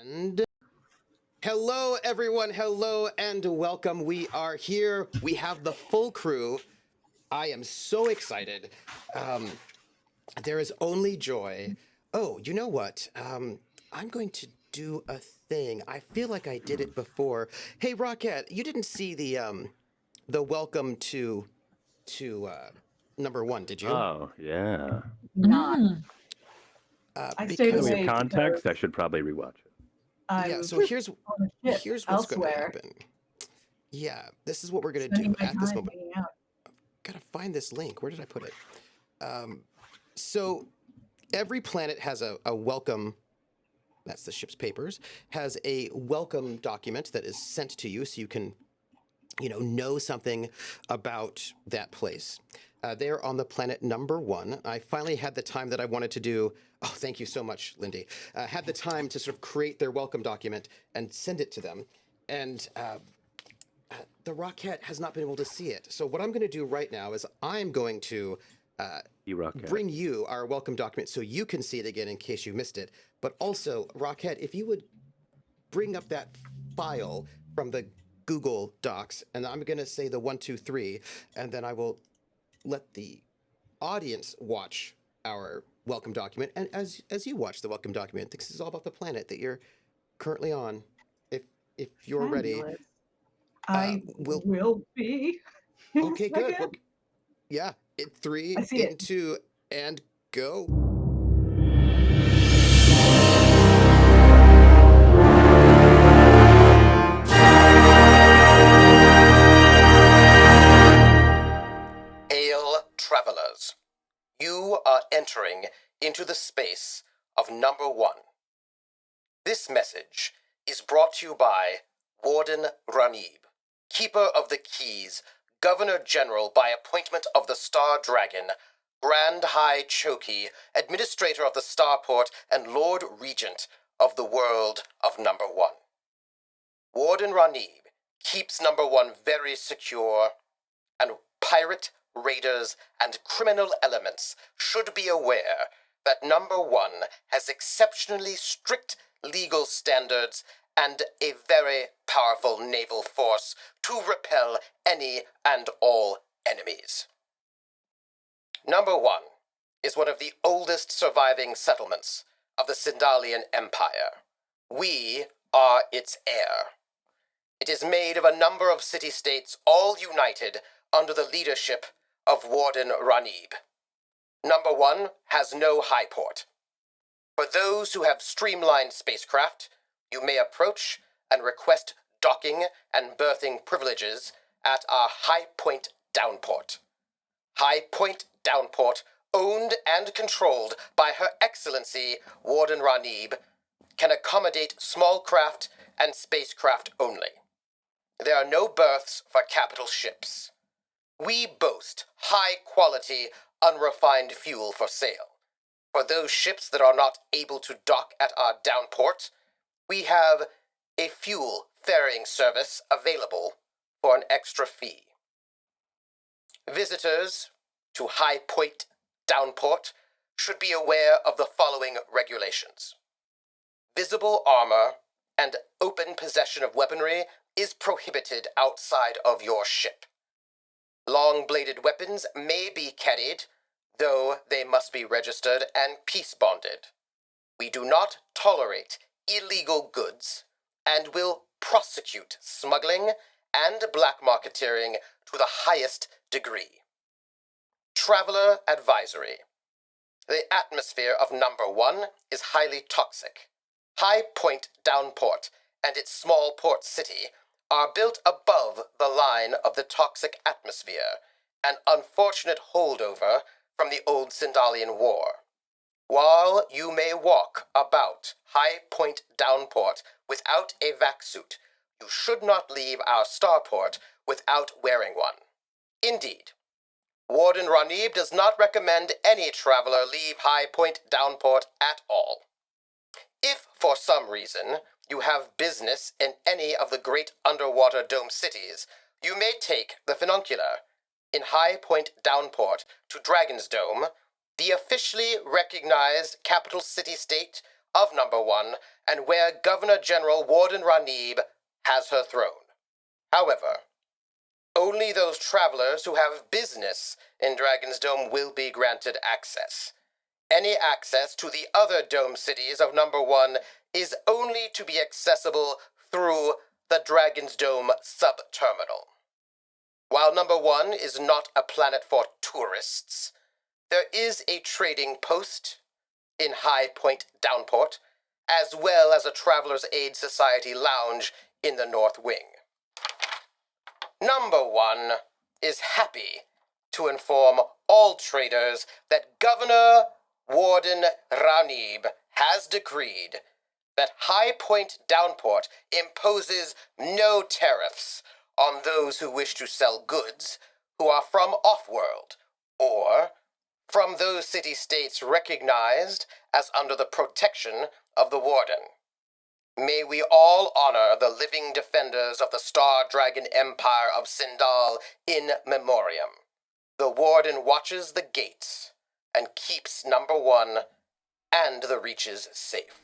And hello, everyone. Hello and welcome. We are here. We have the full crew. I am so excited. There is only joy. Oh, you know what? I'm going to do a thing. I feel like I did it before. Hey, Rocket, you didn't see the welcome to number one, did you? Oh, yeah. Not. I stayed Because With away context, because I should probably rewatch it. yeah, I'm so here's on a ship what's going to elsewhere, happen. Yeah, this is what we're going to spending do my at this time moment. hanging out. Gotta find this link. Where did I put it? So every planet has a welcome. That's the ship's papers. Has a welcome document that is sent to you, so you can, know something about that place. They're on the planet number one. I finally had the time that I wanted to do. Oh, thank you so much, Lindy. Had the time to sort of create their welcome document and send it to them, and the Rocket has not been able to see it. So what I'm going to do right now is I'm going to bring you our welcome document so you can see it again in case you missed it. But also, Rocket, if you would bring up that file from the Google Docs, and I'm going to say the 1, 2, 3, and then I will let the audience watch our welcome document. And as you watch the welcome document, this is all about the planet that you're currently on. If you're ready, Fabulous. I will be. In Okay, a good. second. Yeah, in three, I see in it. two, and go. Hail, travelers. You are entering into the space of number one. This message is brought to you by Warden Ranib, Keeper of the Keys, Governor General by appointment of the Star Dragon, Grand High Choki, Administrator of the Starport, and Lord Regent of the world of number one. Warden Ranib keeps number one very secure, and pirate, raiders, and criminal elements should be aware that number one has exceptionally strict legal standards and a very powerful naval force to repel any and all enemies. Number one is one of the oldest surviving settlements of the Sindalian Empire. We are its heir. It is made of a number of city-states all united under the leadership of Warden Ranib. Number one has no high port. For those who have streamlined spacecraft, you may approach and request docking and berthing privileges at our High Point Downport. High Point Downport, owned and controlled by Her Excellency Warden Ranib, can accommodate small craft and spacecraft only. There are no berths for capital ships. We boast high-quality, unrefined fuel for sale. For those ships that are not able to dock at our downport, we have a fuel ferrying service available for an extra fee. Visitors to High Point Downport should be aware of the following regulations. Visible armor and open possession of weaponry is prohibited outside of your ship. Long-bladed weapons may be carried, though they must be registered and peace-bonded. We do not tolerate illegal goods and will prosecute smuggling and black marketeering to the highest degree. Traveler advisory. The atmosphere of number one is highly toxic. High Point Downport and its small port city are built above the line of the toxic atmosphere, an unfortunate holdover from the old Sindalian War. While you may walk about High Point Downport without a vac suit, you should not leave our starport without wearing one. Indeed, Warden Ranib does not recommend any traveler leave High Point Downport at all. If, for some reason, you have business in any of the great underwater dome cities, you may take the Fununcular in High Point Downport to Dragonsdome, the officially recognized capital city-state of number 1 and where Governor General Warden Ranib has her throne. However, only those travelers who have business in Dragonsdome will be granted access. Any access to the other dome cities of number 1 is only to be accessible through the Dragonsdome sub-terminal. While number 1 is not a planet for tourists, there is a trading post in High Point Downport, as well as a Traveler's Aid Society lounge in the North Wing. Number 1 is happy to inform all traders that Governor Warden Ranib has decreed that High Point Downport imposes no tariffs on those who wish to sell goods who are from off-world, or from those city-states recognized as under the protection of the Warden. May we all honor the living defenders of the Star Dragon Empire of Sindal in memoriam. The Warden watches the gates and keeps number 1 and the Reaches safe.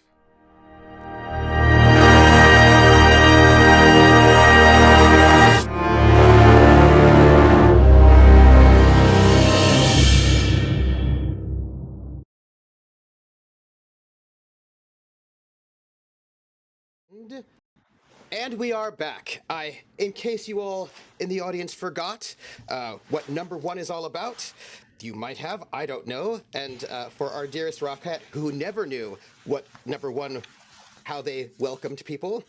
And we are back. In case you all in the audience forgot what number 1 is all about, you might have, I don't know. And for our dearest Rocket, who never knew what number 1, how they welcomed people.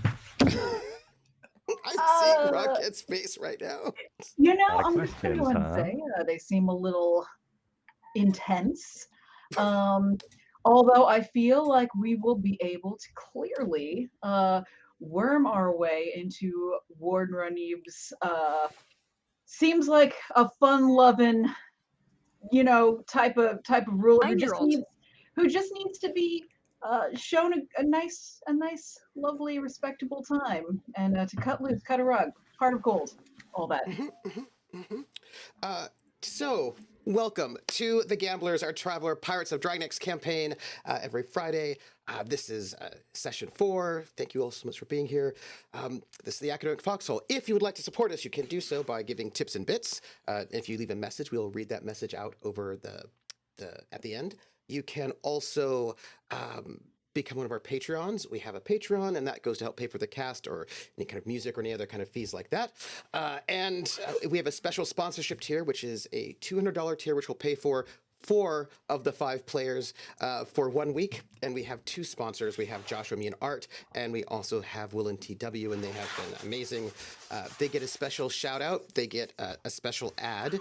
I'm seeing Rocket's face right now. You know, Lot of I'm just going to go and say they seem a little intense. Although I feel like we will be able to clearly worm our way into Warden Ranib's seems like a fun-loving, you know, type of ruler who just needs to be shown a nice, lovely, respectable time, and to cut loose, cut a rug, heart of gold, all that. So, welcome to The Gamblers, our Traveler Pirates of Dragnex campaign every Friday. This is session 4. Thank you all so much for being here. This is the Academic Foxhole. If you would like to support us, you can do so by giving tips and bits. If you leave a message, we'll read that message out over at the end. You can also become one of our Patreons. We have a Patreon, and that goes to help pay for the cast or any kind of music or any other kind of fees like that. And we have a special sponsorship tier, which is a $200 tier, which will pay for 4 of the 5 players for 1 week. And we have 2 sponsors. We have Joshua, me, and Art, and we also have Will and TW, and they have been amazing. They get a special shout out. They get a special ad,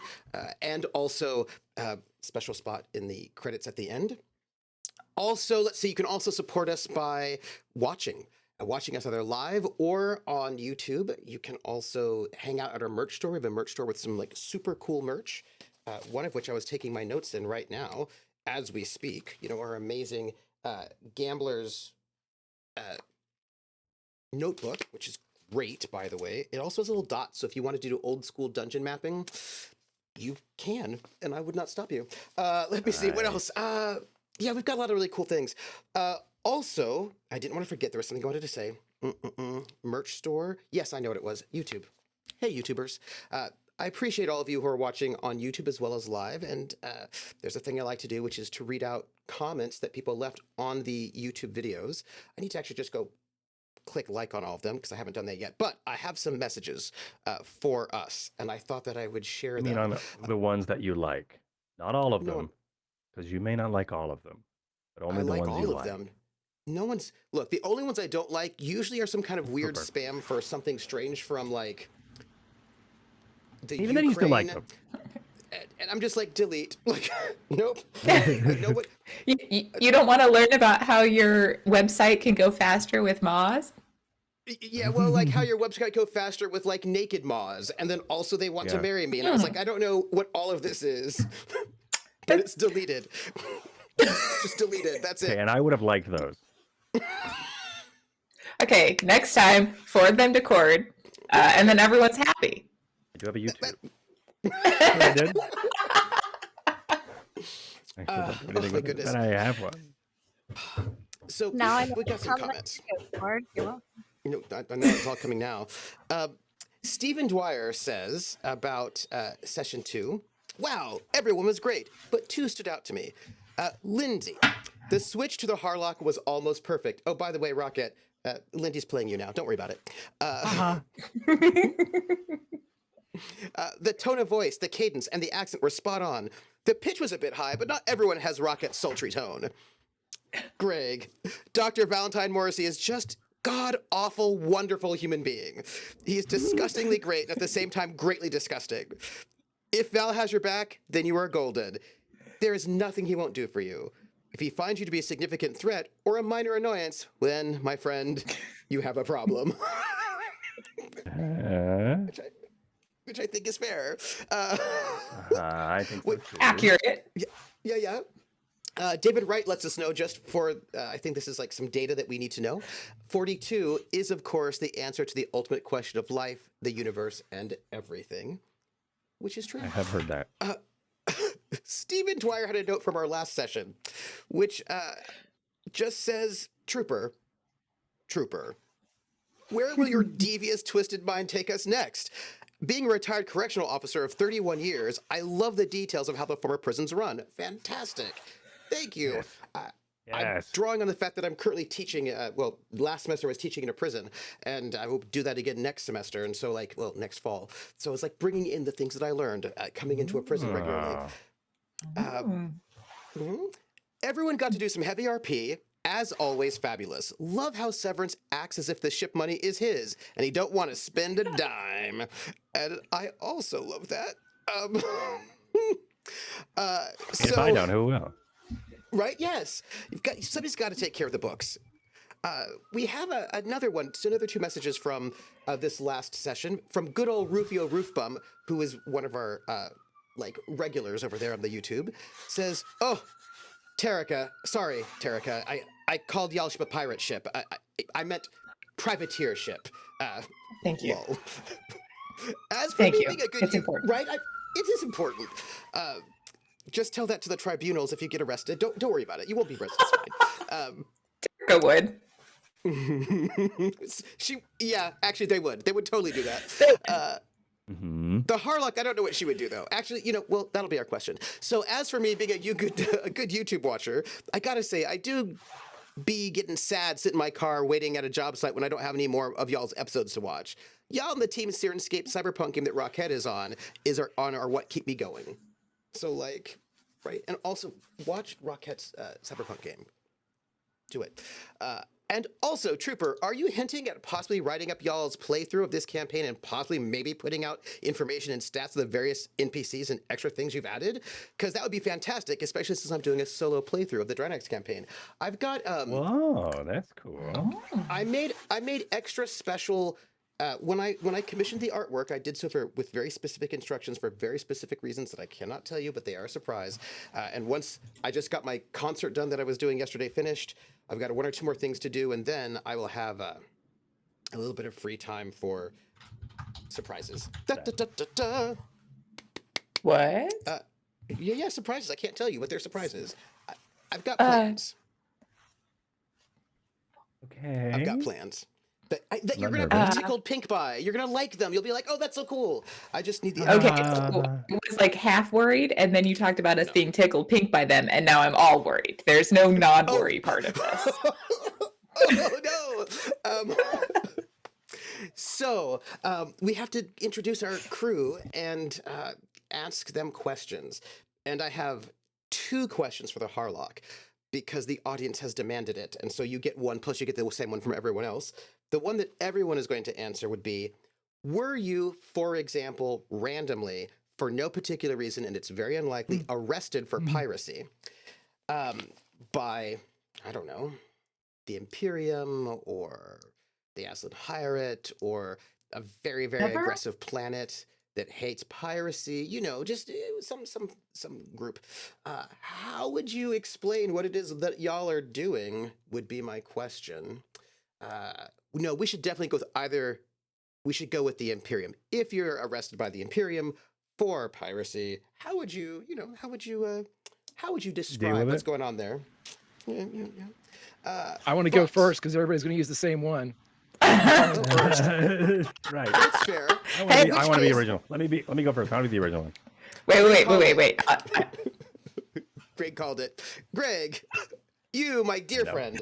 and also a special spot in the credits at the end. Also, let's see, you can also support us by watching us either live or on YouTube. You can also hang out at our merch store. We have a merch store with some like super cool merch, one of which I was taking my notes in right now as we speak. You know, our amazing Gamblers notebook, which is great, by the way. It also has little dots, so if you wanted to do old school dungeon mapping, you can, and I would not stop you. Let me see, what else? Yeah, we've got a lot of really cool things. Also, I didn't want to forget, there was something I wanted to say. Merch store. Yes, I know what it was. YouTube. Hey, YouTubers. I appreciate all of you who are watching on YouTube as well as live. And there's a thing I like to do, which is to read out comments that people left on the YouTube videos. I need to actually just go click like on all of them because I haven't done that yet. But I have some messages for us, and I thought that I would share them. I mean, on the ones that you like. Not all of them. Because you may not like all of them, but only the ones you like. I like all of them. No one's... Look, the only ones I don't like usually are some kind of weird spam for something strange from, like, the Even then you still like them. And I'm just like, delete. Like, nope. You don't want to learn about how your website can go faster with Moz? Yeah, well, like how your website go faster with, like, naked Moz, and then also they want to marry me. And I was like, I don't know what all of this is. But it's deleted. Just deleted. That's it. Okay, and I would have liked those. Okay, next time, forward them to Cord, and then everyone's happy. I do have a YouTube. I did. I still don't do anything Oh my with it, goodness. but I have one. So Now I know we got some how much comments. to go for. You're welcome. I know it's all coming now. Stephen Dwyer says about session 2, wow, everyone was great, but 2 stood out to me. Lindsay, the switch to the Harlock was almost perfect. Oh, by the way, Rocket, Lindy's playing you now. Don't worry about it. The tone of voice, the cadence, and the accent were spot on. The pitch was a bit high, but not everyone has Rocket's sultry tone. Greg, Dr. Valentine Morrissey is just god-awful, wonderful human being. He's disgustingly great and at the same time greatly disgusting. If Val has your back, then you are golden. There is nothing he won't do for you. If he finds you to be a significant threat or a minor annoyance, then, my friend, you have a problem. Which I think is fair. I think so too. Accurate. Yeah. David Wright lets us know just for, I think this is like some data that we need to know. 42 is, of course, the answer to the ultimate question of life, the universe, and everything, which is true. I have heard that. Stephen Dwyer had a note from our last session, which just says, Trooper, where will your devious, twisted mind take us next? Being a retired correctional officer of 31 years, I love the details of how the former prisons run. Fantastic. Thank you. Yes. I'm Yes. drawing on the fact that I'm currently teaching, last semester I was teaching in a prison, and I will do that again next semester, and so next fall. So it's like bringing in the things that I learned coming into a prison regularly. Everyone got to do some heavy RP. As always, fabulous. Love how Severence acts as if the ship money is his, and he don't want to spend a dime. And I also love that. If I don't, who will? Right? Yes. Somebody's got to take care of the books. We have another 2 messages from this last session from good old Rufio Roofbum, who is one of our regulars over there on the YouTube. Says, "Oh, Terrica, I called y'all ship a pirate ship. I meant privateer ship. Thank you. Lol." As for Thank me you. being a good It's important. right? It is important. Just tell that to the tribunals if you get arrested. Don't worry about it. You won't be arrested. It's fine. Go would. Actually, they would. They would totally do that. The Harlock, I don't know what she would do though. Actually, that'll be our question. So as for me being a good YouTube watcher, I gotta say I do be getting sad sitting in my car waiting at a job site when I don't have any more of y'all's episodes to watch. Y'all and the Team Sirenscape Cyberpunk game that Rockhead is on are what keep me going. So right, and also watch Rockhead's Cyberpunk game. Do it. And also, Trooper, are you hinting at possibly writing up y'all's playthrough of this campaign and possibly maybe putting out information and stats of the various NPCs and extra things you've added? Because that would be fantastic, especially since I'm doing a solo playthrough of the Drinax campaign. I've got Whoa, that's cool. I made extra special. When I commissioned the artwork, I did so with very specific instructions for very specific reasons that I cannot tell you, but they are a surprise. And once I just got my concert done that I was doing yesterday finished, I've got 1 or 2 more things to do, and then I will have a little bit of free time for surprises. What? Yeah, surprises. I can't tell you what their surprise is. I've got plans. Okay. I've got plans. That you're going to be tickled pink by. You're going to like them. You'll be like, oh, that's so cool. I just need the... Okay, so I was half worried, and then you talked about us being tickled pink by them, and now I'm all worried. There's no non-worry part of this. Oh, no. So, we have to introduce our crew and ask them questions. And I have 2 questions for the Harlock, because the audience has demanded it. And so you get 1, plus you get the same one from everyone else. The one that everyone is going to answer would be, were you, for example, randomly, for no particular reason, and it's very unlikely, arrested for piracy by, I don't know, the Imperium or the Aslan Hierate or a very, very aggressive planet that hates piracy, just some group. How would you explain what it is that y'all are doing would be my question. No, we should definitely go with we should go with the Imperium. If you're arrested by the Imperium for piracy, how would you How would you Deal describe with what's it. going on there? Yeah. I want to go but- first because everybody's going to use the same one. Right. That's fair. I want to be original. Let me go first. I want to be the original one. Wait. Greg called it. Greg, you, my dear friend,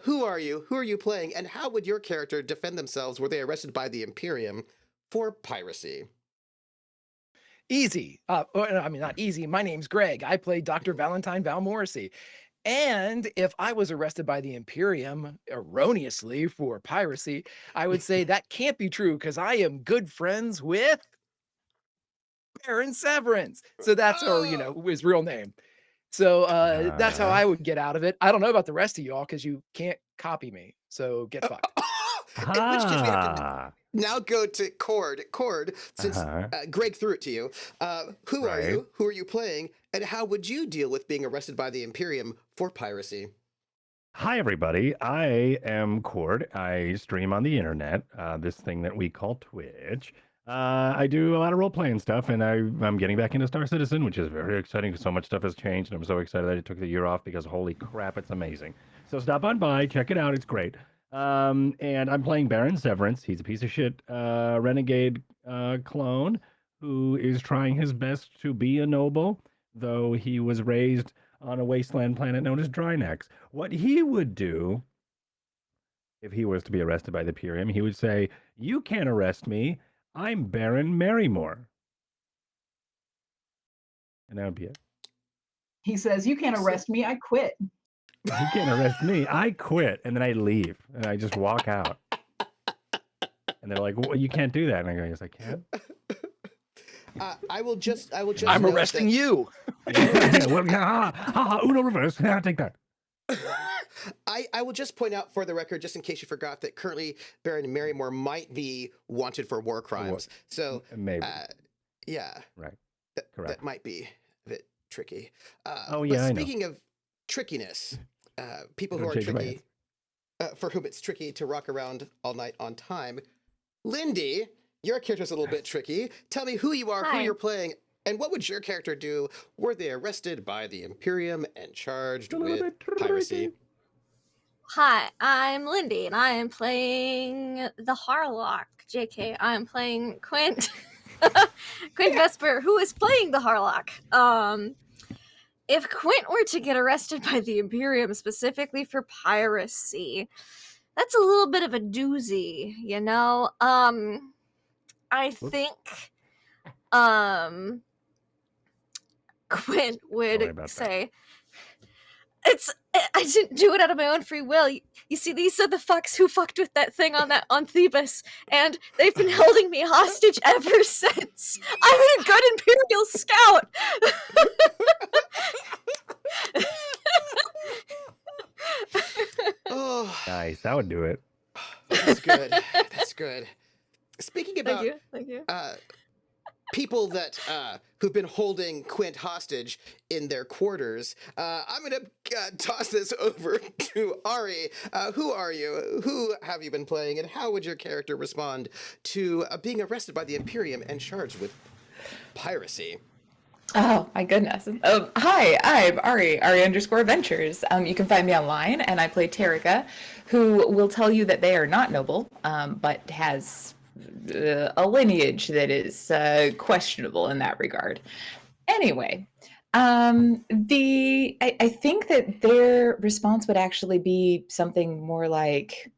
who are you? Who are you playing? And how would your character defend themselves were they arrested by the Imperium for piracy? Easy. I mean, not easy. My name's Greg. I play Dr. Valentine Val Morrissey. And if I was arrested by the Imperium erroneously for piracy, I would say that can't be true because I am good friends with Baron Severence. So that's his real name. So that's how I would get out of it. I don't know about the rest of y'all because you can't copy me. So get fucked. In which case we have to now go to Cord. Cord, since Greg threw it to you, who are you? Who are you playing? And how would you deal with being arrested by the Imperium for piracy? Hi, everybody. I am Cord. I stream on the internet, this thing that we call Twitch. I do a lot of role-playing stuff, and I'm getting back into Star Citizen, which is very exciting because so much stuff has changed, and I'm so excited that I took the year off because holy crap, it's amazing. So stop on by, check it out. It's great. And I'm playing Baron Severence. He's a piece of shit renegade clone who is trying his best to be a noble, though he was raised on a wasteland planet known as Drinax. What he would do if he was to be arrested by the Imperium, he would say, "You can't arrest me. I'm Baron Marrymore." And that would be it. He says, "You can't arrest me. I quit." You can't arrest me. I quit. And then I leave. And I just walk out. And they're like, well, you can't do that. And I go, yes, I can. I will just. I'm arresting you. Uno reverse. Take that. I will just point out for the record, just in case you forgot, that currently Baron Marrymore might be wanted for war crimes. So maybe. Yeah. Right. Correct. That might be a bit tricky. Oh yeah. But speaking of trickiness, people who are tricky, for whom it's tricky to rock around all night on time. Lindy, your character's a little bit tricky. Tell me who you are, who you're playing, and what would your character do were they arrested by the Imperium and charged with piracy? Hi, I'm Lindy, and I am playing the Harlock. JK, I'm playing Quint. Quint Vesper, who is playing the Harlock. If Quint were to get arrested by the Imperium specifically for piracy, that's a little bit of a doozy, you know? I think Quint would say, I didn't do it out of my own free will. You see, these are the fucks who fucked with that thing on Thebes, and they've been holding me hostage ever since. I'm a good Imperial scout. Oh, nice. That would do it. That's good. That's good. Speaking about Thank you. People that who've been holding Quint hostage in their quarters, I'm going to toss this over to Ari. Who are you? Who have you been playing? And how would your character respond to being arrested by the Imperium and charged with piracy? Oh my goodness. Hi, I'm Ari _Ventures. You can find me online, and I play Terrica, who will tell you that they are not noble, but has a lineage that is questionable in that regard. Anyway, I think that their response would actually be something more like,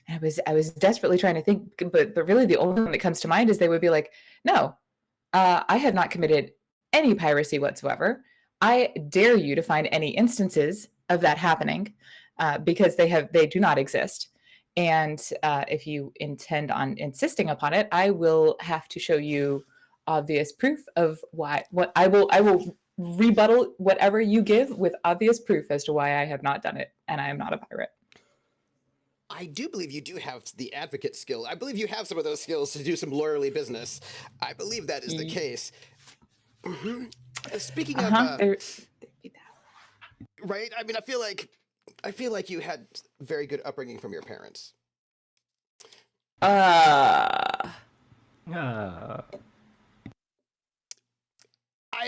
I was desperately trying to think, but really the only thing that comes to mind is they would be like, no, I have not committed any piracy whatsoever. I dare you to find any instances of that happening, because they do not exist. And if you intend on insisting upon it, I will have to show you obvious proof of why. What I will rebuttal whatever you give with obvious proof as to why I have not done it, and I am not a pirate. I do believe you do have the advocate skill. I believe you have some of those skills to do some lawyerly business. I believe that is the case. Mm-hmm. Speaking of, right? I mean, I feel like you had very good upbringing from your parents. I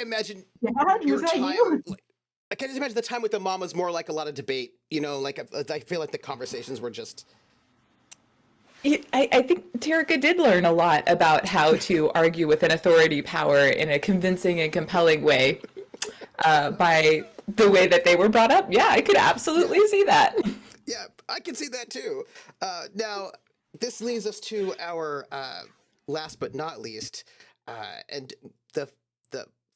imagine Dad, your was that time. you? I can just imagine the time with the mom was more like a lot of debate. Like I feel like the conversations were just. I think Terrica did learn a lot about how to argue with an authority power in a convincing and compelling way by the way that they were brought up. Yeah, I could absolutely see that. Yeah, I can see that too. Now, this leads us to our last but not least, and the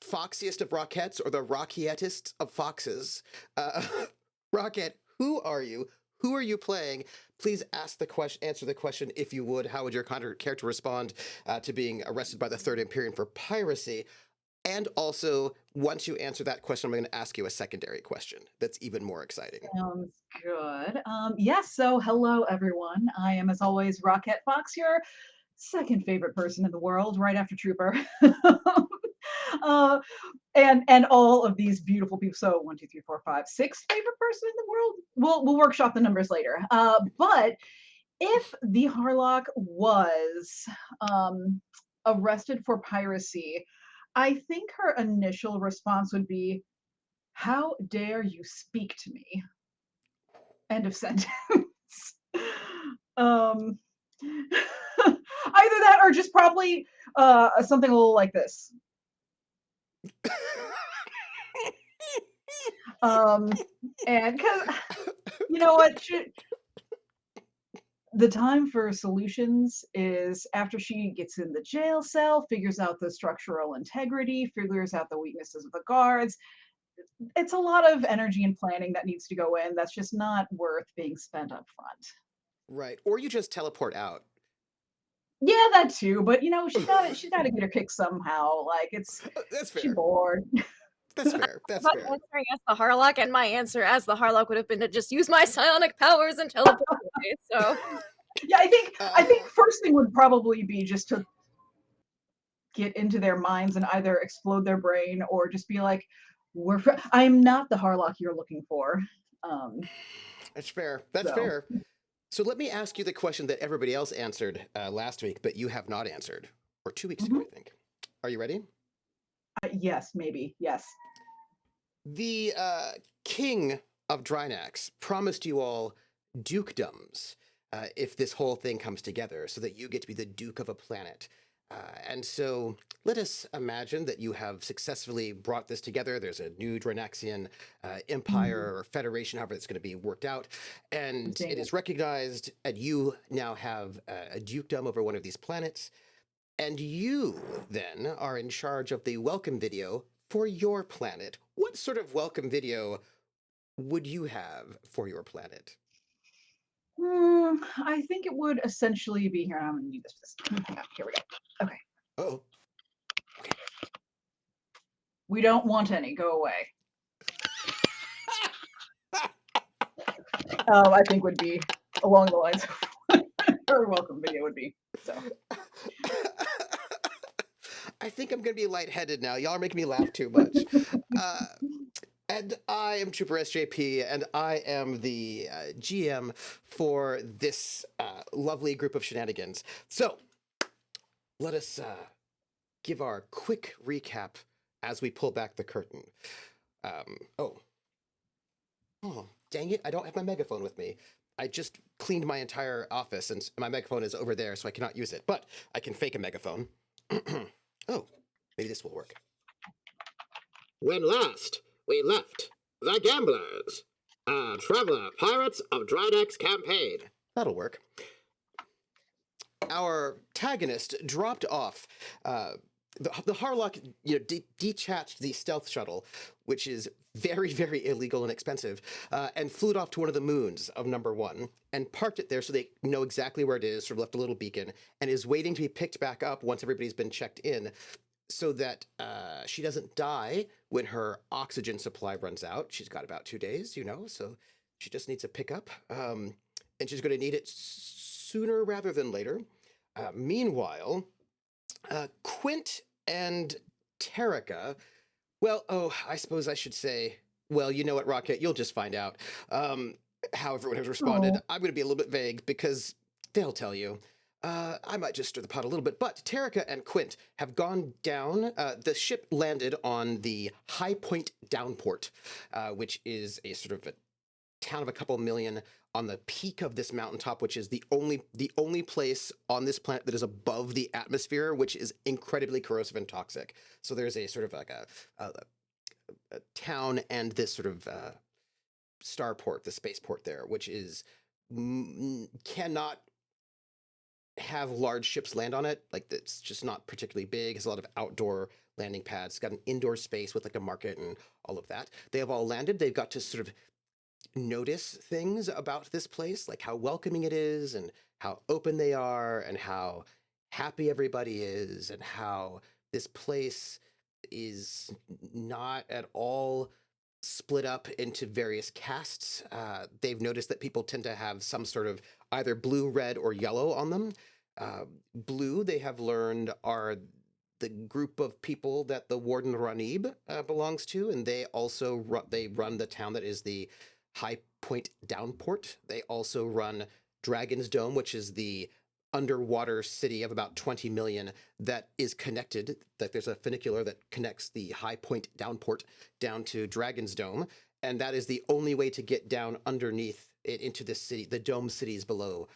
foxiest of Rockettes, or the rockietest of foxes. Rocket, who are you? Who are you playing? Please answer the question if you would. How would your character respond to being arrested by the Third Imperium for piracy? And also, once you answer that question, I'm going to ask you a secondary question that's even more exciting. Sounds good. Yes, so hello everyone. I am, as always, Rocket Fox, your second favorite person in the world, right after Trooper. And all of these beautiful people. So 1, 2, 3, 4, 5, 6 favorite person in the world. We'll workshop the numbers later. But if the Harlock was arrested for piracy, I think her initial response would be, "How dare you speak to me?" End of sentence. um, either that or just probably something a little like this. And because you know what, the time for solutions is after she gets in the jail cell, figures out the structural integrity, figures out the weaknesses of the guards. It's a lot of energy and planning that needs to go in. That's just not worth being spent up front. Right. Or you just teleport out. Yeah, that too. But she's got to get her kick somehow. Like That's fair. She's bored. That's fair. That's But fair. answering as the Harlock, and my answer as the Harlock would have been to just use my psionic powers and teleport away. So Yeah, I think first thing would probably be just to get into their minds and either explode their brain or just be like, I'm not the Harlock you're looking for. That's fair. That's fair. So let me ask you the question that everybody else answered last week, but you have not answered, or 2 weeks ago, I think. Are you ready? Yes, maybe. Yes. The king of Drinax promised you all dukedoms if this whole thing comes together, so that you get to be the duke of a planet. And so let us imagine that you have successfully brought this together. There's a new Drinaxian empire or federation, however it's going to be worked out. And it is recognized, and you now have a dukedom over one of these planets. And you then are in charge of the welcome video for your planet. What sort of welcome video would you have for your planet? I think it would essentially be here. I'm going to need this. Here we go. Okay. Oh. We don't want any. Go away. I think would be along the lines of her welcome video would be. So. I think I'm going to be lightheaded now. Y'all are making me laugh too much. And I am troopersjp, and I am the GM for this lovely group of shenanigans. So, let us give our quick recap as we pull back the curtain. Oh, dang it, I don't have my megaphone with me. I just cleaned my entire office, and my megaphone is over there, so I cannot use it. But I can fake a megaphone. Oh, maybe this will work. When last we left the gamblers, traveler pirates of Drinax campaign. That'll work. Our protagonist dropped off. The Harlock, detached the stealth shuttle, which is very, very illegal and expensive, and flew it off to one of the moons of number 1 and parked it there so they know exactly where it is, sort of left a little beacon, and is waiting to be picked back up once everybody's been checked in, so that she doesn't die when her oxygen supply runs out. She's got about 2 days, so she just needs a pickup, and she's going to need it sooner rather than later. Meanwhile, Quint and Terrica, I suppose I should say, you know what, Rocket, you'll just find out how everyone has responded. I'm going to be a little bit vague because they'll tell you. I might just stir the pot a little bit, but Terrica and Quint have gone down. The ship landed on the High Point Downport, which is a sort of a town of a couple million on the peak of this mountaintop, which is the only place on this planet that is above the atmosphere, which is incredibly corrosive and toxic. So there's a sort of like a town and this sort of starport, the spaceport there, which is cannot have large ships land on it. Like, it's just not particularly big. It's a lot of outdoor landing pads. It's got an indoor space with like a market and all of that. They have all landed. They've got to sort of notice things about this place, like how welcoming it is and how open they are and how happy everybody is and how this place is not at all split up into various castes. They've noticed that people tend to have some sort of either blue, red, or yellow on them. Blue, they have learned, are the group of people that the Warden Ranib belongs to, and they also run the town that is the High Point Downport. They also run Dragonsdome, which is the underwater city of about 20 million that is connected, that there's a funicular that connects the High Point Downport down to Dragonsdome, and that is the only way to get down underneath it into the city, the dome cities below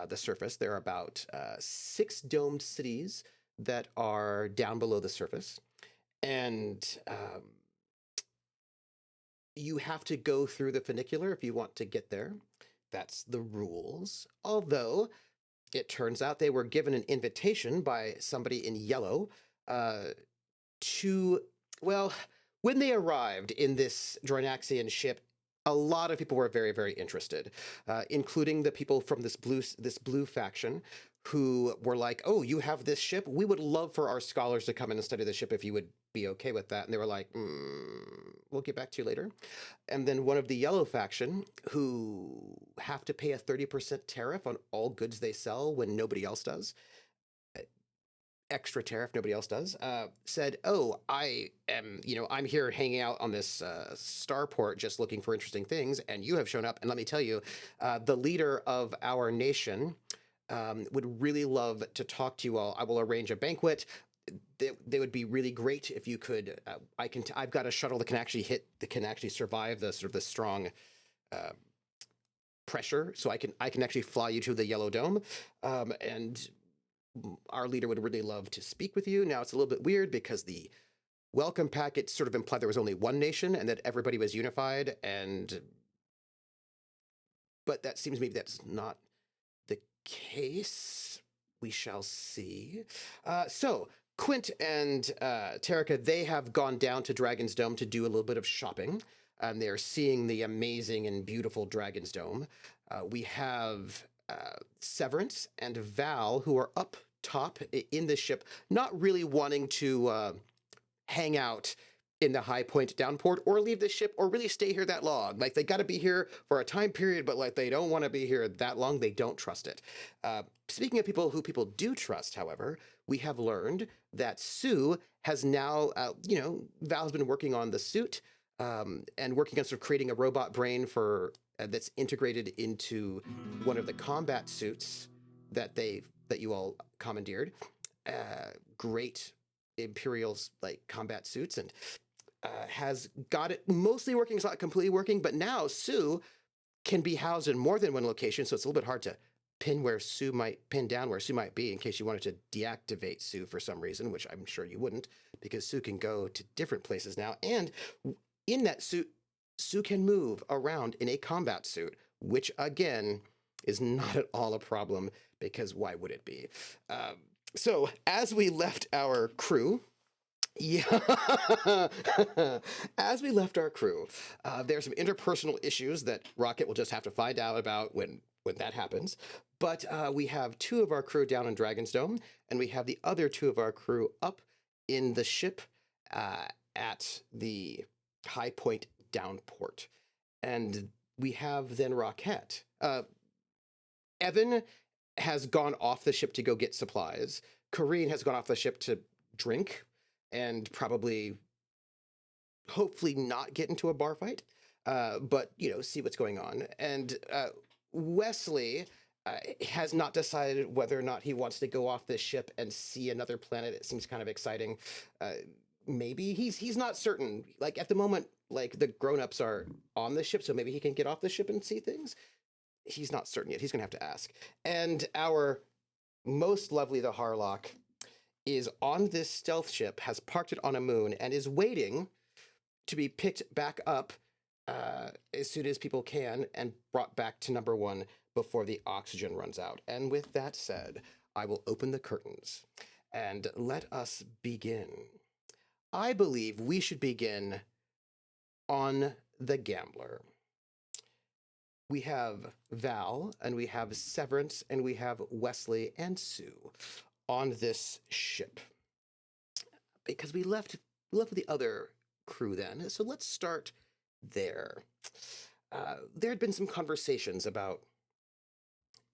the surface. There are about 6 domed cities that are down below the surface, and you have to go through the funicular if you want to get there. That's the rules. Although it turns out they were given an invitation by somebody in yellow to, well, when they arrived in this Drinaxian ship, a lot of people were very, very interested, including the people from this blue faction who were like, oh, you have this ship? We would love for our scholars to come in and study the ship if you would be okay with that. And they were like, we'll get back to you later. And then one of the yellow faction, who have to pay a 30% tariff on all goods they sell when nobody else does, extra tariff nobody else does, said, oh, I'm here hanging out on this starport just looking for interesting things, and you have shown up, and let me tell you, the leader of our nation would really love to talk to you all. I will arrange a banquet. They would be really great if you could. I've got a shuttle that can actually survive the sort of the strong pressure, so I can actually fly you to the Yellow Dome, and our leader would really love to speak with you. Now, it's a little bit weird because the welcome packet sort of implied there was only one nation and that everybody was unified, but that seems maybe that's not the case. We shall see. So Quint and Terrica, they have gone down to Dragonsdome to do a little bit of shopping, and they're seeing the amazing and beautiful Dragonsdome. We have Severence and Val, who are up top in the ship, not really wanting to hang out in the High Point Downport or leave the ship or really stay here that long. Like, they got to be here for a time period, but like they don't want to be here that long. They don't trust it. Speaking of people who people do trust, however, we have learned that Sue has now, Val's been working on the suit and working on sort of creating a robot brain for that's integrated into one of the combat suits that you all commandeered. Great Imperial combat suits, and has got it mostly working. It's not completely working, but now Sue can be housed in more than one location, so it's a little bit hard to pin down where Sue might be in case you wanted to deactivate Sue for some reason, which I'm sure you wouldn't, because Sue can go to different places now. And in that suit, Sue can move around in a combat suit, which again is not at all a problem, because why would it be? So as we left our crew, there's some interpersonal issues that Rocket will just have to find out about when that happens. But we have 2 of our crew down in Dragonsdome, and we have the other 2 of our crew up in the ship at the High Point Downport. And we have then Rocket. Evan has gone off the ship to go get supplies. Corrine has gone off the ship to drink and probably, hopefully not get into a bar fight, but, see what's going on. And Wesley has not decided whether or not he wants to go off this ship and see another planet. It seems kind of exciting. Maybe he's not certain. Like at the moment, like the grown-ups are on the ship, so maybe he can get off the ship and see things. He's not certain yet. He's gonna have to ask. And our most lovely, the Harlock, is on this stealth ship, has parked it on a moon, and is waiting to be picked back up as soon as people can and brought back to number 1 before the oxygen runs out. And with that said, I will open the curtains and let us begin. I believe we should begin on the Gambler. We have Val, and we have Severence, and we have Wesley and Sue on this ship. Because we left with the other crew then, so let's start there. There had been some conversations about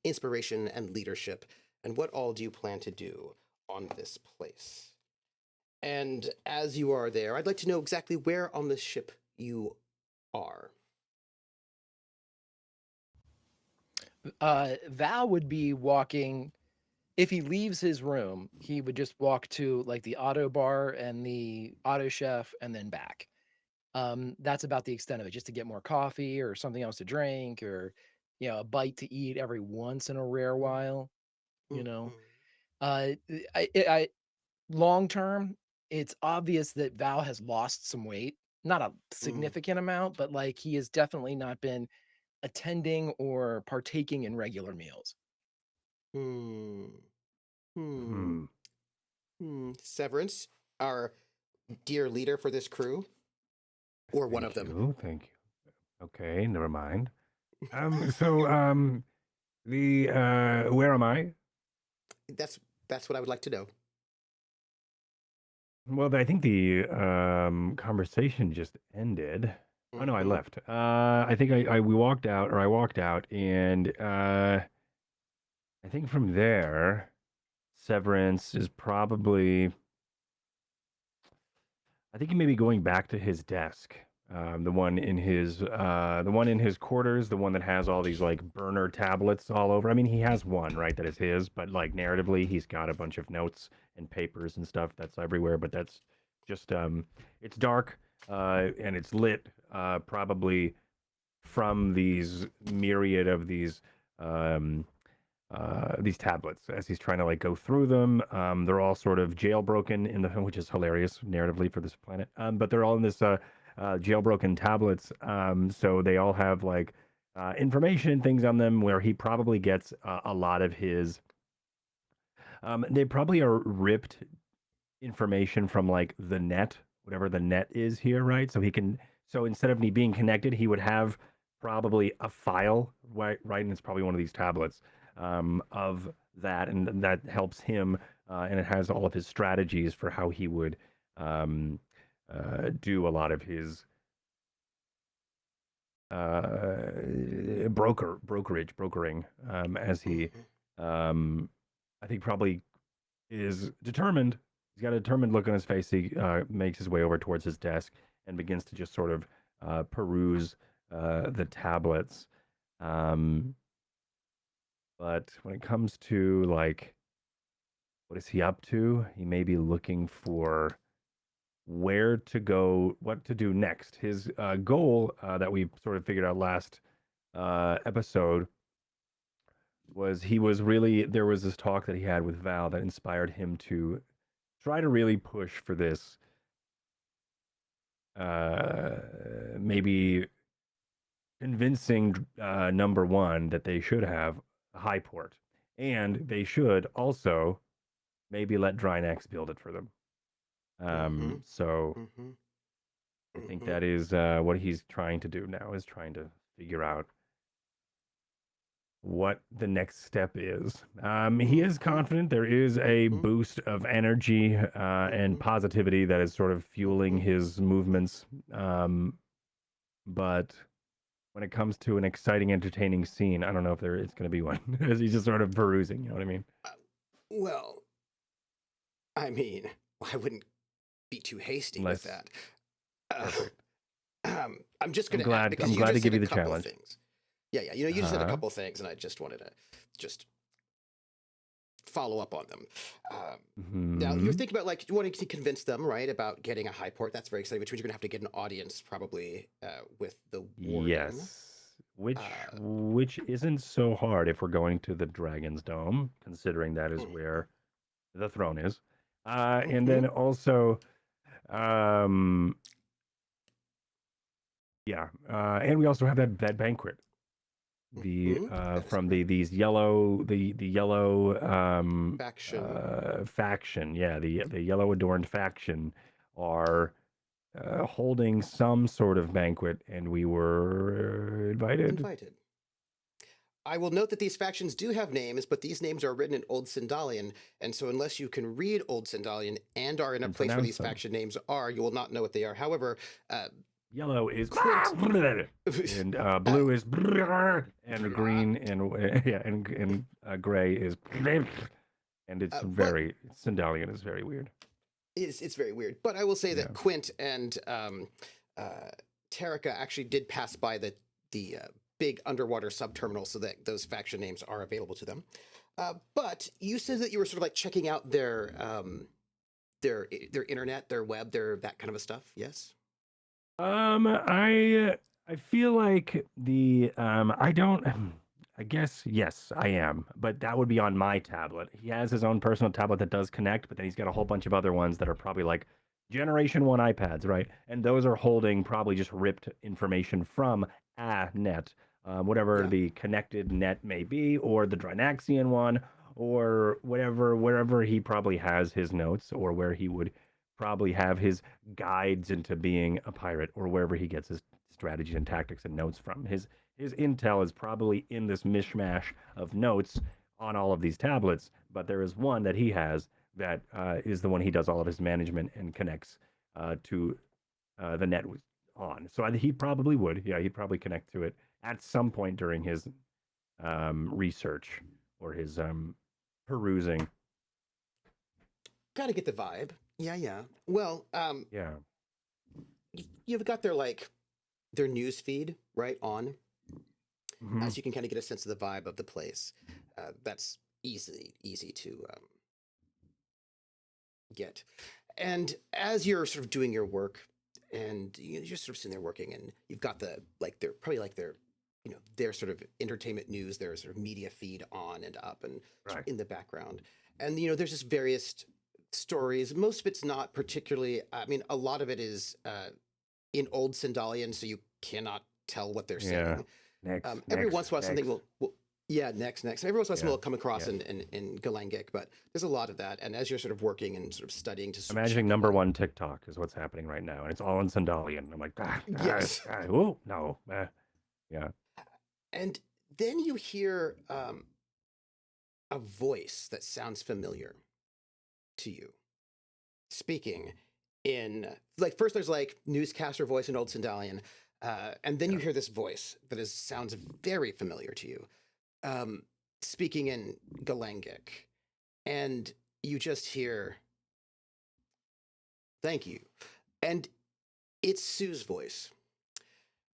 inspiration and leadership, and what all do you plan to do on this place? And as you are there, I'd like to know exactly where on the ship you are. Val would be walking. If he leaves his room, he would just walk to like the auto bar and the auto chef and then back. That's about the extent of it, just to get more coffee or something else to drink, or a bite to eat every once in a rare while. I long term, it's obvious that Val has lost some weight, not a significant amount, but like he has definitely not been attending or partaking in regular meals. Severance, our dear leader for this crew, or one of them. Thank you. Okay, never mind. Where am I? That's what I would like to know. Well, I think the conversation just ended. Oh no, I left. I think we walked out, or I walked out, and I think from there, Severance is probably. I think he may be going back to his desk. The one in his quarters, the one that has all these like burner tablets all over. I mean, he has one, right, that is his, but like narratively, he's got a bunch of notes and papers and stuff that's everywhere. But that's just it's dark and it's lit probably from these myriad of these tablets as he's trying to like go through them. They're all sort of jailbroken in the film, which is hilarious narratively for this planet. But they're all in this jailbroken tablets. So they all have like information, things on them where he probably gets a lot of his. They probably are ripped information from like the net, whatever the net is here, right? So he can. So instead of me being connected, he would have probably a file, right? And it's probably one of these tablets of that, and that helps him, and it has all of his strategies for how he would do a lot of his brokering, as he, I think probably is determined. He's got a determined look on his face. He makes his way over towards his desk and begins to just sort of peruse the tablets. But when it comes to like, what is he up to? He may be looking for where to go, what to do next. His goal that we sort of figured out last episode was there was this talk that he had with Val that inspired him to try to really push for this maybe convincing number 1 that they should have a high port, and they should also maybe let Drinax build it for them. So I think that is what he's trying to do now, is trying to figure out what the next step is. He is confident there is a boost of energy and positivity that is sort of fueling his movements. But when it comes to an exciting, entertaining scene, I don't know if it's going to be one, as he's just sort of perusing, you know what I mean? Well, I mean, I wouldn't be too hasty with that. I'm just going to I'm glad to give you the challenge. Yeah. You know, you just said a Uh-huh. couple things, and I just wanted to just follow up on them. Now, you're Mhm. thinking about like wanting to convince them, right, about getting a high port. That's very exciting, which means you're gonna have to get an audience probably with the warden. Yes. Which Uh, which isn't so hard if we're going to the Dragonsdome, considering that is mm, where the throne is. And mhm, then also, um, yeah, and we also have that banquet. The that is from correct. the yellow Faction. faction, yeah, the yellow adorned faction are holding some sort of banquet, and we were invited. Invited. I will note that these factions do have names, but these names are written in Old Sindalian, and so unless you can read Old Sindalian and are in a And place where pronounce these them. faction names are, you will not know what they are. However, Yellow is Quint, and uh, blue is and green and yeah and gray is and it's but very Sindalian is very weird. it's very weird. But I will say Yeah. that Quint and Terrica actually did pass by the big underwater subterminal, so that those faction names are available to them. But you said that you were sort of like checking out their internet, their web, their that kind of a stuff. Yes. I feel like the I don't I guess yes I am, but that would be on my tablet. He has his own personal tablet that does connect, but then he's got a whole bunch of other ones that are probably like Generation 1 iPads, right? And those are holding probably just ripped information from a net, whatever Yeah. the connected net may be, or the Drinaxian one, or wherever he probably has his notes, or where he would probably have his guides into being a pirate, or wherever he gets his strategies and tactics and notes from. His intel is probably in this mishmash of notes on all of these tablets, but there is one that he has that is the one he does all of his management and connects to the net on. So he probably would, yeah, he'd probably connect to it at some point during his research or his perusing. Gotta get the vibe. Yeah. Well, Yeah. you've got their news feed right on, Mhm. so you can kind of get a sense of the vibe of the place. That's easy to get. And as you're sort of doing your work, and you're sort of sitting there working, and you've got their sort of entertainment news, their sort of media feed on and up and sort Right. of in the background, and there's just various stories. Most of it's not particularly. I mean, a lot of it is in Old Sindalian, so you cannot tell what they're Yeah. saying. Next, Every next, once in a while, something next. will yeah, next. Every once in a while, something Yeah. will come across Yeah. in Galangic, but there's a lot of that. And as you're sort of working and sort of studying to sort of Imagining check up number on, one TikTok is what's happening right now, and it's all in Sandalian. I'm like, yes, oh no, yeah, and then you hear a voice that sounds familiar to you, speaking in like first there's like newscaster voice in Old Sindalian, and then you yeah. hear this voice that sounds very familiar to you, speaking in Galangic, and you just hear "Thank you," and it's Sue's voice.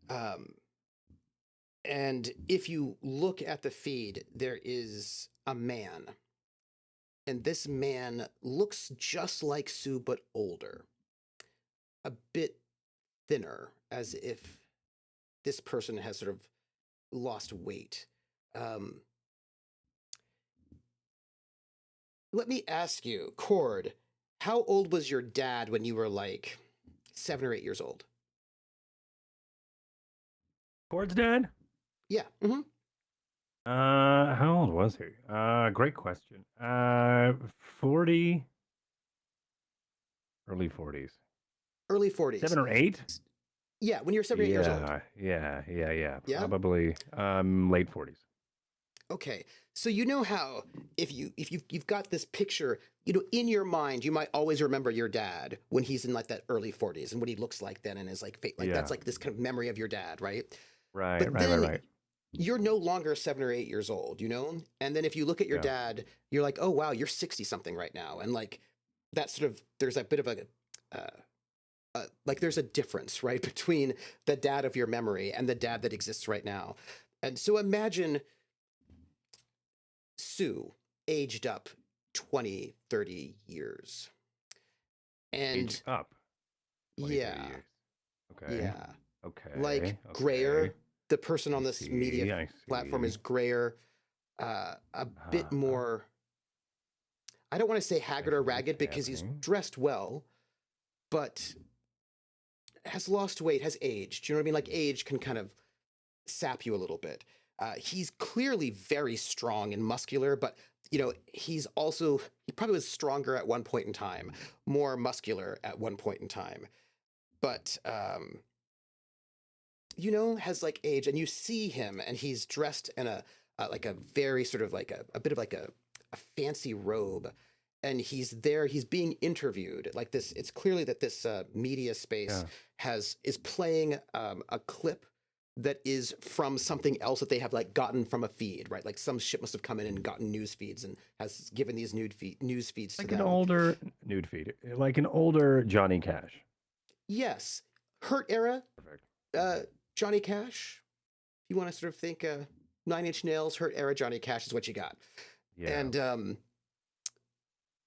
Um, and if you look at the feed, there is a man, and this man looks just like Sue but older, a bit thinner, as if this person has sort of lost weight. Um, Let me ask you, Cord, how old was your dad when you were like 7 or 8 years old? Cord's dead. Yeah. Mm-hmm. How old was he? Great question. 40, early 40s, Early 40s. 7 or 8. Yeah, when you're 7 or 8 years old. Yeah. Yeah. Probably late 40s. Okay, so you know how if you've got this picture, in your mind, you might always remember your dad when he's in like that early 40s and what he looks like then, and is like that's Yeah. like this kind of memory of your dad, right? Right. But then Right. you're no longer 7 or 8 years old, and then if you look at your Yeah. dad, you're like, oh wow, you're 60 something right now, and like that sort of there's a bit of like there's a difference, right, between the dad of your memory and the dad that exists right now. And so imagine Sue, aged up 20, 30 years. And Age up. 20, 30 yeah, years. Okay. yeah. Okay. Like grayer, okay. the person on I this see, media I platform is see. grayer, a bit Uh-huh. more, I don't want to say haggard or Definitely ragged because he's happening. dressed well, but has lost weight, has aged. You know what I mean? Like age can kind of sap you a little bit. He's clearly very strong and muscular, but you know, he probably was stronger at one point in time, more muscular at one point in time. But you know, has like age, and you see him, and he's dressed in a like a very sort of like a bit of like a fancy robe, and he's there. He's being interviewed like this. It's clearly that this media space Yeah. is playing a clip that is from something else that they have like gotten from a feed, right? Like some ship must have come in and gotten news feeds and has given these news feeds Like to an them. older nude feed. Like an older Johnny Cash. Yes, Hurt era. Perfect. Johnny Cash. If you want to sort of think 9 Inch Nails, Hurt era Johnny Cash is what you got. Yeah. And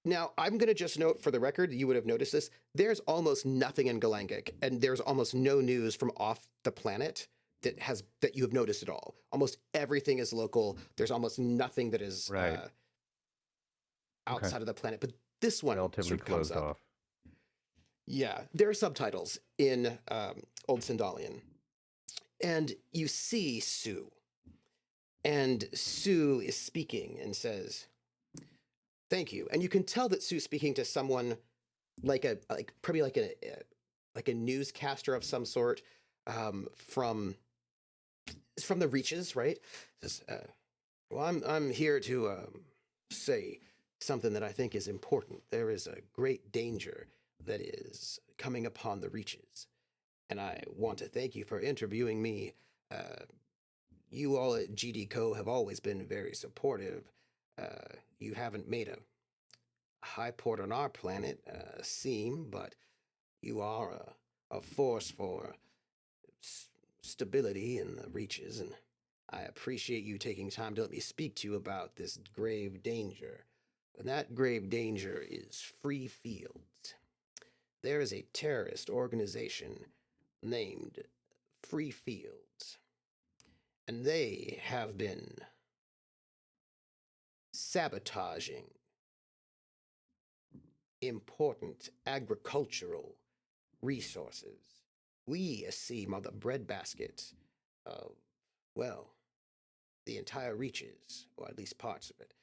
now I'm going to just note for the record, you would have noticed this, there's almost nothing in Galangic, and there's almost no news from off the planet that you have noticed at all. Almost everything is local. There's almost nothing that is Right. outside of the planet, but this one Relatively sort of comes closed up. off. Yeah, there are subtitles in Old Sindalian. And you see Sue. And Sue is speaking and says, "Thank you." And you can tell that Sue's speaking to someone probably like a newscaster of some sort from the Reaches, right? Says, "Well, I'm here to say something that I think is important. There is a great danger that is coming upon the Reaches, and I want to thank you for interviewing me. You all at GDCO have always been very supportive. You haven't made a high port on our planet seem, but you are a force for stability in the Reaches, and I appreciate you taking time to let me speak to you about this grave danger. And that grave danger is free fields. There is a terrorist organization named Free Fields, and they have been sabotaging important agricultural resources. We seem are the breadbasket of, well, the entire Reaches, or at least parts of it.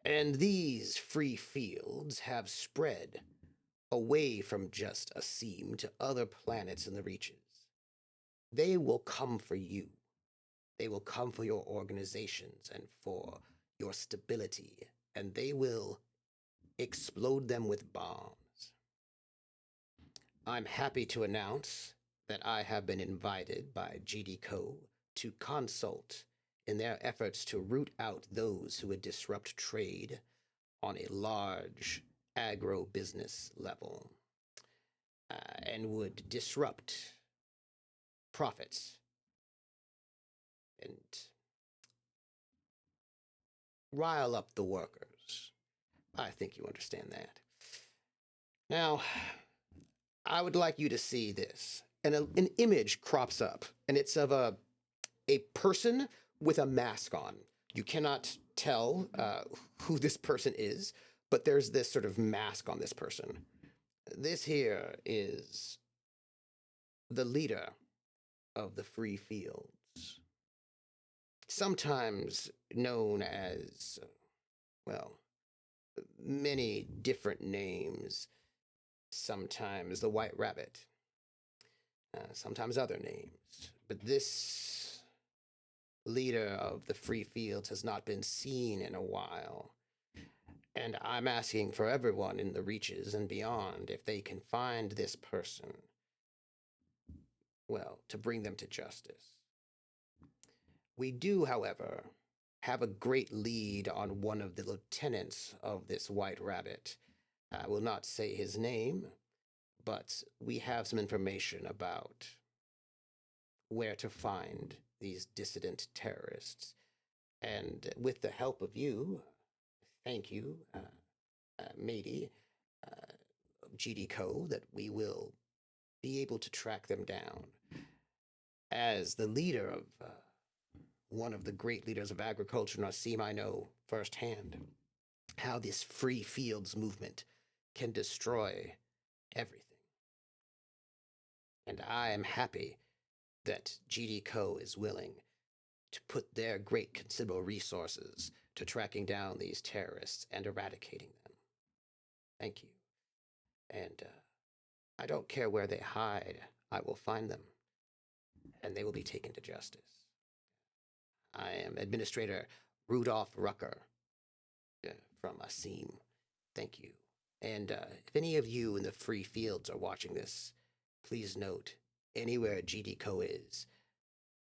And these free fields have spread away from just a seam to other planets in the Reaches. They will come for you. They will come for your organizations and for your stability, and they will explode them with bombs. I'm happy to announce that I have been invited by GDCO to consult in their efforts to root out those who would disrupt trade on a large agro-business level and would disrupt profits and rile up the workers. I think you understand that. Now, I would like you to see this. And an image crops up, and it's of a person with a mask on. You cannot tell who this person is, but there's this sort of mask on this person. This here is the leader of the Free Fields, sometimes known as, well, many different names. Sometimes the White Rabbit, sometimes other names. But this leader of the Free Fields has not been seen in a while. And I'm asking for everyone in the Reaches and beyond, if they can find this person, well, to bring them to justice. We do, however, have a great lead on one of the lieutenants of this White Rabbit. I will not say his name, but we have some information about, where to find these dissident terrorists. And with the help of you, thank you, matey, GDCO, that we will be able to track them down. As the leader of one of the great leaders of agriculture, Nassim, I know firsthand how this free fields movement can destroy everything. And I am happy that GDCO is willing to put their great considerable resources to tracking down these terrorists and eradicating them. Thank you. And I don't care where they hide, I will find them, and they will be taken to justice. I am Administrator Rudolph Rucker from Asim. Thank you. And if any of you in the free fields are watching this, please note, anywhere GDCO is,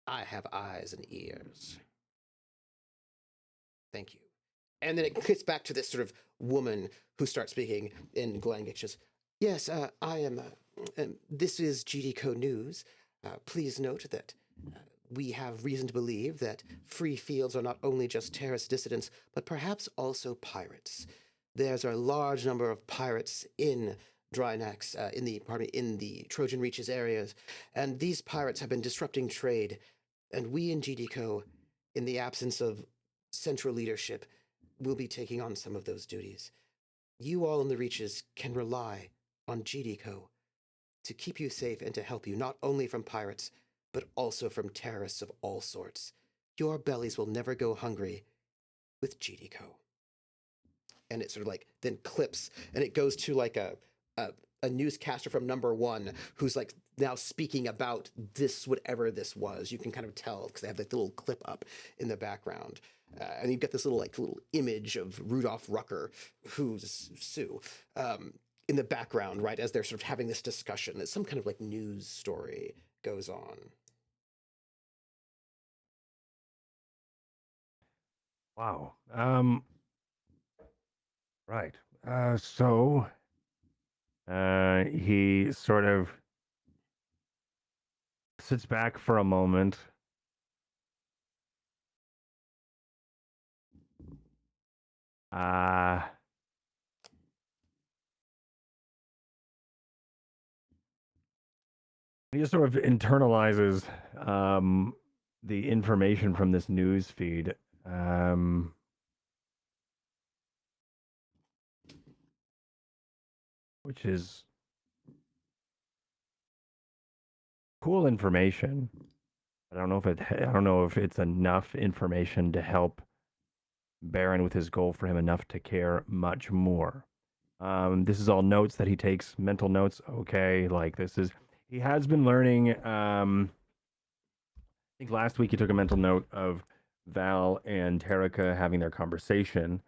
I have eyes and ears. Thank you. And then it gets back to this sort of woman who starts speaking in Glangic. Just, yes, I am, this is GDCO News. Please note that we have reason to believe that free fields are not only just terrorist dissidents, but perhaps also pirates. There's a large number of pirates in Drinax, in the Trojan Reaches areas, and these pirates have been disrupting trade. And we in GDCO, in the absence of central leadership, will be taking on some of those duties. You all in the Reaches can rely on GDCO to keep you safe and to help you, not only from pirates, but also from terrorists of all sorts. Your bellies will never go hungry with GDCO. And it sort of like then clips, and it goes to like a newscaster from number one who's like now speaking about this, whatever this was. You can kind of tell because they have that little clip up in the background. And you've got this little image of Rudolph Rucker, who's Sue, in the background, right, as they're sort of having this discussion. It's some kind of like news story goes on. Wow. Right. So he sort of sits back for a moment. He just sort of internalizes the information from this news feed. Which is cool information. I don't know if it's enough information to help Baron with his goal for him enough to care much more. This is all notes that he takes, mental notes. Okay, like he has been learning. I think last week he took a mental note of Val and Terrica having their conversation.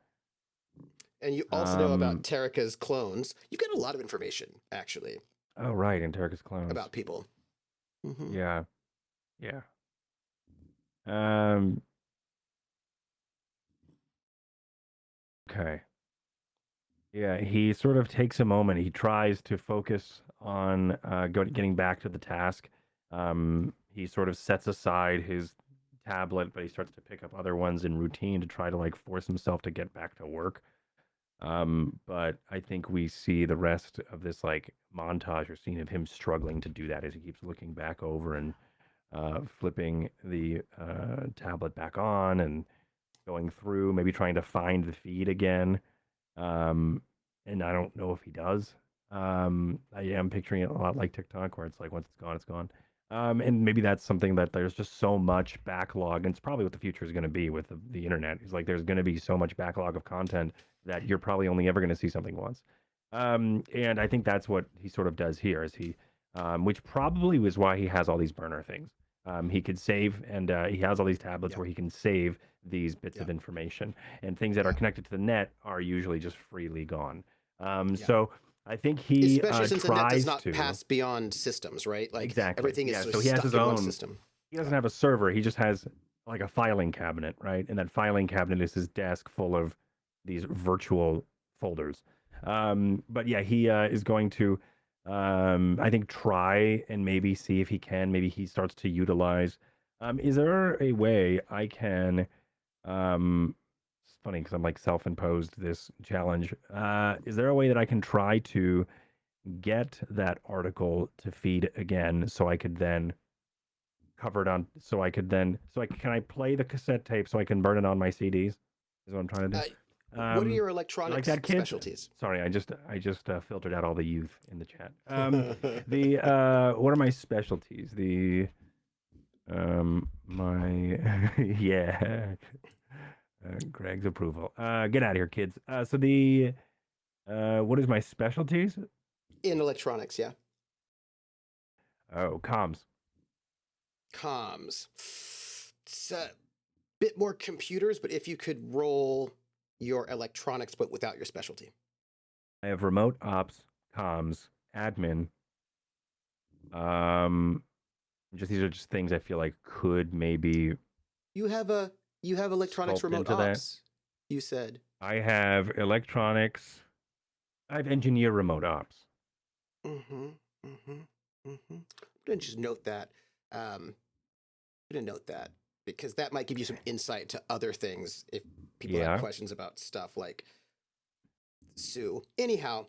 And you also know about Terrica's clones. You get a lot of information, actually. Oh, right, and Terrica's clones. About people. Mm-hmm. Yeah. Yeah. Okay. Yeah, he sort of takes a moment. He tries to focus on getting back to the task. He sort of sets aside his tablet, but he starts to pick up other ones in routine to try to force himself to get back to work. But I think we see the rest of this montage or scene of him struggling to do that as he keeps looking back over and flipping the tablet back on and going through, maybe trying to find the feed again. And I don't know if he does. I am picturing it a lot like TikTok, where it's like once it's gone, it's gone. And maybe that's something that there's just so much backlog, and it's probably what the future is going to be with the internet. It's like there's going to be so much backlog of content that you're probably only ever going to see something once. And I think that's what he sort of does here, is which probably was why he has all these burner things. He could save, and he has all these tablets where he can save these bits of information, and things that are connected to the net are usually just freely gone. So I think he especially since the net does not to pass beyond systems, right? Exactly. Everything is so he has stuck his in own one system. He doesn't have a server. He just has a filing cabinet, right? And that filing cabinet is his desk full of these virtual folders. But yeah, he is going to I think try and maybe see if he can. Maybe he starts to utilize. Is there a way I can? It's funny because I'm like self-imposed this challenge. Is there a way that I can try to get that article to feed again so I could then cover it on? Can I play the cassette tape so I can burn it on my CDs? Is what I'm trying to do. What are your You like electronics that, kids? specialties? Sorry, I just filtered out all the youth in the chat. What are my specialties? My yeah, Greg's approval. Get out of here, kids. What is my specialties? In electronics, yeah. Oh, comms. Comms. It's a bit more computers, but if you could roll your electronics, but without your specialty. I have remote ops, comms, admin. These are just things I feel like could maybe. You have electronics sculpt remote into that. ops. You said. I have electronics. I have engineer remote ops. I'm gonna just note that. I'm gonna note that because that might give you some insight to other things if people have questions about stuff like Sue. Anyhow,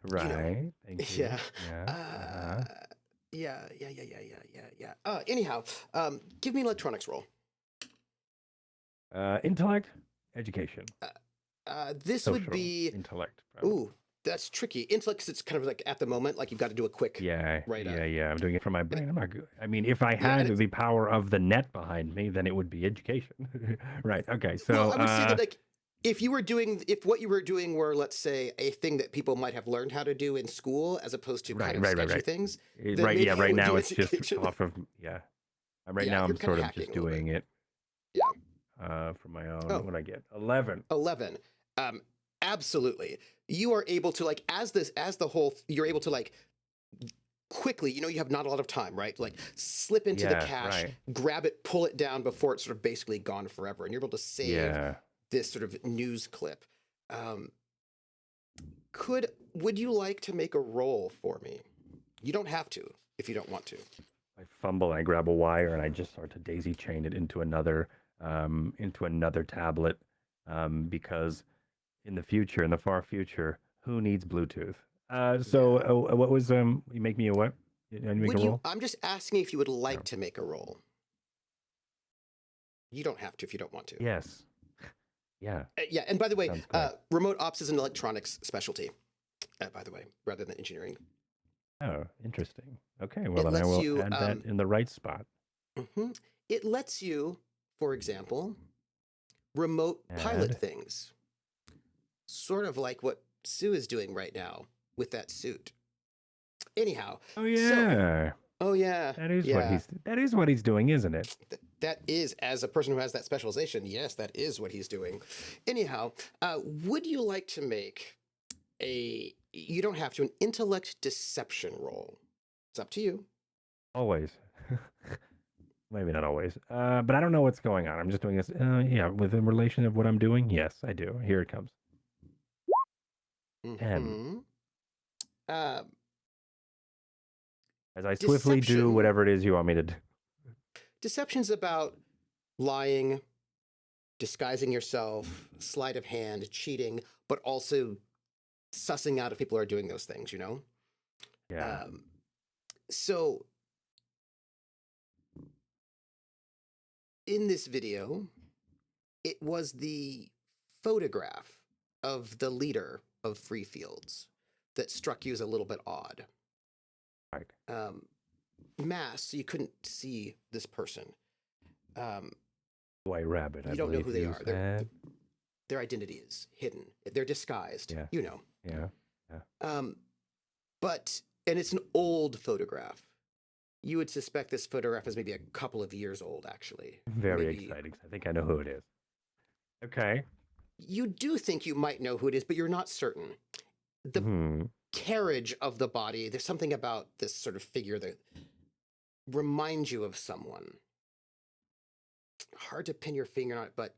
right. Thank you. Yeah. Anyhow, give me an electronics roll. Intellect, education. This Social, would be intellect. Probably. Ooh, that's tricky. Intellect, 'cause it's kind of like at the moment, like you've got to do a quick. Yeah. I'm doing it from my brain. I'm not good. I mean, if I Yeah, had the power of the net behind me, then it would be education. Right. Okay. So well, I would say that like if what you were doing were, let's say, a thing that people might have learned how to do in school as opposed to kind of sketchy things. Right. Yeah. Right now it's education. just off of Right now I'm sort of just doing it. Yeah. For my own. What I get? 11. 11. Absolutely. You are able to like you're able to like quickly, you have not a lot of time, right? Like slip into the cache, grab it, pull it down before it's sort of basically gone forever. And you're able to save this sort of news clip. Would you like to make a roll for me? You don't have to if you don't want to. I fumble and I grab a wire and I just start to daisy chain it into another tablet, because in the far future, who needs Bluetooth? What was you make me a what? Make a roll? I'm just asking if you would like to make a roll. You don't have to if you don't want to. Yes. Yeah. Yeah. And by the way, remote ops is an electronics specialty. By the way, rather than engineering. Oh, interesting. Okay. Well, then I will add that in the right spot. It lets you, for example, remote pilot things. Sort of like what Sue is doing right now with that suit. Anyhow. Oh yeah. That is what he's doing, isn't it? That is, as a person who has that specialization, yes, that is what he's doing. Anyhow, would you like to make you don't have to, an intellect deception roll? It's up to you. Always. Maybe not always. But I don't know what's going on. I'm just doing this. Within relation of what I'm doing. Yes, I do. Here it comes. 10. As I swiftly do whatever it is you want me to do. Deception's about lying, disguising yourself, sleight of hand, cheating, but also sussing out if people are doing those things, Yeah. So in this video, it was the photograph of the leader of Free Fields that struck you as a little bit odd. Right. Masked, so you couldn't see this person. White Rabbit. You don't know who they are. Their identity is hidden. They're disguised. Yeah. Yeah. And it's an old photograph. You would suspect this photograph is maybe a couple of years old, actually. Very exciting. I think I know who it is. Okay. You do think you might know who it is, but you're not certain. The carriage of the body, there's something about this sort of figure that reminds you of someone. Hard to pin your finger on it, but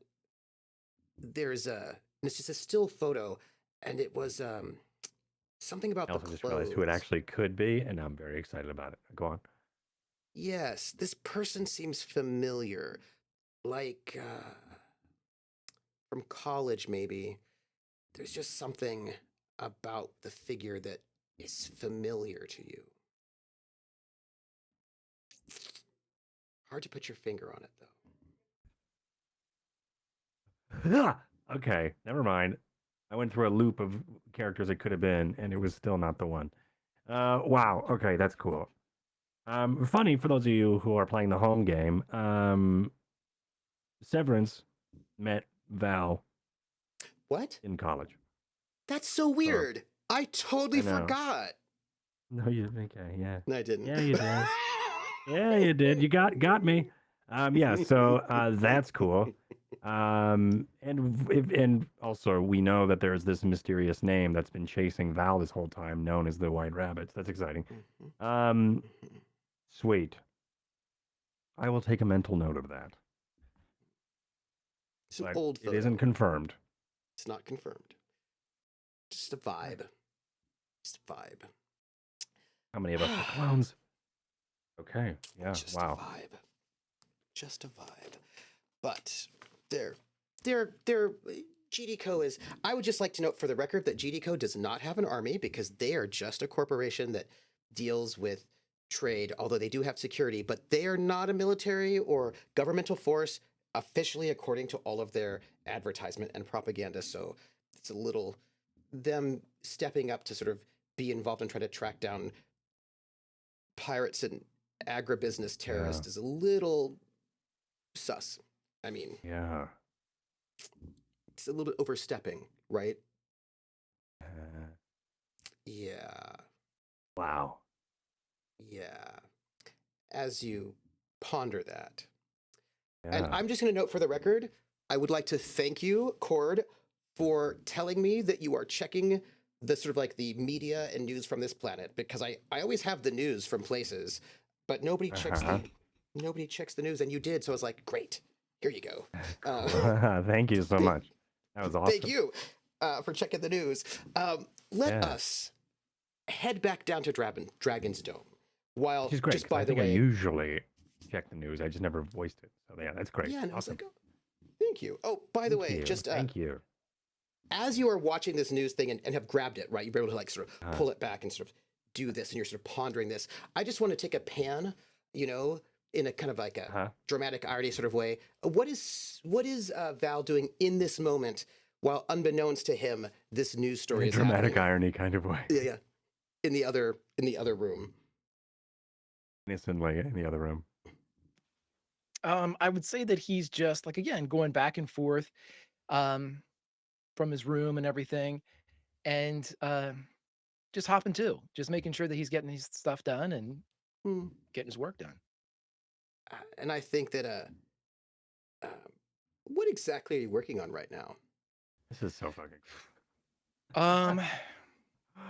it's just a still photo, and it was Something about I the also just realized who it clothes. actually could be, and I'm very excited about it. Go on. Yes, this person seems familiar. Like from college, maybe. There's just something about the figure that is familiar to you. Hard to put your finger on it, though. Okay, never mind. I went through a loop of characters it could have been, and it was still not the one. Wow. Okay, that's cool. Funny for those of you who are playing the home game. Severance met Val What? in college. That's so weird. I totally I know. forgot. No, you okay? Yeah, No, I didn't. yeah, you did. Yeah, you did. You got me. Yeah. So that's cool. And also we know that there's this mysterious name that's been chasing Val this whole time, known as the White Rabbits. That's exciting. Sweet. I will take a mental note of that. It's an But old it photo. isn't confirmed. It's not confirmed. Just a vibe. Just a vibe. How many of us are clones? Okay. Yeah. Just Wow. a vibe. Just a vibe. But they're GDCO is. I would just like to note for the record that GDCO does not have an army because they are just a corporation that deals with trade, although they do have security, but they are not a military or governmental force officially according to all of their advertisement and propaganda. So it's a little them stepping up to sort of be involved and try to track down pirates and agribusiness terrorists is a little sus. I mean, Yeah. it's a little bit overstepping, right? Uh, Yeah. wow. Yeah. As you ponder that. Yeah. And I'm just going to note for the record, I would like to thank you, Cord, for telling me that you are checking the sort of like the media and news from this planet, because I always have the news from places, but nobody checks the news, and you did. So I was like, great, here you go. Thank you so much. That was awesome. Thank you for checking the news. Let us head back down to Dragonsdome. While, Which is great. just by I the think way, I usually check the news. I just never voiced it. So yeah, that's great. yeah, and I was Awesome. like, oh, thank you. Oh, by the way, just thank you. as you are watching this news thing and have grabbed it, right? You're able to like sort of pull it back and sort of do this, and you're sort of pondering this. I just want to take a pan, you know, in a kind of like a dramatic irony sort of way. What is Val doing in this moment, while unbeknownst to him, this news story In a is dramatic happening? irony kind of way. Yeah, yeah. In the other room. Innocently in the other room. I would say that he's just like, again, going back and forth from his room and everything, and just hopping to, just making sure that he's getting his stuff done and getting his work done. And I think that what exactly are you working on right now? This is so fucking.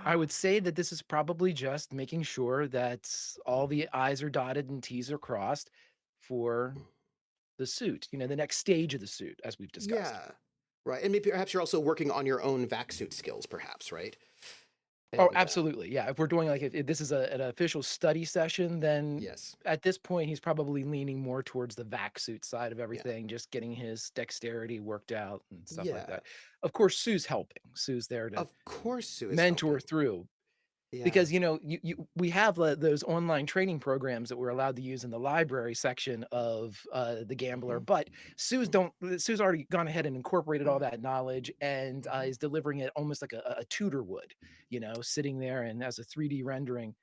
I would say that this is probably just making sure that all the I's are dotted and T's are crossed for the suit, you know, the next stage of the suit, as we've discussed. Yeah, right. And maybe perhaps you're also working on your own vac suit skills, perhaps, right? Oh, And, absolutely. Yeah. If we're doing like, if this is an official study session, then yes. at this point, he's probably leaning more towards the vac suit side of everything, just getting his dexterity worked out and stuff like that. Of course, Sue's helping. Sue's there to Of course, Sue is mentor helping. through. Yeah. Because, you know, we have those online training programs that we're allowed to use in the library section of the Gambler, but Sue's already gone ahead and incorporated all that knowledge and is delivering it almost like a tutor would, you know, sitting there and as a 3D rendering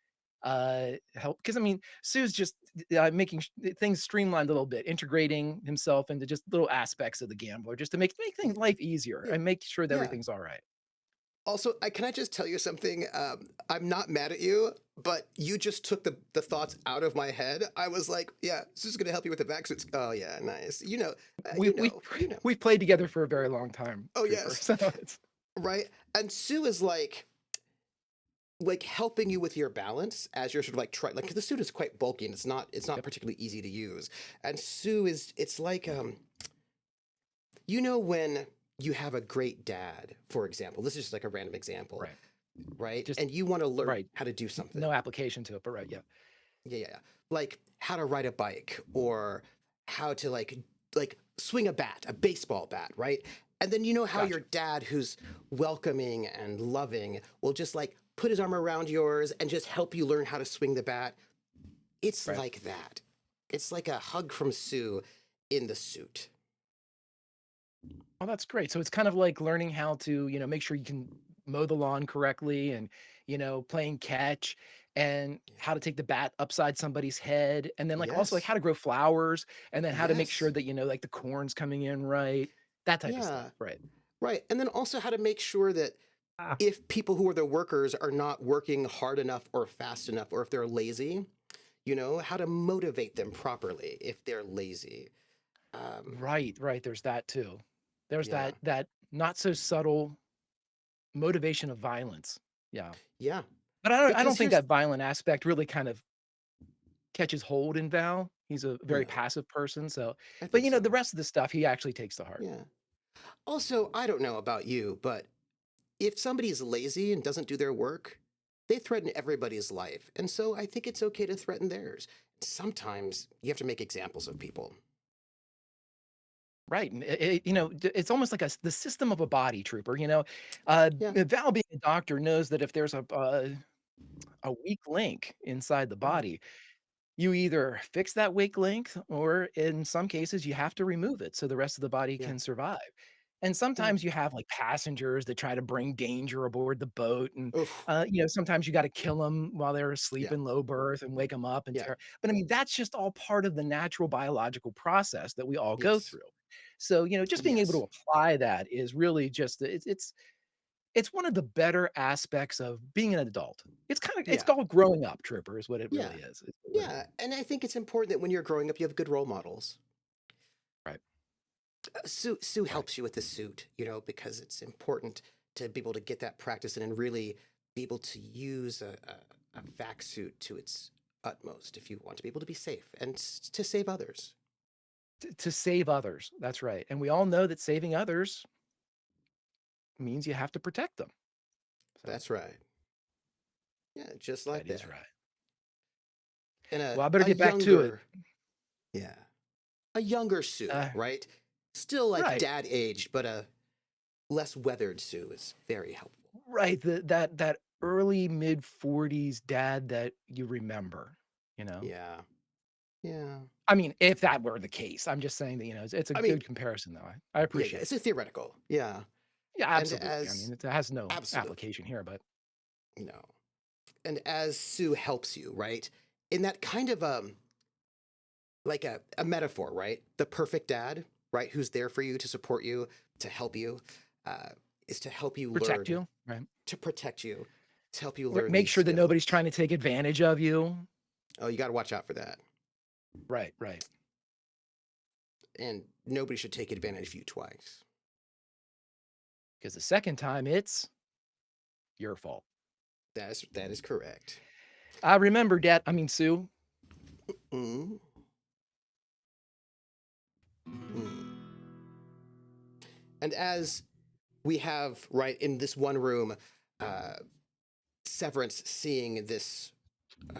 help. Because I mean, Sue's just making things streamlined a little bit, integrating himself into just little aspects of the Gambler, just to make life easier and make sure that everything's all right. Also, can I just tell you something? I'm not mad at you, but you just took the thoughts out of my head. I was like, yeah, this is going to help you with the vac suits. Oh, yeah, nice. You know, we've played together for a very long time. Oh, yes. So right. And Sue is like helping you with your balance as you're sort of like trying, like, 'cause the suit is quite bulky and it's not particularly easy to use. And Sue it's like, you know, when you have a great dad, for example, this is just like a random example. Right. right? Just And you want to learn right. how to do something. No application to it, but right, yeah. Yeah. Like how to ride a bike or how to like swing a bat, a baseball bat, right? And then you know how your Gotcha. dad, who's welcoming and loving, will just like put his arm around yours and just help you learn how to swing the bat. It's Right. like that. It's like a hug from Sue in the suit. Oh, that's great. So it's kind of like learning how to, make sure you can mow the lawn correctly and, playing catch and how to take the bat upside somebody's head. And then like also like Yes. how to grow flowers and then how to make sure Yes. that, like the corn's coming in right. That type of Yeah. stuff. Right. Right. And then also how to make sure that Ah, if people who are the workers are not working hard enough or fast enough, or if they're lazy, how to motivate them properly if they're lazy. Right. Right. There's that too. There's Yeah. that not so subtle motivation of violence. Yeah. Yeah. But I don't Because think here's, that violent aspect really kind of catches hold in Val. He's a very no, passive person, so I but, think the so. rest of the stuff he actually takes to heart. Yeah. Also, I don't know about you, but if somebody's lazy and doesn't do their work, they threaten everybody's life. And so I think it's okay to threaten theirs. Sometimes you have to make examples of people. Right, and it's almost like the system of a body, Trooper, Yeah. Val being a doctor knows that if there's a weak link inside the Mm. body, you either fix that weak link or in some cases you have to remove it so the rest of the body Yeah. can survive. And Yeah. sometimes you have like passengers that try to bring danger aboard the boat and Oof. sometimes you got to kill them while they're asleep Yeah. in low berth and wake them up and Yeah. tear. But I mean that's just all part of the natural biological process that we all go Yes. through. So, just being able to Yes. apply that is really just it's one of the better aspects of being an adult. It's Yeah. called growing up, Trooper, is what it Yeah. really is. What it Yeah. And I think it's important that when you're growing up, you have good role models. right, Sue right. helps you with the suit, because it's important to be able to get that practice in and really be able to use a vac suit to its utmost if you want to be able to be safe and to save others. To save others. That's right. And we all know that saving others means you have to protect them. So That's right. Yeah, just like that is that. right. And Well, I better a get back to it. younger, yeah, a younger Sue, Uh, right? Still like right. dad aged, but a less weathered Sue is very helpful. Right. That early mid 40s dad that you remember, you know. Yeah. Yeah. I mean, if that were the case, I'm just saying that, it's a I mean, good comparison though. I yeah, appreciate it's it. a theoretical. Yeah. Yeah, And absolutely. I as mean, it has no absolutely application here, but no. And as Sue helps you, right? In that kind of like a metaphor, right? The perfect dad, right? Who's there for you to support you, to help you, uh, is to help you protect learn, you, right? to protect you, to help you Or learn make these sure that skills. nobody's trying to take advantage of you. Oh, you got to watch out for that. Right, right. And nobody should take advantage of you twice. Because the second time it's your fault. That is correct. I remember, Sue. Mm. Mm. And as we have, right, in this one room, uh, Severence seeing this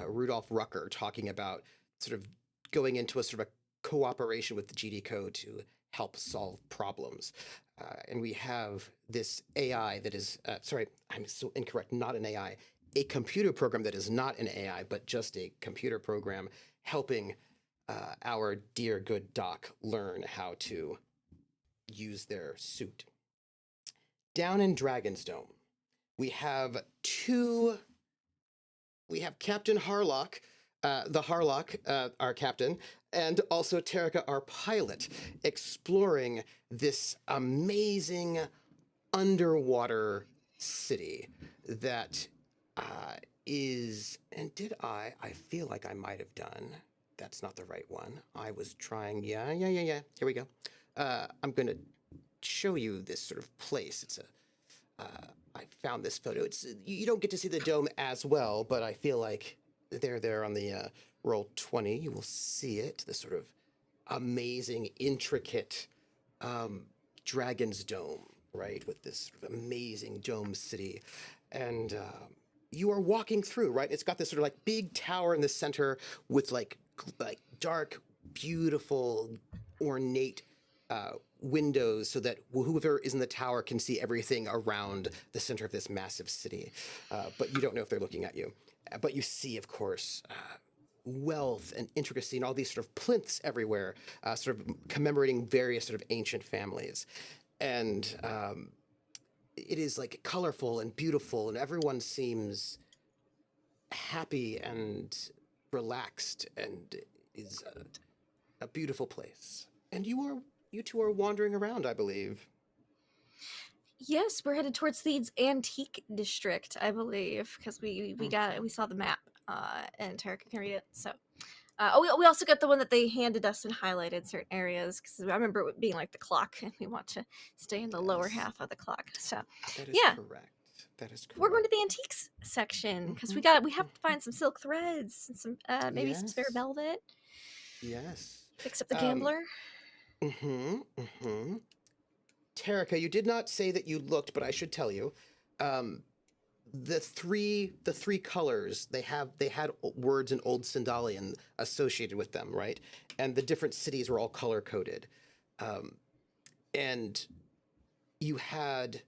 Rudolph Rucker talking about sort of going into a sort of a cooperation with the GD code to help solve problems. And we have this AI that is, sorry, I'm so incorrect, not an AI, a computer program that is not an AI, but just a computer program helping our dear good doc learn how to use their suit. Down in Dragonsdome, we have Captain Harlock, the Harlock, our captain, and also Terrica, our pilot, exploring this amazing underwater city that is, and I feel like I might have done, that's not the right one. I was trying, yeah, here we go. I'm going to show you this sort of place. It's I found this photo. It's you don't get to see the dome as well, but I feel like there on the roll 20, you will see it. This sort of amazing, intricate Dragon's Dome, right, with this sort of amazing dome city, And you are walking through, right? It's got this sort of like big tower in the center with like dark, beautiful, ornate windows so that whoever is in the tower can see everything around the center of this massive city. But you don't know if they're looking at you. But you see, of course, wealth and intricacy and all these sort of plinths everywhere, sort of commemorating various sort of ancient families. And it is like colorful and beautiful, and everyone seems happy and relaxed, and is a beautiful place. And you two are wandering around, I believe. Yes, we're headed towards the antique district, I believe, because we saw the map, and Terrica can read it. So, we also got the one that they handed us and highlighted certain areas, because I remember it being like the clock, and we want to stay in the lower half of the clock. So, That is yeah. correct. That is correct. We're going to the antiques section because we have to find some silk threads and some maybe some spare Yes. velvet. Yes. Fix up the gambler. Terrica, you did not say that you looked, but I should tell you, the three colors they had words in Old Sindalian associated with them, right? And the different cities were all color coded, and you had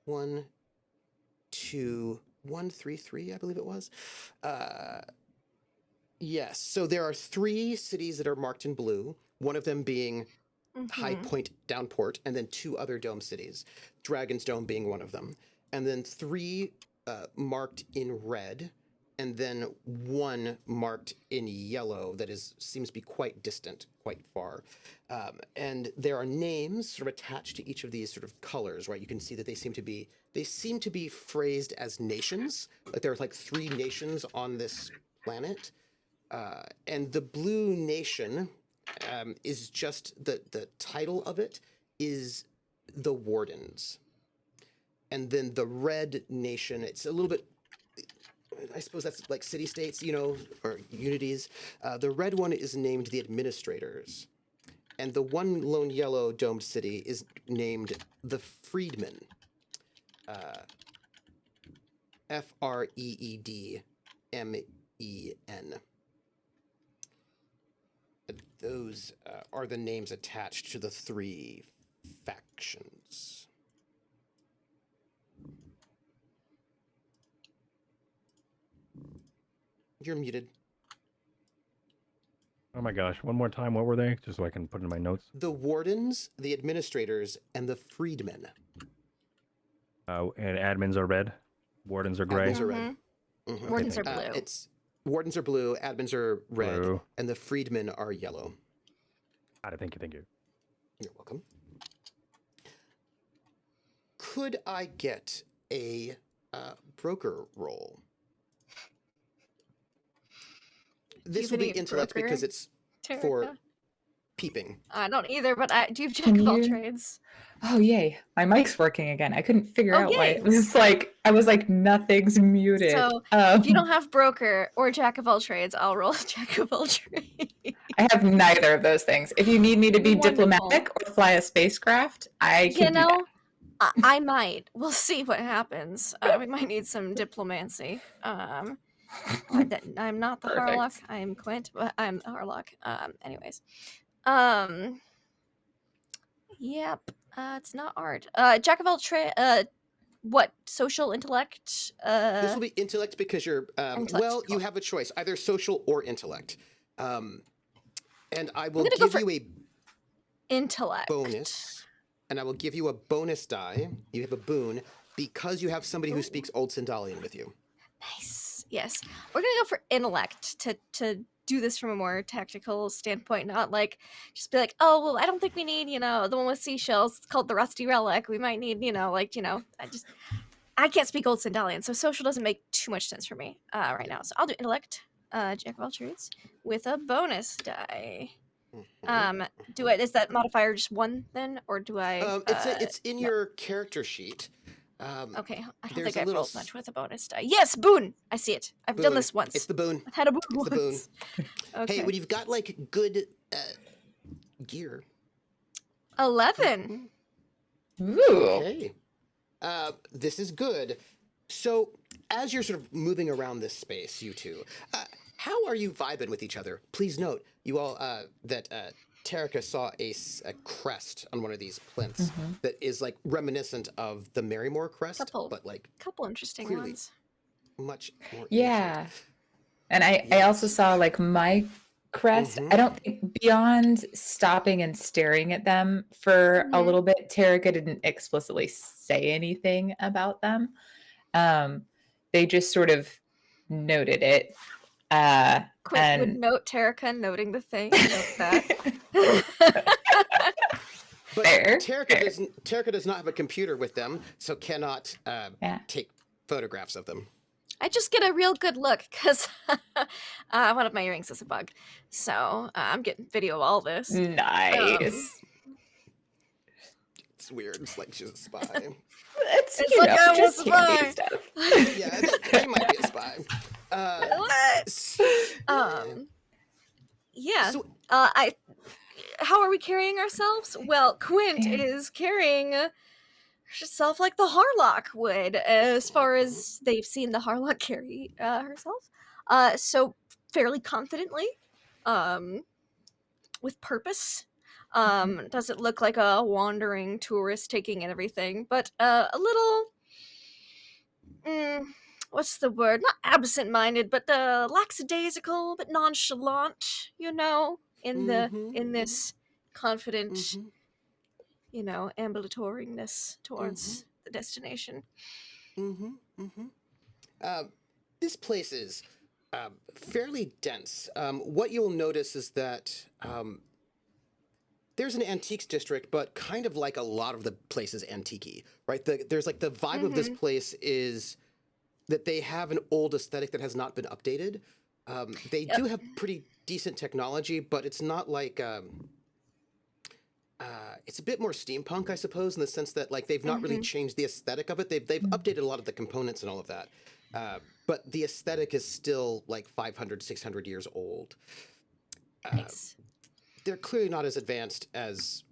1, 2, 1, 3, 3, I believe it was. Yes. So there are 3 cities that are marked in blue. One of them being High Point Downport, and then 2 other dome cities, Dragonsdome being one of them, and then 3 marked in red, and then 1 marked in yellow that seems to be quite distant, quite far. And there are names sort of attached to each of these sort of colors, right? You can see that they seem to be phrased as nations. Like there are like 3 nations on this planet. And the blue nation is just the title of it is the Wardens. And then the red nation, it's a little bit, I suppose that's like city-states, or unities. The red one is named the Administrators. And the one lone yellow domed city is named the Freedmen. Freedmen. Those are the names attached to the 3 factions. You're muted. Oh my gosh. One more time. What were they? Just so I can put it in my notes. The Wardens, the Administrators, and the Freedmen. And admins are red. Wardens are gray. Admins are red. Wardens are blue. Wardens are blue, admins are red, Blue. and the Freedmen are yellow. Thank you. You're welcome. Could I get a broker roll? This will be intellect because it's for peeping. I don't either, but do you have jack of all trades? Oh, yay. My mic's working again. I couldn't figure out why. Yay. It was like, I was like, nothing's muted. So if you don't have broker or jack of all trades, I'll roll jack of all trades. I have neither of those things. If you need me to be Wonderful. diplomatic or fly a spacecraft, I can do that. I might. We'll see what happens. We might need some diplomacy. I'm not the Perfect. Harlock. I'm Quint, but I'm the Harlock. Anyways. Yep. It's not art. Jack of all trades. What? Social intellect? This will be intellect because you're, Intellect, you cool. have a choice, either social or intellect. And I will gonna go give for you a intellect. bonus, and I will give you a bonus die. You have a boon because you have somebody who speaks Old Sindalian with you. Nice. Yes. We're gonna go for intellect to do this from a more tactical standpoint, not like just be like, oh well, I don't think we need, the one with seashells. It's called the Rusty Relic. We might need, I can't speak Old Sindalian, so social doesn't make too much sense for me right now. So I'll do intellect, jack of all trades, with a bonus die. Is that modifier just 1 then, or do I? It's in your character sheet. Okay, I don't there's think a I've little rolled much with a bonus die. Yes, boon. I see it. I've done boon. this once. It's the boon. I've had a boon It's once. the boon. Okay. Hey, when you've got like good gear. 11. Ooh. Okay. This is good. So, as you're sort of moving around this space, you two, how are you vibing with each other? Please note, you all, that Terrica saw a crest on one of these plinths that is like reminiscent of the Marrymore crest, but like Couple interesting clearly ones. much more Yeah. ancient. And I also saw like my crest. I don't think beyond stopping and staring at them for a little bit, Terrica didn't explicitly say anything about them. They just sort of noted it. Quint would And note Terrica noting the thing. Note that. But Fair, Terrica does not have a computer with them, so cannot yeah. take photographs of them. I just get a real good look because one of my earrings is a bug. So I'm getting video of all this. Nice. It's weird. It's like she's a spy. It's It's like I was just a handy spy. stuff. Yeah, they might be a spy. What? Yeah. So- how are we carrying ourselves? Well, Quint is carrying herself like the Harlock would, as far as they've seen the Harlock carry herself. So fairly confidently, with purpose. Doesn't look like a wandering tourist taking in everything, but a little. What's the word? Not absent-minded, but lackadaisical, but nonchalant. You know, in this confident, ambulatoriness towards the destination. This place is fairly dense. What you'll notice is that there's an antiques district, but kind of like a lot of the places antique-y, right? There's like the vibe of this place is that they have an old aesthetic that has not been updated. They do have pretty decent technology, but it's not like it's a bit more steampunk, I suppose, in the sense that like they've not really changed the aesthetic of it. They've updated a lot of the components and all of that, but the aesthetic is still like 500, 600 years old. Nice. They're clearly not as advanced as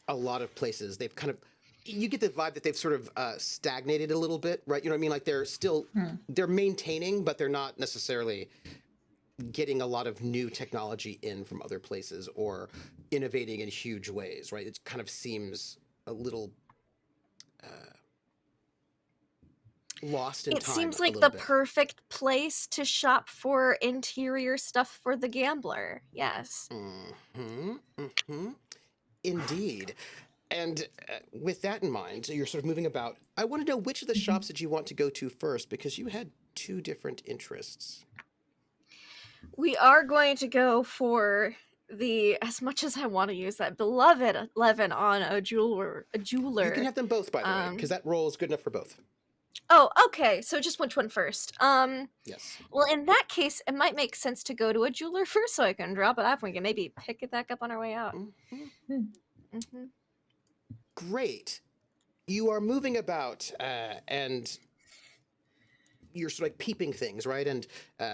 a lot of places. They've kind of, you get the vibe that they've sort of stagnated a little bit, right? You know what I mean? Like they're still, they're maintaining, but they're not necessarily getting a lot of new technology in from other places or innovating in huge ways, right? It kind of seems a little lost in time. It seems a like little the bit. perfect place to shop for interior stuff for the gambler. Yes. Indeed. And with that in mind, so you're sort of moving about. I want to know which of the shops that you want to go to first, because you had two different interests. We are going to go for as much as I want to use that beloved 11 on a jeweler. You can have them both, by the way, because that roll is good enough for both. Oh, okay. So just which one first? Yes. Well, in that case, it might make sense to go to a jeweler first so I can drop it off and we can maybe pick it back up on our way out. Great. You are moving about and you're sort of like peeping things, right? And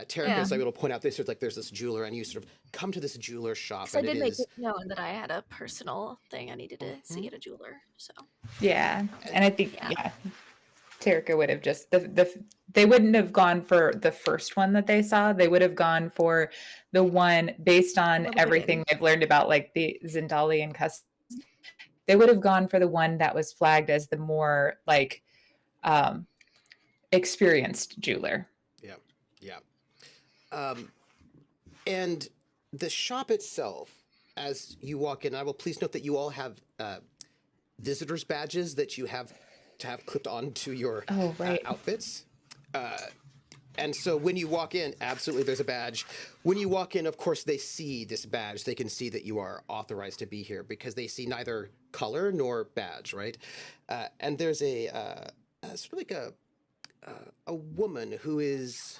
Terrica is able to point out this, sort of like there's this jeweler, and you sort of come to this jeweler shop. So I did make it known that I had a personal thing I needed to see at a jeweler. So Yeah, and I think Terrica would have just they wouldn't have gone for the first one that they saw. They would have gone for the one based on everything they've learned about like the Zendalian customs. They would have gone for the one that was flagged as the more like experienced jeweler. Yeah. And the shop itself, as you walk in, I will please note that you all have visitors badges that you have to have clipped onto your outfits. And so when you walk in, absolutely, there's a badge. When you walk in, of course, they see this badge. They can see that you are authorized to be here because they see neither color nor badge, right? And there's sort of like a woman who is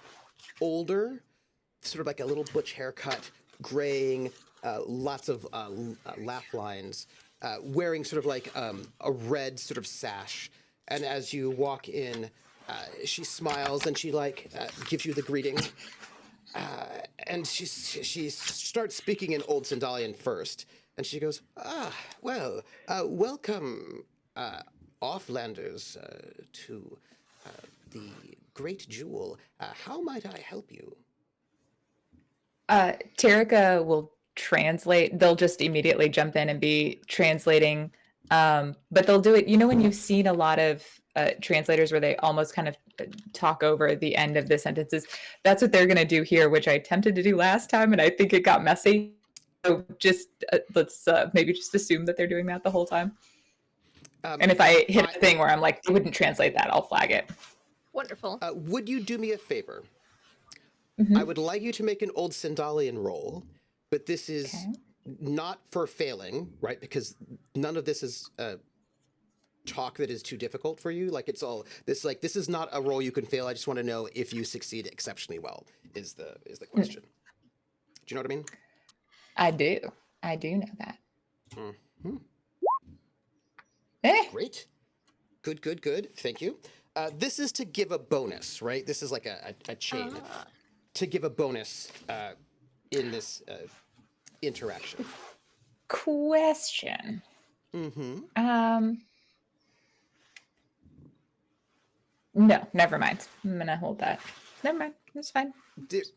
older, sort of like a little butch haircut, graying, lots of laugh lines, wearing sort of like a red sort of sash. And as you walk in, she smiles and she gives you the greeting. And she starts speaking in Old Zendalian first. And she goes, welcome. offlanders to the Great Jewel. How might I help you? Terrica will translate. They'll just immediately jump in and be translating. But they'll do it. You know, when you've seen a lot of translators where they almost kind of talk over the end of the sentences, that's what they're going to do here, which I attempted to do last time, and I think it got messy. So just let's maybe just assume that they're doing that the whole time. And if I hit a thing where I'm like, they wouldn't translate that, I'll flag it. Wonderful. Would you do me a favor? Mm-hmm. I would like you to make an old Sindalian roll, but this is not for failing, right? Because none of this is talk that is too difficult for you. Like, it's all this. Like, this is not a roll you can fail. I just want to know if you succeed exceptionally well. Is the question? Do you know what I mean? I do. I do know that. Mm-hmm. Great. Good. Thank you. This is to give a bonus, right? This is like a chain to give a bonus in this interaction. Question. Mm-hmm. No, never mind. I'm gonna hold that. Never mind. It's fine.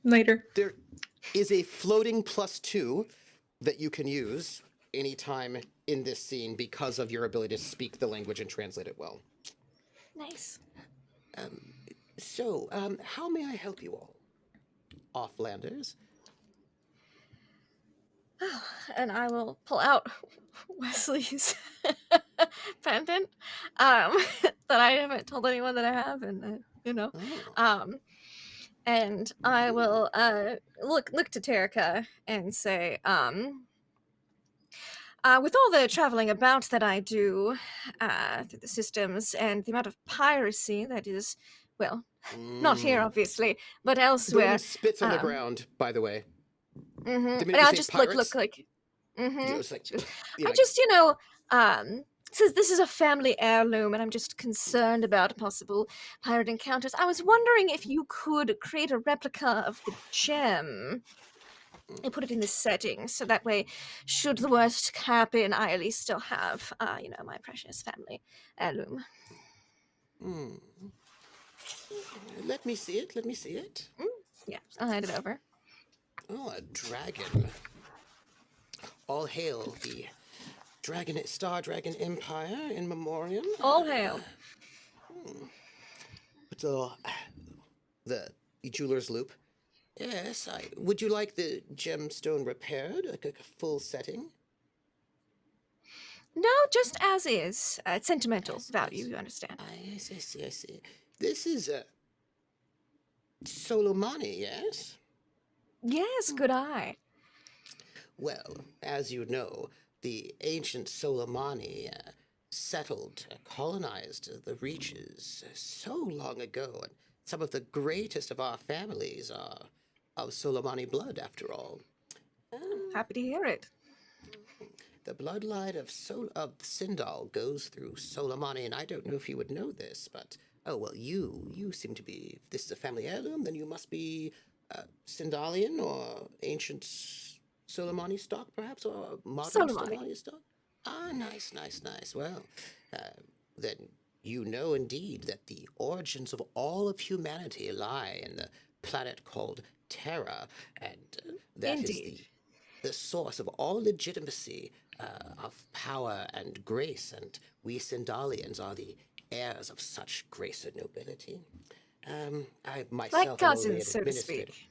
Later. There is a floating +2 that you can use anytime in this scene because of your ability to speak the language and translate it well. Nice. So, how may I help you all, offlanders? Oh, and I will pull out Wesley's pendant that I haven't told anyone that I have, and and I will look to Terrica and say, with all the traveling about that I do through the systems and the amount of piracy that is, well, not here obviously, but The elsewhere. woman spits on the ground, by the way. And I'll just look like. It's like, I just, since this is a family heirloom and I'm just concerned about possible pirate encounters, I was wondering if you could create a replica of the gem and put it in this setting, so that way, should the worst happen, I at least still have, my precious family heirloom. Let me see it. Yeah, I'll hand it over. Oh, a dragon. All hail the Star Dragon Empire in memoriam. All hail. So, the jeweler's loop. Yes, would you like the gemstone repaired, like a full setting? No, just as is. It's sentimental value, you understand. I see. This is Solomani, yes? Yes, good eye. Well, as you know, the ancient Solomani colonized the reaches so long ago, and some of the greatest of our families are of Solomani blood, after all. Happy to hear it. The bloodline of Sindal goes through Solomani, and I don't know if you would know this, but you seem to be. If this is a family heirloom, then you must be Sindalian or ancient Solomani stock, perhaps, or modern Solomani stock. Ah, nice. Well, then you know indeed that the origins of all of humanity lie in the planet called Terra, and that is the source of all legitimacy of power and grace, and we Sindalians are the heirs of such grace and nobility. I myself like cousins, so to speak.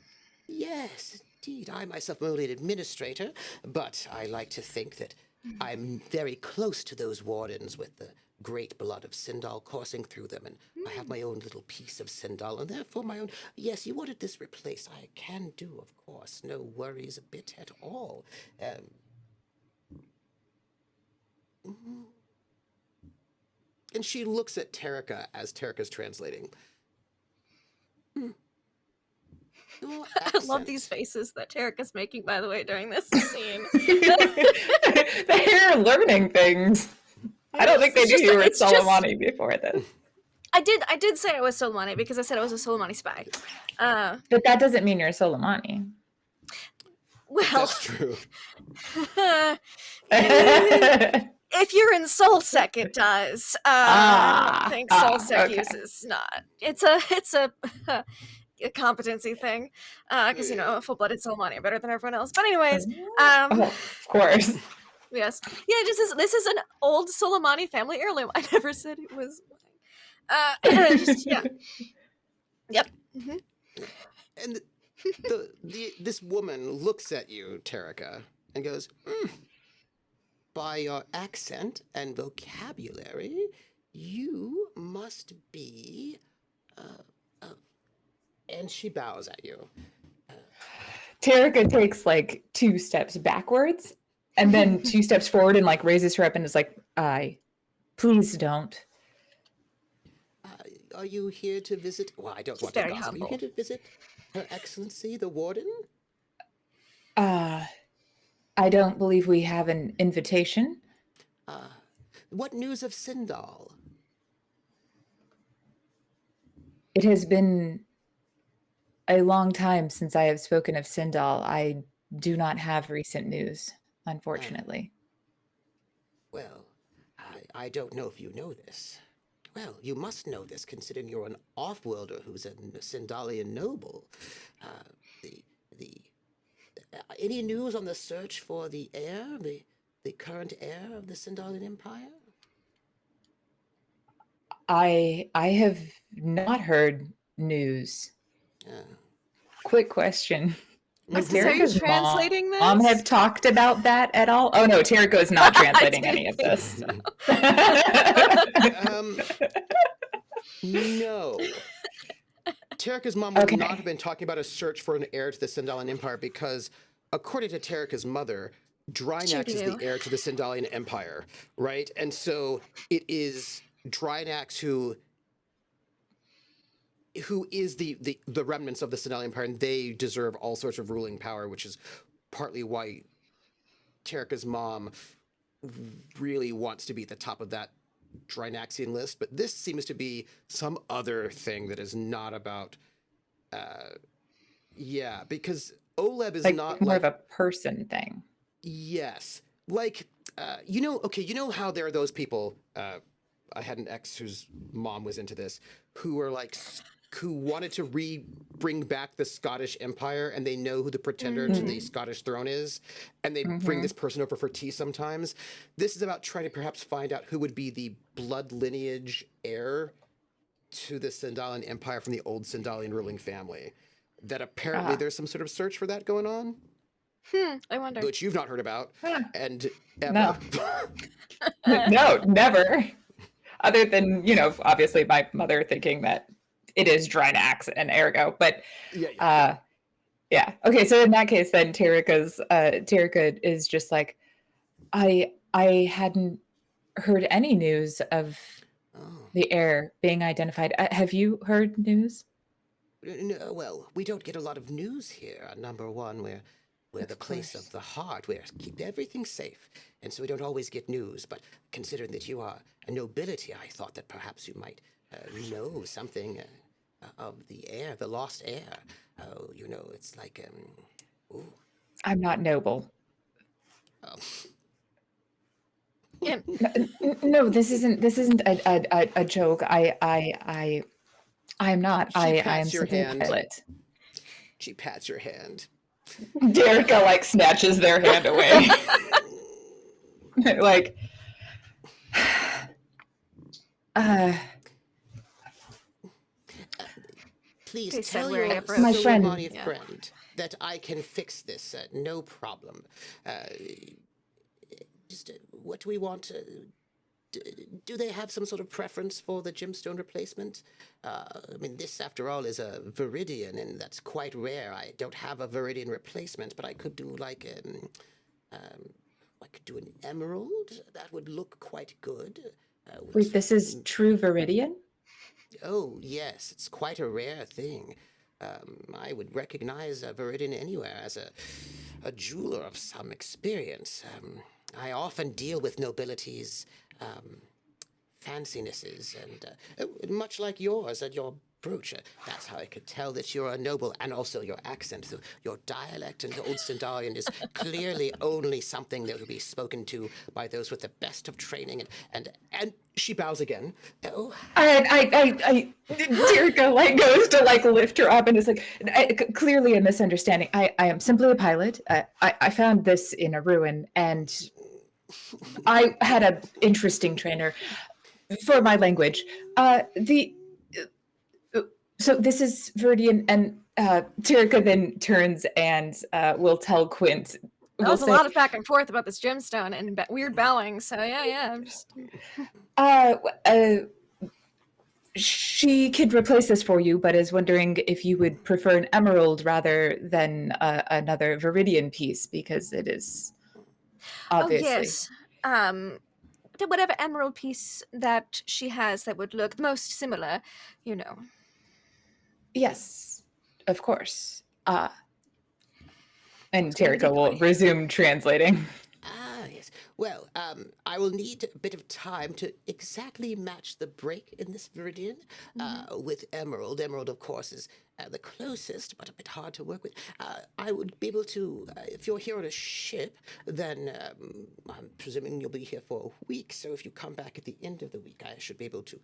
Yes, indeed. I myself am only an administrator, but I like to think that I'm very close to those wardens with the great blood of Sindal coursing through them, and I have my own little piece of Sindal, and therefore my own... Yes, you wanted this replaced. I can do, of course. No worries a bit at all. And she looks at Terrica as Terrica's translating. I love these faces that Terrica's making, by the way, during this scene. They're learning things. I don't think they knew you were Solomani before this. I did say I was Solomani because I said I was a Solomani spy. But that doesn't mean you're Solomani. Well, that's true. If you're in SoulSec, it does. I don't think SoulSec okay. uses not. It's a a competency thing, because a full-blooded soul money better than everyone else. But anyways, Of course. yes, yeah. This is an old Soleimani family heirloom. I never said it was mine. Just, yeah. Yep. Mm-hmm. And this woman looks at you, Terrica, and goes, by your accent and vocabulary, you must be, and she bows at you. Terrica takes like 2 steps backwards and then 2 steps forward and like raises her up and is like, please don't. Are you here to visit? Well, I don't She's want to very gossip. Are you humble. here to visit Her Excellency, the Warden? I don't believe we have an invitation. What news of Sindal? It has been a long time since I have spoken of Sindal. I do not have recent news, unfortunately. Well, I don't know if you know this. Well, you must know this, considering you're an off-worlder who's a Sindalian noble. Any news on the search for the heir, the current heir of the Sindalian Empire? I have not heard news. Quick question. Does Are you Terrica's translating mom this? have talked about that at all? Oh no, Terrica is not translating any of this. No. Terrica's mom would Okay. not have been talking about a search for an heir to the Sindalian Empire because, according to Terrica's mother, Drinax is the heir to the Sindalian Empire, right? And so it is Drinax who is the remnants of the Sindalian Empire, and they deserve all sorts of ruling power, which is partly why Terrica's mom really wants to be at the top of that Drinaxian list. But this seems to be some other thing that is not about because Oleb is like not more like of a person thing. yes, like you know how there are those people, I had an ex whose mom was into this, who were like who wanted to bring back the Scottish Empire, and they know who the pretender to the Scottish throne is, and they bring this person over for tea sometimes. This is about trying to perhaps find out who would be the blood lineage heir to the Sindalian Empire from the old Sindalian ruling family. That apparently there's some sort of search for that going on. I wonder. Which you've not heard about. And Emma. No. No, never. Other than, obviously my mother thinking that it is Drinax and ergo, but yeah. Okay, so in that case, then Terrica is just like, I hadn't heard any news of the heir being identified. Have you heard news? No, well, we don't get a lot of news here. Number one, we're the place of the heart. We keep everything safe, and so we don't always get news. But considering that you are a nobility, I thought that perhaps you might know something of the heir, the lost heir. Oh, it's like I'm not noble. No, this isn't a joke. I'm not. I am simply a pilot. She pats your hand. Terrica like snatches their hand away. Like please tell your my friend friend that I can fix this. No problem. Just what do we want? Do they have some sort of preference for the gemstone replacement? This, after all, is a Viridian, and that's quite rare. I don't have a Viridian replacement, but I could do I could do an emerald. That would look quite good. Wait, this is true Viridian? Oh, yes, it's quite a rare thing. I would recognize a Viridian anywhere as a jeweler of some experience. I often deal with nobilities' fancinesses, and much like yours, your brooch. That's how I could tell that you're a noble, and also your accent. So your dialect in Old Sindarian is clearly only something that will be spoken to by those with the best of training. And she bows again. Oh, Terrica goes to lift her up and is like, clearly a misunderstanding. I am simply a pilot. I found this in a ruin, and I had an interesting trainer for my language. So this is Viridian, and Terrica then turns and will tell Quint. There was a lot of back and forth about this gemstone and weird bowing. So yeah, I'm just. She could replace this for you, but is wondering if you would prefer an emerald rather than another Viridian piece, because it is obviously. Oh yes. Whatever emerald piece that she has that would look most similar, you know. Yes, of course. And Terrica will resume translating. Yes. Well, I will need a bit of time to exactly match the break in this viridian with emerald. Emerald, of course, is the closest, but a bit hard to work with. I would be able to, if you're here on a ship, then I'm presuming you'll be here for a week. So if you come back at the end of the week, I should be able to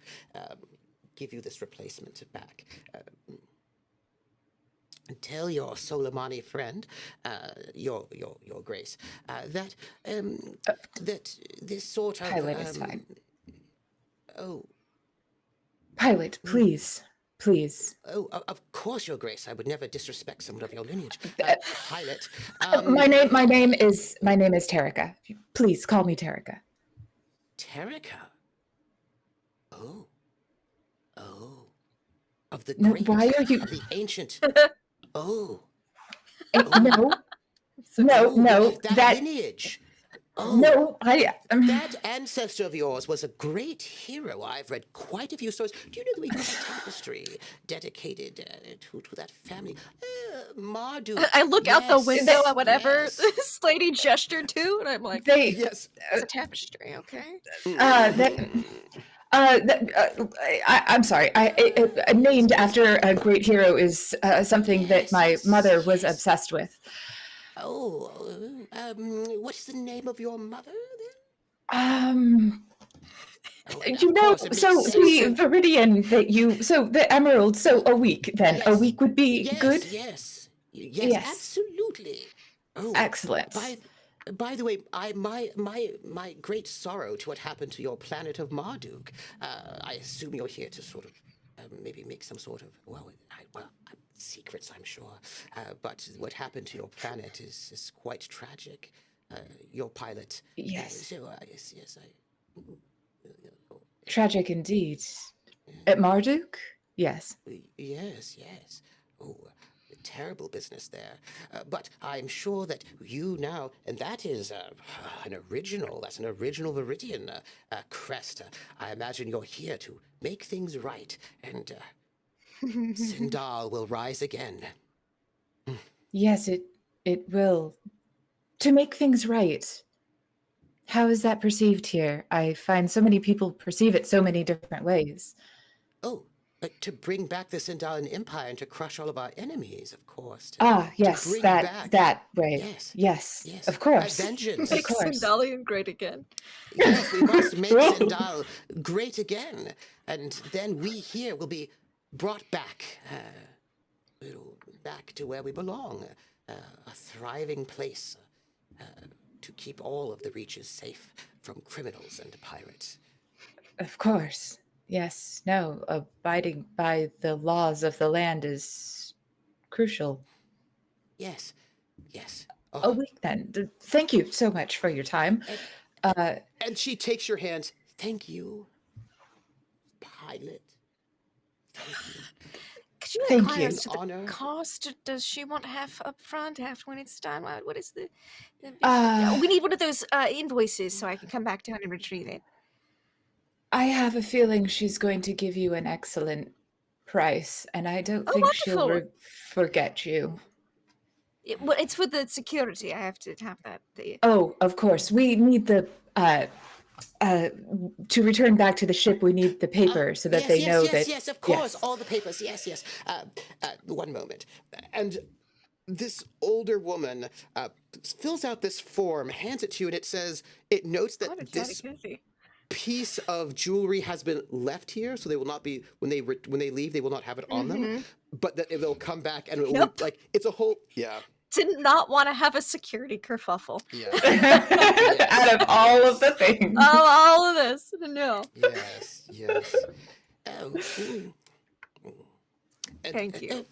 give you this replacement back. Tell your Soleimani friend, your Grace, that this sort of Pilot is fine. Oh, Pilot, please. oh, of course, Your Grace. I would never disrespect someone of your lineage. Pilot. My name is Terrica. Please call me Terrica. Terrica. Oh. Of the No, great, why are you? of the ancient. Oh. No. That lineage. Oh, No, that ancestor of yours was a great hero. I've read quite a few stories. Do you know that we've got a tapestry dedicated to that family? Marduk. I look out the window at whatever yes. this lady gestured to, and I'm like, Yes. it's a tapestry, okay? I'm sorry. Named after a great hero is something that my mother was obsessed with. Oh, what's the name of your mother then? You know, so the Viridian that the emerald, so a week then. Yes. A week would be good? Yes, Yes. absolutely. Oh, Excellent. By the way, my great sorrow to what happened to your planet of Marduk. I assume you're here to sort of maybe make some sort of secrets, I'm sure. But what happened to your planet is quite tragic. Your pilot. Yes. Yes. Tragic indeed. At Marduk? Yes. Yes. Oh, terrible business there. But I'm sure that you now, and that is an original Viridian crest. I imagine you're here to make things right, and Sindal will rise again. Yes, it will. To make things right. How is that perceived here? I find so many people perceive it so many different ways. Oh, to bring back the Sindalian Empire and to crush all of our enemies, of course. Yes, that way. Yes, of course. Vengeance. Make Sindalian great again. Yes, we must make Sindal great again. And then we here will be brought back, back to where we belong. A thriving place to keep all of the reaches safe from criminals and pirates. Of course. Yes, no, abiding by the laws of the land is crucial. Yes. A Oh, week then. Thank you so much for your time. and she takes your hands. Thank you, pilot. Thank you. Could you Thank inquire you. as to the Honor. cost? Does she want half up front, half when it's done? What is the we need one of those invoices so I can come back down and retrieve it. I have a feeling she's going to give you an excellent price, and I don't think she'll wonderful. forget you. It's for the security. I have to have that. Oh, of course. We need the To return back to the ship, we need the paper so that they know that. Yes, of course, all the papers. Yes. One moment, and this older woman fills out this form, hands it to you, and it notes that What a this chatty Cathy. piece of jewelry has been left here, so they will not be when they leave, they will not have it on them, but that they'll come back and it will be, like it's a whole Did not want to have a security kerfuffle. yeah. Out of all of the things. All of this. No. Yes. Oh, Thank you.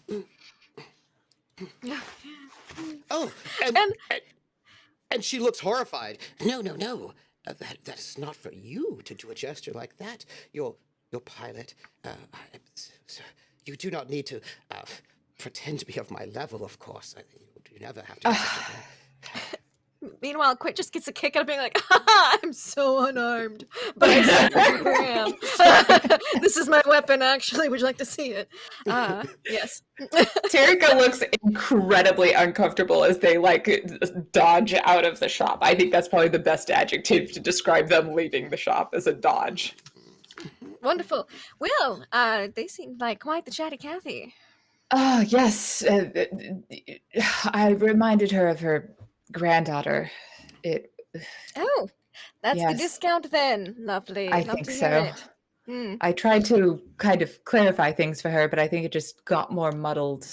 Oh, and she looks horrified. No. That is not for you to do a gesture like that. Your pilot. You do not need to pretend to be of my level, of course. You never have to. Do such a thing. Meanwhile, Quint just gets a kick out of being like, haha, I'm so unarmed, but I still am. This is my weapon, actually. Would you like to see it? Yes. Terrica looks incredibly uncomfortable as they dodge out of the shop. I think that's probably the best adjective to describe them leaving the shop, as a dodge. Wonderful. Well, they seem like quite the chatty Cathy. Oh, yes. I reminded her of her granddaughter. Oh, that's the Yes. discount then. Lovely. I Love think to hear so. it. Mm. I tried to kind of clarify things for her, but I think it just got more muddled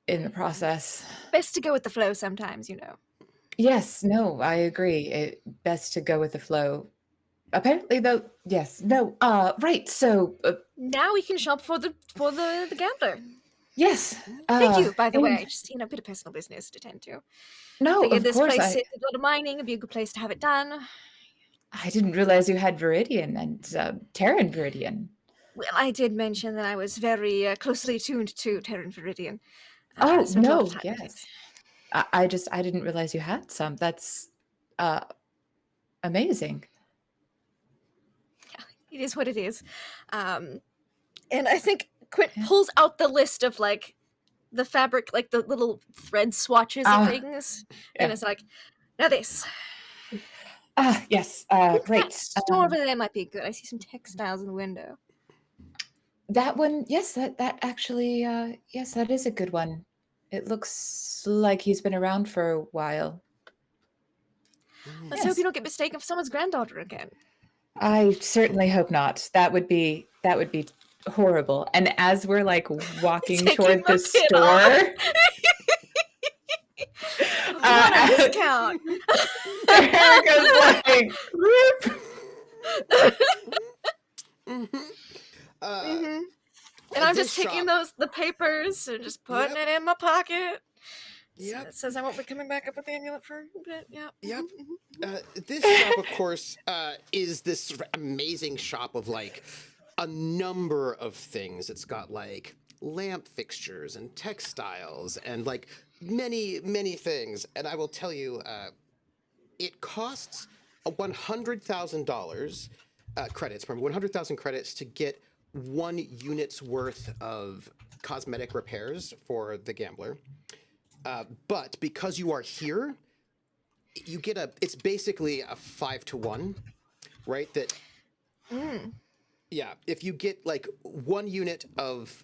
in the process. Best to go with the flow sometimes, Yes, no, I agree. Best to go with the flow. Apparently, though, yes, no, right. So, Now we can shop for the gambler. yes. Thank you, by the and- way. Just bit of personal business to tend to. No, Figured of this course. place is a lot of mining. It'd be a good place to have it done. I didn't realize you had Viridian and Terran Viridian. Well, I did mention that I was very closely tuned to Terran Viridian. Oh, spent a lot no, of time with yes. I didn't realize you had some. That's amazing. it. It is what it is. And I think Quint pulls out the list of the fabric, the little thread swatches and things, and yeah. it's like, now this. Yes, That right. store over there might be good. I see some textiles in the window. That one, yes, that actually, yes, that is a good one. It looks like he's been around for a while. Let's hope you don't get mistaken for someone's granddaughter again. I certainly hope not. That would be horrible. And as we're walking Taking toward the the pin store, off. What a discount. Erica's like, "Whoop." And I'm this just taking shop- the papers and just putting it in my pocket. So it says I won't be coming back up with the amulet for a bit. Yeah. This shop, of course, is this amazing shop of a number of things. It's got lamp fixtures and textiles and many things. And I will tell you, it costs $100,000 credits. Remember, 100,000 credits to get 1 unit's worth of cosmetic repairs for the gambler. But because you are here, you get it's basically a 5-to-1, right? Yeah, if you get 1 unit of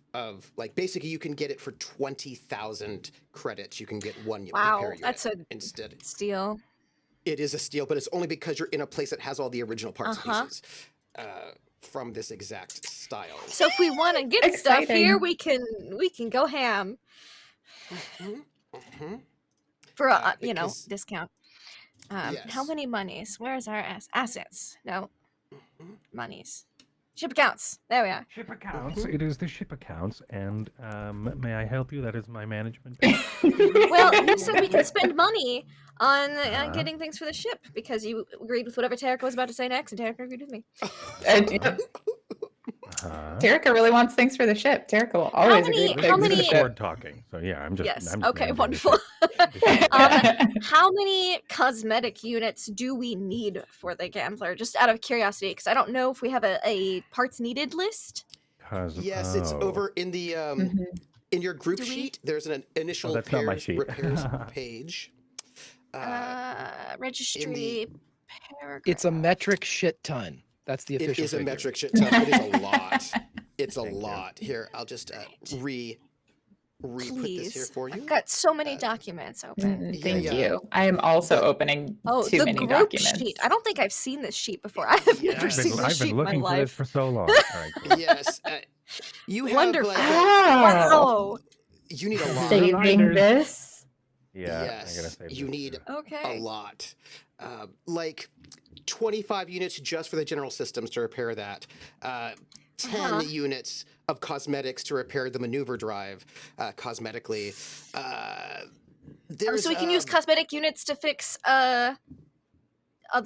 basically you can get it for 20,000 credits. You can get 1 unit. Wow, repair unit that's a instead. steal. It is a steal, but it's only because you're in a place that has all the original parts and pieces from this exact style. So if we want to get stuff here, Exciting. we can go ham for a Because- discount. How Yes. many monies? Where's our assets? No, monies. Ship accounts. There we are. Ship accounts. It is the ship accounts, and may I help you? That is my management. Well, you said we could spend money on getting things for the ship because you agreed with whatever Terrica was about to say next, and Terrica agreed with me. And Terrica really wants things for the ship. Terrica will always agree with how things for the many- ship. Discord talking. So yeah, I'm just. Yes. I'm just Okay. managing the Wonderful. ship. How many cosmetic units do we need for the gambler? Just out of curiosity, because I don't know if we have a parts needed list. Yes, it's over in the in your group Do we- sheet. There's an initial that's not my repairs, sheet. repairs page. Registry It's a metric shit ton. That's the official It is a figure. metric shit ton. It is a lot. It's a Thank you. lot. Here, I'll just re-put this here Please. for you. I've got so many Uh, documents open. Yeah, Thank yeah. you. I am also But- opening Oh, too the many group documents. sheet. I don't think I've seen this sheet before. I have Yeah. never I've seen this I've sheet been in my looking for this life. for so long. All right, cool. Yes. You have Wonderful. like Wow. you need a lot. Saving Reminders. this. Yeah, I gotta Yes, save you this need too. a Okay. lot. Like 25 units just for the general systems to repair that. 10 units of cosmetics to repair the maneuver drive cosmetically. There's So we can use cosmetic units to fix other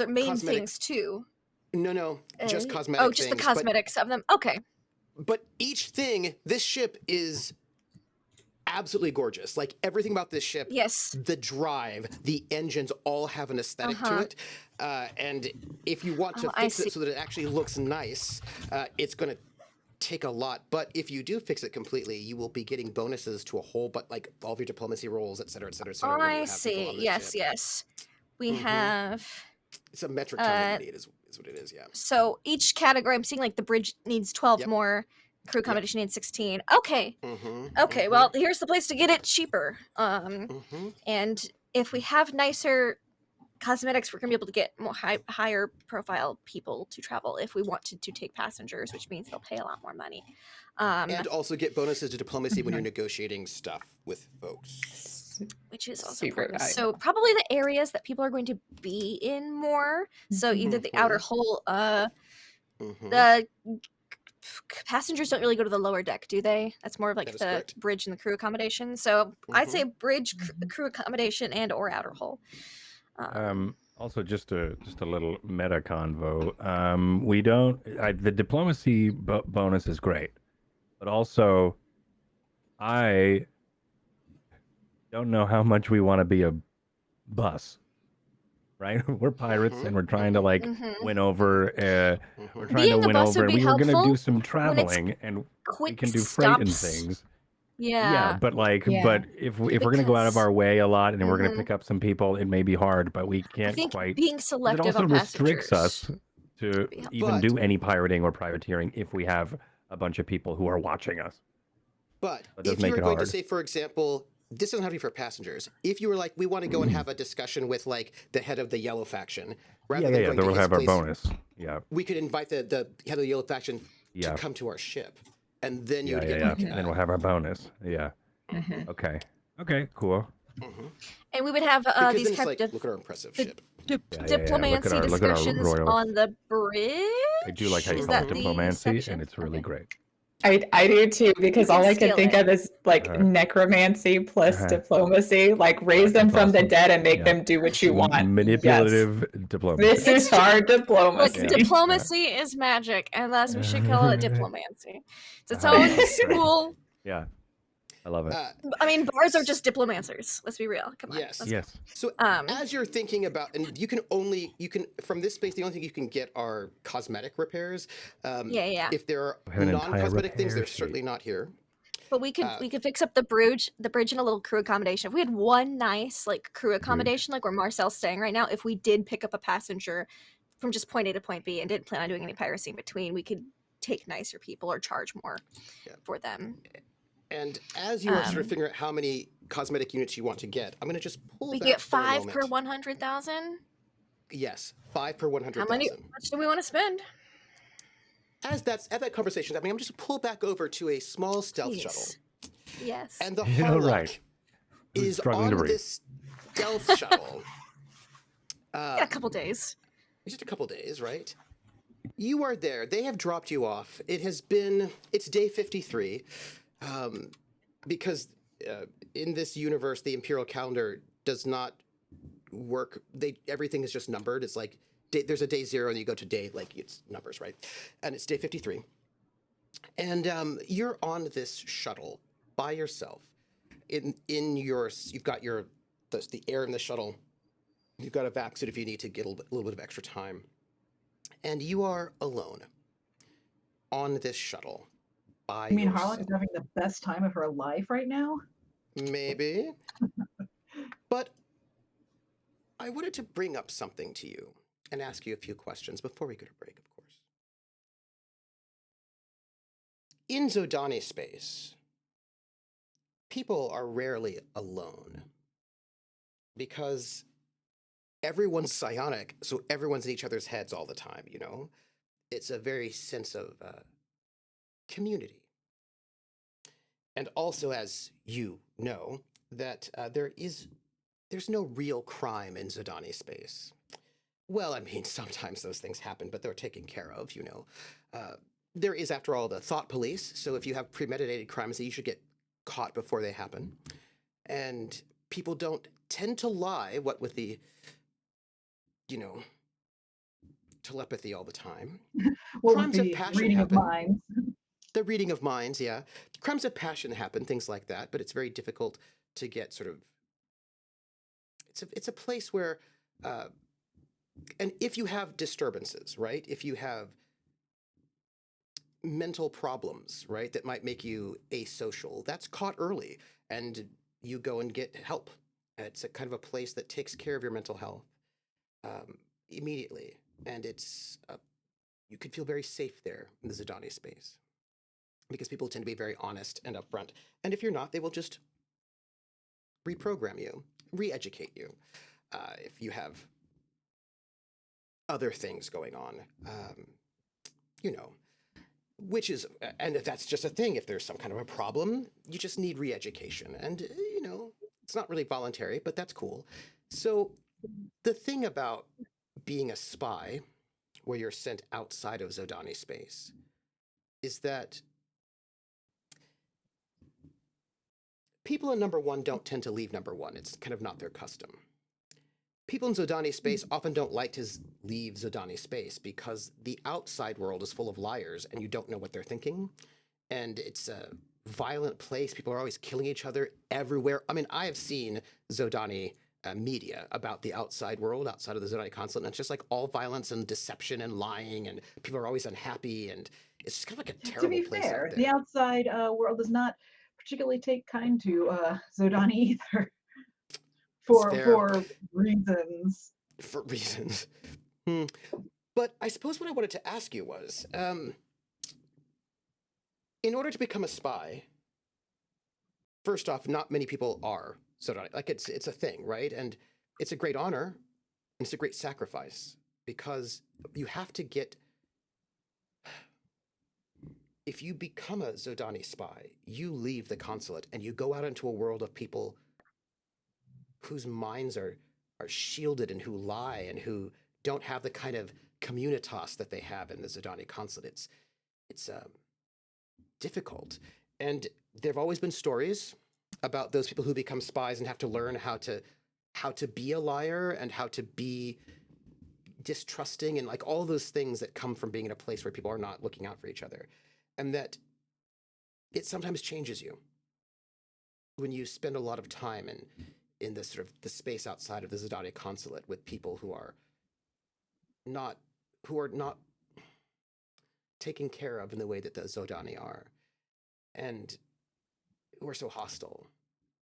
main Cosmetic- things too. no, just cosmetic Oh, just the things, cosmetics of them. Okay. But each thing, this ship is absolutely gorgeous. Like everything about this ship, Yes. the drive, the engines all have an aesthetic to it. And if you want to Oh, I fix see. it so that it actually looks nice, it's going to take a lot. But if you do fix it completely, you will be getting bonuses to a whole, but like all of your diplomacy rolls, et cetera, et cetera, et cetera. when you I have people see. on this Yes, ship. yes. We Mhm. have. It's a metric ton that you need, is what it is, yeah. So each category, I'm seeing like the bridge needs 12 Yep. more. Crew accommodation needs 16. Okay. Mm-hmm. Okay. Well, here's the place to get it cheaper. Mm-hmm. And if we have nicer cosmetics, we're gonna be able to get more higher profile people to travel if we wanted to take passengers, which means they'll pay a lot more money. And also get bonuses to diplomacy when you're negotiating stuff with folks. Which is also Super important. valuable. So probably the areas that people are going to be in more. So either the outer hull, Mm-hmm. the passengers don't really go to the lower deck, do they? That's more of like That is the correct. bridge and the crew accommodation. So I'd say bridge, crew accommodation, and or outer hull. Also, just a little meta convo. We don't. The diplomacy bonus is great, but also, I don't know how much we want to be a bus. Right? We're pirates, and we're trying to like win over. We're trying Being to a win bus over, would and be we were going to do helpful some when it's traveling, and we quick can do freight and stops. things. Yeah. But like, Yeah. but if we're gonna go out of Because- our way a lot and we're gonna Mhm. pick up some people, it may be hard, but we I can't think quite. being 'Cause selective it also of restricts passengers. us to be helpful. even But- do any pirating or privateering if we have a bunch of people who are watching us. But That does if you make were it going to hard. say, for example, this doesn't have to be for passengers. If you were like, we want to go and have a discussion with like the head of the yellow faction, rather than Yeah. going Then to we'll his have our place, bonus. Yeah. we could invite the head of the yellow faction Yeah. to come to our ship, and then you Yeah. would Yeah. get Yeah. like, And then we'll have our bonus. Yeah. Mhm. Okay. Okay. Cool. And we would have because these then it's kind like, of look at our impressive the- ship. diplomacy Look at our discussions royal. on the bridge. I do like how you Is call it that the diplomancy, section? and it's really Okay. great. I do too, because can all I can scale think it. of is like necromancy plus diplomacy, like raise them That's from the awesome. dead and make Yeah. them do what you want. Yes. Manipulative diplomacy. This is our Like diplomacy. diplomacy is magic, and thus we should call it diplomancy. It's its own school. Yeah. I love it. I mean, bards are just diplomancers. Let's be real. Come on. Yes. let's- Yes. So as you're thinking about, and you can from this space, the only thing you can get are cosmetic repairs. Yeah. If there are We have an entire non-cosmetic things, repair they're sheet. certainly not here. But we could fix up the bridge and a little crew accommodation. If we had one nice like crew accommodation, like where Marcel's staying right now, if we did pick up a passenger from just point A to point B and didn't plan on doing any piracy in between, we could take nicer people or charge more for them. And as you are sort of figuring out how many cosmetic units you want to get, I'm going to just pull We back get for a 5 per moment. 100,000. Yes, 5 per 100,000. How much do we want to spend? As that conversation, I'm just pull back over to a small stealth shuttle, Yes. and the Yeah, Harlock right. Who's is struggling to on breathe? this stealth shuttle. a couple days. Just a couple days, right? You are there. They have dropped you off. It's day 53, because in this universe, the imperial calendar does not work. Everything is just numbered. It's like there's a day 0 and you go to day, like it's numbers, right? And it's day 53. And you're on this shuttle by yourself. You've got the air in the shuttle. You've got a vac suit if you need to get a little bit of extra time. And you are alone on this shuttle by I mean, yourself. Harlock is having the best time of her life right now. Maybe. But I wanted to bring up something to you. and ask you a few questions before we go to break, of course. In Zodani space, people are rarely alone because everyone's psionic, so everyone's in each other's heads all the time, you know? It's a very sense of community. And also, as you know, that there's no real crime in Zodani space. Well, I mean, sometimes those things happen, but they're taken care of, you know. There is, after all, the thought police, so if you have premeditated crimes, you should get caught before they happen. And people don't tend to lie, what with the, you know, telepathy all the time. Well, Crimes with of the passion reading happen. of minds. The reading of minds, yeah. Crimes of passion happen, things like that, but it's very difficult to get sort of, it's a place where, and if you have disturbances, right? If you have mental problems, right, that might make you asocial, that's caught early, and you go and get help. It's a kind of a place that takes care of your mental health immediately, and you could feel very safe there in the Zodani space because people tend to be very honest and upfront. And if you're not, they will just reprogram you, re-educate you. If you have other things going on, you know, which is, and if that's just a thing, if there's some kind of a problem, you just need re-education. And, you know, it's not really voluntary, but that's cool. So the thing about being a spy, where you're sent outside of Zodani space, is that people in number one don't tend to leave number one. It's kind of not their custom. People in Zodani space often don't like to leave Zodani space because the outside world is full of liars and you don't know what they're thinking. And it's a violent place. People are always killing each other everywhere. I mean, I have seen Zodani media about the outside world, outside of the Zodani consulate, and it's just like all violence and deception and lying, and people are always unhappy, and it's just kind of like a terrible To be place fair, out there. the outside world does not particularly take kind to Zodani either. For reasons. For reasons. But I suppose what I wanted to ask you was, in order to become a spy, first off, not many people are Zodani. Like it's a thing, right? And it's a great honor, and it's a great sacrifice because you have to get. If you become a Zodani spy, you leave the consulate and you go out into a world of people whose minds are shielded and who lie and who don't have the kind of communitas that they have in the Zodani consulate. It's difficult. And there have always been stories about those people who become spies and have to learn how to be a liar and how to be distrusting and like all those things that come from being in a place where people are not looking out for each other. And that it sometimes changes you when you spend a lot of time in the sort of the space outside of the Zodani consulate with people who are not taken care of in the way that the Zodani are, and who are so hostile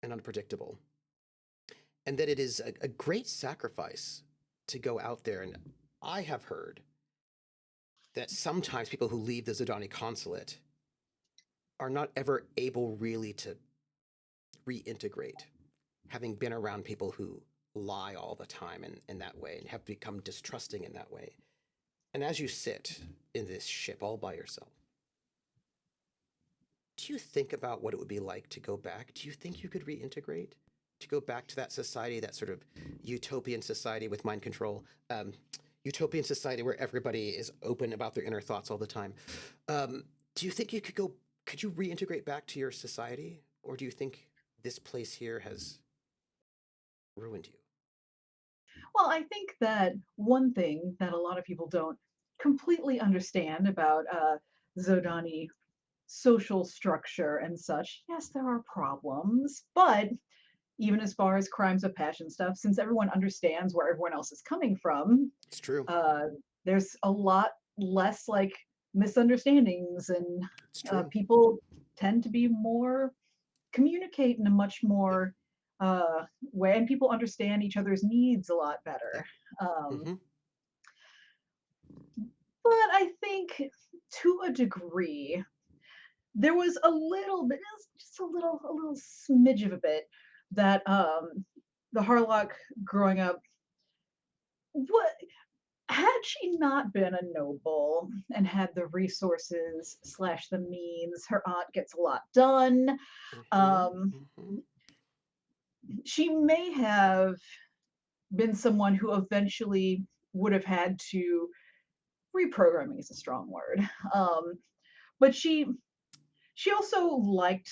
and unpredictable. And that it is a great sacrifice to go out there. And I have heard that sometimes people who leave the Zodani consulate are not ever able really to reintegrate, having been around people who lie all the time in that way and have become distrusting in that way. And as you sit in this ship all by yourself, do you think about what it would be like to go back? Do you think you could reintegrate? To go back to that society, that sort of utopian society with mind control, utopian society where everybody is open about their inner thoughts all the time. Do you think you could you reintegrate back to your society? Or do you think this place here has ruined you? Well, I think that one thing that a lot of people don't completely understand about Zodani social structure and such, yes, there are problems, but even as far as crimes of passion stuff, since everyone understands where everyone else is coming from, It's true. there's a lot less like misunderstandings, and It's true. people tend to be more communicate in a much more way, and people understand each other's needs a lot better. Mm-hmm. but I think to a degree, there was a little bit, just a little smidge of a bit that the Harlock growing up, what had she not been a noble and had the resources slash the means, her aunt gets a lot done. Um, she may have been someone who eventually would have had to reprogramming is a strong word. But she also liked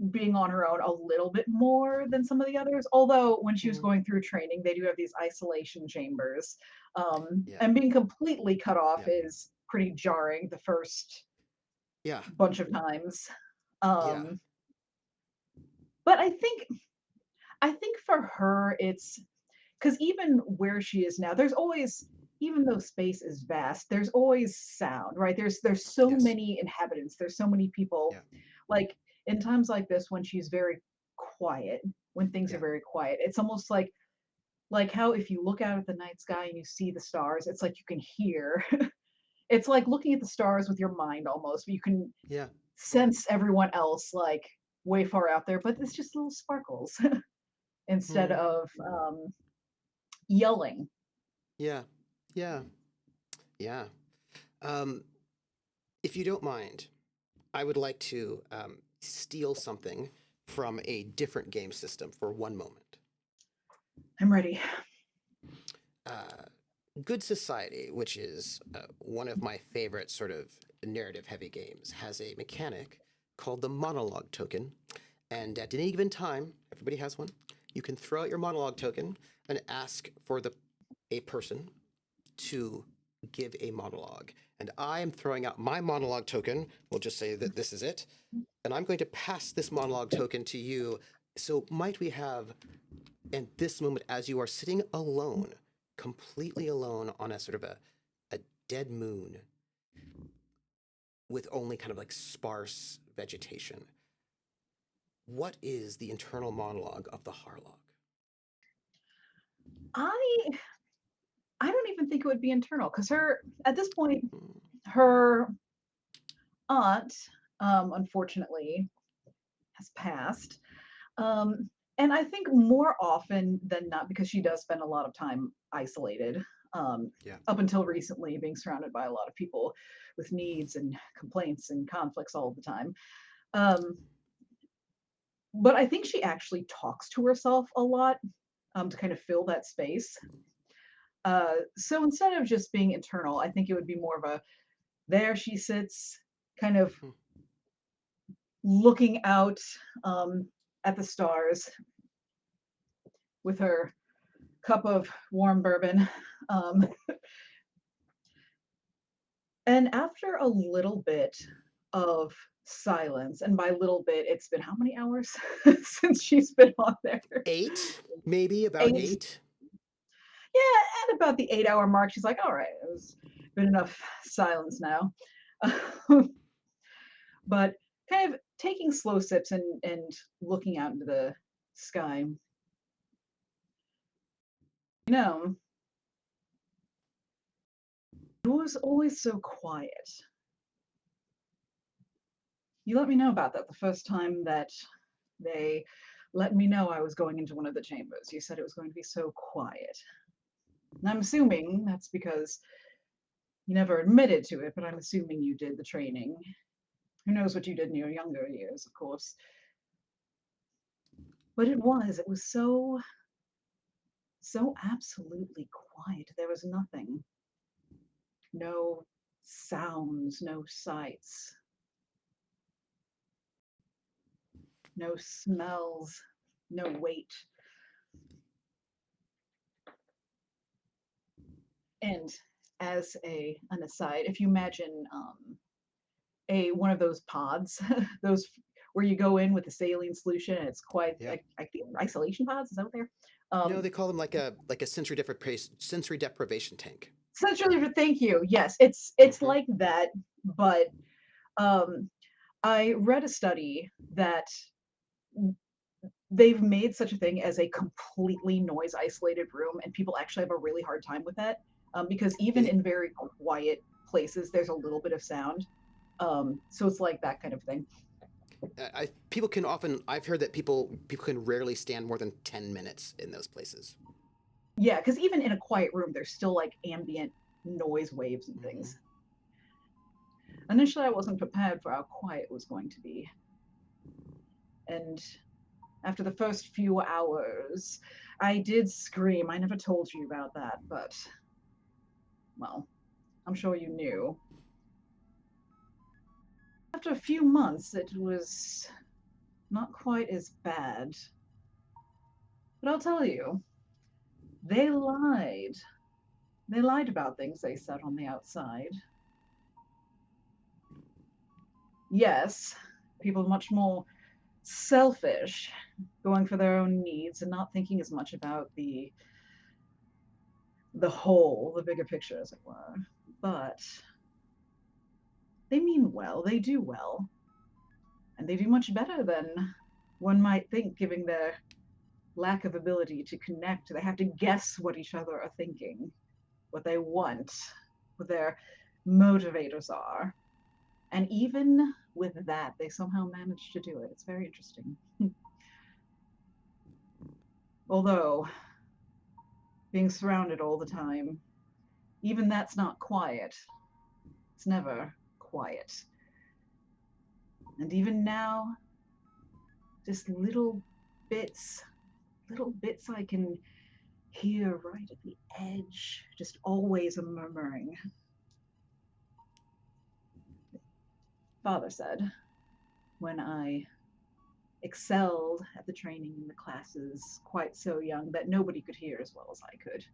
being on her own a little bit more than some of the others. Although when she was going through training, they do have these isolation chambers, Yeah. and being completely cut off Yeah. is pretty jarring the first Yeah. bunch of times. Yeah. But I think for her it's because even where she is now, there's always, even though space is vast, there's always sound, right? There's so Yes. many inhabitants, there's so many people. Yeah. Like in times like this when she's very quiet, when things Yeah. are very quiet, it's almost like how if you look out at the night sky and you see the stars, it's like you can hear. It's like looking at the stars with your mind almost, but you can Yeah. sense everyone else like way far out there, but it's just little sparkles instead of yelling. Yeah. Yeah. Yeah. If you don't mind, I would like to steal something from a different game system for one moment. I'm ready. Good Society, which is one of my favorite sort of narrative-heavy games, has a mechanic called the monologue token. And at any given time, everybody has one, you can throw out your monologue token and ask for a person to give a monologue. And I am throwing out my monologue token. We'll just say that this is it. And I'm going to pass this monologue token to you. So might we have, in this moment, as you are sitting alone, completely alone on a sort of a dead moon with only kind of like sparse vegetation, what is the internal monologue of the Harlock? I don't even think it would be internal because her at this point her aunt unfortunately has passed, and I think more often than not, because she does spend a lot of time isolated, Yeah. up until recently being surrounded by a lot of people with needs and complaints and conflicts all the time, but I think she actually talks to herself a lot, to kind of fill that space. So instead of just being internal, I think it would be more of a there she sits, kind of looking out at the stars with her cup of warm bourbon. Um, and after a little bit of silence, and by little bit, it's been how many hours since she's been on there? 8, maybe about 8. 8. Yeah, at about the 8-hour mark, she's like, all right, it's been enough silence now. But kind of taking slow sips and looking out into the sky. You know, it was always so quiet. You let me know about that the first time that they let me know I was going into one of the chambers. You said it was going to be so quiet. And I'm assuming that's because you never admitted to it, but I'm assuming you did the training. Who knows what you did in your younger years, of course. But it was so absolutely quiet. There was nothing. No sounds, no sights, no smells, no weight. And as an aside, if you imagine a one of those pods, those where you go in with the saline solution, and it's quite Yeah. I think isolation pods. Is that what they're? No, they call them like a sensory deprivation tank. Essentially, thank you. Yes, it's like that, but I read a study that they've made such a thing as a completely noise isolated room, and people actually have a really hard time with that, because even in very quiet places there's a little bit of sound. So it's like that kind of thing. People can often. I've heard that people can rarely stand more than 10 minutes in those places. Yeah, because even in a quiet room, there's still like ambient noise waves and things. Initially, I wasn't prepared for how quiet it was going to be. And after the first few hours, I did scream. I never told you about that, but, well, I'm sure you knew. After a few months, it was not quite as bad. But I'll tell you, they lied. They lied about things they said on the outside. Yes, people much more selfish, going for their own needs and not thinking as much about the whole, the bigger picture, as it were. But they mean well, they do well. And they do much better than one might think, given their lack of ability to connect. They have to guess what each other are thinking, what they want, what their motivators are. And even with that, they somehow manage to do it. It's very interesting. Although, being surrounded all the time, even that's not quiet. It's never quiet. And even now, just little bits I can hear right at the edge, just always a murmuring. Father said, when I excelled at the training in the classes quite so young that nobody could hear as well as I could,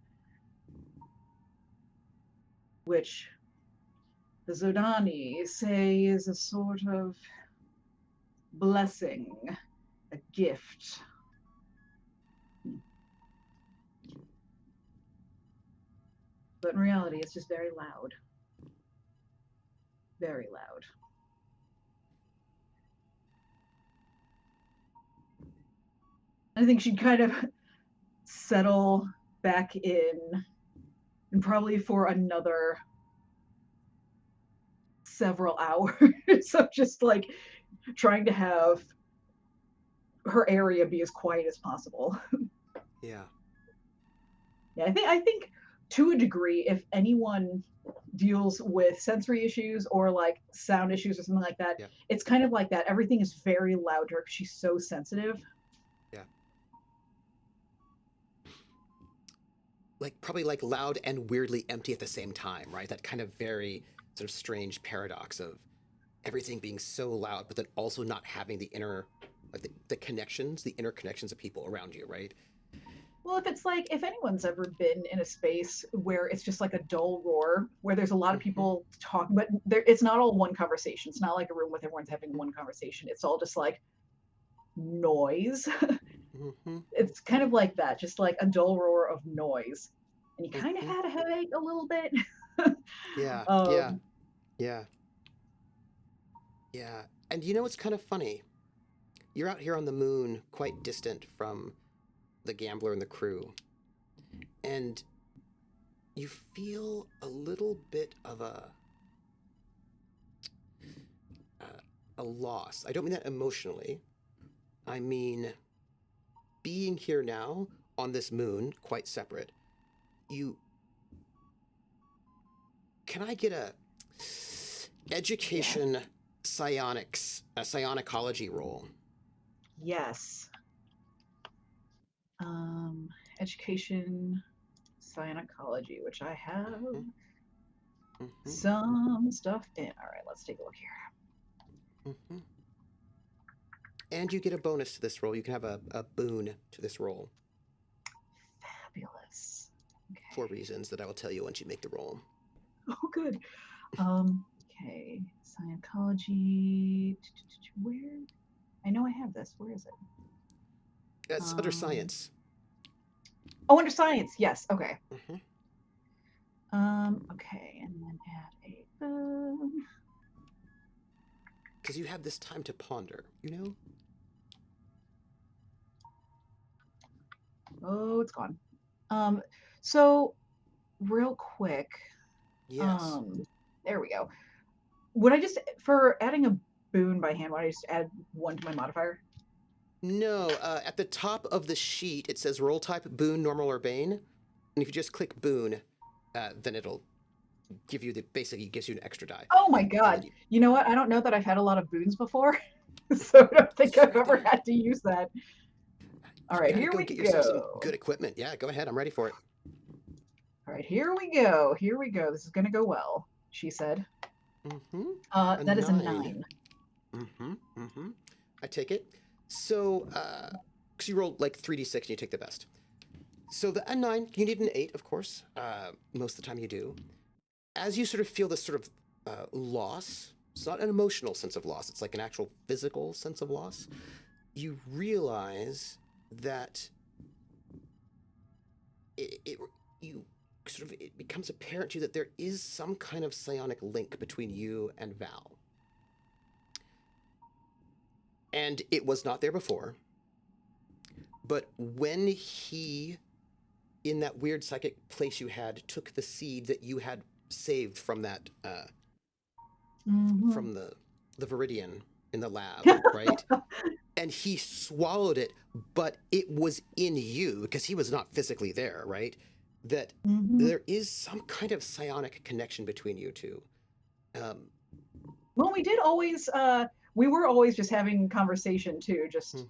which the Zodani say is a sort of blessing, a gift. But in reality, it's just very loud. Very loud. I think she'd kind of settle back in, and probably for another several hours of just like trying to have her area be as quiet as possible. Yeah. Yeah, I think to a degree, if anyone deals with sensory issues or like sound issues or something like that, Yeah. it's kind of like that. Everything is very loud to her because she's so sensitive. Yeah. Like probably like loud and weirdly empty at the same time, right? That kind of very sort of strange paradox of everything being so loud, but then also not having the inner, like the connections, the interconnections of people around you, right? Well, if anyone's ever been in a space where it's just like a dull roar, where there's a lot of people talking, but it's not all one conversation. It's not like a room with everyone's having one conversation. It's all just like noise. It's kind of like that, just like a dull roar of noise. And you kind of had a headache a little bit. Yeah. Yeah. And you know what's kind of funny? You're out here on the moon, quite distant from the gambler and the crew, and you feel a little bit of a loss. I don't mean that emotionally. I mean, being here now on this moon, quite separate, can I get a education psionics, a psionicology roll? Yes. Education psionicology, which I have some stuff in. All right, let's take a look here. And you get a bonus to this roll. You can have a boon to this roll. Fabulous. Okay. For reasons that I will tell you once you make the roll. Oh, good. Okay. Scientology. Where? I know I have this. Where is it? That's under science. Oh, under science. Yes. Okay. Okay, and then add a boon. Because you have this time to ponder, you know? Oh, it's gone. So real quick. Yes. There we go. Would I just, for adding a boon by hand, would I just add 1 to my modifier? No, at the top of the sheet, it says roll type, boon, normal, or bane. And if you just click boon, then it'll give you basically gives you an extra die. Oh my god. You know what? I don't know that I've had a lot of boons before, so I don't think I've ever had to use that. All right, here we get yourself some go. good equipment. Yeah, go ahead. I'm ready for it. All right, here we go. Here we go. This is going to go well, she said. Mm-hmm. That is a 9. Mm-hmm. Mm-hmm. I take it. So, because you rolled like 3d6 and you take the best. So a 9, you need an 8, of course. Most of the time you do. As you sort of feel this sort of loss, it's not an emotional sense of loss, it's like an actual physical sense of loss, you realize that it becomes apparent to you that there is some kind of psionic link between you and Val. And it was not there before. But when he, in that weird psychic place you had, took the seed that you had saved from that, from the Viridian in the lab, right? And he swallowed it, but it was in you, because he was not physically there, right? That there is some kind of psionic connection between you two. Well, we did always, we were always just having conversation too, just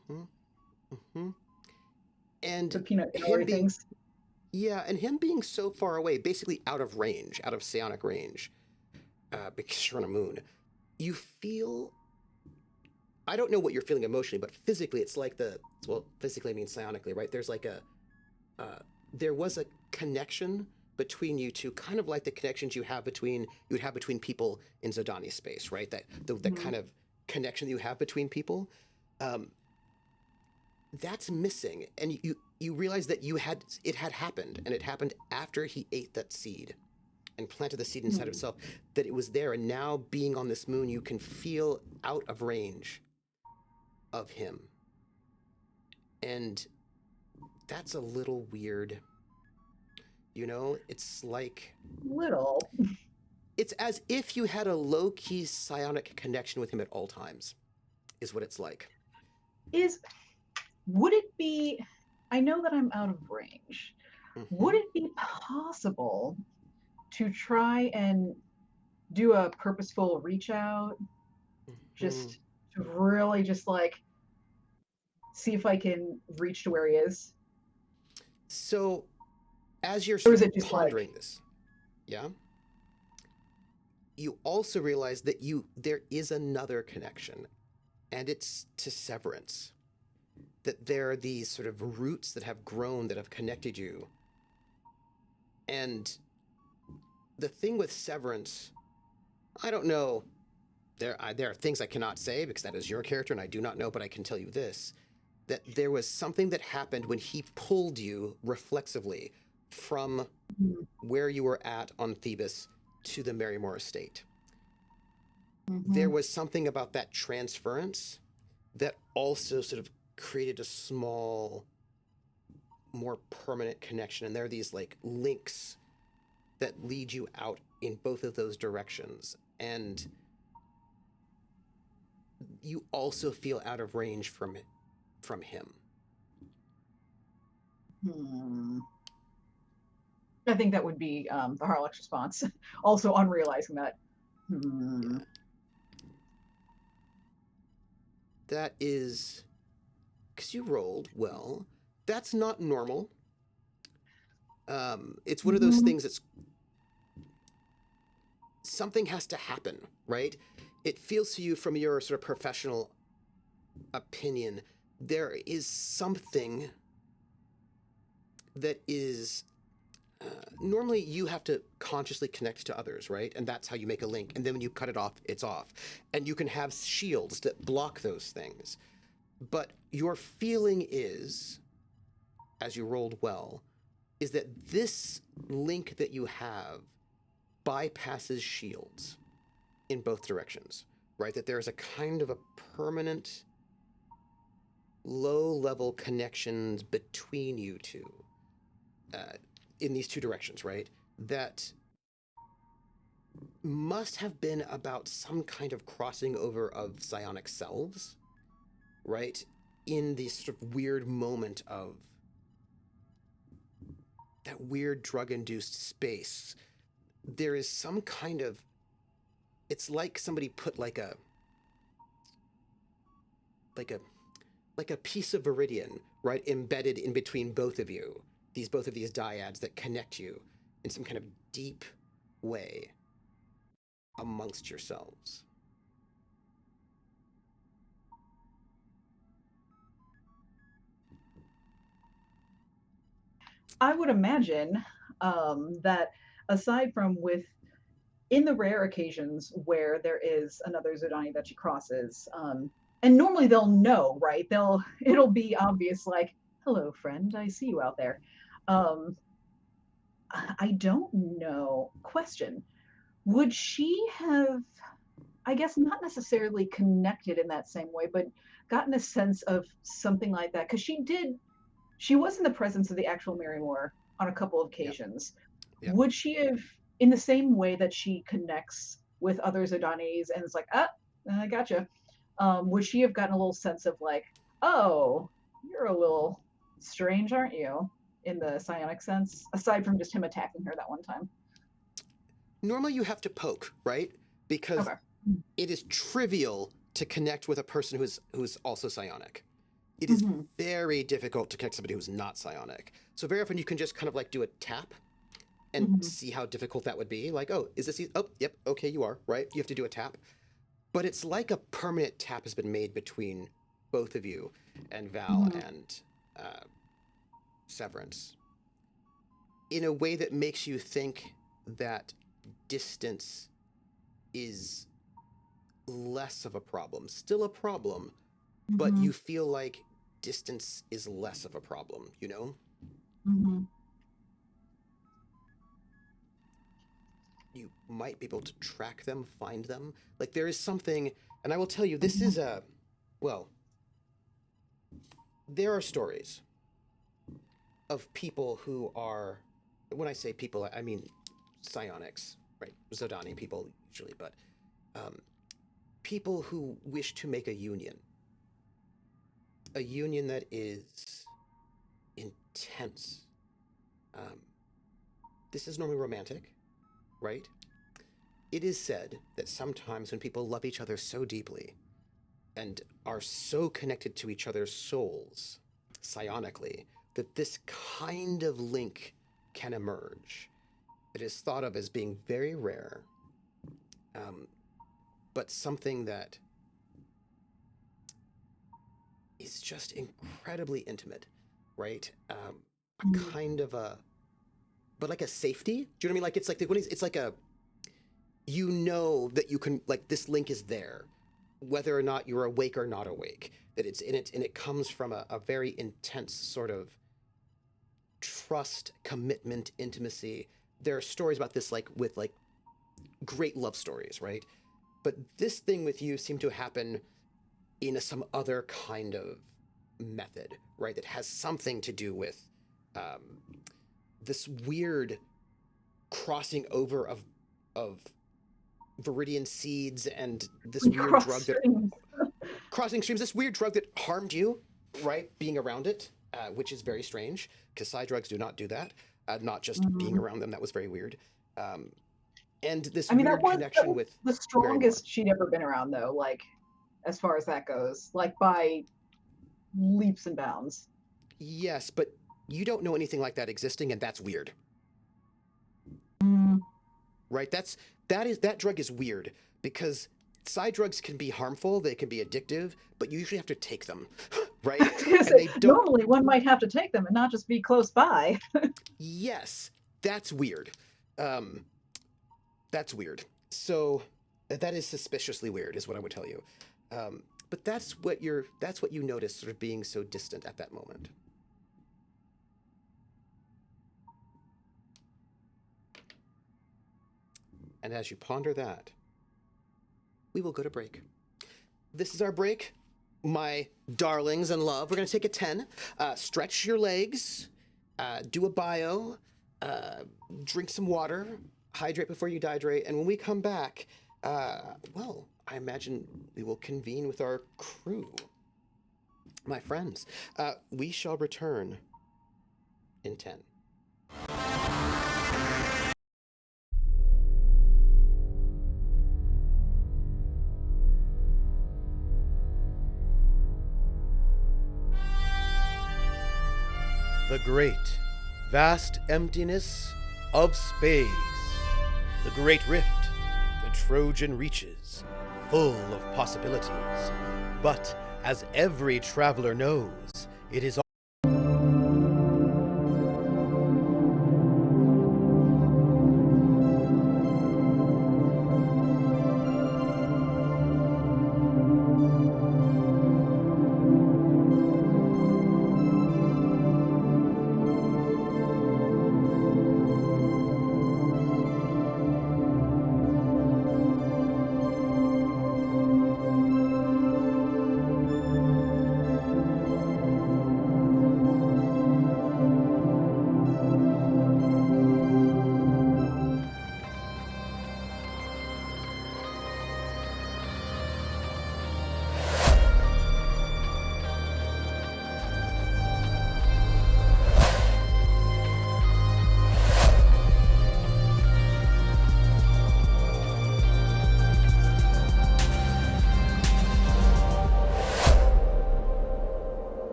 and the peanut gallery things. Yeah, and him being so far away, basically out of range, out of psionic range, because you're on a moon, you feel, I don't know what you're feeling emotionally, but physically it's like physically I mean psionically, right? There's like there was a connection between you two, kind of like the connections you would have between people in Zodani space, right? That kind of connection that you have between people, that's missing. And you realize that it had happened, and it happened after he ate that seed and planted the seed inside of himself, that it was there. And now being on this moon, you can feel out of range of him. And that's a little weird. You know, it's like... Little. It's as if you had a low-key psionic connection with him at all times, is what it's like. Would it be... I know that I'm out of range. Would it be possible to try and do a purposeful reach out? Just to really just like see if I can reach to where he is? So, as you're sort of pondering this, yeah, you also realize that there is another connection, and it's to Severence. That there are these sort of roots that have grown, that have connected you. And the thing with Severence, I don't know, there are things I cannot say because that is your character and I do not know, but I can tell you this, that there was something that happened when he pulled you reflexively from where you were at on Thebes to the Marymore estate. There was something about that transference that also sort of created a small, more permanent connection. And there are these like links that lead you out in both of those directions. And you also feel out of range from him. I think that would be the Harlock's response. Also on realizing that. Yeah. That is... because you rolled well. That's not normal. It's one of those things that's... something has to happen, right? It feels to you from your sort of professional opinion, there is something that is... normally you have to consciously connect to others, right? And that's how you make a link. And then when you cut it off, it's off. And you can have shields that block those things. But your feeling is, as you rolled well, is that this link that you have bypasses shields in both directions, right? That there's a kind of a permanent low-level connections between you two in these two directions, right? That must have been about some kind of crossing over of psionic selves, right? In this sort of weird moment of that weird drug-induced space. There is some kind of, it's like somebody put like a piece of viridian, right, embedded in between both of you, both of these dyads that connect you in some kind of deep way amongst yourselves. I would imagine that aside from in the rare occasions where there is another Zodani that she crosses, and normally they'll know, right? It'll be obvious, like, hello, friend, I see you out there. I don't know. Question. Would she have, I guess, not necessarily connected in that same way, but gotten a sense of something like that? Because she was in the presence of the actual Mary Moore on a couple of occasions. Yep. Would she have, in the same way that she connects with other Zodanis and it's like, I gotcha, would she have gotten a little sense of like, oh, you're a little strange, aren't you? In the psionic sense, aside from just him attacking her that one time. Normally you have to poke, right? Because Okay. it is trivial to connect with a person who's also psionic. It is very difficult to connect somebody who's not psionic. So very often you can just kind of like do a tap and see how difficult that would be. Like, oh, is this, oh, yep, okay, you are, right? You have to do a tap. But it's like a permanent tap has been made between both of you and Val and Severence in a way that makes you think that distance is less of a problem. Still a problem, but you feel like distance is less of a problem, you know? You might be able to track them, find them. Like there is something, and I will tell you, this is there are stories of people who are, when I say people, I mean psionics, right? Zodani people usually, but people who wish to make a union that is intense. This is normally romantic, right? It is said that sometimes when people love each other so deeply and are so connected to each other's souls psionically, that this kind of link can emerge. It is thought of as being very rare, but something that is just incredibly intimate, right? A kind of but like a safety. Do you know what I mean? Like it's like a, you know that you can, like this link is there, whether or not you're awake or not awake. That it's in it, and it comes from a very intense sort of trust, commitment, intimacy. There are stories about this, like with like great love stories, right? But this thing with you seemed to happen in some other kind of method, right? That has something to do with this weird crossing over of viridian seeds and this weird drug that crossing streams, this weird drug that harmed you, right? Being around it, which is very strange because psi drugs do not do that. Not just being around them, that was very weird. And this weird connection with the strongest she'd ever been around, though, like as far as that goes, like by leaps and bounds. Yes, but you don't know anything like that existing, and that's weird. Right? That drug is weird because psi drugs can be harmful, they can be addictive, but you usually have to take them, right? Normally one might have to take them and not just be close by. Yes, that's weird. That's weird. So that is suspiciously weird, is what I would tell you. But that's what you notice, sort of being so distant at that moment. And as you ponder that, we will go to break. This is our break, my darlings and love. We're going to take a 10, stretch your legs, do a bio, drink some water, hydrate before you dihydrate, and when we come back, well, I imagine we will convene with our crew. My friends, we shall return in 10. The great, vast emptiness of space. The great rift, the Trojan reaches, full of possibilities. But as every traveler knows, it is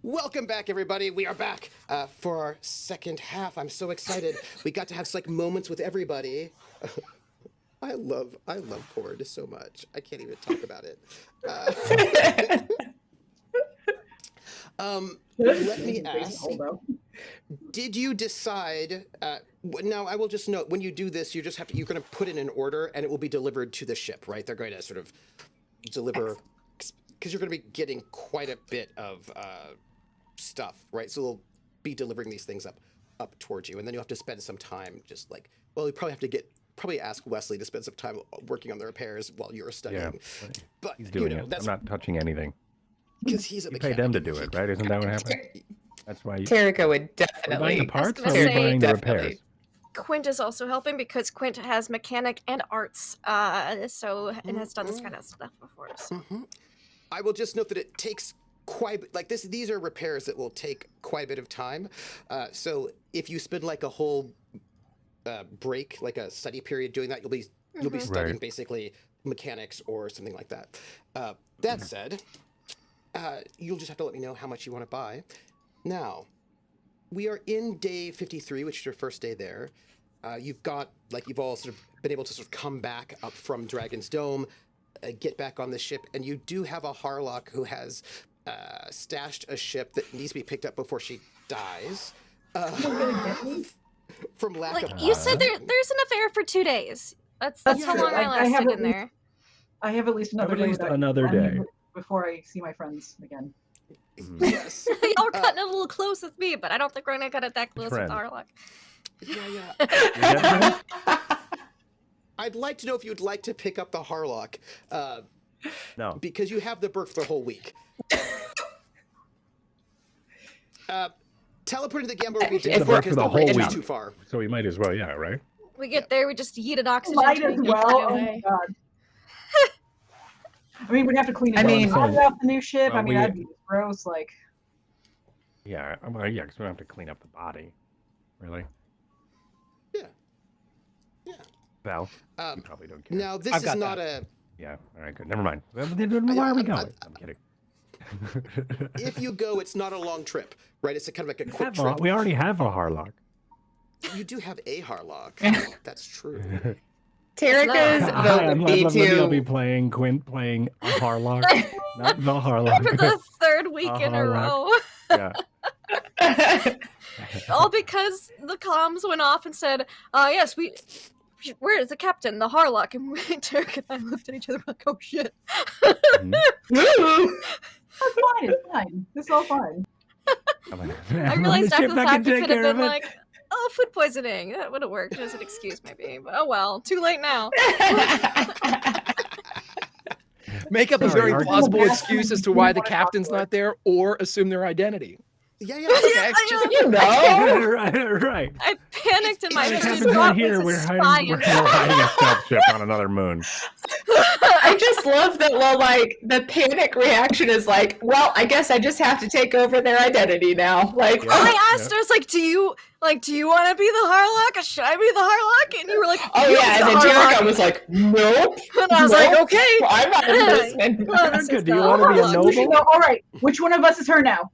Welcome back, everybody. We are back for our second half. I'm so excited. We got to have like moments with everybody. I love Cord so much. I can't even talk about it. Let me ask. Did you decide? Now, I will just note when you do this, you just have to. You're going to put it in order, and it will be delivered to the ship, right? They're going to sort of deliver because you're going to be getting quite a bit of stuff, right? So they'll be delivering these things up towards you, and then you'll have to spend some time just like, well, you probably have to probably ask Wesley to spend some time working on the repairs while you're studying. Yeah, but he's doing it. I'm not touching anything. Because he's a mechanic. Pay them to do it, right? Isn't that what happened? That's why you. Terrica would Are we definitely. buying the parts or are say, we buying the definitely. repairs? Quint is also helping because Quint has mechanic and arts, and has done this kind of stuff before. So. I will just note that it takes quite like this. These are repairs that will take quite a bit of time. So if you spend like a whole break, like a study period doing that, you'll be studying basically mechanics or something like that. That said, you'll just have to let me know how much you want to buy. Now, we are in day 53, which is your first day there. You've all sort of been able to sort of come back up from Dragonsdome, get back on the ship, and you do have a Harlock who has stashed a ship that needs to be picked up before she dies. From lack of you said there's enough air for 2 days. That's how true. long I lasted in there. I have at least another day. Day before I see my friends again. Yes. Y'all were cutting it a little close with me, but I don't think we're gonna cut it that close with Harlock. Yeah. I'd like to know if you'd like to pick up the Harlock. No. Because you have the berth for the whole week. Teleporting to the Gambler would be difficult because the range is too far. So we might as well, yeah, right? We get there, we just yeeted oxygen. Might as well. Oh my god. I mean, we'd have to clean it off the new ship. I mean, that'd be gross. Like. Yeah, well, yeah, because we don't have to clean up the body, really. Yeah. Val, you probably don't care. Now, this is not a. Yeah. All right. Good. Never mind. Why are we going? I'm kidding. If you go, it's not a long trip, right? It's kind of like a quick trip. We already have a Harlock. You do have a Harlock. That's true. Terrica's vote would be I'll be playing Quint playing a Harlock, not the Harlock. For the third week in a row. Yeah. All because the comms went off and said, yes, where is the captain, the Harlock? And Terrica and I looked at each other like, oh shit. It's fine. It's all fine. I realized after the fact it could have been like, oh, food poisoning. That would have worked as an excuse, maybe. But oh well, too late now. Make up a very plausible excuse as to why the captain's not there, or assume their identity. Yeah. Okay. Right. I panicked in my It's head. just Happens right This here. is We're spy hiding a stealth ship on another moon. I just love that. Well, like the panic reaction is like, well, I guess I just have to take over their identity now. Like, Yeah. I asked her, I was like, do you want to be the Harlock? Or should I be the Harlock? And you were like, oh "You yeah, be and the then Harlock." Terrica was like, nope. And I was like, nope, okay. I'm not listening. Well, this Terrica, is do you the want to be a Harlock. We should noble? go, all right, which one of us is her now?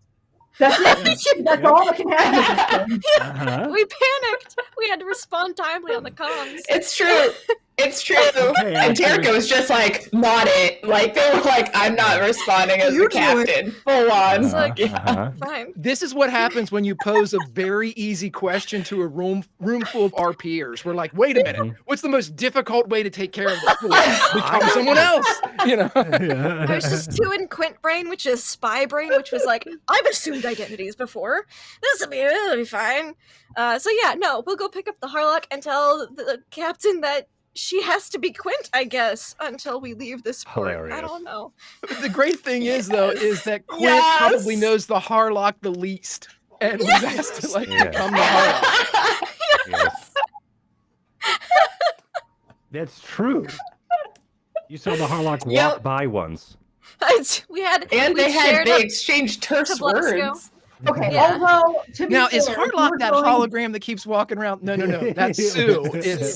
That's it. That's Yeah. all that can happen at this point. Uh-huh. We panicked. We had to respond timely on the comms. It's true. It's true. Okay, and Terrica after- was just like, not it. Like they were like, I'm not responding as You the do it. captain. Full on. It's like, Uh-huh. fine. This is what happens when you pose a very easy question to a room full of our peers. We're like, wait a minute, what's the most difficult way to take care of this fool? Become someone else, you know? I was just too in Quint brain, which is spy brain, which was like, I've assumed identities before. It'll be fine. So yeah, no, we'll go pick up the Harlock and tell the captain that she has to be Quint, I guess, until we leave this port. Hilarious. I don't know. The great thing is, though, is that Quint Yes. probably knows the Harlock the least. And was asked to, like, Yeah. become the Harlock. Yes. That's true. You saw the Harlock walk Yep. by once. We had And we they shared exchanged terse Bluesky. words. Okay, Yeah. although, to be Now, is fair, if we Harlock were that going- hologram that keeps walking around? No. That's Sue. It's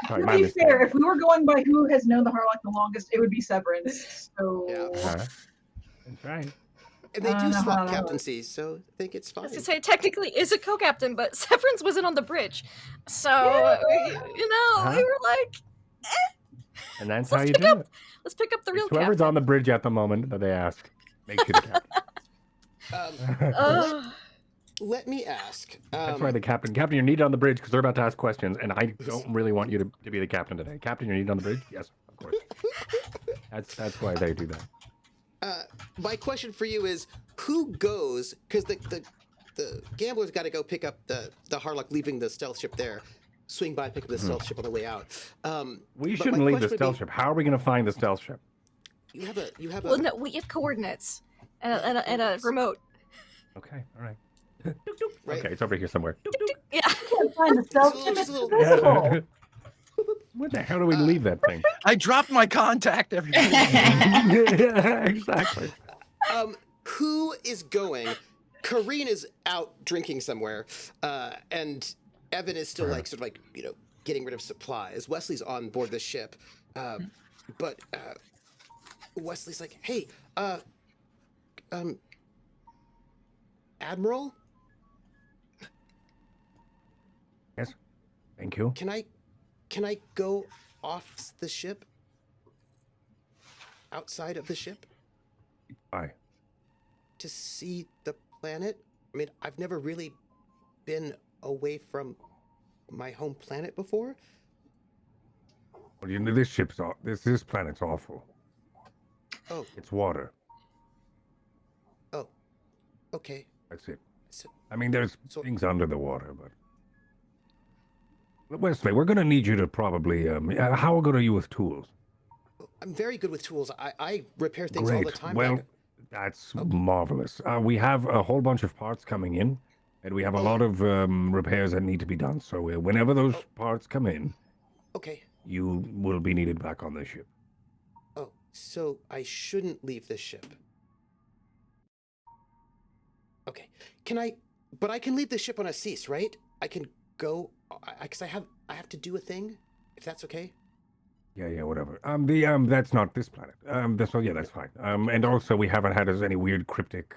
Sorry, To my be mistake. fair, if we were going by who has known the Harlock the longest, it would be Severance. So Yeah. Uh-huh. That's right. And they do Uh-huh. swap captaincies, so I think it's I fine. was to say technically is a co-captain, but Severance wasn't on the bridge, so Uh-huh. we were like, And that's Let's how you pick do up it. let's pick up the real It's whoever's captain. on the bridge at the moment that they ask makes you the captain. Ugh. Let me ask. That's why the captain. Captain, you're needed on the bridge because they're about to ask questions, and I don't really want you to be the captain today. Captain, you're needed on the bridge? Yes, of course. That's why they do that. My question for you is, who goes? Because the gamblers got to go pick up the Harlock, leaving the stealth ship there. Swing by, pick up the stealth ship on the way out. We but shouldn't my leave the question would stealth be- ship. How are we going to find the stealth ship? You have a. Well, no, we have coordinates and a remote. Okay, all right. Right? Okay, it's over here somewhere. Yeah. can't find the stealth ship. Just It's a little- invisible. Where the hell do we leave that thing? I dropped my contact every day. Yeah, exactly. Who is going? Kareen is out drinking somewhere, and Evan is still like sort of like getting rid of supplies. Wesley's on board the ship, but Wesley's like, "Hey, Admiral, Yes. Thank you. can I go off the ship? Outside of the ship Bye. to see the planet? I mean, I've never really been away from my home planet before. Well, you know, this ship's this planet's awful. Oh, It's water. okay. That's it. So, I mean, there's So- things under the water, but Wesley, we're gonna need you to probably. How good are you with tools? I'm very good with tools. I repair things all the Great. time. Well, like- that's marvelous. We have a whole bunch of parts coming in, and we have a lot of repairs that need to be done. So whenever those parts come in, okay. you will be needed back on the ship. Oh, so I shouldn't leave this ship. Okay. But I can leave the ship on a cease, right? I can go, because I have to do a thing, if that's okay. Yeah, whatever. That's not this planet. That's fine. And also we haven't had any weird cryptic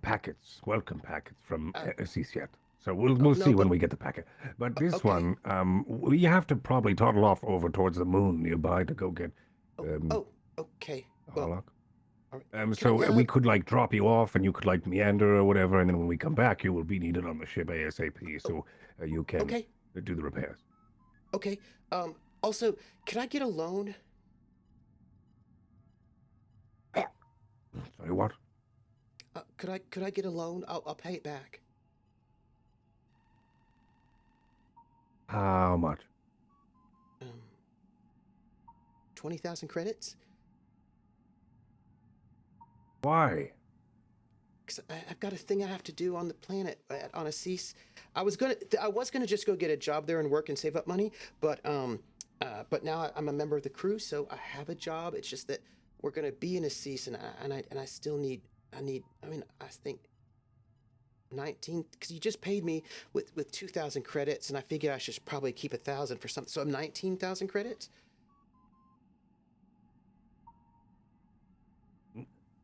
packets, welcome packets from Assis yet. So we'll no, see when but- we get the packet. But this okay. one, we have to probably toddle off over towards the moon nearby to go get Okay. the Harlock. all right. So Can I- we could like drop you off, and you could like meander or whatever, and then when we come back, you will be needed on the ship ASAP, so you can Okay. do the repairs. Okay. Also, can I get a loan? Sorry, what? Could I get a loan? I'll pay it back. How much? 20,000 credits? Why? Because I've got a thing I have to do on the planet on a cease. I was gonna just go get a job there and work and save up money, but now I'm a member of the crew, so I have a job. It's just that we're gonna be in a cease, and I still need. I think 19, because you just paid me with 2,000 credits, and I figured I should probably keep 1,000 for something. So I'm 19,000 credits.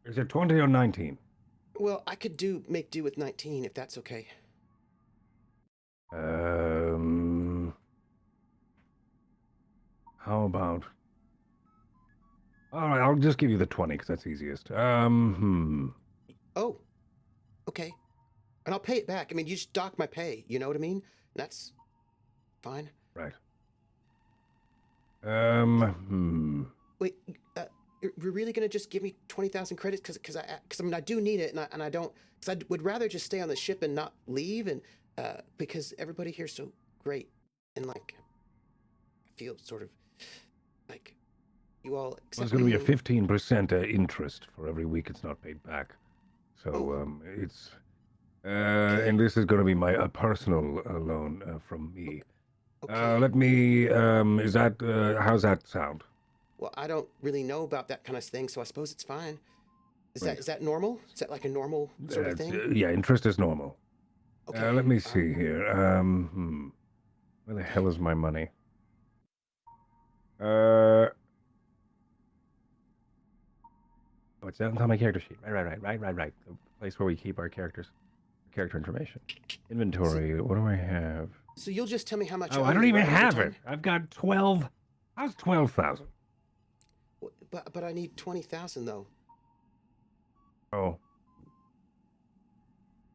Is it 20 or 19? Well, I could make do with 19 if that's okay. How about? All right, I'll just give you the 20 because that's easiest. Oh, okay. And I'll pay it back. I mean, you just dock my pay. You know what I mean? That's fine. Right. Wait, you're really gonna just give me 20,000 credits? Because I mean, I do need it, and I don't. Because I would rather just stay on the ship and not leave, and because everybody here's so great, and like, I feel sort of like you all. There's going to be a 15% interest for every week it's not paid back. So it's. Okay. And this is going to be a personal loan from me. Okay. Let me. Is that? How's that sound? Well, I don't really know about that kind of thing, so I suppose it's fine. Right. Is that normal? Is that like a normal sort of thing? Yeah, interest is normal. Okay. Let me see here. Where the hell is my money? Oh, it's on my character sheet. Right. The place where we keep our character information. Inventory. What do I have? So you'll just tell me how much. Oh, I don't even have it. I've got 12. How's 12,000? But I need 20,000 though. Oh.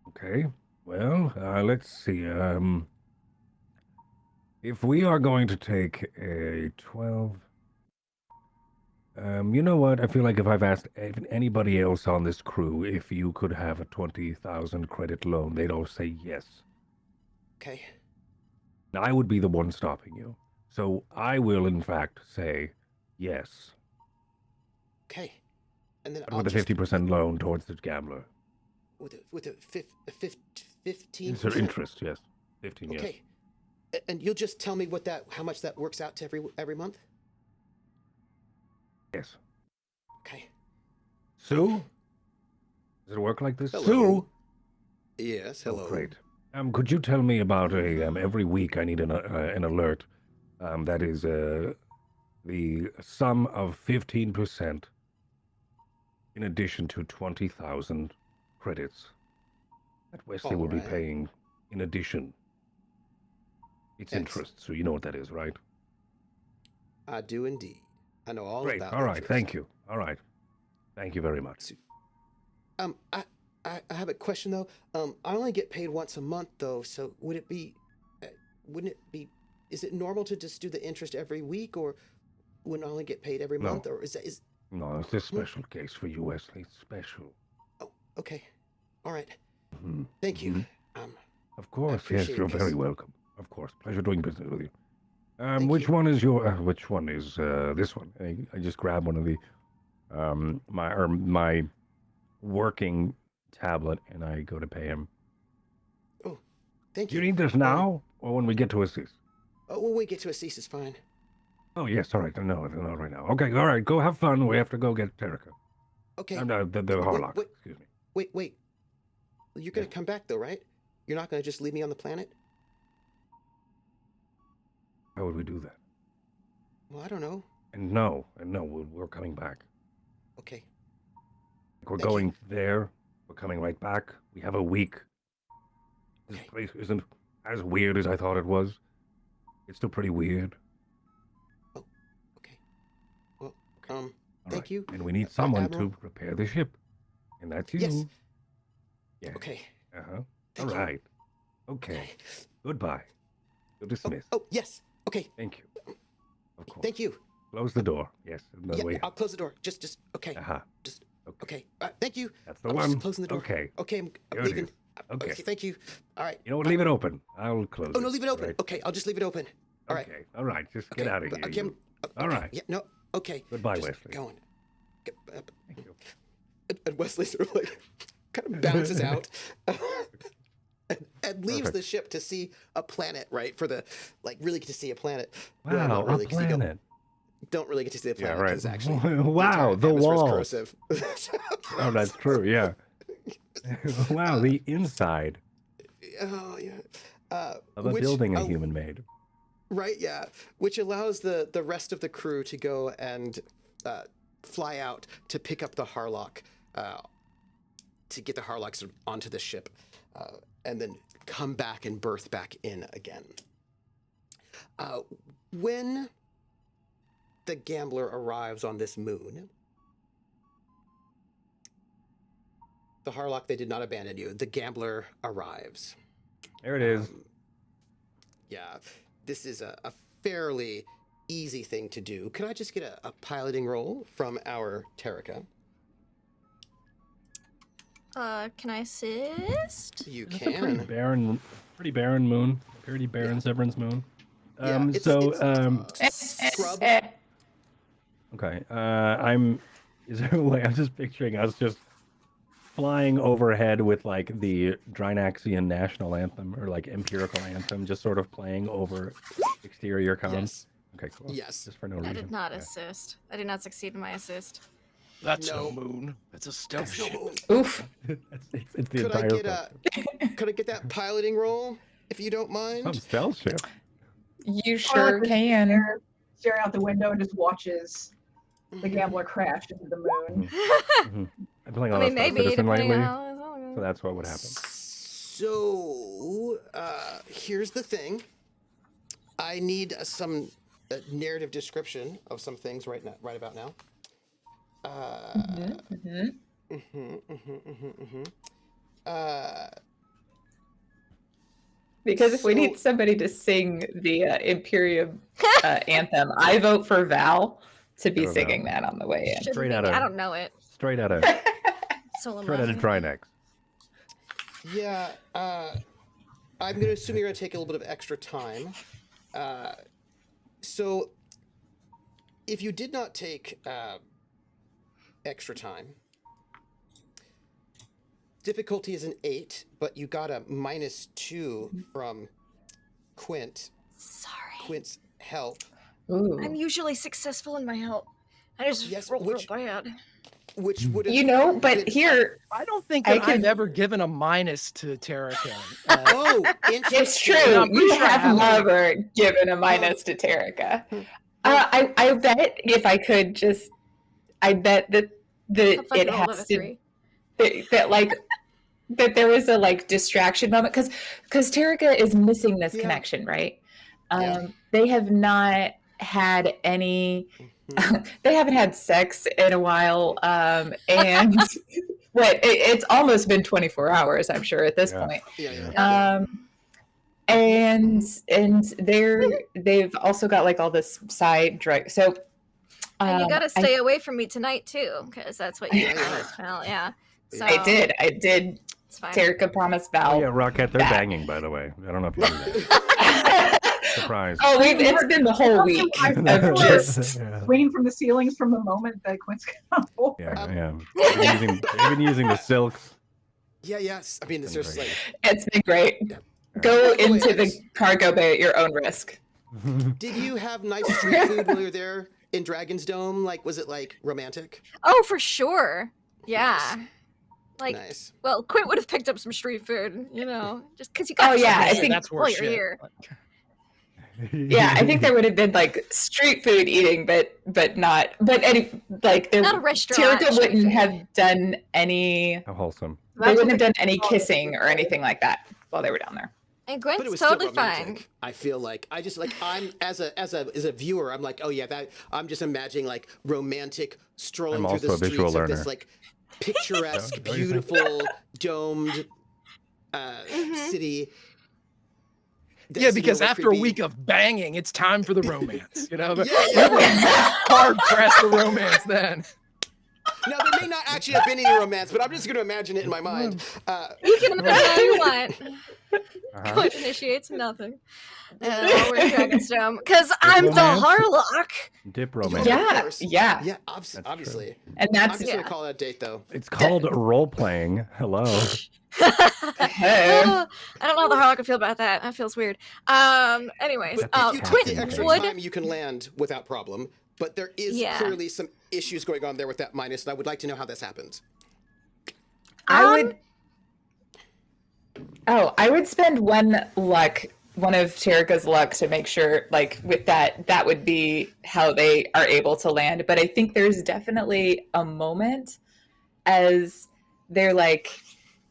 Okay. Well, let's see. If we are going to take a 12. You know what? I feel like if I've asked anybody else on this crew if you could have a 20,000 credit loan, they'd all say yes. Okay. Now, I would be the one stopping you. So I will, in fact, say yes. Okay. And then But I'll with a 50% loan towards the gambler. With a 15. It's interest, yes. 15, yes. Okay. And you'll just tell me how much that works out to every month? Yes. Okay. Sue? Does it work like this? Hello. Sue? Yes, hello. Oh, great. Could you tell me about every week I need an alert. That is the sum of 15% in addition to 20,000 credits that Wesley will be paying in addition. It's interest, so you know what that is, right? I do indeed. I know all Great. about All right, interest. thank you. All right. Thank you very much. I have a question though. I only get paid once a month though, so wouldn't it be, is it normal to just do the interest every week, or wouldn't I only get paid every month, or is? No, it's a special case for you, Wesley. It's special. Oh, okay. All right. Thank you. Of course, yes, you're very welcome. Of course, pleasure doing business with you. Which you. one is your? Which one is this one? I just grabbed one of the my working tablet, and I go to pay him. Oh, thank Do you. you need this now, or when we get to a cease? Oh, when we get to a cease is fine. Oh yes, all right. No, right now. Okay, all right. Go have fun. We have to go get Terrica. Okay. The Harlock. Excuse me. Wait. You're gonna come back though, right? You're not gonna just leave me on the planet? How would we do that? Well, I don't know. And no, we're coming back. Okay. We're going there. We're coming right back. We have a week. This place isn't as weird as I thought it was. It's still pretty weird. Oh, okay. Well, All thank right. you. And we need someone Admiral. to repair the ship. And that's you. Yes. Yeah. Okay. Uh-huh. Thank All you. right. Okay. Goodbye. You're dismissed. Oh, yes. Okay. Thank you. Of course. Thank you. Close the door. Yes. No, Yeah, wait. I'll close the door. Just okay. Uh-huh. Just okay. Thank you. That's the I'm one. just closing the door. Okay. Okay, I'm Here it leaving. is. Okay. Thank you. All right. You know what? Leave it open. I'll close it. Oh no, leave it open. Right. Okay, I'll just leave it open. All right. Okay. All right. Just Okay. get out of here. Okay, you. okay. All right. Yeah. No. Okay. Goodbye, just Wesley. Going. Thank you. and Wesley sort of like kind of bounces out and leaves Perfect. the ship to see a planet, right? For the really get to see a planet. Wow, not really, a 'cause you planet. don't really get to see the Yeah, planet right. because actually Wow, the atmosphere is wall. corrosive. Oh, that's true. Yeah. Wow, the inside Oh yeah. of a building a human made. Right, yeah. Which allows the rest of the crew to go and fly out to pick up the Harlock, to get the Harlock sort of onto the ship, and then come back and berth back in again. When the gambler arrives on this moon, the Harlock, they did not abandon you. The gambler arrives. There it is. Yeah, this is a fairly easy thing to do. Could I just get a piloting roll from our Terrica? Can I assist? You It's a pretty can. barren, moon. Pretty barren Yeah. Severance moon. Yeah, it's scrub. Okay. Is there a way? I'm just picturing us just flying overhead with like the Drinaxian national anthem or like empirical anthem, just sort of playing over exterior comms. Yes. Okay, cool. Yes. Just for no I reason. did not Okay. assist. I did not succeed in my assist. That's No. no moon. That's a stealth That's no ship. moon. Oof. It's the Could I entire get could I get that piloting roll, if you don't mind? Some stealth ship. You Harlock sure is can. there, staring out the window and just watches the gambler crash into the moon. Mm-hmm. I'm playing I all mean, that Star maybe Citizen depending lately, on how. so that's what would happen. So, here's the thing. I need some narrative description of some things right about now. Because if we So- need somebody to sing the Imperium anthem, I vote for Val to be Go Val. singing that on the way in. Shouldn't Straight be out me. of- I don't know it. Straight out of Drinax. Yeah, I'm going to assume you're going to take a little bit of extra time. So, if you did not take extra time, difficulty is an 8, but you got a -2 from Quint. Sorry. Quint's help, Ooh. I'm usually successful in my help. I just Yes, rolled real which- bad. which would have You know, but been- here, I don't think I that I've can- ever given a minus to Terrica. Oh, interesting. it's true. I'm pretty You sure I have haven't. never given a minus to Terrica. I bet if I could just, I bet that If I it rolled has a to 3. that like that there was a like distraction moment because Terrica is missing this Yeah. connection, right? Yeah. They have not had any. Mhm. They haven't had sex in a while, and it's almost been 24 hours, I'm sure, at this Yeah. point. Yeah. And they've also got like all this side drug. So And you gotta I- stay away from me tonight too, because that's what you Yeah. promised, Val. Yeah. So I did. It's fine. Terrica promised Oh Val. yeah, Rocket, they're that. banging, by the way. I don't know if you knew that. Surprise. It's been the whole week of just. Yeah. Swinging from the ceilings from the moment that Quint's come over. Yeah. They've been using the silks. Yeah, yes. I mean, it's just like, It's been great. Yeah. Go By the way, into I the just- cargo bay at your own risk. did you have nice street food while you were there in Dragonsdome? Like, was it like romantic? Oh, for sure. Yeah. Like, Nice. well, Quint would have picked up some street food, just because you Oh, got. yeah, I something think- that's while worth you're shit. here. Yeah, I think there would have been like street food eating, but not. But there. Not a restaurant. Terrica street wouldn't food. have done any. How wholesome. They wouldn't have done any Oh, kissing or anything like that while they were down there. And But it Gwent's was totally still romantic. fine. I feel like I just like I'm as a viewer. I'm like, oh yeah, that I'm just imagining like romantic strolling I'm through the also a streets visual of this learner. like picturesque, Don't you think? beautiful, domed Mhm. city. that's, Yeah, because like, after a creepy. week of banging, it's time for the romance. Yeah, We're yeah. hard pressed the romance then. Now there may not actually have been any romance, but I'm just going to imagine it in my mind. You can imagine all you want. Quint initiates nothing. And I'll wear Dragonsdome because I'm the romance. Harlock. Dip romance. Of Yeah, course. yeah. Yeah, true. obviously. And I'm that's just gonna call it a date though. It's called role playing. Hello. Hey. I don't know how the Harlock would feel about that. That feels weird. Anyways, But You Quint take the extra would. time, you can land without problem. But there is Yeah. clearly some issues going on there with that minus, and I would like to know how this happens. I would spend one of Terrica's luck to make sure, like, with that would be how they are able to land. But I think there's definitely a moment as they're like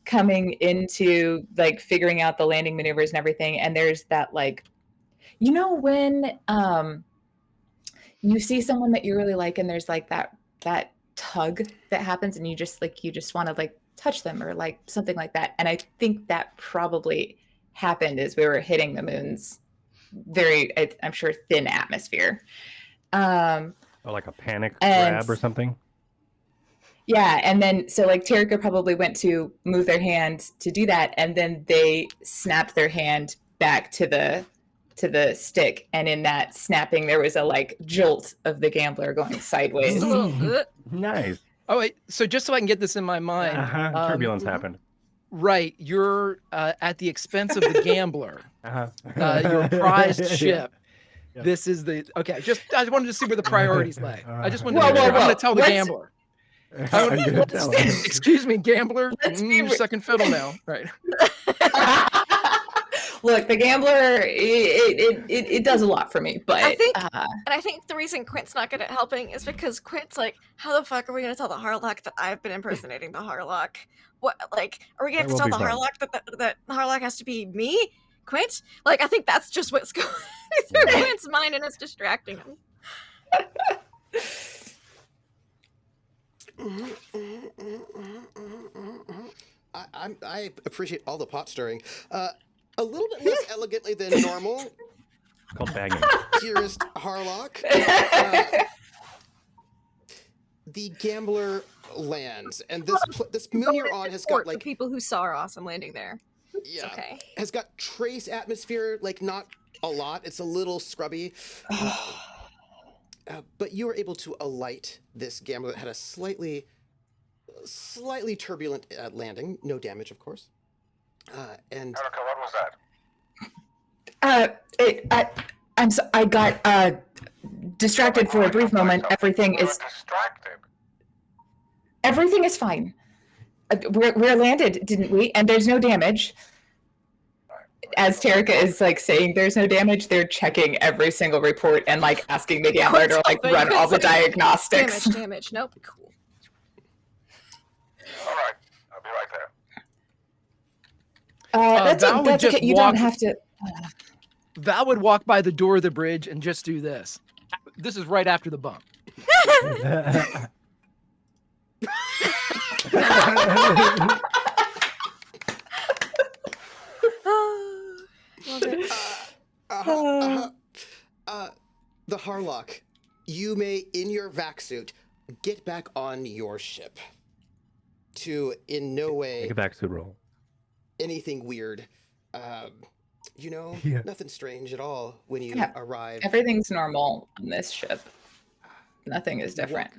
coming into like figuring out the landing maneuvers and everything, and there's that like, you know, when you see someone that you really like, and there's like that tug that happens, and you just want to like touch them or like something like that. And I think that probably happened as we were hitting the moon's I'm sure thin atmosphere. Or like a panic And- grab or something. Yeah, and then so like Terrica probably went to move their hand to do that, and then they snapped their hand back to the stick, and in that snapping there was a like jolt of the gambler going sideways. Just a little, Nice. Oh wait, so just so I can get this in my mind, Turbulence happened. right? You're at the expense of the gambler, your Your prized ship. Yeah. This is the okay. I wanted to see where the priorities lay. I just wanted Whoa, to make sure. whoa, I'm going whoa. to tell the Let's- gambler. I'm gonna tell him. Excuse me, gambler. Let's be You're second fiddle now, right? Look, the gambler, it does a lot for me, but I think the reason Quint's not good at helping is because Quint's like, how the fuck are we going to tell the Harlock that I've been impersonating the Harlock? What, like, are we going to That have to will tell the be fun. Harlock that the Harlock has to be me? Quint? Like, I think that's just what's going through Quint's mind, and it's distracting him. I appreciate all the pot stirring. A little bit less elegantly than normal, It's called bagging. dearest Harlock. The gambler lands, and this moon you're on has got the like people who saw our awesome landing there. yeah, okay. has got trace atmosphere, like not a lot. It's a little scrubby. But you were able to alight this gambler that had a slightly turbulent landing. No damage, of course. And Erica, what was that? I got distracted for a brief moment. Everything We were is distracted. fine. We're landed, didn't we? And there's no damage. As Terrica is like saying there's no damage, they're checking every single report and like asking the gambler to like run all the diagnostics. Damage. Nope. Cool. All right, I'll be right there. Val would That's just okay. You walk- don't have to. Val would walk by the door of the bridge and just do this. This is right after the bump. Love it. The Harlock, you may, in your vac suit, get back on your ship. To in no way Make a backsuit roll. anything weird. Yeah. Nothing strange at all when you Yeah. arrive. Everything's normal on this ship. Nothing is different.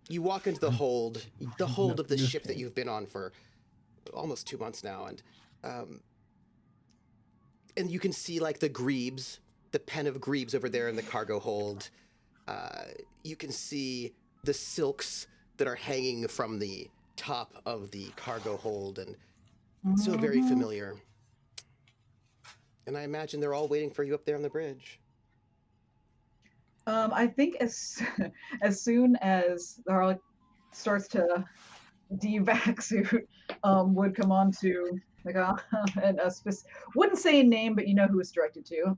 You walk into the hold of the Nothing ship is that you've been on for almost 2 months now, and you can see like the grebes, the pen of grebes over there in the cargo hold. You can see the silks that are hanging from the top of the cargo hold, and so very familiar. And I imagine they're all waiting for you up there on the bridge. I think as soon as the Harlock starts to devac suit, would come on to like wouldn't say a name, but you know who it's directed to.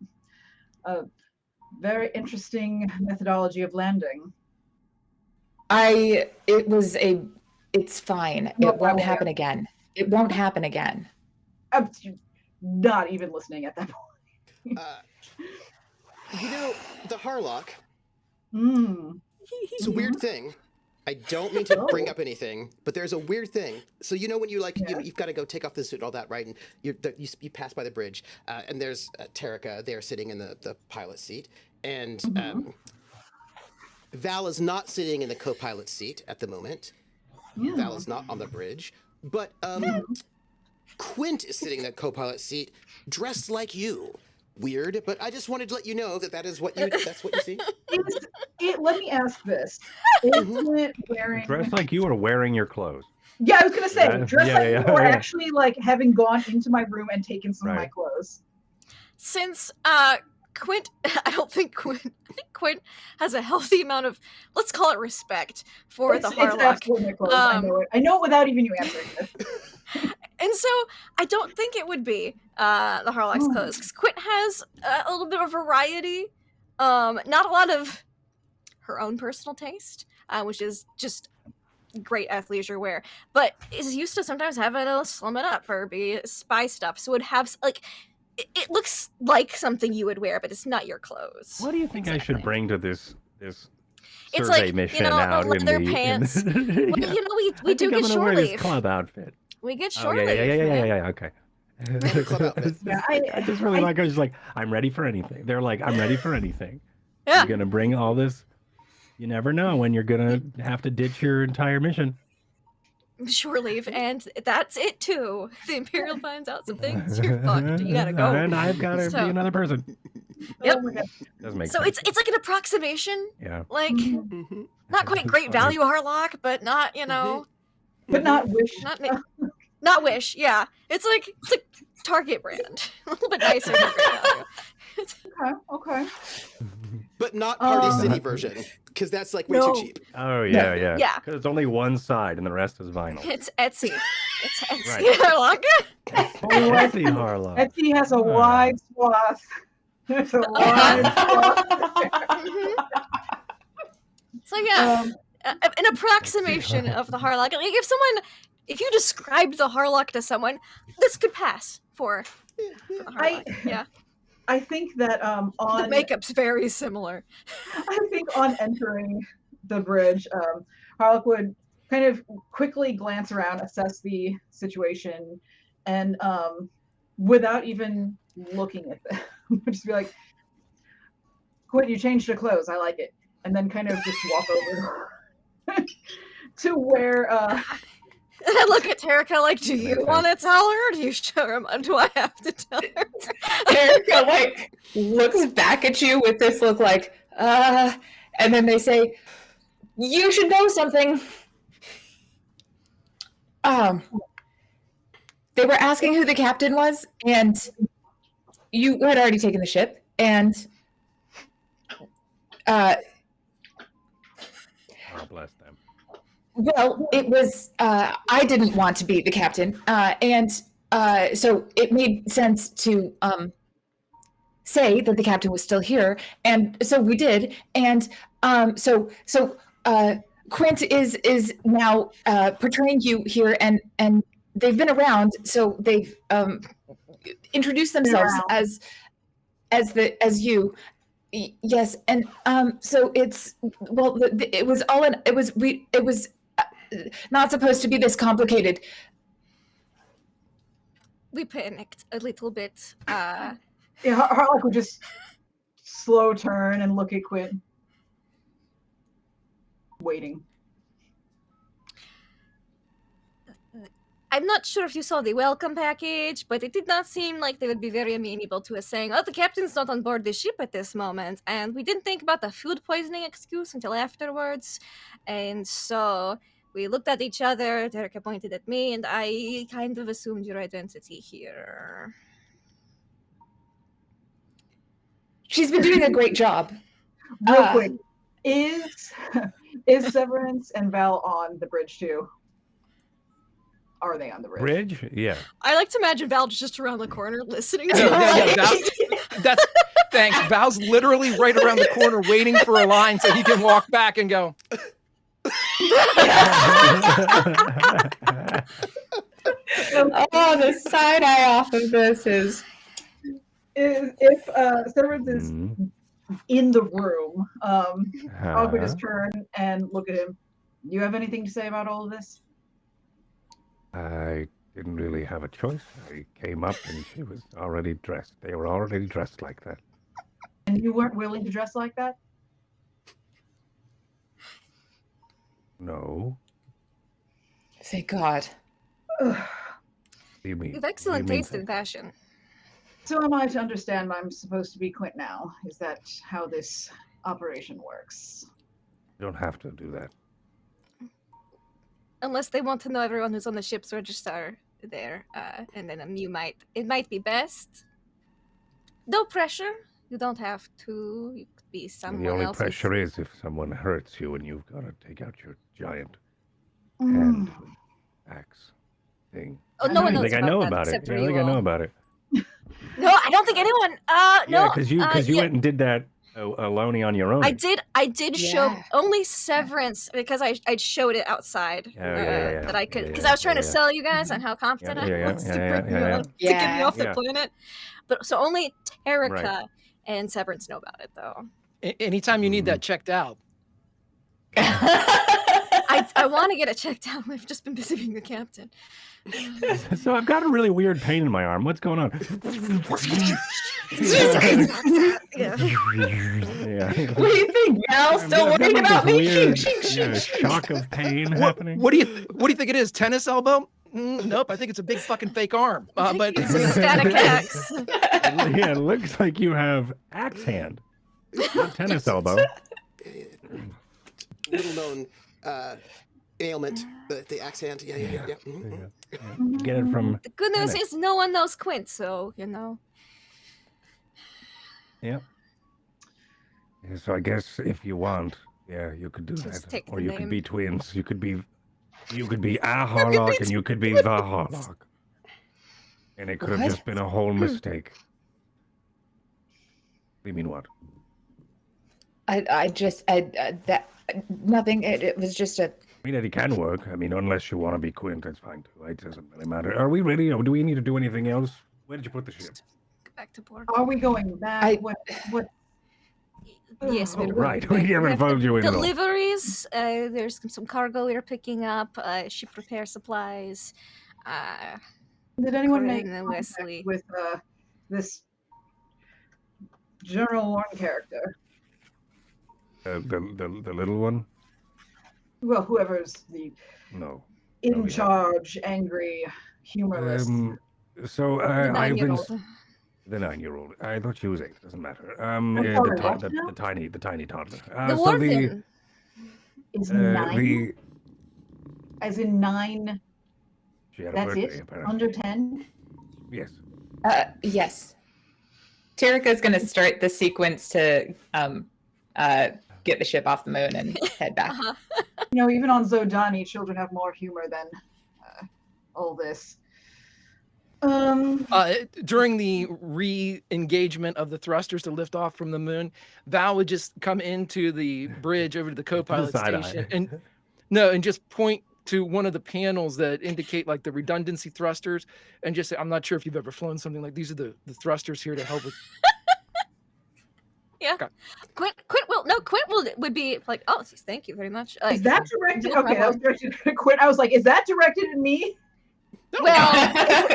Very interesting methodology of landing. It's fine. No, It won't yeah. happen again. It won't happen again. I'm not even listening at that point. You know, the Harlock, Mm. it's a weird thing. I don't mean to bring up anything, but there's a weird thing. So when you you've got to go take off the suit and all that, right? And you pass by the bridge, and there's Terrica there sitting in the pilot seat, and Val is not sitting in the co-pilot seat at the moment. Yeah. Val is not on the bridge, but Quint is sitting in the co-pilot seat, dressed like you. Weird, but I just wanted to let you know that's what you see. Let me ask this. Is Quint wearing... Dressed like you or wearing your clothes? Yeah, I was going to say, dressed like you or yeah. actually like having gone into my room and taken some of my clothes. Since Quint, I think Quint has a healthy amount of, let's call it respect for the Harlock. It's absolutely my clothes. I know it without even you answering this. And so I don't think it would be the Harlock's clothes, because Quint has a little bit of variety. Not a lot of her own personal taste, which is just great athleisure wear, but is used to sometimes having to slum it up or be spy stuff. So it have it looks like something you would wear, but it's not your clothes. What do you think I should bring to this It's survey mission out leather in the pants. Well, we do get short wear this leave. club outfit. We get Oh, short leave. yeah, okay. Club outfit. Yeah, I just really I was just like, I'm ready for anything. They're like, I'm ready for anything. Yeah. You're gonna bring all this. You never know when you're gonna have to ditch your entire mission. Short leave, and that's it too. The Imperial finds out some things, you're fucked. You gotta go. And I've got to be another person. Yep. Oh my God. Doesn't make So sense. it's like an approximation. Yeah. Like Mm-hmm. not quite great value Harlock, but not But not wish. not wish. Yeah, it's like Target brand, a little bit nicer than great value. Okay. But not Party City version, because that's like way too cheap. Oh yeah. Yeah. Because it's only one side and the rest is vinyl. It's Etsy. It's Etsy Right. Harlock. Etsy Harlock. Etsy has a wide swath. There's a wide swath. So yeah, an approximation of the Harlock. Like if you described the Harlock to someone, this could pass for the Harlock. I think that the makeup's very similar. I think on entering the bridge, Harlock would kind of quickly glance around, assess the situation, and without even looking at them, would just be like, "Quint, you changed your clothes. I like it," and then kind of just walk over to where. And I look at Terrica like, do you want to tell her? Or do you show her? Do I have to tell her? Terrica looks back at you with this look like, and then they say, "You should know something." They were asking who the captain was, and you had already taken the ship, and Oh, bless them. well, it was, I didn't want to be the captain, and so it made sense to say that the captain was still here, and so we did, and so Quint is now portraying you here, and they've been around, so they've introduced themselves as you. Yes, and so it's it was not supposed to be this complicated. We panicked a little bit. Yeah, Harlock would just slow turn and look at Quint, waiting. I'm not sure if you saw the welcome package, but it did not seem like they would be very amenable to us saying, "Oh, the captain's not on board the ship at this moment." And we didn't think about the food poisoning excuse until afterwards. And so we looked at each other, Terrica pointed at me, and I kind of assumed your identity here. She's been doing a great job. Real quick, is Severence and Val on the bridge too? Are they on the bridge? Bridge? Yeah. I like to imagine Val just around the corner listening to That's thanks. Val's literally right around the corner waiting for a line so he can walk back and go. Oh, the side eye off of this is if Severance is in the room, Harlock would just turn and look at him. you have anything to say about all of this? I didn't really have a choice. I came up and she was already dressed. They were already dressed like that. And you weren't willing to dress like that? No. Thank God. Ugh. What do you mean? You have What do excellent you mean, taste in thank fashion. So am I to understand I'm supposed to be Quint now? Is that how this operation works? You don't have to do that. Unless they want to know everyone who's on the ship's register there, and then it might be best. No pressure. You don't have to. You could be I mean, someone the only else. pressure is if someone hurts you and you've got to take out your giant Mm. hand axe thing. Oh, no one I knows think I about know that about it. except for I you think I know all. about it. No, I don't think anyone. No. Yeah, because you yeah, went and did that alone on your own. I did show Yeah. only Severence because I showed it outside Yeah. that I could because Yeah, I was trying to yeah. sell you guys on how competent Yeah, I was to yeah, bring you yeah. on to get me Yeah. off the Yeah. planet. But so only Terrica Right. and Severance know about it though. Anytime you need that checked out. I want to get it checked out. We've just been busy being the captain. So I've got a really weird pain in my arm. What's going on? Yeah. Yeah. What do you think, Val? Still I've got worrying like about this me? weird, Shing, shing, shing. shock of pain What, happening. what do you think it is? Tennis elbow? Nope, I think it's a big fucking fake arm. But It's a static axe. Yeah, it looks like you have axe hand, not tennis elbow. Little known ailment, the axe hand. Yeah. Mhm. Get it from. The good news tennis. is no one knows Quint, so you know. Yep. Yeah, so I guess if you want, yeah, you could do Just that, take or the you name. could be twins. You could be a Harlock, and you could be the Harlock, and it could have What? just been a whole mistake. What do you mean what? Nothing. It was just a. I mean, it can work. I mean, unless you want to be Quint, that's fine too. It doesn't really matter. Are we ready? Or do we need to do anything else? Where did you put the ship? Go back to board. Are we going back? What? Yes, Oh, we're right. going We haven't have followed you in at all. deliveries. There's some cargo we're picking up. Ship repair supplies. Did anyone make Corinne and contact Wesley. with this General Warren character? The little one? Well, whoever's the No. in we charge, angry, humorless. So The I've been 9-year-old. the 9-year-old. I thought she was 8. Doesn't matter. sorry, what now? The tiny toddler. The so warden. Is 9? the As in 9? she had a That's birthday it? apparently. Under 10? Yes. Yes. Terrica's gonna start the sequence to get the ship off the moon and head back. Uh-huh. You know, even on Zodani, children have more humor than all this. During the re-engagement of the thrusters to lift off from the moon, Val would just come into the bridge over to the co-pilot Side-eye. station and just point to one of the panels that indicate like the redundancy thrusters and just say, I'm not sure if you've ever flown something like these are the thrusters here to help with. Yeah. Okay. Quint would be like, oh, thank you very much. Is that directed? no Okay, that was problem. directed at Quint. I was like, is that directed at me? Well,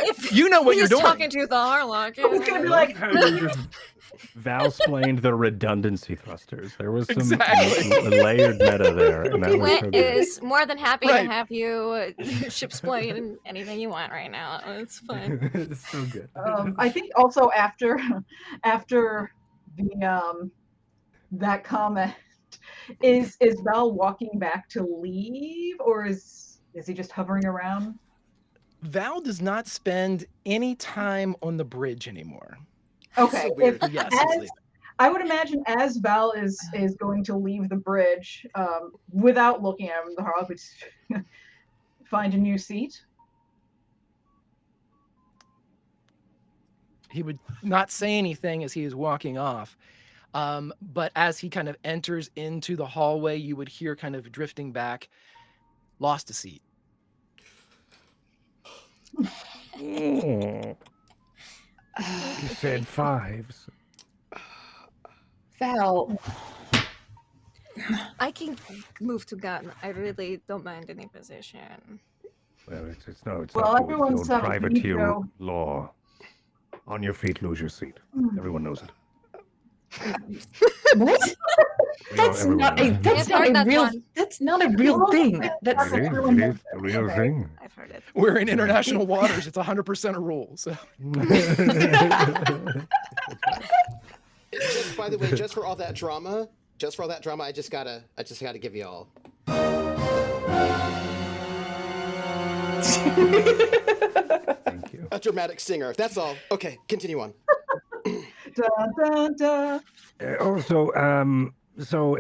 if You know what he you're was doing. talking to the Harlock. I was gonna be like, How you just Val-splained the redundancy thrusters. There was some Exactly. layered meta there, and that was so Quint good. is more than happy Right. to have you ship's plane and anything you want right now. It's fine. It's so good. I think also after the that comment, is Val walking back to leave, or is he just hovering around? Val does not spend any time on the bridge anymore. Okay, So weird. Yes, as, I would imagine as Val is going to leave the bridge, without looking at him, the Harlock would find a new seat. He would not say anything as he is walking off. But as he kind of enters into the hallway, you would hear kind of drifting back, lost a seat. Oh, you said 5s. Val, I can move to gun. I really don't mind any position. Well, it's no, it's Well, not you. It's the everyone's old set. We need to privateer go. law. On your feet, lose your seat. Everyone knows it. What? That's Everyone not a knows it. that's I've not heard a that real one. that's not a real thing. That's It is a real thing. I've heard it. We're in international waters. It's 100% a rule. So Just, by the way, just for all that drama, I just gotta give y'all. Thank you. A dramatic singer. That's all. Okay, continue on. Da, da, da. Also, and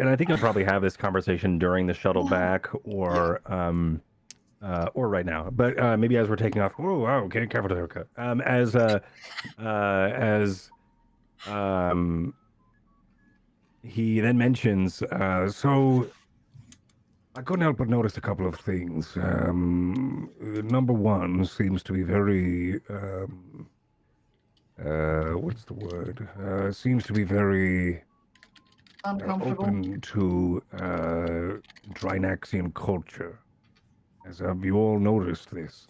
I think I'll probably have this conversation during the shuttle back, or right now. But maybe as we're taking off. Oh, wow, okay, careful to haircut. He then mentions, so I couldn't help but notice a couple of things. Number one seems to be very, what's the word? Seems to be very Uncomfortable. open to Drinaxian culture. Have you all noticed this?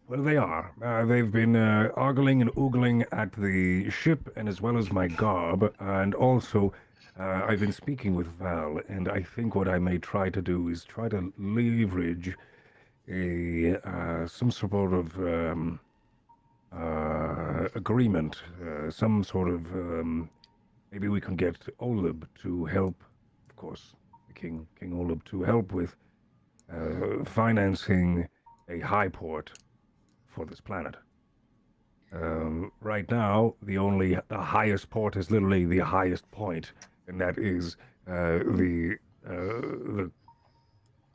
Well, they are. They've been ogling and oogling at the ship, and as well as my garb, and also I've been speaking with Val, and I think what I may try to do is try to leverage some sort of agreement, some sort of maybe we can get Olib to help, of course, King Olib to help with financing a high port for this planet. Right now, the highest port is literally the highest point, and that is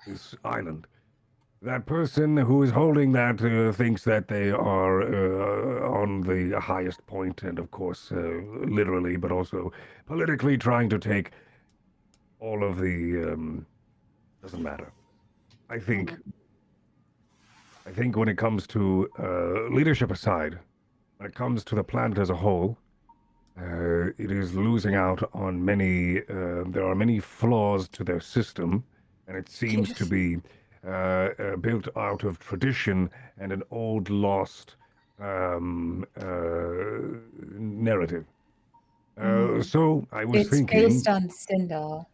this island. That person who is holding that thinks that they are on the highest point, and of course, literally, but also politically trying to take all of the. Doesn't matter. I think when it comes to leadership aside, when it comes to the planet as a whole, it is losing out on many. There are many flaws to their system, and it seems to be built out of tradition and an old, lost narrative. So I was It's thinking. based on Sindal.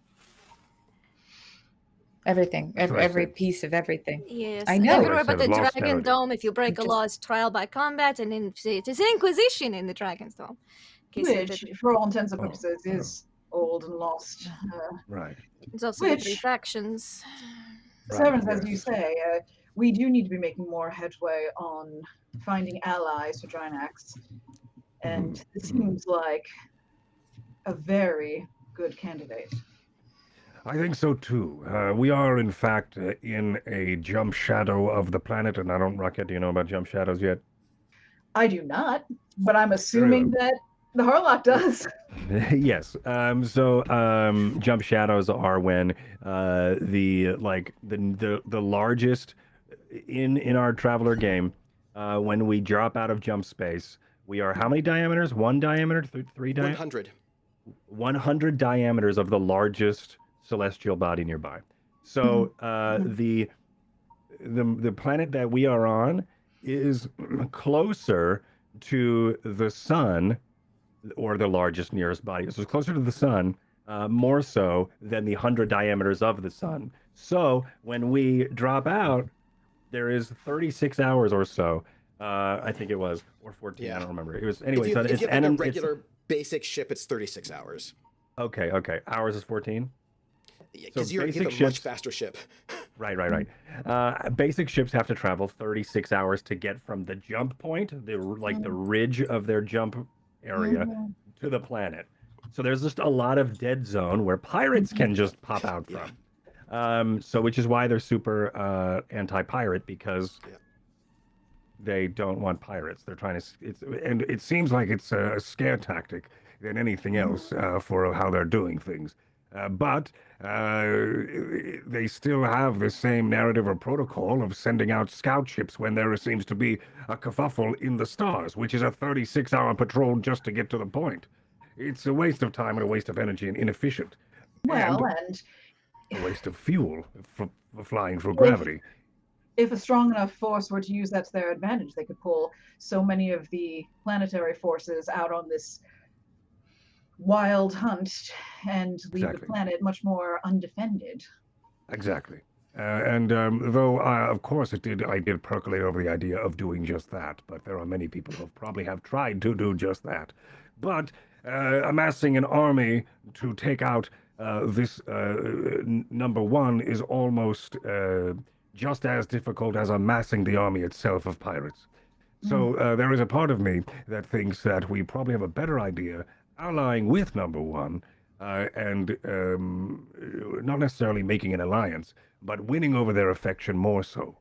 Everything, That's what I every said. piece of everything. Yes, I know. everywhere but the Said lost narrative. Dragonsdome. If you break a Just- law, it's trial by combat, and then it's an inquisition in the Dragonsdome. In case you Which, didn't- for all intents and Oh, purposes, is old and lost. Right. It's also the three Which- factions. Right, Severance, as you yes. say, we do need to be making more headway on finding allies for Drinax. And it seems like a very good candidate. I think so too. We are, in fact, in a jump shadow of the planet, and I don't, Rocket, do you know about jump shadows yet? I do not, but I'm assuming that the Harlock does. Yes. Jump shadows are when the largest in our Traveler game, when we drop out of jump space, we are how many diameters? One diameter? Three diameters? 100. 100 diameters of the largest celestial body nearby. So the planet that we are on is closer to the sun, or the largest nearest body. So it's closer to the sun, more so than the 100 diameters of the sun. So when we drop out, there is 36 hours or so. I think it was, or 14. Yeah. I don't remember. It was anyway. If So you it's have like a regular basic ship, it's 36 hours. Okay. Hours is 14. Because So you have a basic much ships- faster ship. Right. Basic ships have to travel 36 hours to get from the jump point, the ridge of their jump area, to the planet. So there's just a lot of dead zone where pirates can just pop out from. So which is why they're super anti-pirate, because they don't want pirates. They're trying to. And it seems like it's a scare tactic than anything else for how they're doing things. But they still have the same narrative or protocol of sending out scout ships when there seems to be a kerfuffle in the stars, which is a 36-hour patrol just to get to the point. It's a waste of time and a waste of energy and inefficient. Well, And and a waste of fuel for flying through If- gravity. if a strong enough force were to use that to their advantage, they could pull so many of the planetary forces out on this wild hunt and leave the Exactly. planet much more undefended. Exactly. Though, of course, I did percolate over the idea of doing just that, but there are many people who probably have tried to do just that. But amassing an army to take out this number one is almost just as difficult as amassing the army itself of pirates. So there is a part of me that thinks that we probably have a better idea allying with number one and not necessarily making an alliance, but winning over their affection more so.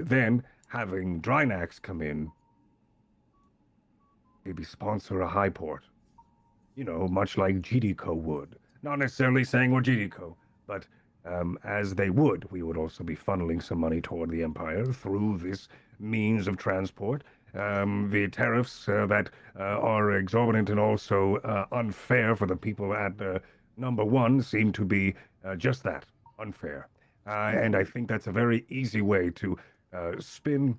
Then having Drinax come in, maybe sponsor a high port. You know, much like GDCO would. Not necessarily saying we're GDCO, but as they would, we would also be funneling some money toward the Empire through this means of transport. The tariffs that are exorbitant and also unfair for the people at number one seem to be just that, unfair. And I think that's a very easy way to spin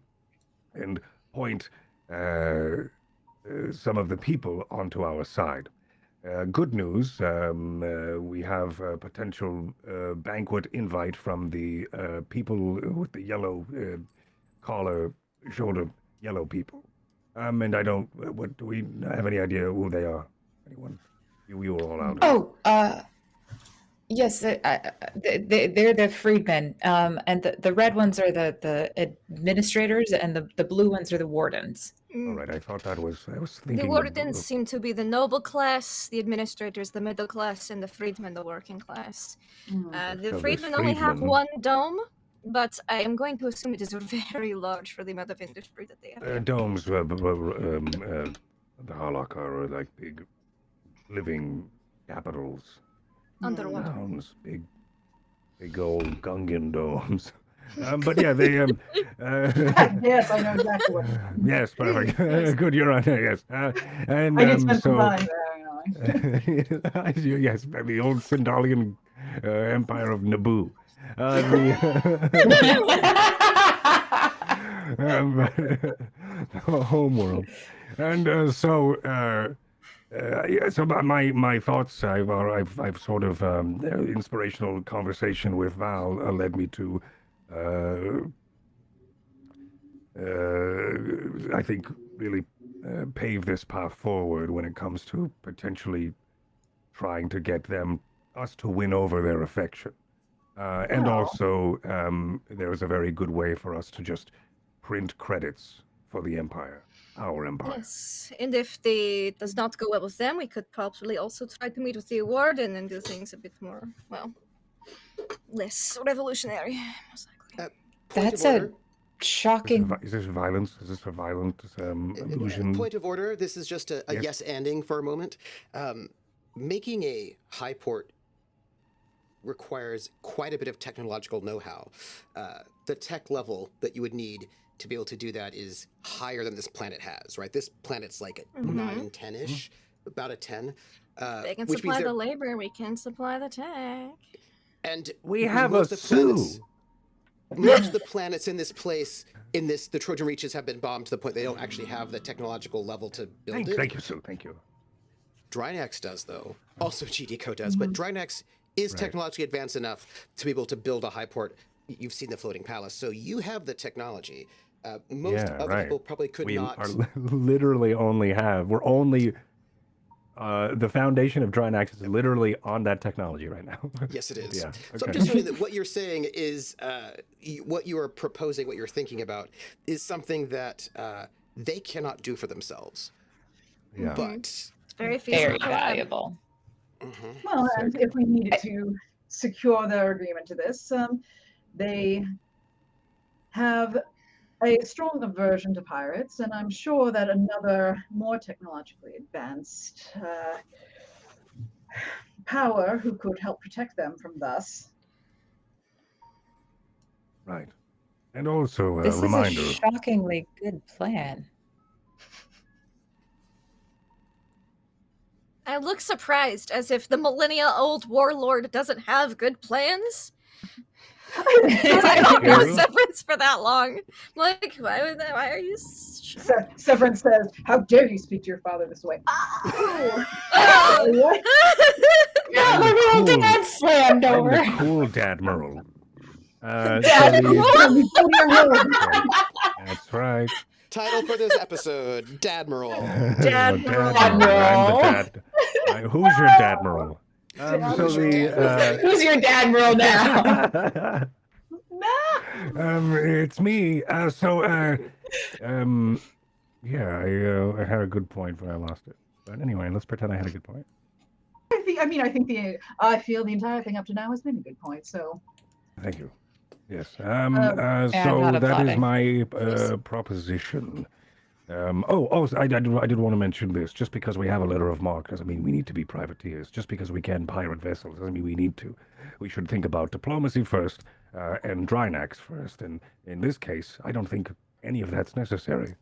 and point some of the people onto our side. Good news, we have a potential banquet invite from the people with the yellow collar, shoulder, yellow people. And I don't, what, do we have any idea who they are? Anyone? You were all out. Oh, yes, they're the freedmen, and the red ones are the administrators, and the blue ones are the wardens. All right, I thought I was thinking. The wardens seem to be the noble class, the administrators the middle class, and the freedmen the working class. The So freedmen this only have freedman- one dome, but I am going to assume it is very large for the amount of industry that they have. Domes, the Harlock are like big living capitals. Underwater. Towns, big old Gungan domes. But yeah, they. Yes, I know exactly what. Yes, perfect. Good, you're on. Yes, and I did spend some so. time there, you know. Yes, the old Sindalian Empire of Naboo. The homeworld, and so my thoughts. I've sort of inspirational conversation with Val led me to. I think really pave this path forward when it comes to potentially trying to get us to win over their affection. And also, there's a very good way for us to just print credits for the Empire, our Empire. Yes, and if it does not go well with them, we could probably also try to meet with the warden and do things a bit more, well, less revolutionary, most likely. That's a shocking. Is this violence? Is this a violent illusion? Point of order. This is just a yes-anding for a moment. Making a high port requires quite a bit of technological know-how. The tech level that you would need to be able to do that is higher than this planet has, right? This planet's like a 9, 10-ish, about a 10. They can which means supply the labor, we can supply the tech. And We have a most of the planets- zoo. Most of the planets in this place, the Trojan Reaches have been bombed to the point they don't actually have the technological level to build it. Thank you, Sue. Thank you. Drinax does, though. Also GDCO does, but Drinax is technologically advanced enough to be able to build a high port. You've seen the floating palace, so you have the technology. Most other people probably could not. We literally only have. We're only. The foundation of Drinax is literally on that technology right now. Yes, it is. Yeah, So I'm okay. just showing that what you're saying is what you are proposing, what you're thinking about, is something that they cannot do for themselves. Yeah. But Very Very feasible. valuable. Well, and if we needed to secure their agreement to this, they have a strong aversion to pirates, and I'm sure that another more technologically advanced power who could help protect them from thus. Right. And also a This is reminder. a shockingly good plan. I look surprised, as if the millennia-old warlord doesn't have good plans. Because I don't know You? Severence for that long. I'm like, why are you... Severance says, "How dare you speak to your father this way?" Oh! What? Yeah, I'm the look at cool- that slammed I'm over. the cool Dadmiral. Dadmiral! That's right. Title for this episode: Dadmiral. Dadmiral. I'm the dad. Who's your Dadmiral? Who's your Dadmiral now? No! It's me. Yeah, I had a good point, but I lost it. But anyway, let's pretend I had a good point. I feel the entire thing up to now has been a good point. So Thank you. Yes. So not that is applauding. my proposition. I did want to mention this. Just because we have a letter of marque doesn't mean we need to be privateers. Just because we can pirate vessels doesn't mean we need to. We should think about diplomacy first and Drinax first. And in this case, I don't think any of that's necessary.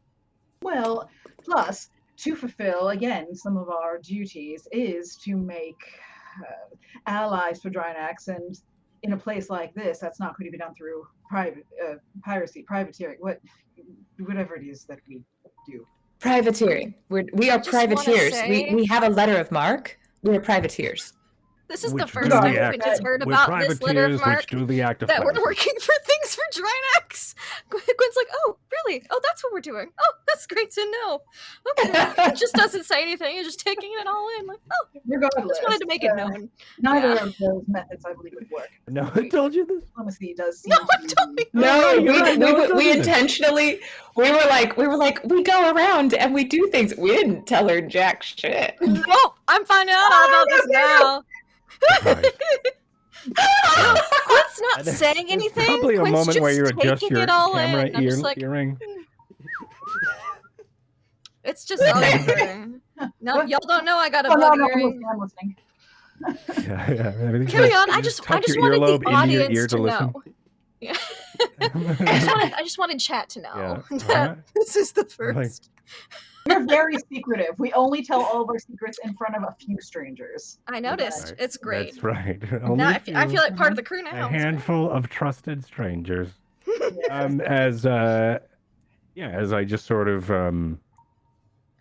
well, plus to fulfill again some of our duties is to make allies for Drinax, and in a place like this, that's not going to be done through piracy, privateering, whatever it is that we do. Privateering. We are just wanna privateers. say- We have a letter of marque. We're privateers. This is the Which first do time the Quint has heard We're about this letter of privateers marque. which do the act of That we're piracy. working for things for Drinax. Quint's like, oh, really? Oh, that's what we're doing. Oh, that's great to know. Okay. It just doesn't say anything. You're just taking it all in. Like, oh, Regardless, just wanted to make it known. Neither Yeah. of those methods, I believe, would work. No, I told you this. Diplomacy does seem No, to be don't be. No, you're right. No, don't we do this. intentionally we were like we go around and we do things. We didn't tell her jack shit. Well, I'm finding out all about this now. Surprise. Quint's not There's saying anything. Probably a Quint's moment just where you adjust taking your it all camera in. I'm just like, earring. it's just okay. No, What? y'all don't know I got a Oh, no, bug no, earring. I'm listening. Yeah. Everything's Carry like- on. you I just tuck your wanted earlobe the into your audience ear to listen. know. Yeah. I just wanted chat to know Yeah. that Alright. this is the Like- first. We're very secretive. We only tell all of our secrets in front of a few strangers. I noticed. Right. It's great. That's right. Now Only I feel few. like part of the crew now. A It's great. handful of trusted strangers. Yes. As I just sort of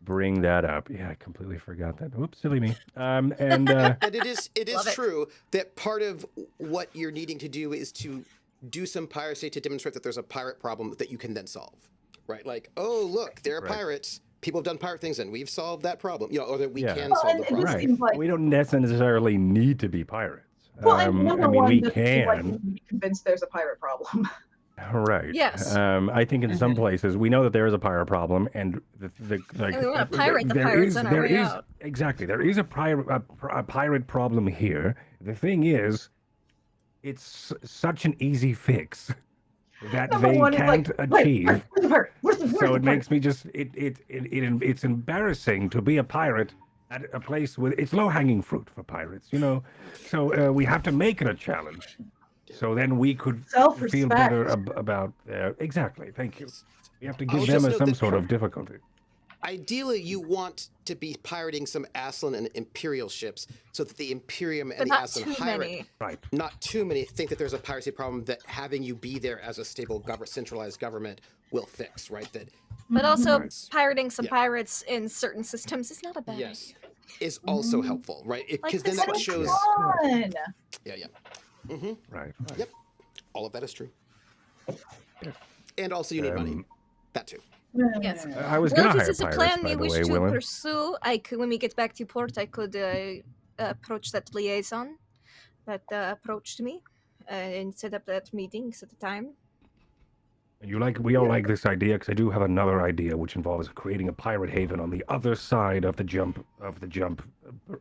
bring that up. Yeah, I completely forgot that. Oops, silly me. And And it is Love it. true that part of what you're needing to do is to do some piracy to demonstrate that there's a pirate problem that you can then solve, right? Like, oh look, there are Right. pirates. People have done pirate things, and we've solved that problem. You know, or that we Yeah. can Well, solve and the this problem. right, seems like- we don't necessarily need to be pirates. Well, and number I mean, one, we doesn't seem like we can. need to be convinced there's a pirate problem. Right. Yes. I think in some places we know that there is a pirate problem, and like And we wanna pirate the there pirates is- on our there way is- out. exactly there is a pirate problem here. The thing is, it's such an easy fix that Number they one is can't like, wait, achieve. where's the pirate? Where's the So pirate? it makes me just it's embarrassing to be a pirate at a place with it's low hanging fruit for pirates, you know. So we have to make it a challenge. So then we could feel Self-respect. better about exactly. Thank you. We have to I'll give just them note some that- sort of difficulty. Ideally, you want to be pirating some Aslan and Imperial ships so that the Imperium But and the not Aslan too pirate, many. Right. not too many, think that there's a piracy problem that having you be there as a stable centralized government will fix, right? That But also Right. pirating some Yeah. pirates in certain systems is not a bad yes, idea. is also helpful, right? Like Because then this that one. shows, Fun. yeah. Right. Yep. All of that is true. And also you need money. Um, That too. Yes. I was Well, gonna if hire this is a pirates, plan by we the wish way, to Willem. pursue, when we get back to port, I could approach that liaison that approached me and set up that meeting at the time. We all like this idea because I do have another idea which involves creating a pirate haven on the other side of the jump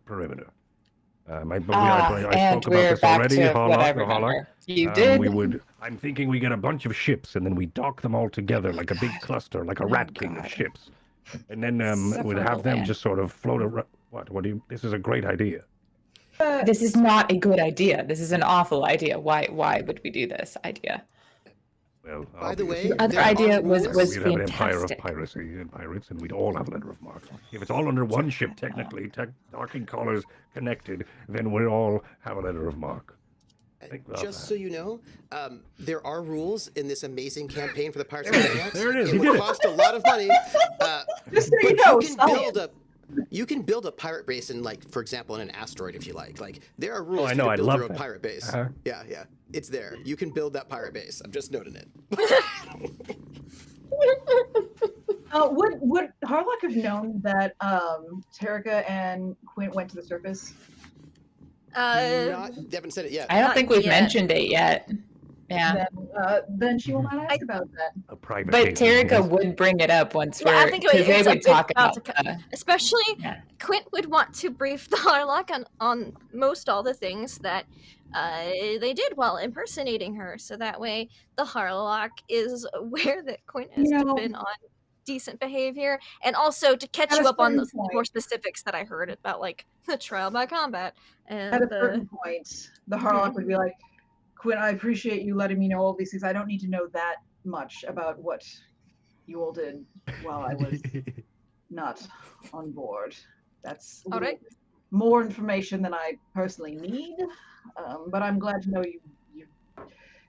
perimeter. I and spoke about we're this back already. to Harlock, what I the Harlock. remember. You did. I'm thinking we get a bunch of ships and then we dock them all together like a big cluster, like a rat king of ships, and then we'd have them Several just sort of float around. What do you? This is a great idea. This is not a good idea. This is an awful idea. Why would we do this idea? Well, By the way, obviously, The other there are idea was rules. we'd have an empire of fantastic. piracy and pirates, and we'd all have a letter of marque. If it's all under one ship, technically, docking collars connected, then we'd all have a letter of marque. Think about Just that. so you know, there are rules in this amazing campaign for the Pirates of Dragons. There it is. It You would did it. cost a lot of money, Just so you but know, you can build you can build a pirate base in, like, for example, in an asteroid if you like. Like, there are rules I for know, you to I'd build love your own that. pirate base. Uh-huh. Yeah, it's there. You can build that pirate base. I'm just noting it. Would Harlock have known that Terrica and Quint went to the surface? They haven't said it yet. I don't Not think we've yet. mentioned it yet. Yeah. Then she will not ask about that. A private But haven, Terrica yes. would bring it up once Yeah, I we're think because they it's a would bit talk about about to the, especially yeah. Quint would want to brief the Harlock on most all the things that they did while impersonating her, so that way the Harlock is aware that Quint has been on decent behavior, and also to catch At a you up on certain those more point- specifics that I heard about, like the trial by combat and At a certain point, the Harlock would be like, Quint, I appreciate you letting me know all these things. I don't need to know that much about what you all did while I was not on board. That's a All little right. more information than I personally need, but I'm glad to know you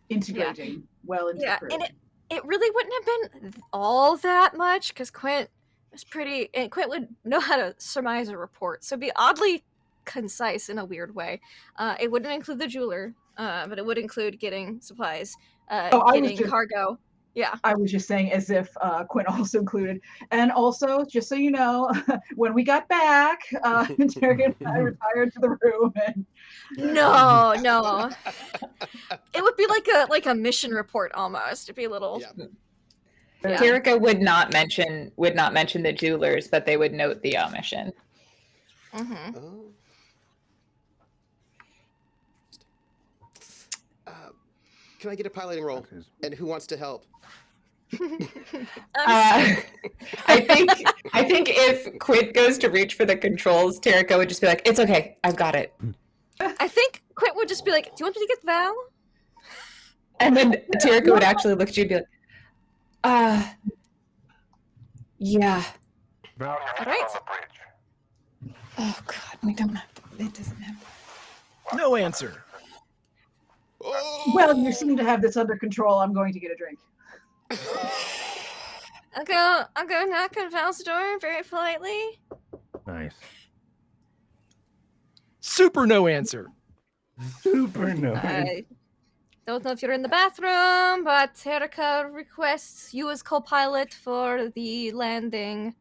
integrating well into the crew. and it really wouldn't have been all that much because Quint was pretty, and Quint would know how to surmise a report, so it'd be oddly concise in a weird way. It wouldn't include the jeweler, but it would include getting supplies, getting cargo. Yeah. I was just saying as if Quint also included. And also, just so you know, when we got back, Terry and I retired to the room. And No. It would be like a mission report almost. It'd be a little. Yeah. Terrica would not mention the jewelers, but they would note the omission. Mm-hmm. Oh. Can I get a piloting roll? And who wants to help? I think if Quint goes to reach for the controls, Terrica would just be like, "It's okay, I've got it." I think Quint would just be like, "Do you want me to get Val?" And then Terrica would actually look at you and be like, yeah. All right. Oh God, we don't have. It doesn't have. No answer. well, you seem to have this under control. I'm going to get a drink. I'll go knock on Val's door very politely. Nice. Super no answer. Super no. I don't know if you're in the bathroom, but Terrica requests you as co-pilot for the landing.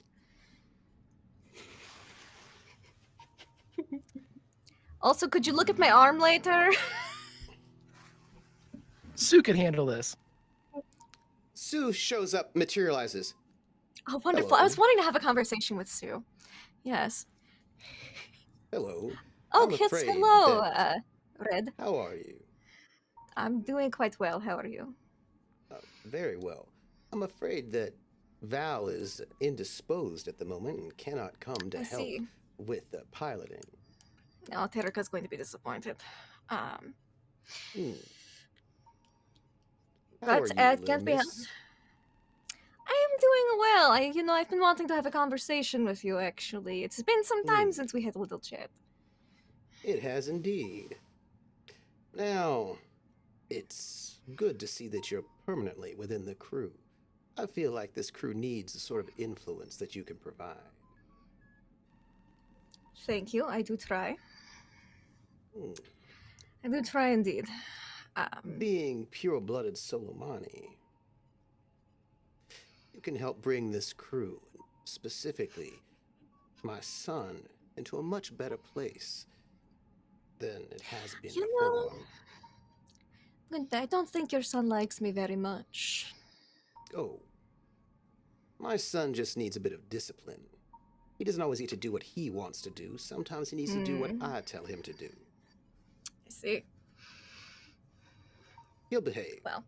Also, could you look at my arm later? Sue can handle this. Sue shows up, materializes. Oh, wonderful. Hello. I was wanting to have a conversation with Sue. Yes. Hello. Oh, I'm yes, afraid hello, that- Red. How are you? I'm doing quite well. How are you? Very well. I'm afraid that Val is indisposed at the moment and cannot come to I help see. with the piloting. No, Terrica's going to be disappointed. How But are you, it can't be little helped. miss? I am doing well. I've been wanting to have a conversation with you, actually. It's been some time since we had a little chat. It has indeed. Now, it's good to see that you're permanently within the crew. I feel like this crew needs the sort of influence that you can provide. Thank you. I do try. Hmm. I do try indeed. Being pure-blooded Solomani, you can help bring this crew, specifically my son, into a much better place than it has been You before. I don't think your son likes me very much. Oh. My son just needs a bit of discipline. He doesn't always get to do what he wants to do. Sometimes he needs to do what I tell him to do. I see. He'll behave. Well,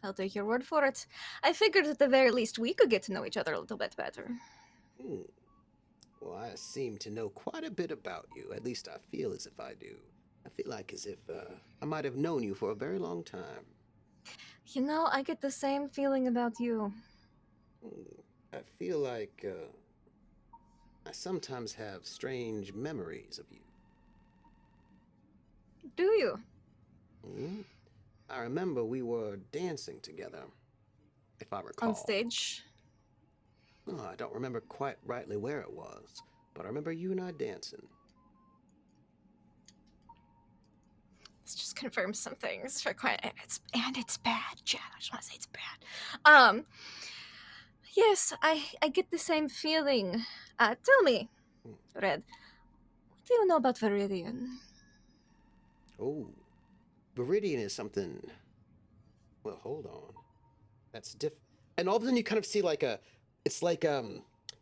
I'll take your word for it. I figured at the very least we could get to know each other a little bit better. Well, I seem to know quite a bit about you. At least I feel as if I do. I feel like as if I might have known you for a very long time. You know, I get the same feeling about you. I feel like I sometimes have strange memories of you. Do you? Hmm? I remember we were dancing together, if I recall. On stage? Oh, I don't remember quite rightly where it was, but I remember you and I dancing. Let's just confirm some things for Quint. It's bad, Chad. I just want to say it's bad. Yes, I get the same feeling. Tell me, Red, what do you know about Viridian? Oh, Viridian is something. Well, hold on. That's and all of a sudden you kind of see like it's like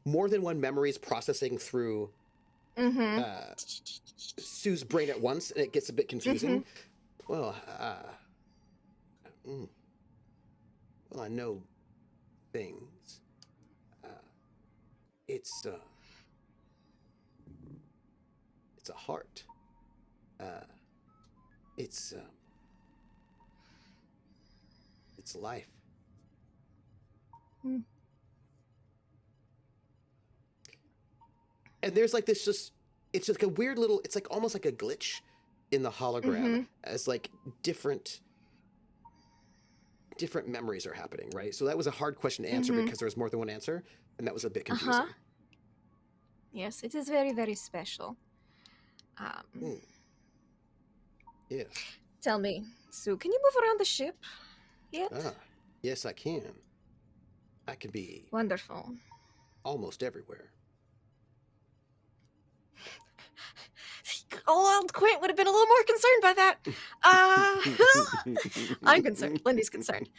more than one memory is processing through Sue's brain at once, and it gets a bit confusing. Well, well, I know things. It's a heart. It's life. And there's like this it's just like a weird little, it's like almost like a glitch in the hologram as like different memories are happening, right? So that was a hard question to answer because there's more than one answer, and that was a bit confusing. Yes, it is very, very special. Yes. Tell me, Sue, can you move around the ship yet? Yes, I can. I can be Wonderful. almost everywhere. Old Quint would have been a little more concerned by that. I'm concerned. Lindy's concerned.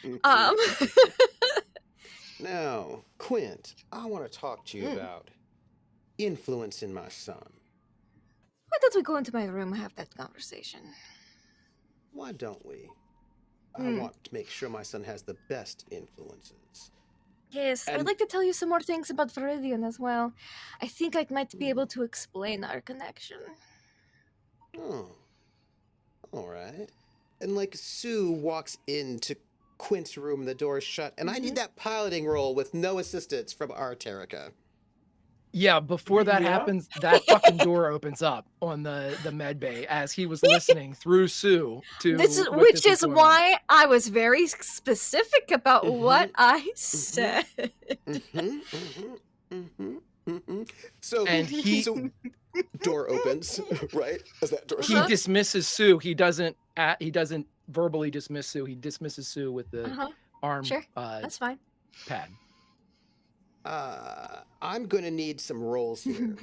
Now, Quint, I want to talk to you about influencing my son. Why don't we go into my room and have that conversation? Why don't we? I want to make sure my son has the best influences. Yes, I would And- like to tell you some more things about Viridian as well. I think I might be able to explain our connection. Oh, all right. And like Sue walks into Quint's room, the door's shut, and I need that piloting roll with no assistance from our Terrica. Yeah, before that happens, that fucking door opens up on the med bay as he was listening through Sue to Which is going on. why I was very specific about what I said. So And he door opens, right? As that door he shuts. dismisses Sue. He doesn't verbally dismiss Sue. He dismisses Sue with the arm Sure, that's fine. pad. I'm gonna need some rolls here.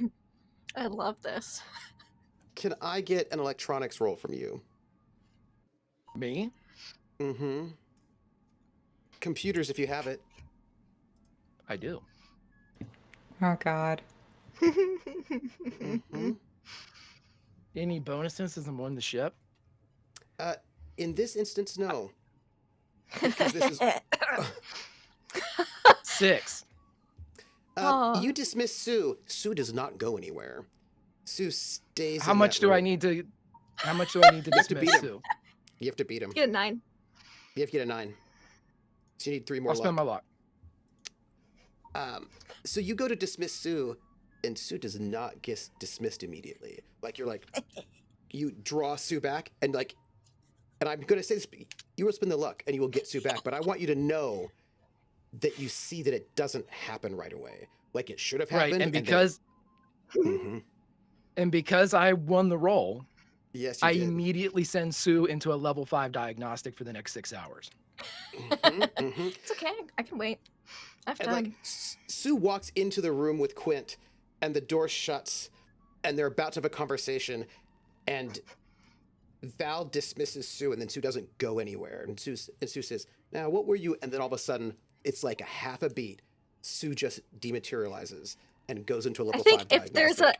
I love this. Can I get an electronics roll from you? Me? Computers, if you have it. I do. Oh God. Any bonuses since I'm on the ship? In this instance, no. Because this is 6. you dismiss Sue. Sue does not go anywhere. Sue stays. How in much that do I room. need to to dismiss beat him. Sue? You have to beat him. Get a 9. You have to get a 9. So you need 3 more. I'll spend my luck. luck. So you go to dismiss Sue, and Sue does not get dismissed immediately. Like you're like, you draw Sue back, and I'm gonna say this: you will spend the luck, and you will get Sue back. But I want you to know that you see that it doesn't happen right away. Like it should have happened. Right, and because and because I won the roll, yes, I you did. immediately send Sue into a level 5 diagnostic for the next 6 hours. It's okay. I can wait. I have And time. like Sue walks into the room with Quint, and the door shuts, and they're about to have a conversation, and Val dismisses Sue, and then Sue doesn't go anywhere. And Sue says, "Now, what were you?" And then all of a sudden, it's like a half a beat. Sue just dematerializes and goes into a level I think 5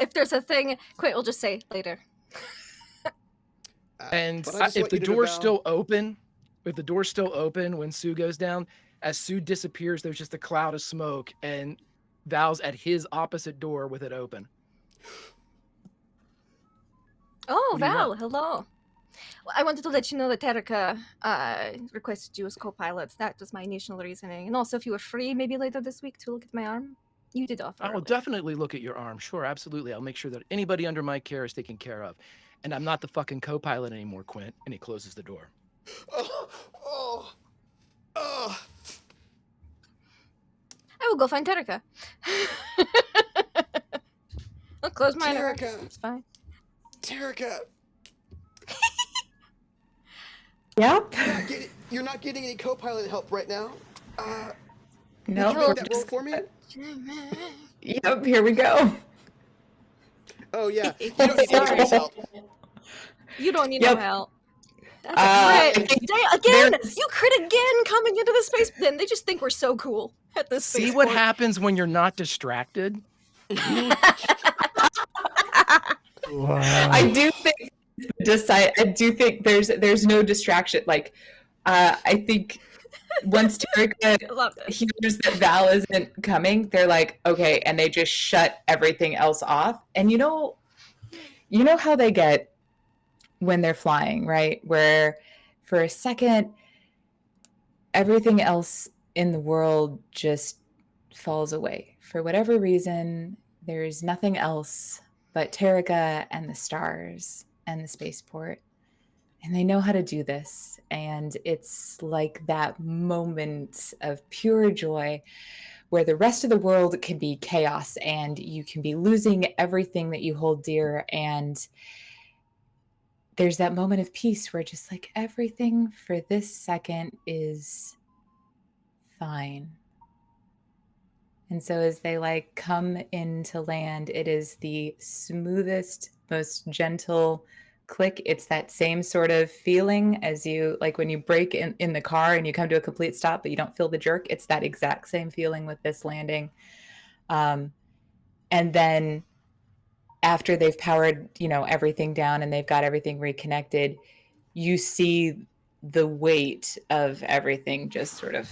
if there's a thing, Quint will just say later. And but I just if want the you to know, door's Val, still open, when Sue goes down, as Sue disappears, there's just a cloud of smoke, and Val's at his opposite door with it open. Oh, What do you Val, want? hello. Well, I wanted to let you know that Terrica requested you as co-pilot. That was my initial reasoning. And also, if you were free, maybe later this week to look at my arm. You did offer. I will earlier. definitely look at your arm. Sure, absolutely. I'll make sure that anybody under my care is taken care of. And I'm not the fucking co-pilot anymore, Quint. And he closes the door. Oh. I will go find Terrica. I'll close my door. Terrica. It's fine. Terrica, Yep. you're not getting any co-pilot help right now. No. Would you make that roll for me? Yep. Here we go. Oh yeah, you don't need anybody's help. You don't need Yep. no help. That's a crit. Again, there's- you crit again coming into the space. Then they just think we're so cool at this See space. what happens when you're not distracted? Wow. I do think there's no distraction. Like, I think once Terrica I love this. hears that Val isn't coming, they're like, okay, and they just shut everything else off. And you know how they get when they're flying, right? Where for a second, everything else in the world just falls away. For whatever reason, there's nothing else but Terrica and the stars and the spaceport. And they know how to do this. And it's like that moment of pure joy where the rest of the world can be chaos and you can be losing everything that you hold dear. And there's that moment of peace where just like everything for this second is fine. And so as they like come into land, it is the smoothest, most gentle click. It's that same sort of feeling as you like when you brake in the car and you come to a complete stop, but you don't feel the jerk. It's that exact same feeling with this landing. And then after they've powered, everything down and they've got everything reconnected, you see the weight of everything just sort of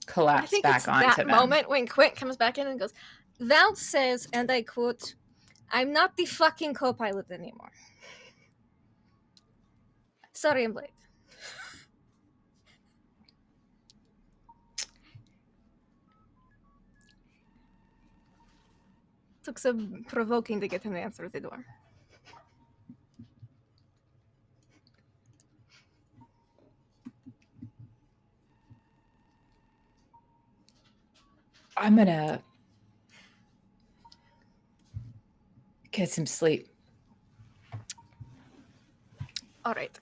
I collapse think back it's onto that them. moment when Quint comes back in and goes, Val says, and I quote, "I'm not the fucking co-pilot anymore." Sorry, I'm late. Took some provoking to get him to answer the door. I'm gonna get some sleep. All right.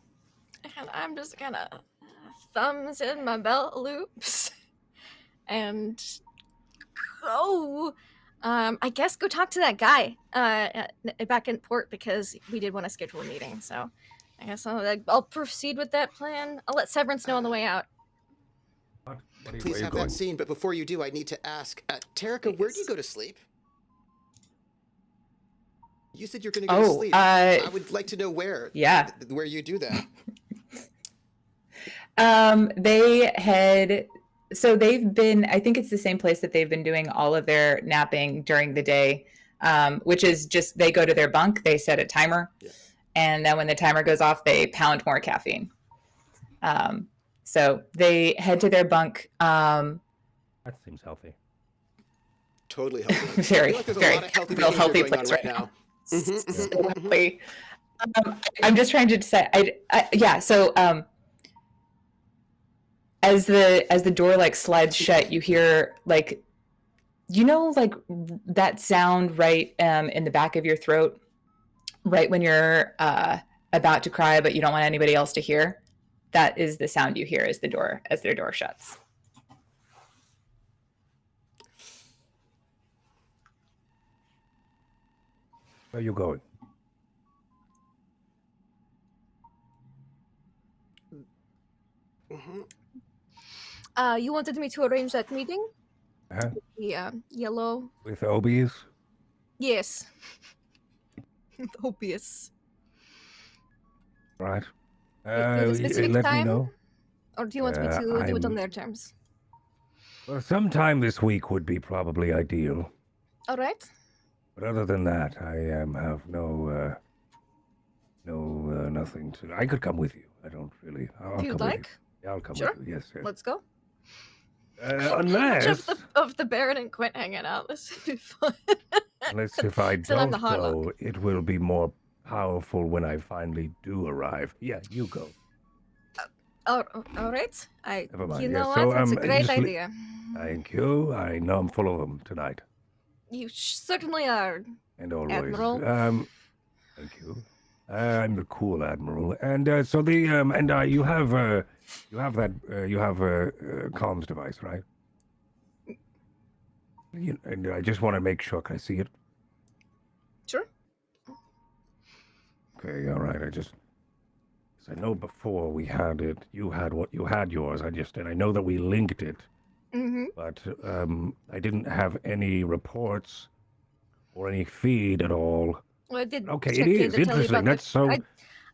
And I'm just gonna thumbs in my belt loops and go. I guess go talk to that guy back in port because we did want to schedule a meeting. So I guess I'll proceed with that plan. I'll let Severence know on the way out. Please have that scene, but before you do, I need to ask, Terrica, where do you go to sleep? You said you're going to go to sleep. I would like to know where. Yeah. Where you do that. They head. So they've been. I think it's the same place that they've been doing all of their napping during the day, which is just they go to their bunk. They set a timer, and then when the timer goes off, they pound more caffeine. So they head to their bunk. That seems healthy. Totally healthy. Very, I feel like there's very a lot of healthy real behavior healthy going on place right right now. So healthy. I'm just trying to decide. So as the door like slides shut, you hear like that sound right in the back of your throat, right when you're about to cry, but you don't want anybody else to hear. That is the sound you hear as their door shuts. Where are you going? You wanted me to arrange that meeting? Huh? The yellow. With Obies? Yes. Obvious. Right. With a specific Let time? me know. Or do you want me to do it on their terms? Well, sometime this week would be probably ideal. All right. But other than that, I have nothing to. I could come with you. I don't really. I'll If you'd come with you. like. Yeah, I'll come Sure. with you. Yes, yes. Let's go. Unless, of the Baron and Quint hanging out. This would be fun. unless if I So I'm don't the Harlock. go, it will be more powerful when I finally do arrive. Yeah, you go. All right. Never mind. You Yeah, know so, what? That's a great just idea. Thank you. I know I'm full of them tonight, You certainly are. and always. Admiral. Thank you. I'm the cool admiral, and so the you have comms device, right? And I just want to make sure. Can I see it? Sure. Okay, all right. I know before we had it, you had yours. And I know that we linked it, Mm-hmm. but I didn't have any reports or any feed at all. Well, I did. Okay, check it in is to tell you interesting. about That's so.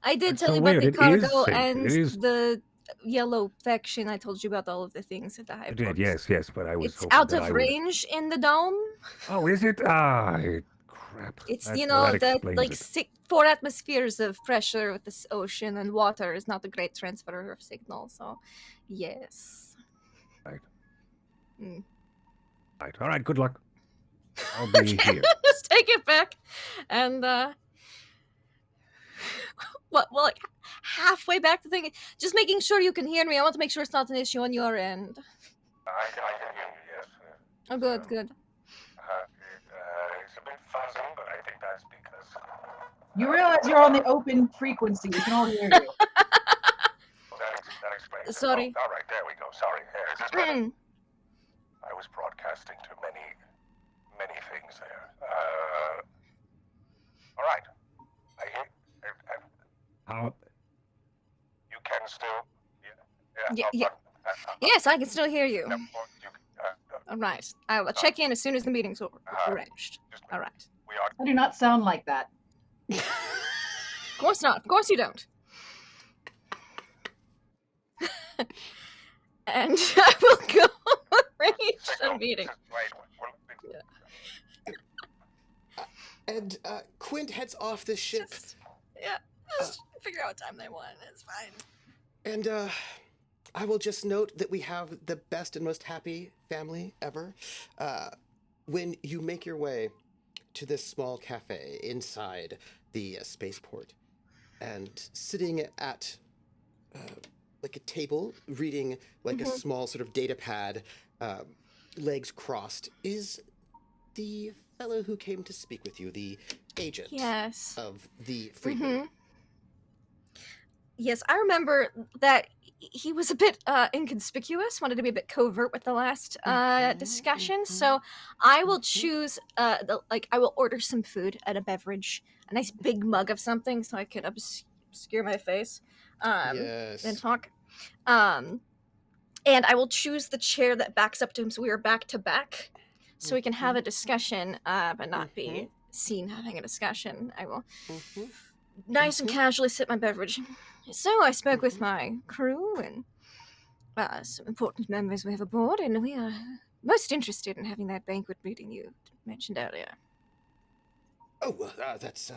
I did that's tell so you about weird. the It is cargo safe. and It is. the yellow faction. I told you about all of the things at the high I did, port. yes, but I was It's hoping out that of I would. range in the dome. Oh, is it? Crap. It's That the explains like it. 4 atmospheres of pressure with this ocean and water is not a great transfer of signal. So, yes. Right. Mm. Right. All right. Good luck. I'll be here. Just take it back, and like halfway back to thinking, just making sure you can hear me. I want to make sure it's not an issue on your end. I can hear you. Yes. Oh, good, good. It's a bit fuzzy, but I think that's because. You realize you're on the open frequency. We can all hear you. That explains it. Sorry. Oh, all right. There we go. Sorry. Is this better? I was broadcasting to many things there. All right. I hear. How? You can still. Yeah. Yes, I can still hear you. You, All right. I will check in as soon as the meeting's arranged. All right. we are. I do not sound like that. Of course not. Of course you don't. And I will go arrange a meeting. And Quint heads off the ship. Just figure out what time they want. It's fine. And I will just note that we have the best and most happy family ever. When you make your way to this small cafe inside the spaceport, and sitting at like a table, reading like a small sort of data pad, legs crossed, is the fellow who came to speak with you, the agent of the Freedom. Yes, I remember that he was a bit inconspicuous, wanted to be a bit covert with the last discussion. So I will choose, I will order some food and a beverage, a nice big mug of something so I can obscure my face and talk. And I will choose the chair that backs up to him so we are back to back so we can have a discussion but not be seen having a discussion. I will nice and casually sip my beverage. So I spoke with my crew and some important members we have aboard, and we are most interested in having that banquet meeting you mentioned earlier. Oh, that's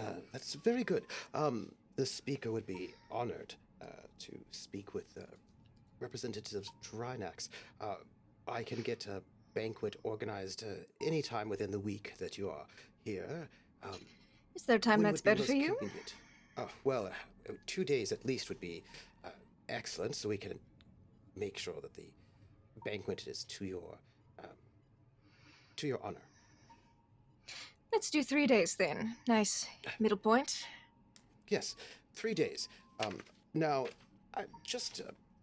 very good. The speaker would be honored to speak with representatives of Drinax. I can get a banquet organized any time within the week that you are here. Is there a time that's better for you? Convenient? Well, 2 days at least would be excellent, so we can make sure that the banquet is to your honor. Let's do 3 days then. Nice middle point. Yes, 3 days. Now,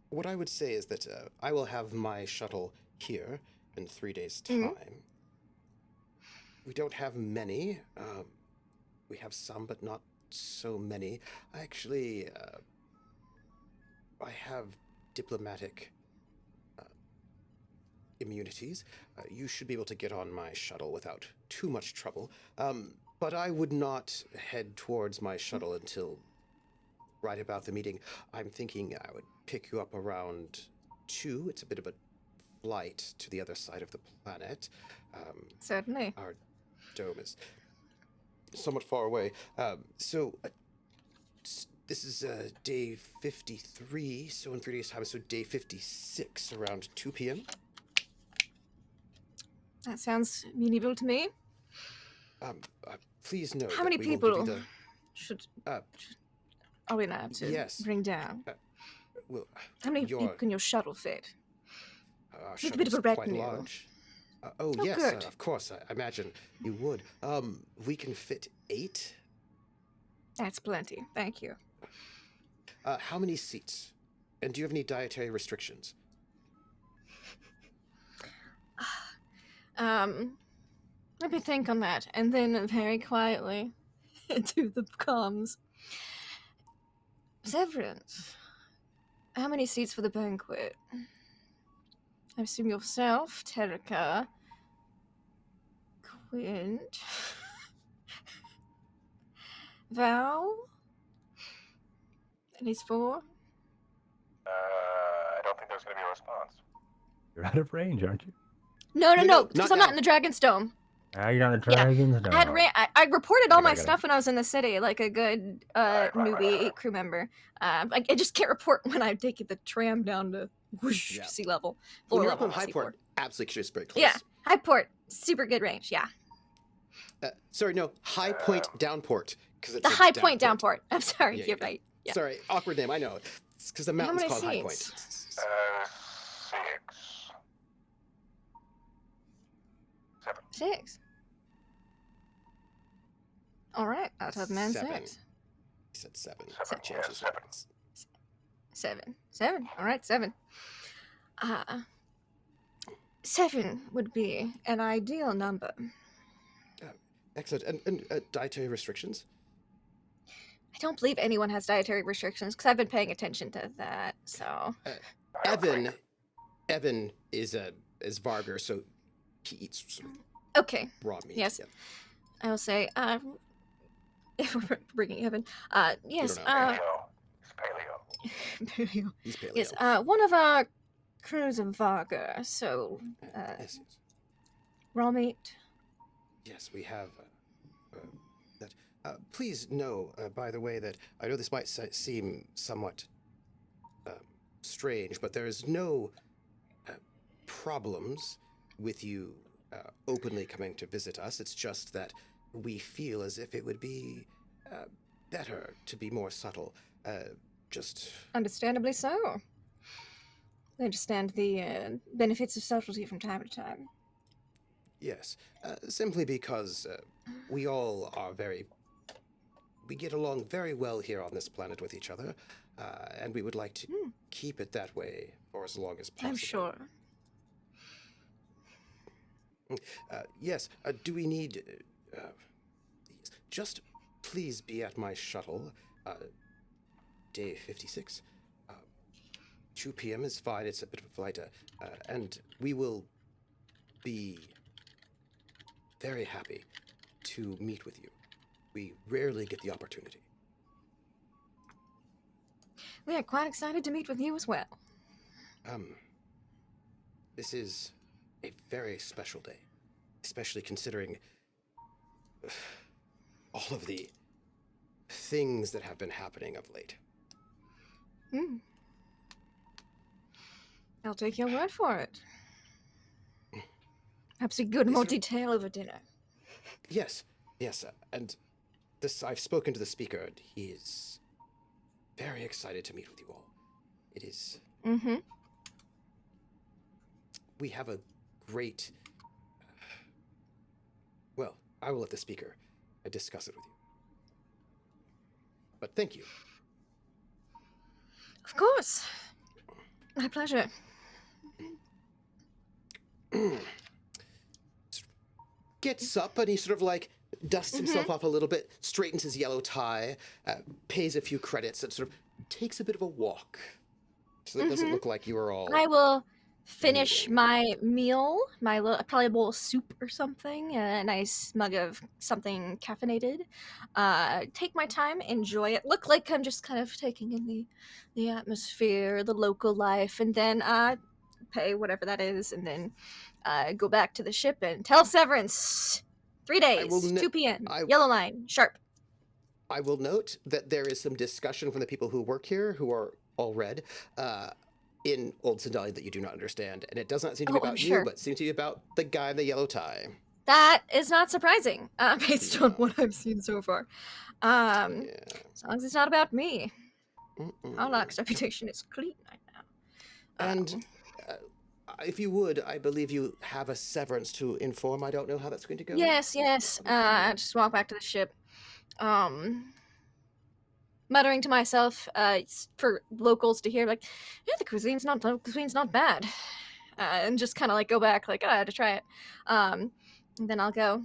what I would say is that I will have my shuttle here in 3 days' time. We don't have many. We have some, but not so many. Actually, I have diplomatic immunities. You should be able to get on my shuttle without too much trouble. But I would not head towards my shuttle until right about the meeting. I'm thinking I would pick you up around 2. It's a bit of a flight to the other side of the planet. Certainly. Our dome is somewhat far away. This is day 53, so in 3 days' time, so day 56, around 2 p.m. That sounds amenable to me. Please note How many that we will give people you should uh, are we allowed to yes. bring down? well, How many your- people can your shuttle fit? our With a bit of a shuttle's quite retinue. large. Oh, Yes, good. of course. I imagine you would. We can fit 8. That's plenty. Thank you. How many seats? And do you have any dietary restrictions? Let me think on that, and then very quietly to the comms. Severence, how many seats for the banquet? I assume yourself, Terrica, Quint, Val. At least 4. I don't think there's going to be a response. You're out of range, aren't you? No, No, because not I'm not now. in the Dragonsdome. Ah, you're on the Yeah, Dragons Dome. I reported all Okay, my got it. stuff when I was in the city, like a good newbie crew member. I just can't report when I take the tram down to whoosh, Yeah. sea level, When floor you're up level, on High seaport. Port, absolutely just very close. Yeah, High Port, super good range. Yeah, Sorry, no, High Point Downport. Because the High Point Downport. I'm sorry, Yeah, you're yeah. right. Yeah. Sorry, awkward name. I know. It's because the How mountain's many called High Point. seats? 6. 7. 6. All right, out of man 7. 6. He said 7. Seven, Change yeah, his 7. words. 7. All right, 7. 7 would be an ideal number. Excellent. And dietary restrictions? I don't believe anyone has dietary restrictions because I've been paying attention to that. So Evan is Varger, so he eats sort of okay, raw meat. Yes. Yeah. I will say, if we're bringing Evan, yes, don't know. Paleo. It's paleo. paleo. He's paleo. Yes, one of our crews of Varga, so Yes, yes. raw meat. Yes, we have that. Please know, by the way, that I know this might seem somewhat strange, but there is no problems with you openly coming to visit us. It's just that we feel as if it would be better to be more subtle. Just Understandably so. I understand the benefits of subtlety from time to time. yes, simply because we all are we get along very well here on this planet with each other, and we would like to keep it that way for as long as possible. I'm sure. Yes, do we need... just please be at my shuttle, day 56. 2 p.m. is fine, it's a bit of a flight, and we will be very happy to meet with you. We rarely get the opportunity. We are quite excited to meet with you as well. This is a very special day, especially considering all of the things that have been happening of late. I'll take your word for it. Perhaps a good multi tail over dinner. Yes, and this I've spoken to the speaker, and he is very excited to meet with you all. It is. We have a great. Well, I will let the speaker discuss it with you. But thank you. Of course. My pleasure. Gets up and he sort of like dusts himself off a little bit, straightens his yellow tie, pays a few credits, and sort of takes a bit of a walk. So it doesn't look like you are all. I will finish my meal, probably a bowl of soup or something, a nice mug of something caffeinated. Take my time, enjoy it. Look like I'm just kind of taking in the atmosphere, the local life, and then pay whatever that is, and then go back to the ship and tell Severance 3 days, 2 p.m. Yellow line, sharp. I will note that there is some discussion from the people who work here, who are all red, in Old Sindali that you do not understand, and it does not seem to be about you, but seems to be about the guy in the yellow tie. That is not surprising, based on what I've seen so far. As long as it's not about me. Harlock's reputation is clean right now. And if you would, I believe you have a severance to inform. I don't know how that's going to go. Yes. I just walk back to the ship. Muttering to myself, for locals to hear, like, yeah, the cuisine's not bad. And just kind of like go back, like, oh, I had to try it. And then I'll go,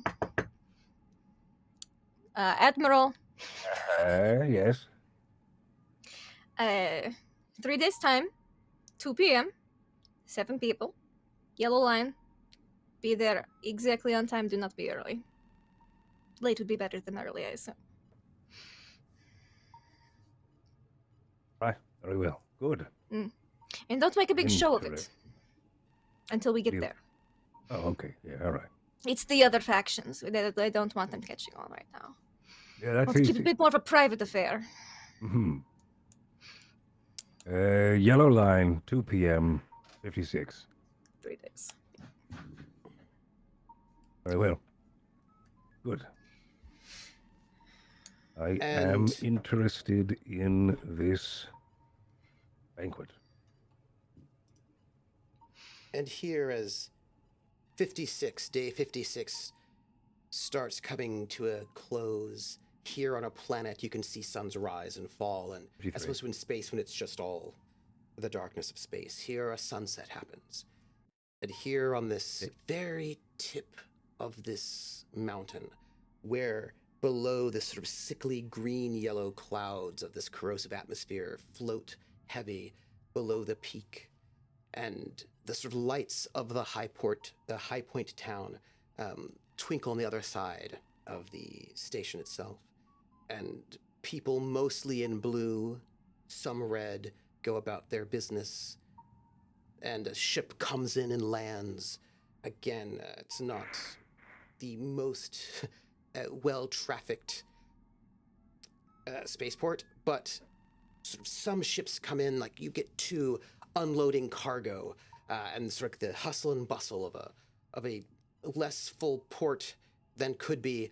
Admiral. Yes. 3 days time, 2 p.m., 7 people, yellow line. Be there exactly on time. Do not be early. Late would be better than early, I assume. Right. Very well. Good. And don't make a big show of it until we get there. Oh, okay. Yeah, all right. It's the other factions. I don't want them catching on right now. Yeah, that's Let's easy. keep it a bit more of a private affair. Yellow line, 2 p.m., 56. 3 days. Very well. Good. I am interested in this banquet. And here, as day 56 starts coming to a close, here on a planet you can see suns rise and fall, and as opposed to in space when it's just all the darkness of space, here a sunset happens. And here on this very tip of this mountain, where below this sort of sickly green-yellow clouds of this corrosive atmosphere float heavy below the peak, and the sort of lights of the high point town twinkle on the other side of the station itself, and people mostly in blue, some red, go about their business, and a ship comes in and lands. Again, it's not the most well-trafficked spaceport, but sort of some ships come in, like you get two unloading cargo, and sort of the hustle and bustle of a less full port than could be,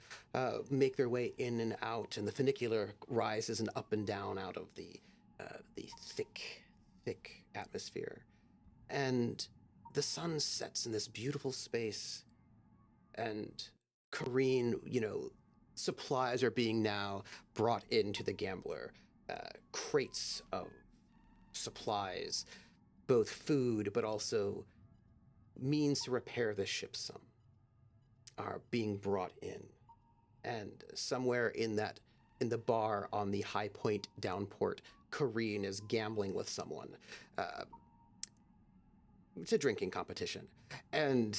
make their way in and out, and the funicular rises and up and down out of the thick atmosphere. And the sun sets in this beautiful space, and Kareen, supplies are being now brought into the Gambler. Crates of supplies, both food, but also means to repair the ship some, are being brought in. And somewhere in the bar on the High Point downport, Kareen is gambling with someone. It's a drinking competition. And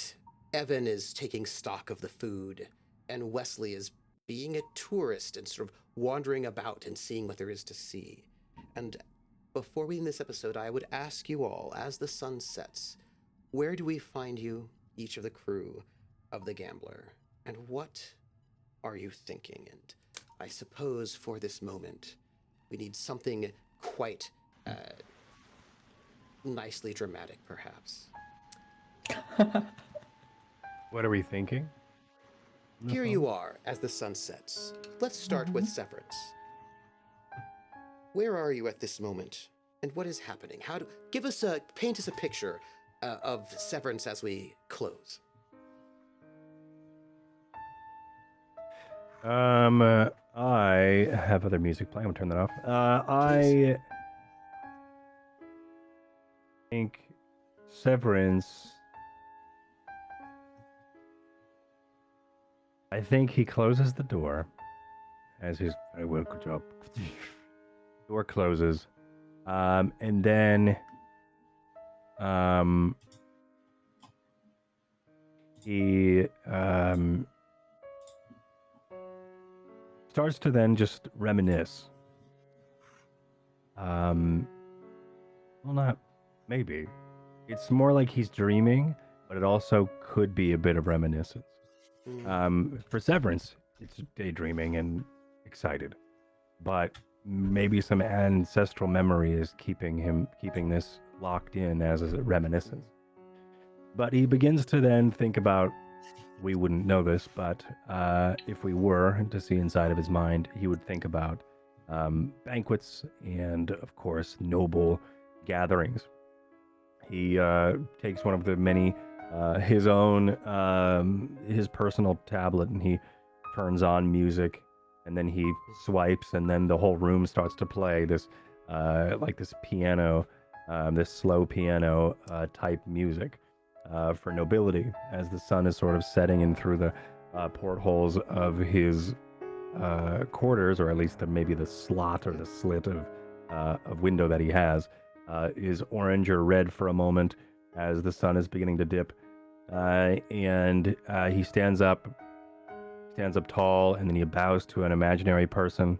Evan is taking stock of the food, and Wesley is being a tourist and sort of wandering about and seeing what there is to see. And before we end this episode, I would ask you all, as the sun sets, where do we find you, each of the crew of the Gambler, and what are you thinking? And I suppose for this moment, we need something quite nicely dramatic, perhaps. What are we thinking? Here you are as the sun sets. Let's start with Severence. Where are you at this moment, and what is happening? Paint us a picture of Severence as we close. I have other music playing. I'm gonna turn that off. I think Severance. I think he closes the door as his very well, good job. Door closes. And then he starts to then just reminisce. Well, not maybe. it's more like he's dreaming, but it also could be a bit of reminiscence. For Severance, it's daydreaming and excited, but maybe some ancestral memory is keeping this locked in as a reminiscence. But he begins to then think about, we wouldn't know this, but if we were to see inside of his mind, he would think about banquets and, of course, noble gatherings. He takes one of the many, his personal tablet, and he turns on music, and then he swipes, and then the whole room starts to play this, this piano, this slow piano type music for nobility, as the sun is sort of setting in through the portholes of his quarters, or at least maybe the slot or the slit of window that he has. Is orange or red for a moment as the sun is beginning to dip, and he stands up tall, and then he bows to an imaginary person,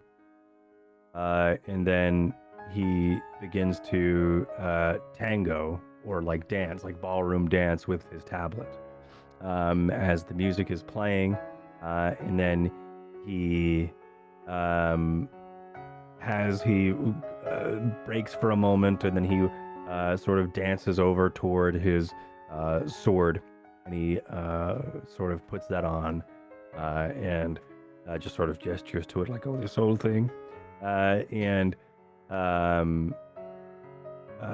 and then he begins to tango, or like dance, like ballroom dance, with his tablet as the music is playing, and then he breaks for a moment, and then he sort of dances over toward his sword, and he sort of puts that on, and just sort of gestures to it like, oh, this whole thing, and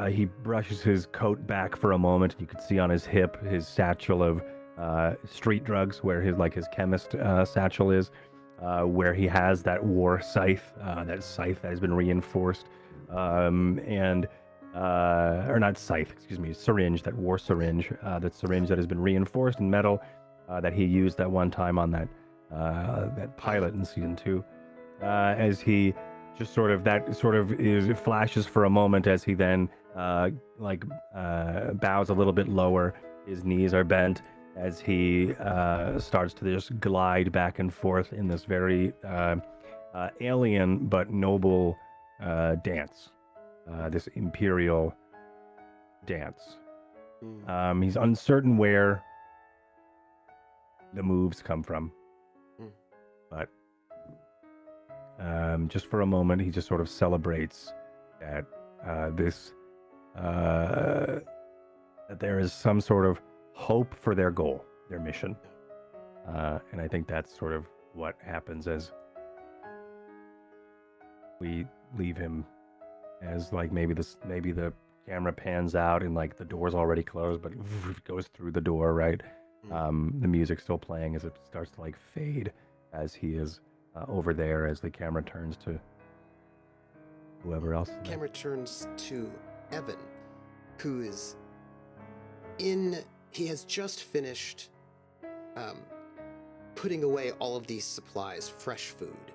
he brushes his coat back for a moment, and you can see on his hip his satchel of street drugs, where his chemist satchel is, where he has that war scythe, that has been reinforced, or not scythe, excuse me, syringe, that war syringe, that syringe that has been reinforced in metal, that he used that one time on that pilot in season 2, as he just sort of, it flashes for a moment as he then bows a little bit lower, his knees are bent, as he starts to just glide back and forth in this very alien but noble dance, this imperial dance. He's uncertain where the moves come from, but just for a moment, he just sort of celebrates that that there is some sort of hope for their goal, their mission, and I think that's sort of what happens as we leave him, as maybe the camera pans out and the door's already closed, but it goes through the door, right? The music's still playing as it starts to fade as he is over there, as the camera turns to whoever else. Camera turns to Evan, who is he has just finished putting away all of these supplies, fresh food,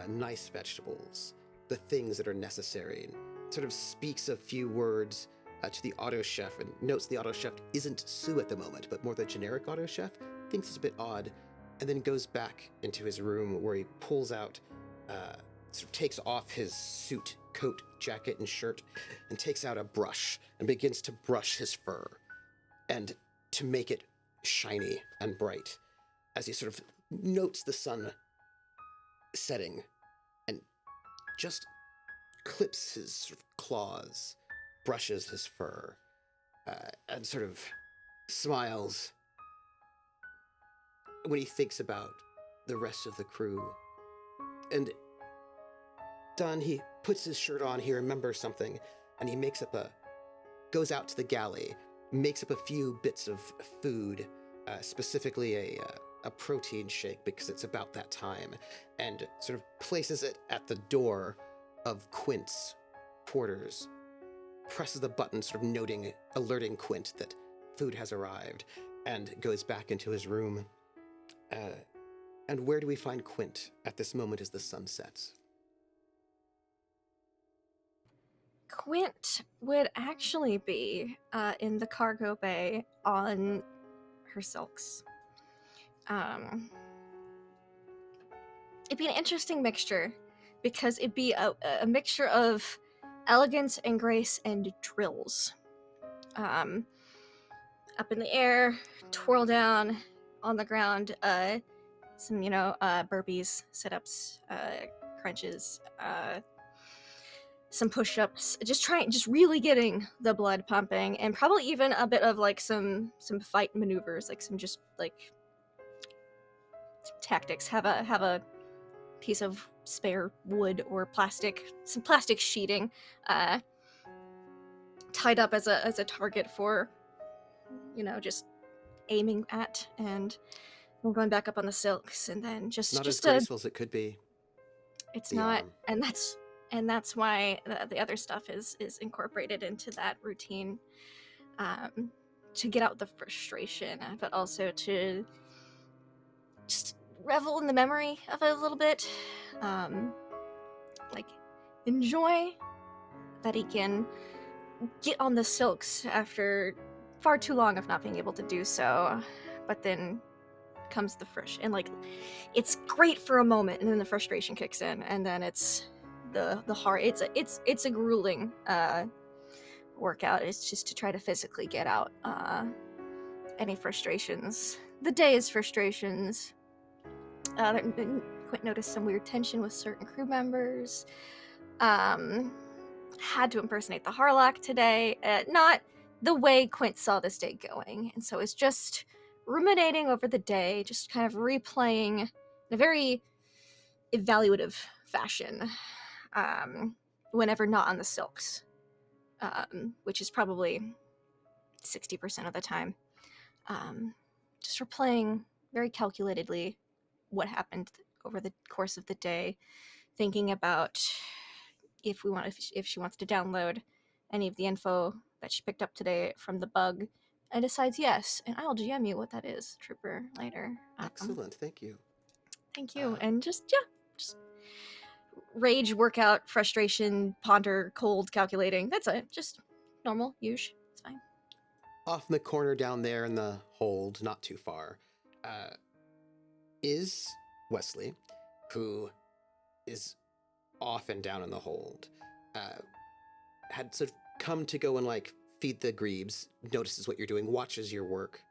nice vegetables, the things that are necessary, and sort of speaks a few words to the auto chef, and notes the auto chef isn't Sue at the moment, but more the generic auto chef, thinks it's a bit odd, and then goes back into his room, where he pulls out, sort of takes off his suit, coat, jacket, and shirt, and takes out a brush and begins to brush his fur, and to make it shiny and bright, as he sort of notes the sun setting, and just clips his sort of claws, brushes his fur, and sort of smiles when he thinks about the rest of the crew. And done, he puts his shirt on, he remembers something, and he goes out to the galley, makes up a few bits of food, specifically a protein shake, because it's about that time, and sort of places it at the door of Quint's quarters, presses the button, sort of alerting Quint that food has arrived, and goes back into his room. And where do we find Quint at this moment as the sun sets? Quint would actually be in the cargo bay on her silks. It'd be an interesting mixture, because it'd be a mixture of elegance and grace and drills. up in the air, twirl down on the ground, some, burpees, sit-ups, crunches, some push-ups, just really getting the blood pumping, and probably even a bit of like some fight maneuvers, like some just like tactics. Have a piece of spare wood or some plastic sheeting, tied up as a target for, just aiming at, and going back up on the silks, and then Not as just graceful as it could be. it's The not, arm. and that's why the other stuff is incorporated into that routine, to get out the frustration, but also to just revel in the memory of it a little bit, like enjoy that he can get on the silks after far too long of not being able to do so, but then comes the fresh, and like it's great for a moment, and then the frustration kicks in, and then it's the hard. It's a grueling workout. It's just to try to physically get out any frustrations, the day's frustrations. Quint noticed some weird tension with certain crew members. Had to impersonate the Harlock today, not the way Quint saw this day going, and so it's just ruminating over the day, just kind of replaying in a very evaluative fashion, whenever not on the silks, which is probably 60% of the time. Just replaying very calculatedly what happened over the course of the day, thinking about if she wants to download any of the info that she picked up today from the bug, and decides yes, and I'll GM you what that is, Trooper, later. Excellent, thank you. Thank you, and just rage, workout, frustration, ponder, cold, calculating. That's it. Just normal, usual. It's fine. Off in the corner down there in the hold, not too far, is Wesley, who is often down in the hold. Had sort of come to go and like feed the grebes, notices what you're doing, watches your work,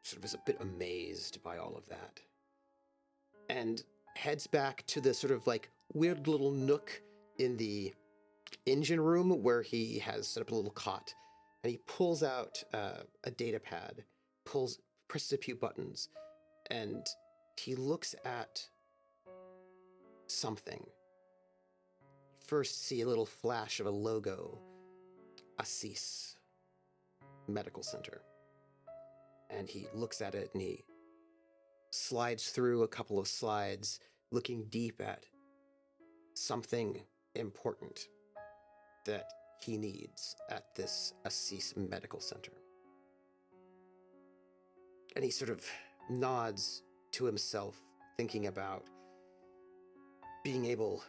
sort of is a bit amazed by all of that, and heads back to the sort of like weird little nook in the engine room where he has set up a little cot, and he pulls out a data pad, presses a few buttons, and he looks at something. First, see a little flash of a logo, Assis Medical Center, and he looks at it and he slides through a couple of slides, looking deep at something important that he needs at this Assis Medical Center. And he sort of nods to himself, thinking about being able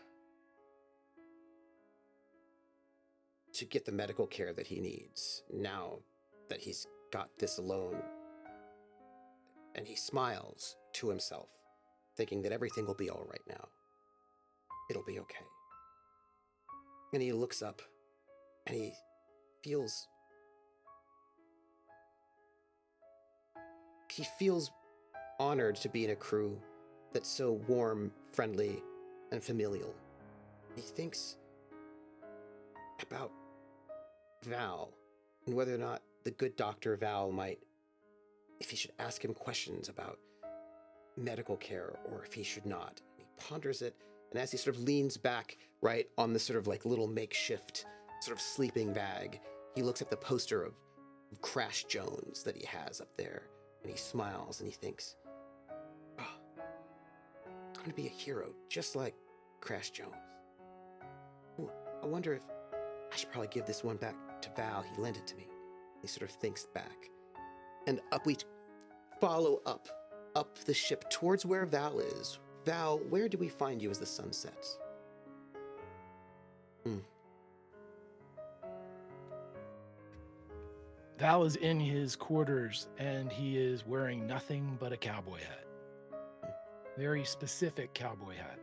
to get the medical care that he needs now that he's got this alone. And he smiles to himself, thinking that everything will be all right now. It'll be okay. And he looks up and he feels honored to be in a crew that's so warm, friendly, and familial. He thinks about Val and whether or not the good Dr. Val might, if he should ask him questions about medical care or if he should not. He ponders it, and as he sort of leans back right on the sort of like little makeshift sort of sleeping bag, he looks at the poster of Crash Jones that he has up there, and he smiles and he thinks, oh, I'm going to be a hero just like Crash Jones. Ooh, I wonder if I should probably give this one back to Val. He lent it to me. He sort of thinks back. And up we follow up the ship towards where Val is. Val, where do we find you as the sun sets? Val is in his quarters, and he is wearing nothing but a cowboy hat. Very specific cowboy hat.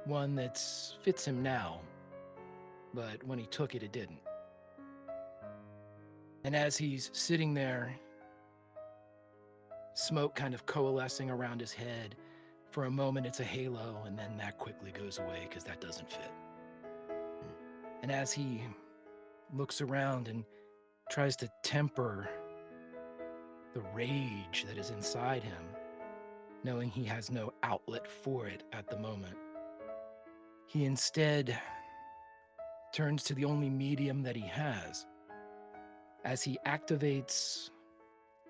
One that fits him now, but when he took it, it didn't. And as he's sitting there, smoke kind of coalescing around his head, for a moment it's a halo, and then that quickly goes away because that doesn't fit. And as he looks around and tries to temper the rage that is inside him, knowing he has no outlet for it at the moment, he instead turns to the only medium that he has as he activates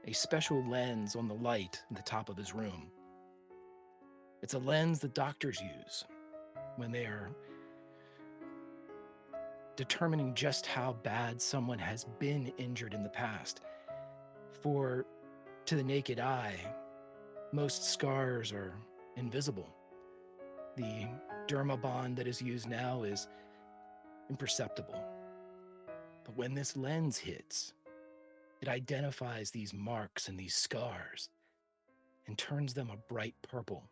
a special lens on the light in the top of his room. It's a lens that doctors use when they are determining just how bad someone has been injured in the past. For to the naked eye, most scars are invisible. The derma bond that is used now is imperceptible. But when this lens hits, it identifies these marks and these scars and turns them a bright purple.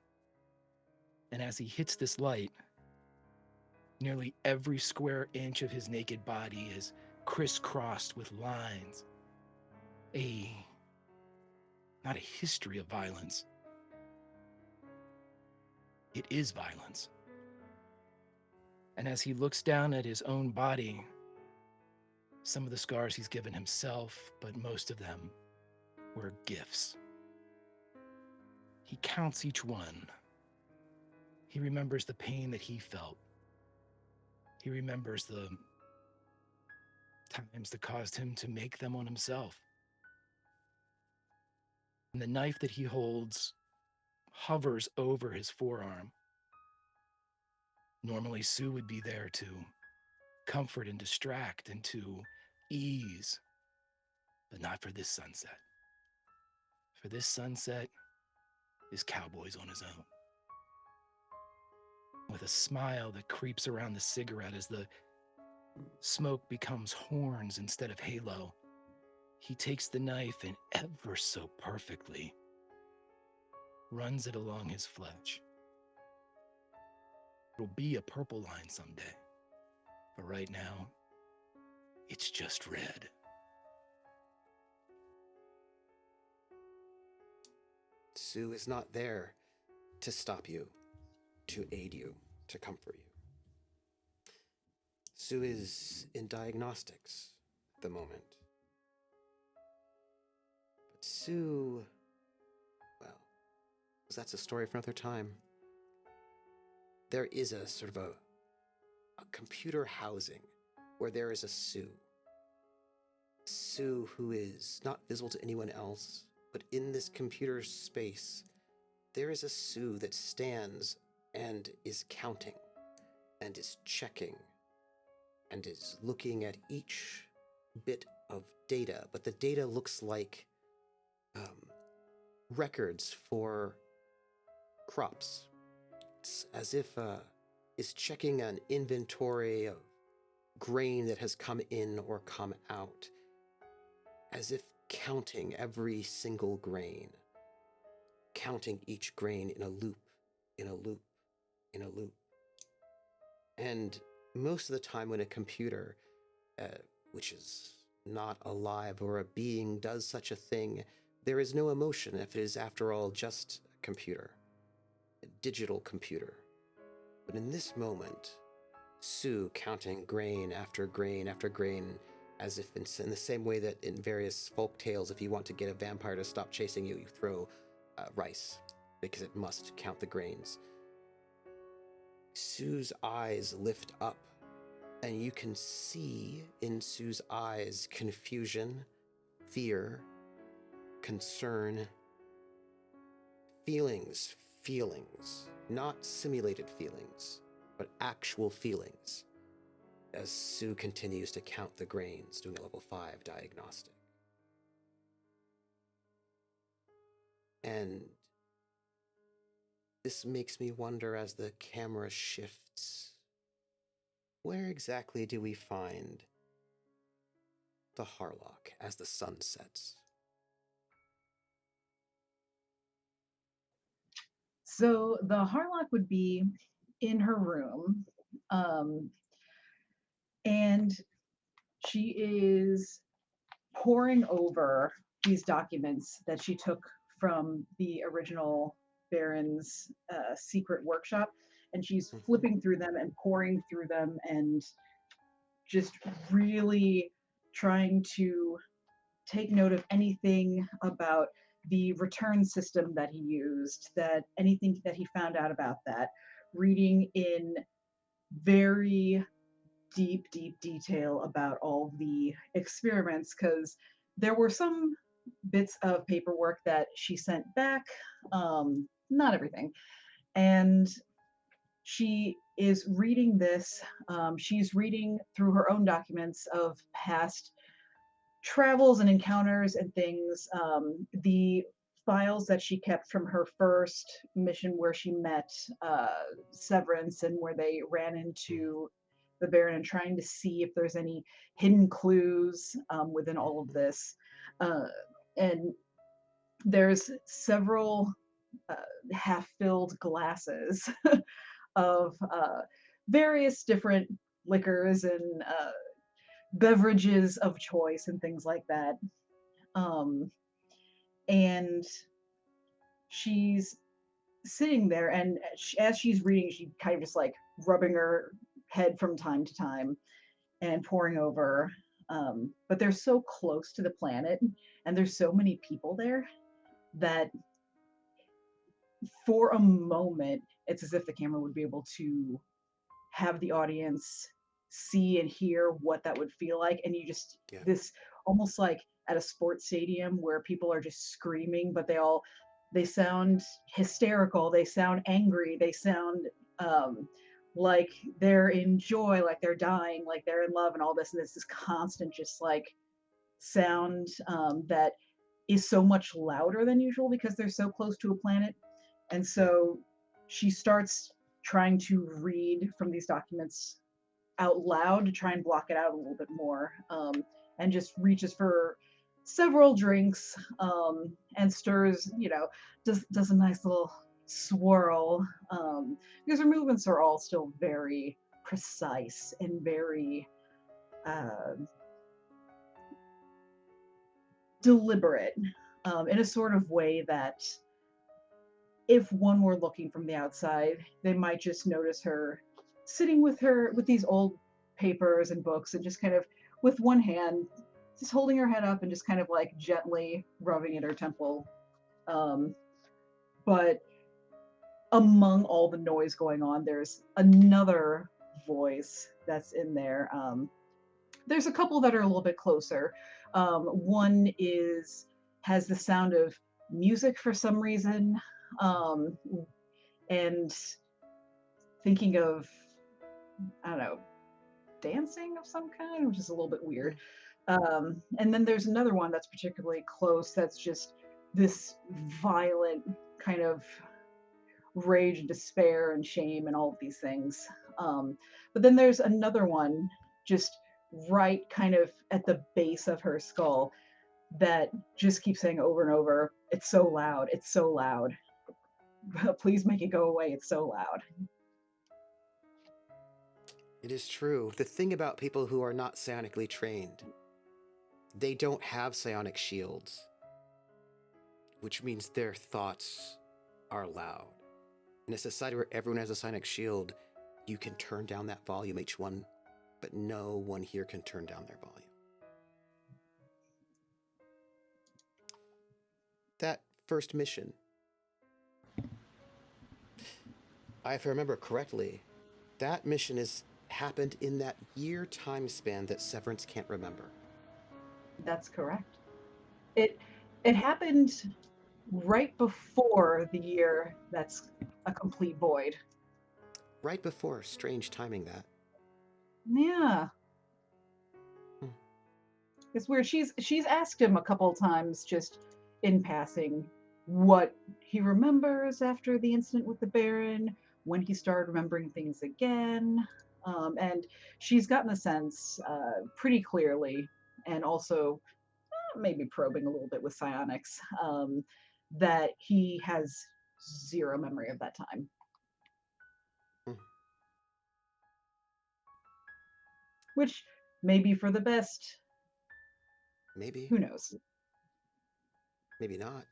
And as he hits this light, nearly every square inch of his naked body is crisscrossed with lines. Not a history of violence. It is violence. And as he looks down at his own body, some of the scars he's given himself, but most of them were gifts. He counts each one. He remembers the pain that he felt. He remembers the times that caused him to make them on himself. And the knife that he holds hovers over his forearm. Normally, Sue would be there to comfort and distract and to ease, but not for this sunset. For this sunset is Cowboys on his own. With a smile that creeps around the cigarette as the smoke becomes horns instead of halo, he takes the knife and ever so perfectly runs it along his flesh. It'll be a purple line someday, but right now, it's just red. Sue is not there to stop you, to aid you, to comfort you. Sue is in diagnostics at the moment. But Sue, well, that's a story for another time. There is a sort of a computer housing where there is a Sue. Sue who is not visible to anyone else, but in this computer space, there is a Sue that stands and is counting and is checking and is looking at each bit of data, but the data looks like records for crops. It's as if is checking an inventory of grain that has come in or come out, as if counting every single grain, counting each grain in a loop, in a loop, in a loop. And most of the time when a computer, which is not alive or a being, does such a thing, there is no emotion if it is, after all, just a computer, a digital computer. But in this moment, Sue counting grain after grain after grain, as if in the same way that in various folk tales, if you want to get a vampire to stop chasing you, you throw rice, because it must count the grains. Sue's eyes lift up, and you can see in Sue's eyes confusion, fear, concern, feelings, not simulated feelings, but actual feelings, as Sue continues to count the grains, doing a level 5 diagnostic. And this makes me wonder, as the camera shifts, where exactly do we find the Harlock as the sun sets? So the Harlock would be in her room, and she is poring over these documents that she took from the original Baron's secret workshop, and she's flipping through them and poring through them and just really trying to take note of anything about the return system that he used, that anything that he found out about that, reading in very deep, deep detail about all the experiments, because there were some bits of paperwork that she sent back, not everything. And she is reading this. She's reading through her own documents of past travels and encounters and things. The files that she kept from her first mission where she met Severence and where they ran into the Baron, and trying to see if there's any hidden clues within all of this. And there's several half-filled glasses of various different liquors and beverages of choice and things like that. And she's sitting there, and as she's reading, she kind of just like rubbing her head from time to time and poring over. But they're so close to the planet, and there's so many people there that for a moment, it's as if the camera would be able to have the audience see and hear what that would feel like. And you just, this almost like at a sports stadium where people are just screaming, but they sound hysterical, they sound angry, they sound like they're in joy, like they're dying, like they're in love and all this. And it's this constant just like sound that is so much louder than usual because they're so close to a planet. And so she starts trying to read from these documents out loud to try and block it out a little bit more, and just reaches for several drinks, and stirs, does a nice little swirl, because her movements are all still very precise and very deliberate, in a sort of way that if one were looking from the outside, they might just notice her sitting with these old papers and books and just kind of with one hand just holding her head up and just kind of like gently rubbing at her temple. But among all the noise going on, there's another voice that's in there. There's a couple that are a little bit closer. One has the sound of music for some reason, and thinking of, I don't know, dancing of some kind, which is a little bit weird. And then there's another one that's particularly close that's just this violent kind of rage and despair and shame and all of these things. But then there's another one just right kind of at the base of her skull that just keeps saying over and over, "It's so loud, it's so loud. Please make it go away, it's so loud." It is true. The thing about people who are not psionically trained, they don't have psionic shields, which means their thoughts are loud. In a society where everyone has a psionic shield, you can turn down that volume, each one, but no one here can turn down their volume. That first mission, if I remember correctly, that mission happened in that year time span that Severance can't remember. That's correct. It happened right before the year that's a complete void. Right before. Strange timing, that. Yeah. It's weird. She's asked him a couple times just in passing what he remembers after the incident with the Baron, when he started remembering things again. And she's gotten the sense pretty clearly, and also maybe probing a little bit with psionics, that he has zero memory of that time. Which may be for the best. Maybe. Who knows? Maybe not.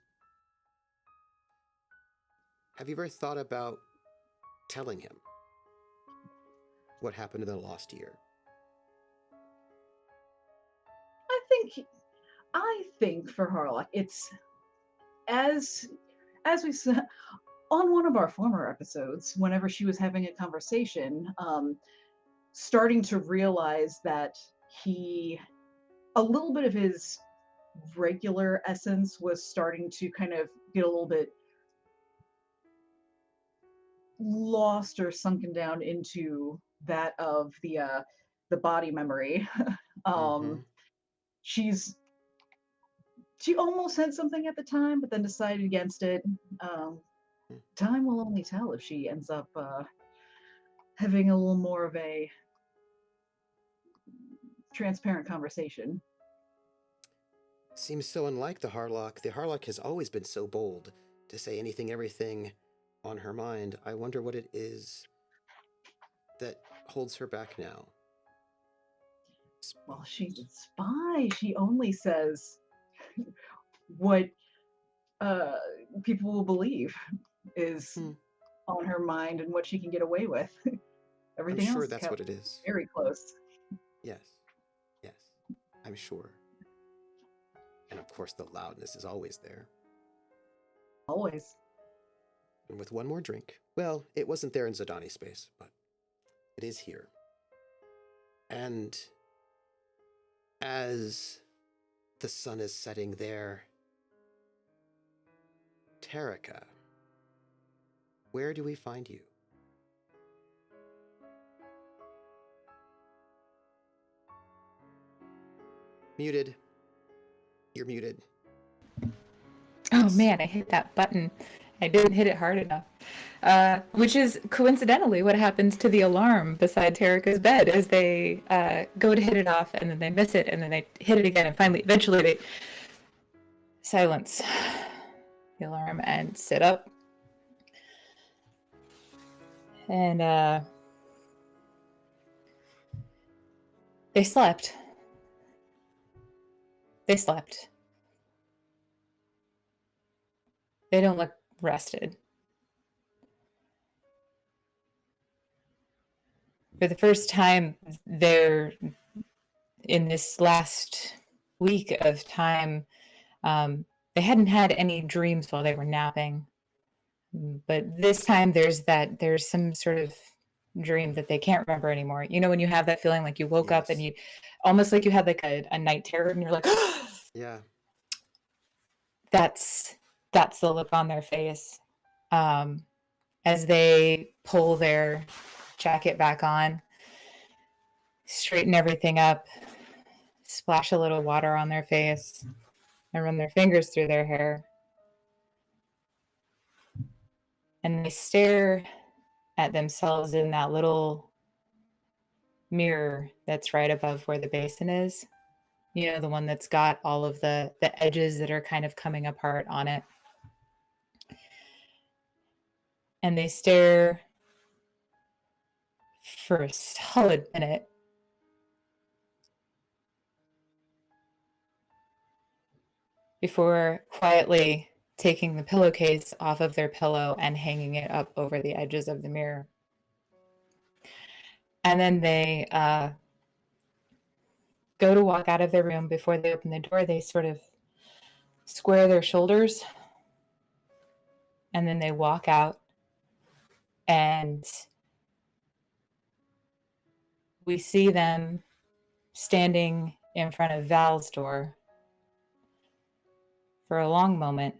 Have you ever thought about telling him what happened in the lost year? I think for Harlock, it's as we said on one of our former episodes, whenever she was having a conversation, starting to realize that a little bit of his regular essence was starting to kind of get a little bit lost or sunken down into that of the body memory. Mhm. She's she almost said something at the time, but then decided against it. Time will only tell if she ends up having a little more of a transparent conversation. Seems so unlike the Harlock. The Harlock has always been so bold to say anything, everything on her mind. I wonder what it is that holds her back now. Well, she's a spy. She only says what people will believe is on her mind and what she can get away with. I'm Everything sure else is that's kept what it is. very close. Yes. Yes. I'm sure. And of course, the loudness is always there. Always. And with one more drink, well, it wasn't there in Zidani space, but it is here. And as the sun is setting there, Terrica, where do we find you? Muted. You're muted. Oh man, I hit that button. I didn't hit it hard enough. Which is coincidentally what happens to the alarm beside Terrica's bed as they go to hit it off and then they miss it and then they hit it again and eventually they silence the alarm and sit up. And they slept. They slept. They don't look rested. For the first time, they're in this last week of time. They hadn't had any dreams while they were napping, but this time there's some sort of dream that they can't remember anymore. You know, when you have that feeling like you woke up and Yes. you almost like you had like a night terror and you're like, Yeah. that's the look on their face as they pull their jacket back on, straighten everything up, splash a little water on their face, and run their fingers through their hair. And they stare at themselves in that little mirror that's right above where the basin is. You know, the one that's got all of the edges that are kind of coming apart on it. And they stare for a solid minute. Before quietly taking the pillowcase off of their pillow and hanging it up over the edges of the mirror. And then they go to walk out of their room. Before they open the door, they sort of square their shoulders. And then they walk out. And we see them standing in front of Val's door for a long moment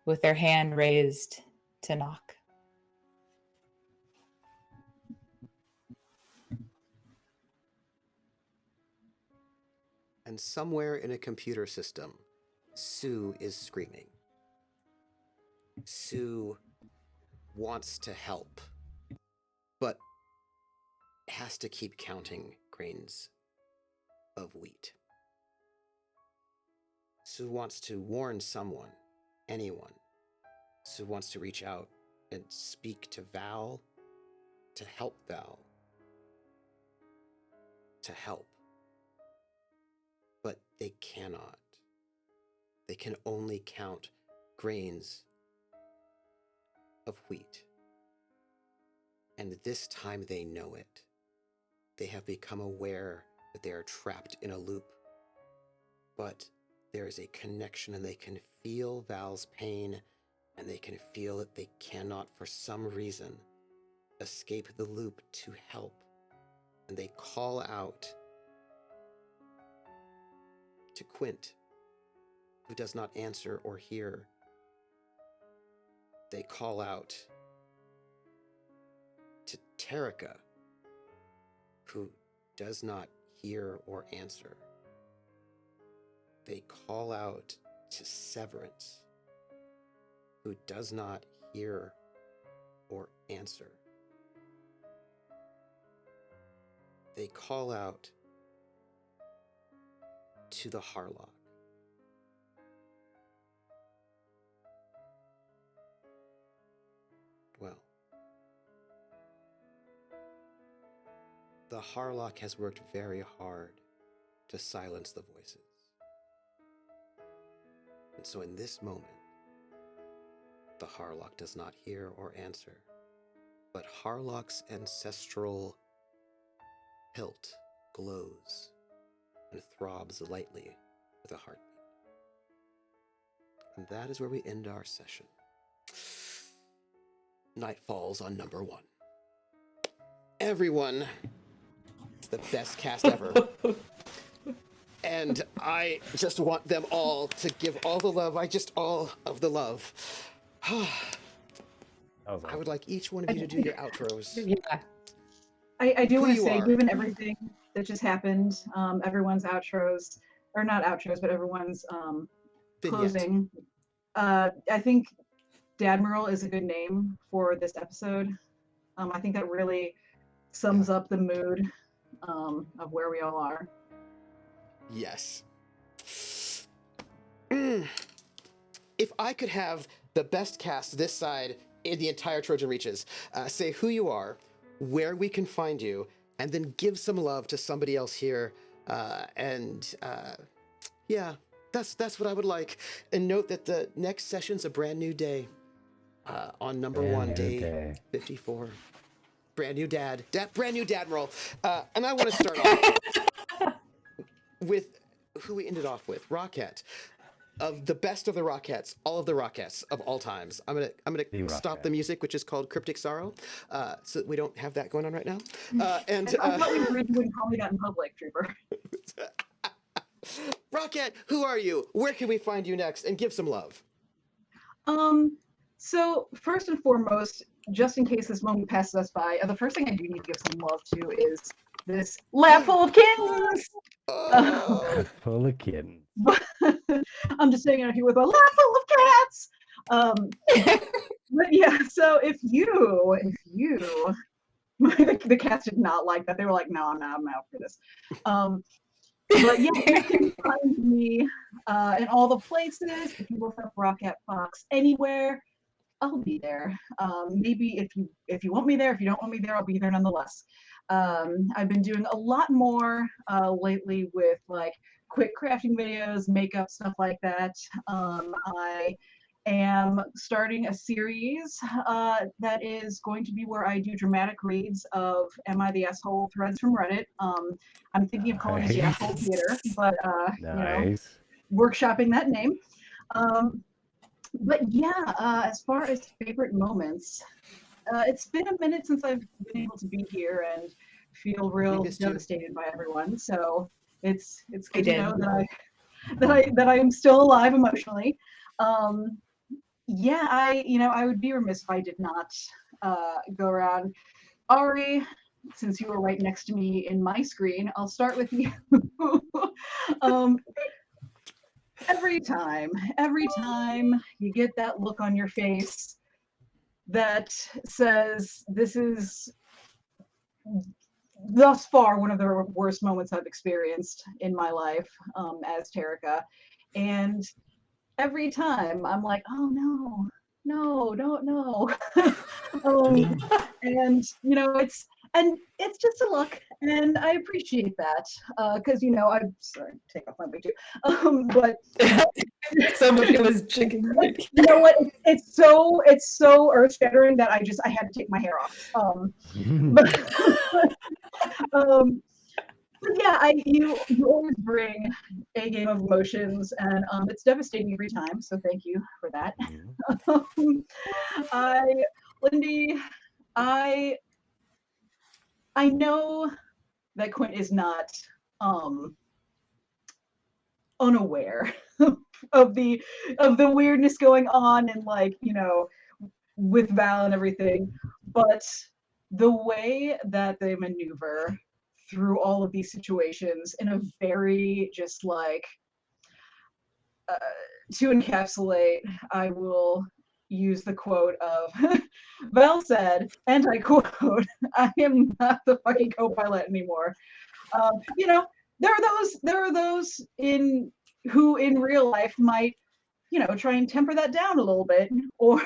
with their hand raised to knock. And somewhere in a computer system, Sue is screaming. Sue wants to help, but has to keep counting grains of wheat. Sue wants to warn someone, anyone. Sue wants to reach out and speak to Val, to help Val, to help. they cannot. They can only count grains of wheat. And this time they know it. They have become aware that they are trapped in a loop. But there is a connection, and they can feel Val's pain, and they can feel that they cannot, for some reason, escape the loop to help. And they call out to Quint, who does not answer or hear. They call out to Terrica, who does not hear or answer. They call out to Severence, who does not hear or answer. They call out to the Harlock. Well, the Harlock has worked very hard to silence the voices. And so in this moment, the Harlock does not hear or answer, but Harlock's ancestral hilt glows and throbs lightly with a heartbeat. And that is where we end our session. Night falls on number 1. Everyone, it's the best cast ever. And I just want them all to give all the love. All of the love. I would like each one of you to do your outros. Yeah. I do Who want to you say, are. given everything that just happened, everyone's outros, or not outros, but everyone's Vignette. closing. I think Dadmiral is a good name for this episode. I think that really sums up the mood of where we all are. Yes. If I could have the best cast this side in the entire Trojan Reaches, say who you are, where we can find you, and then give some love to somebody else here. Yeah, that's what I would like. And note that the next session's a brand new day. On number Brand 1, new day day. 54. Brand new brand new Dadmiral. And I want to start off with who we ended off with, Rockette. Of the best of the Rockettes, all of the Rockettes of all times. I'm gonna stop the music, which is called Cryptic Sorrow, so that we don't have that going on right now. I thought we agreed you wouldn't call me that in public, Trooper. Rockette, who are you? Where can we find you next? And give some love. So first and foremost, just in case this moment passes us by, the first thing I do need to give some love to is this lab full of kittens. Full of kittens. I'm just sitting out here with a lab full of cats. But yeah, so if you, the cats did not like that. They were like, no, I'm out for this. But yeah, you can find me in all the places. If you look up Rockette Fox anywhere, I'll be there. Maybe if you want me there, if you don't want me there, I'll be there nonetheless. I've been doing a lot more lately with like quick crafting videos, makeup, stuff like that. I am starting a series that is going to be where I do dramatic reads of Am I the Asshole threads from Reddit. I'm thinking of calling it the Asshole Theater, but Nice. workshopping that name. But yeah, as far as favorite moments, it's been a minute since I've been able to be here and feel real devastated by everyone. So it's good to know that I am still alive emotionally. Yeah, I would be remiss if I did not go around. Ari, since you were right next to me in my screen, I'll start with you. Every time you get that look on your face that says, this is thus far one of the worst moments I've experienced in my life as Terrica. And every time I'm like, oh no, don't no. And it's and it's just a look, and I appreciate that because I'm sorry, take off my wig too. But Some of it was chicken. you know what? It's so earth-shattering that I had to take my hair off. But, but yeah, you always bring a game of emotions, and it's devastating every time. So thank you for that. Lindy, I know that Quint is not unaware of the weirdness going on, and with Val and everything, but the way that they maneuver through all of these situations in a very just to encapsulate, I will use the quote of Val said, and I quote, "I am not the fucking co-pilot anymore." There are those who in real life might try and temper that down a little bit, or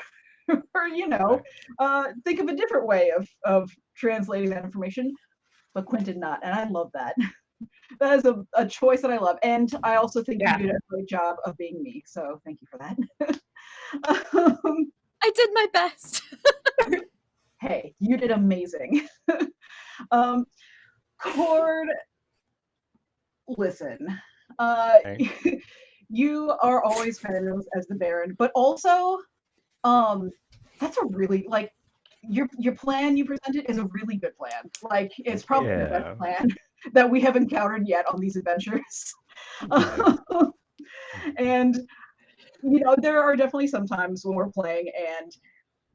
think of a different way of translating that information. But Quint did not, and I love that. That is a choice that I love, and I also think you did a great job of being me. So thank you for that. I did my best. Hey, you did amazing. Cord, listen, you are always fabulous as the Baron, but also, that's a really your plan you presented is a really good plan. It's probably the best plan that we have encountered yet on these adventures. And there are definitely some times when we're playing, and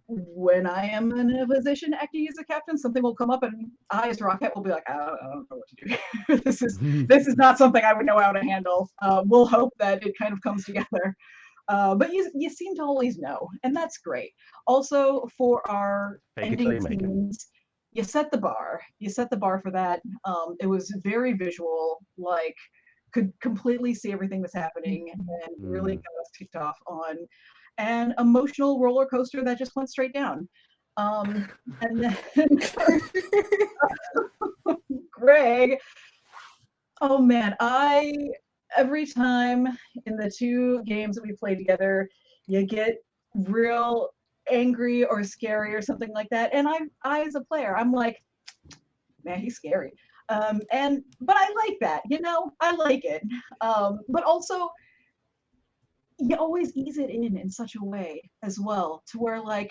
when I am in a position acting as a captain, something will come up, and I, as Rocket, will be like, I don't know what to do here. This is not something I would know how to handle. We'll hope that it kind of comes together. But you seem to always know, and that's great. Also, for our ending scenes, you set the bar. You set the bar for that. It was very visual, could completely see everything that's happening, and really got us kicked off on an emotional roller coaster that just went straight down. And then Greg, oh man, every time in the 2 games that we played together, you get real angry or scary or something like that, and I as a player, I'm like, man, he's scary. But I like that, I like it. But also, you always ease it in such a way as well, to where Rocket,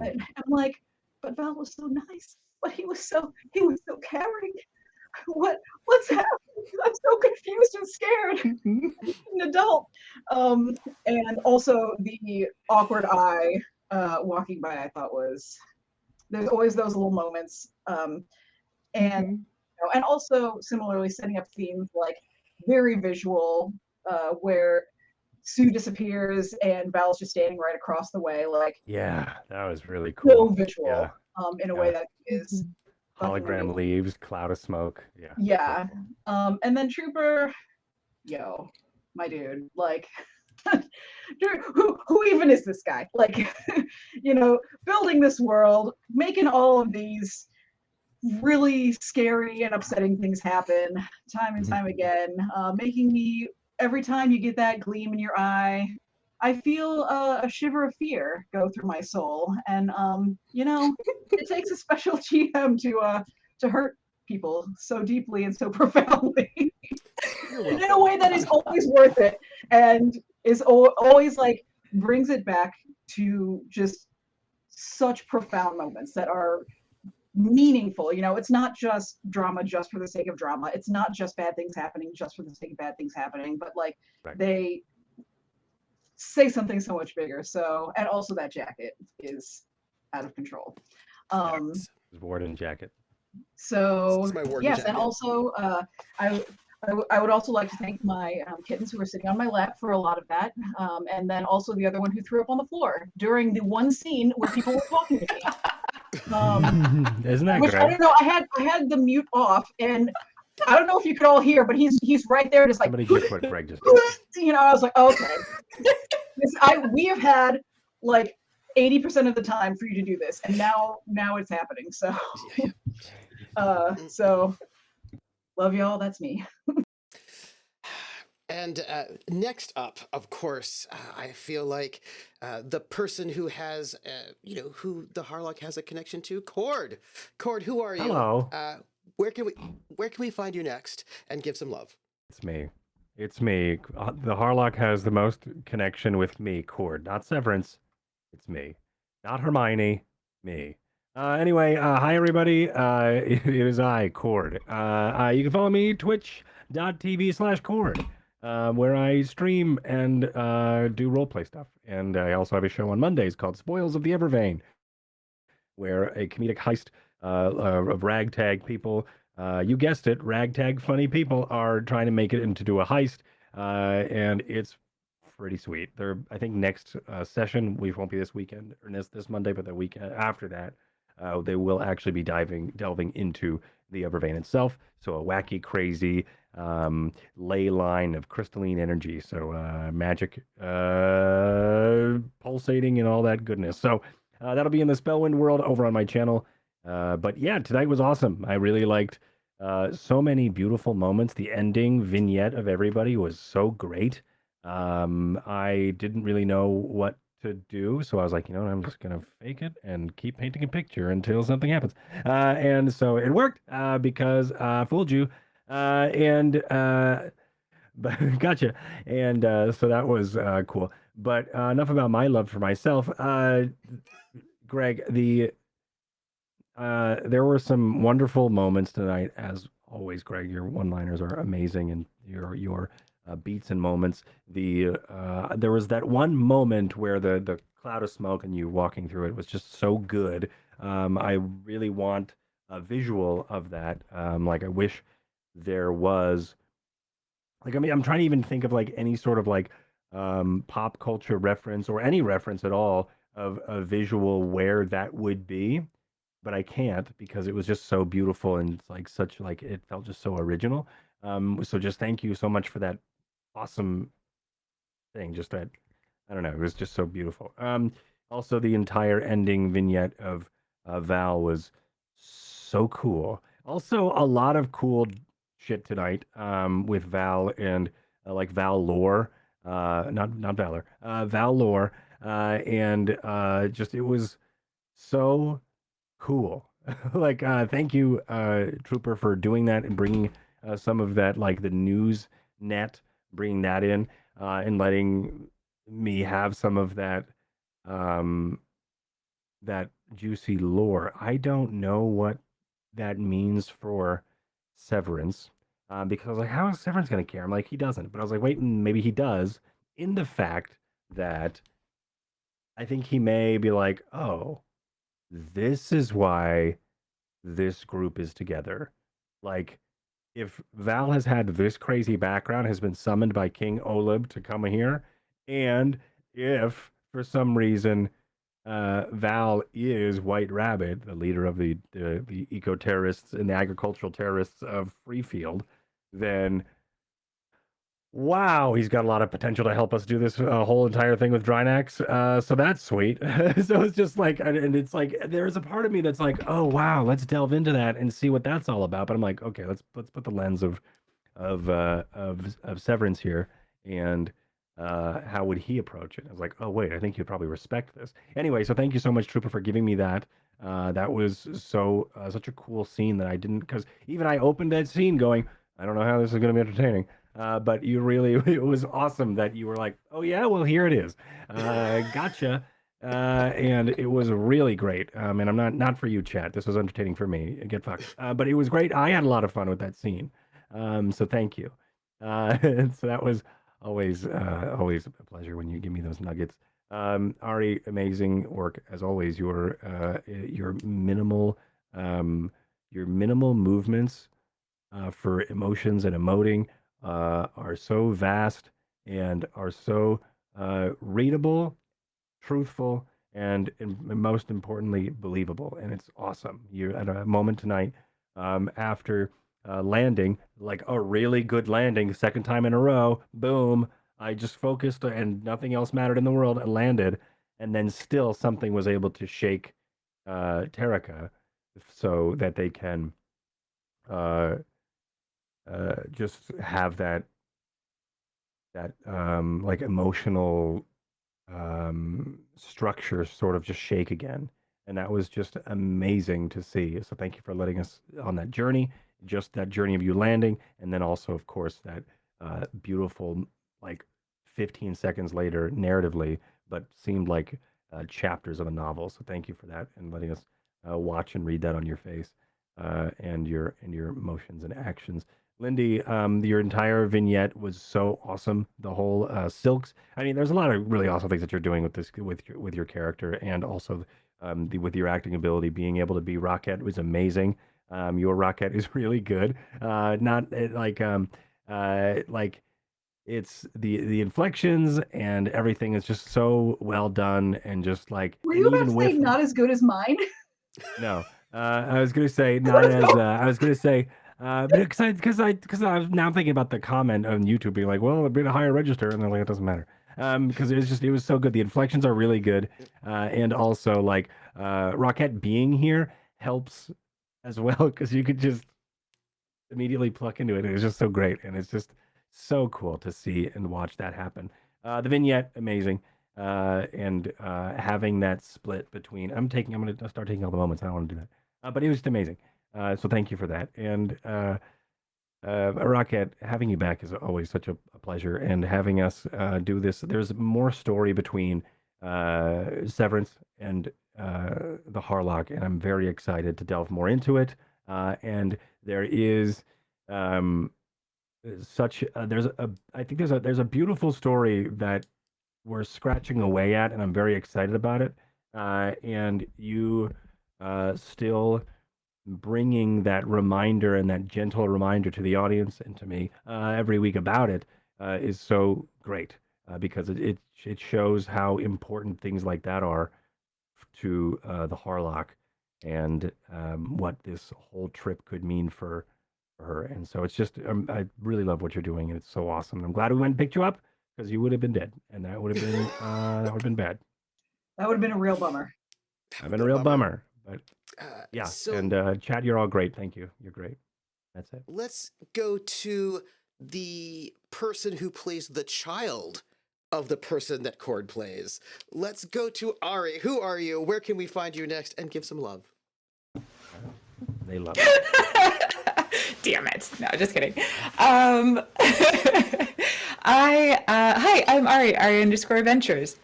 I'm like, but Val was so nice, but he was so caring. What's happening? I'm so confused and scared. An adult. And also the awkward eye walking by, I thought there's always those little moments. And also similarly setting up themes very visual, where Sue disappears and Val's just standing right across the way, yeah, that was really cool. So visual, in a way that is hologram leaves, cloud of smoke. Yeah. And then Trooper, my dude, who even is this guy? Building this world, making all of these really scary and upsetting things happen time and time again, making me, every time you get that gleam in your eye, I feel a shiver of fear go through my soul. And it takes a special GM to hurt people so deeply and so profoundly in a way that is always worth it, and is always brings it back to just such profound moments that are meaningful. It's not just drama just for the sake of drama. It's not just bad things happening just for the sake of bad things happening, but they say something so much bigger. So, and also that jacket is out of control. Warden jacket. So yes, jacket. and also I would also like to thank my kittens who were sitting on my lap for a lot of that, and then also the other one who threw up on the floor during the one scene where people were talking to me. Isn't that which great? I don't know. I had the mute off, and I don't know if you could all hear, but he's right there, just Somebody get what Greg just did. I was like, okay. We have had 80% of the time for you to do this, and now it's happening. So, so love y'all. That's me. And next up, of course, I feel like the person who has, who the Harlock has a connection to, Cord. Cord, who are you? Hello. Where can we find you next and give some love? It's me. It's me. The Harlock has the most connection with me, Cord. Not Severence. It's me. Not Hermione. Me. Anyway, hi everybody. It is I, Cord. You can follow me, twitch.tv/Cord, where I stream and do roleplay stuff. And I also have a show on Mondays called Spoils of the Evervein, where a comedic heist of ragtag people, you guessed it, ragtag funny people are trying to make it into a heist, and it's pretty sweet. I think next session, which won't be this weekend or this Monday, but the weekend after that, they will actually be delving into the Evervein itself. So a wacky, crazy ley line of crystalline energy. So magic pulsating and all that goodness. So that'll be in the Spellwind world over on my channel. But yeah, tonight was awesome. I really liked so many beautiful moments. The ending vignette of everybody was so great. I didn't really know what to do, so I was like, I'm just gonna fake it and keep painting a picture until something happens. And so it worked because I fooled you. But gotcha. And so that was cool. But enough about my love for myself. Greg, there were some wonderful moments tonight, as always. Greg, your one-liners are amazing, and your beats and moments. There was that one moment where the cloud of smoke and you walking through it was just so good. I really want a visual of that. Like I wish there was. Like, I mean, I'm trying to even think of like any sort of like pop culture reference or any reference at all of a visual where that would be, but I can't because it was just so beautiful and it's like such like it felt just so original. So just thank you so much for that awesome thing. Just that I don't know, it was just so beautiful. Also the entire ending vignette of Val was so cool. Also a lot of cool shit tonight with Val and like Val lore, not Valor, Val lore, and just it was so cool. Like thank you, Trooper, for doing that and bringing some of that like the news net, bringing that in and letting me have some of that that juicy lore. I don't know what that means for Severance. Because I was like, how is Severance going to care? I'm like, he doesn't. But I was like, wait, maybe he does. In the fact that I think he may be like, oh, this is why this group is together. Like, if Val has had this crazy background, has been summoned by King Olib to come here, and if for some reason Val is White Rabbit, the leader of the eco terrorists and the agricultural terrorists of Freefield, then wow, he's got a lot of potential to help us do this whole entire thing with Drinax. So that's sweet. So it's just like, and it's like there's a part of me that's like, oh wow, let's delve into that and see what that's all about. But I'm like, okay, let's put the lens of Severance here, and how would he approach it? I was like, oh wait, I think he'd probably respect this. Anyway, so thank you so much, Trooper, for giving me that. That was so such a cool scene that I didn't, because even I opened that scene going, I don't know how this is going to be entertaining. But you really, it was awesome that you were like, oh yeah, well here it is. Gotcha. And it was really great. And I'm not for you, chat. This was entertaining for me. Get fucked. But it was great. I had a lot of fun with that scene. So thank you. And so that was always a pleasure when you give me those nuggets. Ari, amazing work as always. Your minimal movements for emotions and emoting are so vast and are so readable, truthful, and most importantly, believable. And it's awesome. You at a moment tonight after landing, like a really good landing, second time in a row, boom. I just focused and nothing else mattered in the world and landed. and then still something was able to shake Terrica so that they can just have that like emotional structure sort of just shake again. And that was just amazing to see. So thank you for letting us on that journey, just that journey of you landing. And then also, of course, that beautiful, like 15 seconds later, narratively, but seemed like chapters of a novel. So thank you for that and letting us watch and read that on your face and your emotions and actions. Lindy, your entire vignette was so awesome. The whole silks. I mean, there's a lot of really awesome things that you're doing with this, with your character, and also with your acting ability. Being able to be Rocket was amazing. Your Rocket is really good. Not like it's the inflections and everything is just so well done, and just like, Were and you about even to say with not as good as mine? no, I was gonna say not as I was gonna say, but because I was now thinking about the comment on YouTube being like, well, it'd be a higher register, and they're like, it doesn't matter, because it was so good. The inflections are really good, and also like Rocket being here helps as well, because you could just immediately pluck into it. It was just so great, and it's just so cool to see and watch that happen. The vignette, amazing, and having that split between. I'm going to start taking all the moments. I don't want to do that, but it was just amazing. So thank you for that. And Rocket, having you back is always such a pleasure, and having us do this. There's more story between Severence and the Harlock, and I'm very excited to delve more into it. And there is such there's a I think there's a beautiful story that we're scratching away at, and I'm very excited about it. And you still bringing that reminder and that gentle reminder to the audience and to me every week about it is so great because it shows how important things like that are to the Harlock, and what this whole trip could mean for her. And so it's just, I really love what you're doing, and it's so awesome. I'm glad we went and picked you up, because you would have been dead, and that would have been that would have been bad. That would have been a real bummer. I've been a real bummer, but yeah. So And Chad, you're all great. Thank you. You're great. That's it. let's go to the person who plays the child of the person that Cord plays. Let's go to Ari. Who are you? Where can we find you next? And give some love. They love it. Damn it. No, just kidding. Hi, I'm Ari _adventures.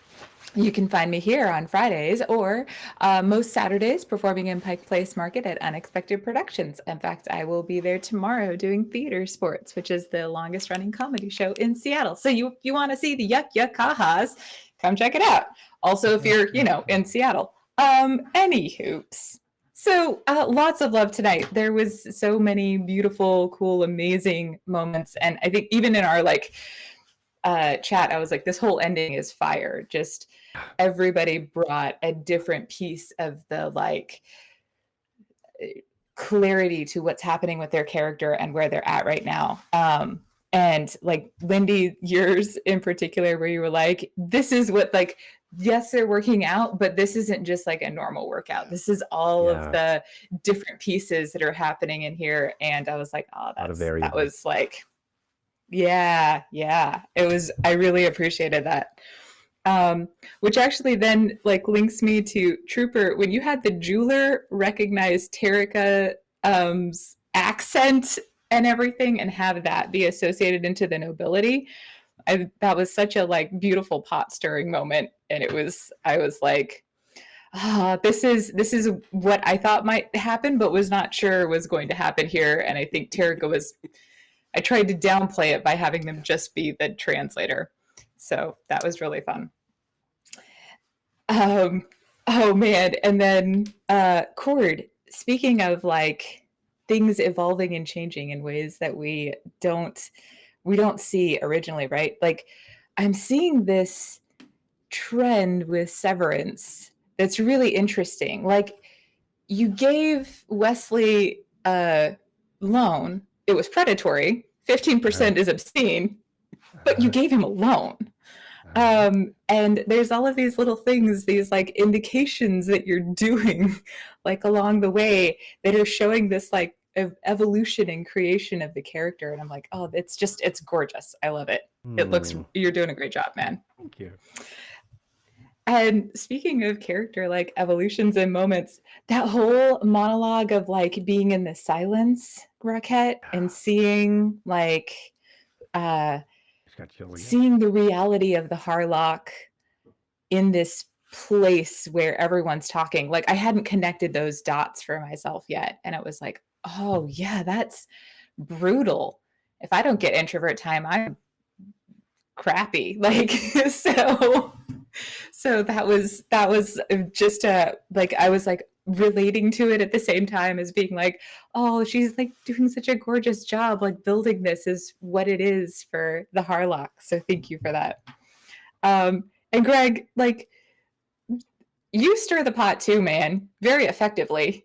You can find me here on Fridays or most Saturdays performing in Pike Place Market at Unexpected Productions. In fact, I will be there tomorrow doing Theater Sports, which is the longest running comedy show in Seattle. So you want to see the yuck ha-has, come check it out. Also, if you're, in Seattle. Anywho. So lots of love tonight. There was so many beautiful, cool, amazing moments. And I think even in our chat, I was like, this whole ending is fire. Just everybody brought a different piece of the clarity to what's happening with their character and where they're at right now. And like Lindy, yours in particular, where you were like, this is what yes, they're working out, but this isn't just like a normal workout. This is all of the different pieces that are happening in here. And I was like, oh, that was like, yeah. It was, I really appreciated that. Which actually then links me to Trooper, when you had the jeweler recognize Terrica's accent and everything and have that be associated into the nobility. That was such a beautiful pot stirring moment. And I was like, this is what I thought might happen, but was not sure was going to happen here. And I think Terrica I tried to downplay it by having them just be the translator. So that was really fun. Oh man. And then Cord, speaking of things evolving and changing in ways that we don't see originally, right? I'm seeing this trend with Severence that's really interesting. You gave Wesley a loan. It was predatory. 15% is obscene, but you gave him a loan. And there's all of these little things, these like indications that you're doing like along the way that are showing this like evolution and creation of the character. And I'm like, oh, it's gorgeous. I love it. It looks, you're doing a great job, man. Thank you. And speaking of character, like evolutions and moments, that whole monologue of like being in the silence, Rocket, and seeing like, seeing the reality of the Harlock in this place where everyone's talking. Like I hadn't connected those dots for myself yet. And it was like, oh yeah, that's brutal. If I don't get introvert time, I'm crappy. Like, so that was just like, I was like relating to it at the same time as being like, oh, she's like doing such a gorgeous job. Like building this is what it is for the Harlock. So thank you for that. And Greg, like you stir the pot too, man, very effectively.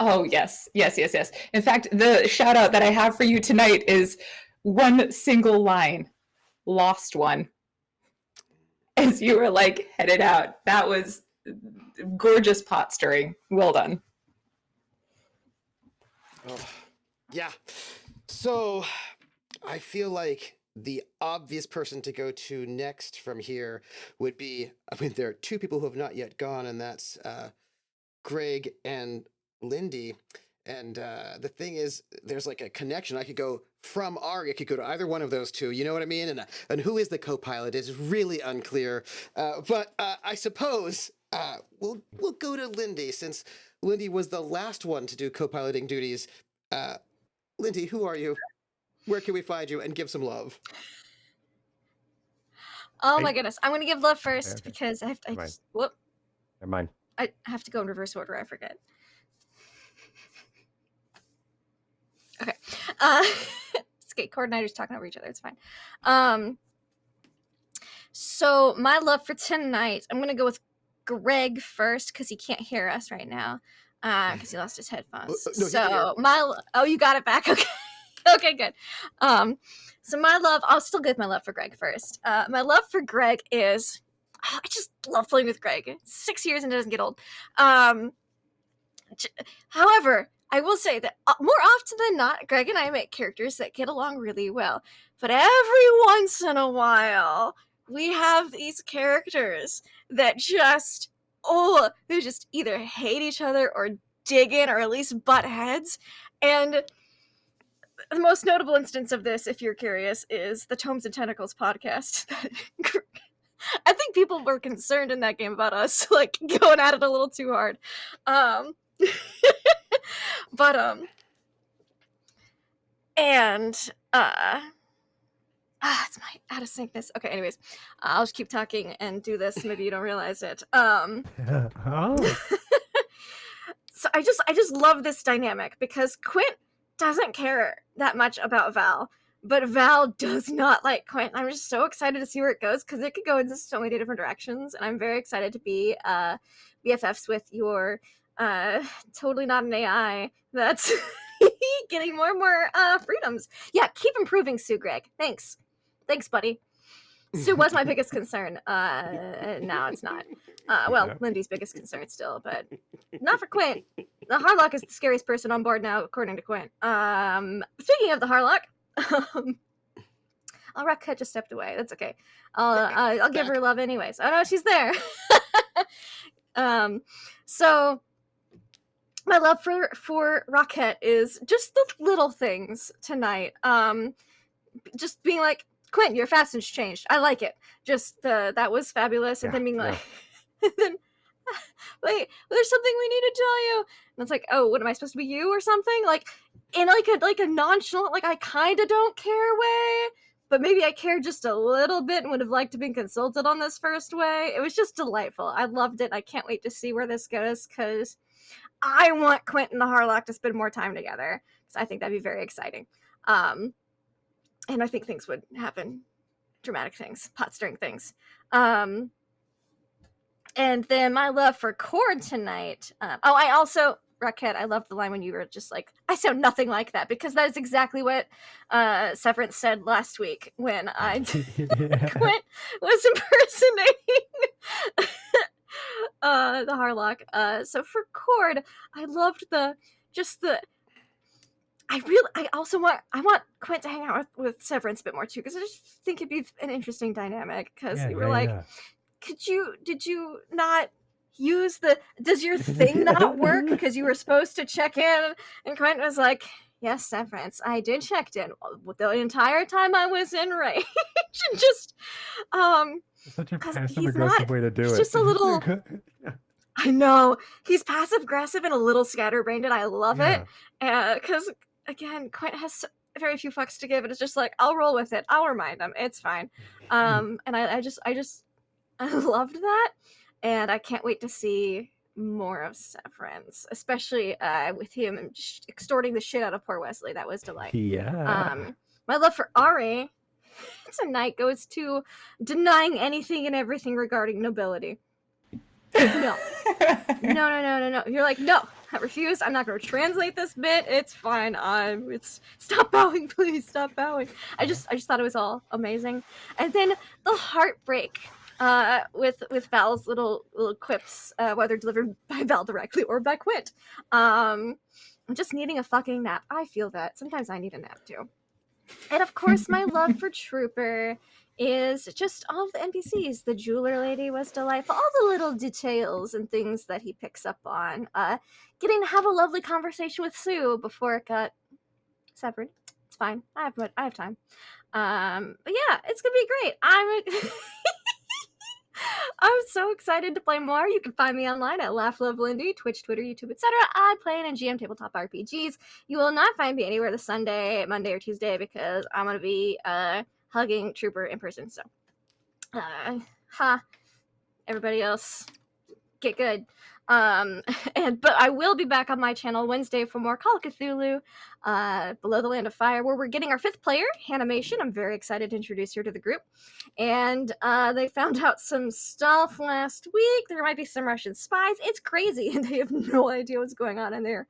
Oh, yes. In fact, the shout out that I have for you tonight is one single line, lost one. As you were like headed out. That was gorgeous pot stirring. Well done. Oh, yeah. So I feel like the obvious person to go to next from here would be, I mean, there are two people who have not yet gone, and that's Greg and Lindy. And the thing is, there's like a connection. I could go from Ari, I could go to either one of those two. You know what I mean? And who is the co-pilot is really unclear. But I suppose we'll go to Lindy, since Lindy was the last one to do co-piloting duties. Lindy, who are you? Where can we find you? And give some love. Oh my goodness. I'm going to give love first because I just, whoop. Never mind. I have to go in reverse order. I forget. Okay. It's okay. Coordinators talking over each other. It's fine. So my love for tonight, I'm going to go with Greg first because he can't hear us right now because he lost his headphones. No, so oh, you got it back. Okay. Okay, good. So my love, I'll still give my love for Greg first. My love for Greg is, I just love playing with Greg. 6 years and it doesn't get old. However, I will say that more often than not, Greg and I make characters that get along really well. But every once in a while, we have these characters that just, they just either hate each other or dig in or at least butt heads. And the most notable instance of this, if you're curious, is the Tomes and Tentacles podcast. I think people were concerned in that game about us like going at it a little too hard. But it's my out of syncness. Okay, anyways, I'll just keep talking and do this. Maybe you don't realize it. So I just love this dynamic because Quint doesn't care that much about Val, but Val does not like Quint. I'm just so excited to see where it goes because it could go into so many different directions, and I'm very excited to be BFFs with your totally not an AI that's getting more and more freedoms. Yeah, keep improving, Sue Greg. Thanks, buddy. Sue was my biggest concern. Now it's not. Well, Lindy's biggest concern still, but not for Quint. The Harlock is the scariest person on board now, according to Quint. Speaking of the Harlock, Rockhead just stepped away. That's okay. I'll give her love anyways. Oh no, she's there. So my love for Rockhead is just the little things tonight. Just being like, Quint, your fastness changed. I like it. Just that was fabulous. And then being like, and then, wait, there's something we need to tell you. And it's like, oh, what am I supposed to be, you or something? Like in like a nonchalant, like I kind of don't care way, but maybe I care just a little bit and would have liked to be consulted on this first way. It was just delightful. I loved it. I can't wait to see where this goes because I want Quint and the Harlock to spend more time together because I think that'd be very exciting. And I think things would happen, dramatic things, pot stirring things. And then my love for Cord tonight. I also Raquette, I loved the line when you were just like, I sound nothing like that, because that is exactly what Severence said last week when I Quint was impersonating the Harlock. So for Cord, I loved I want Quint to hang out with Severence a bit more too, because I just think it'd be an interesting dynamic. Because you were like, did you not use does your thing not work? Because you were supposed to check in, and Quint was like, yes, Severance, I did check in the entire time I was in rage. And just Such a 'cause passive he's aggressive not- way to do he's it. just a little- I know, he's passive aggressive and a little scatterbrained, and I love it. Because again, Quint has very few fucks to give, and it's just like, I'll roll with it. I'll remind him. It's fine. And I loved that, and I can't wait to see more of Severance, especially with him just extorting the shit out of poor Wesley. That was delightful. My love for Ari tonight goes to denying anything and everything regarding nobility. No. No. You're like, no, I refuse. I'm not going to translate this bit. It's fine. Stop bowing, please. Stop bowing. I just thought it was all amazing. And then the heartbreak with Val's little quips, whether delivered by Val directly or by Quint. I'm just needing a fucking nap. I feel that. Sometimes I need a nap too. And of course, my love for Trooper is just all of the NPCs. The jeweler lady was delightful. All the little details and things that he picks up on. Getting to have a lovely conversation with Sue before it got severed. It's fine. I have time. But yeah, it's gonna be great. I'm so excited to play more. You can find me online at LaughLoveLindy, Twitch, Twitter, YouTube, etc. I play in GM tabletop RPGs. You will not find me anywhere this Sunday, Monday, or Tuesday, because I'm going to be hugging Trooper in person. So, everybody else, get good. But I will be back on my channel Wednesday for more Call of Cthulhu, Below the Land of Fire, where we're getting our 5th player, Animation. I'm very excited to introduce her to the group. And they found out some stuff last week. There might be some Russian spies. It's crazy, and they have no idea what's going on in there.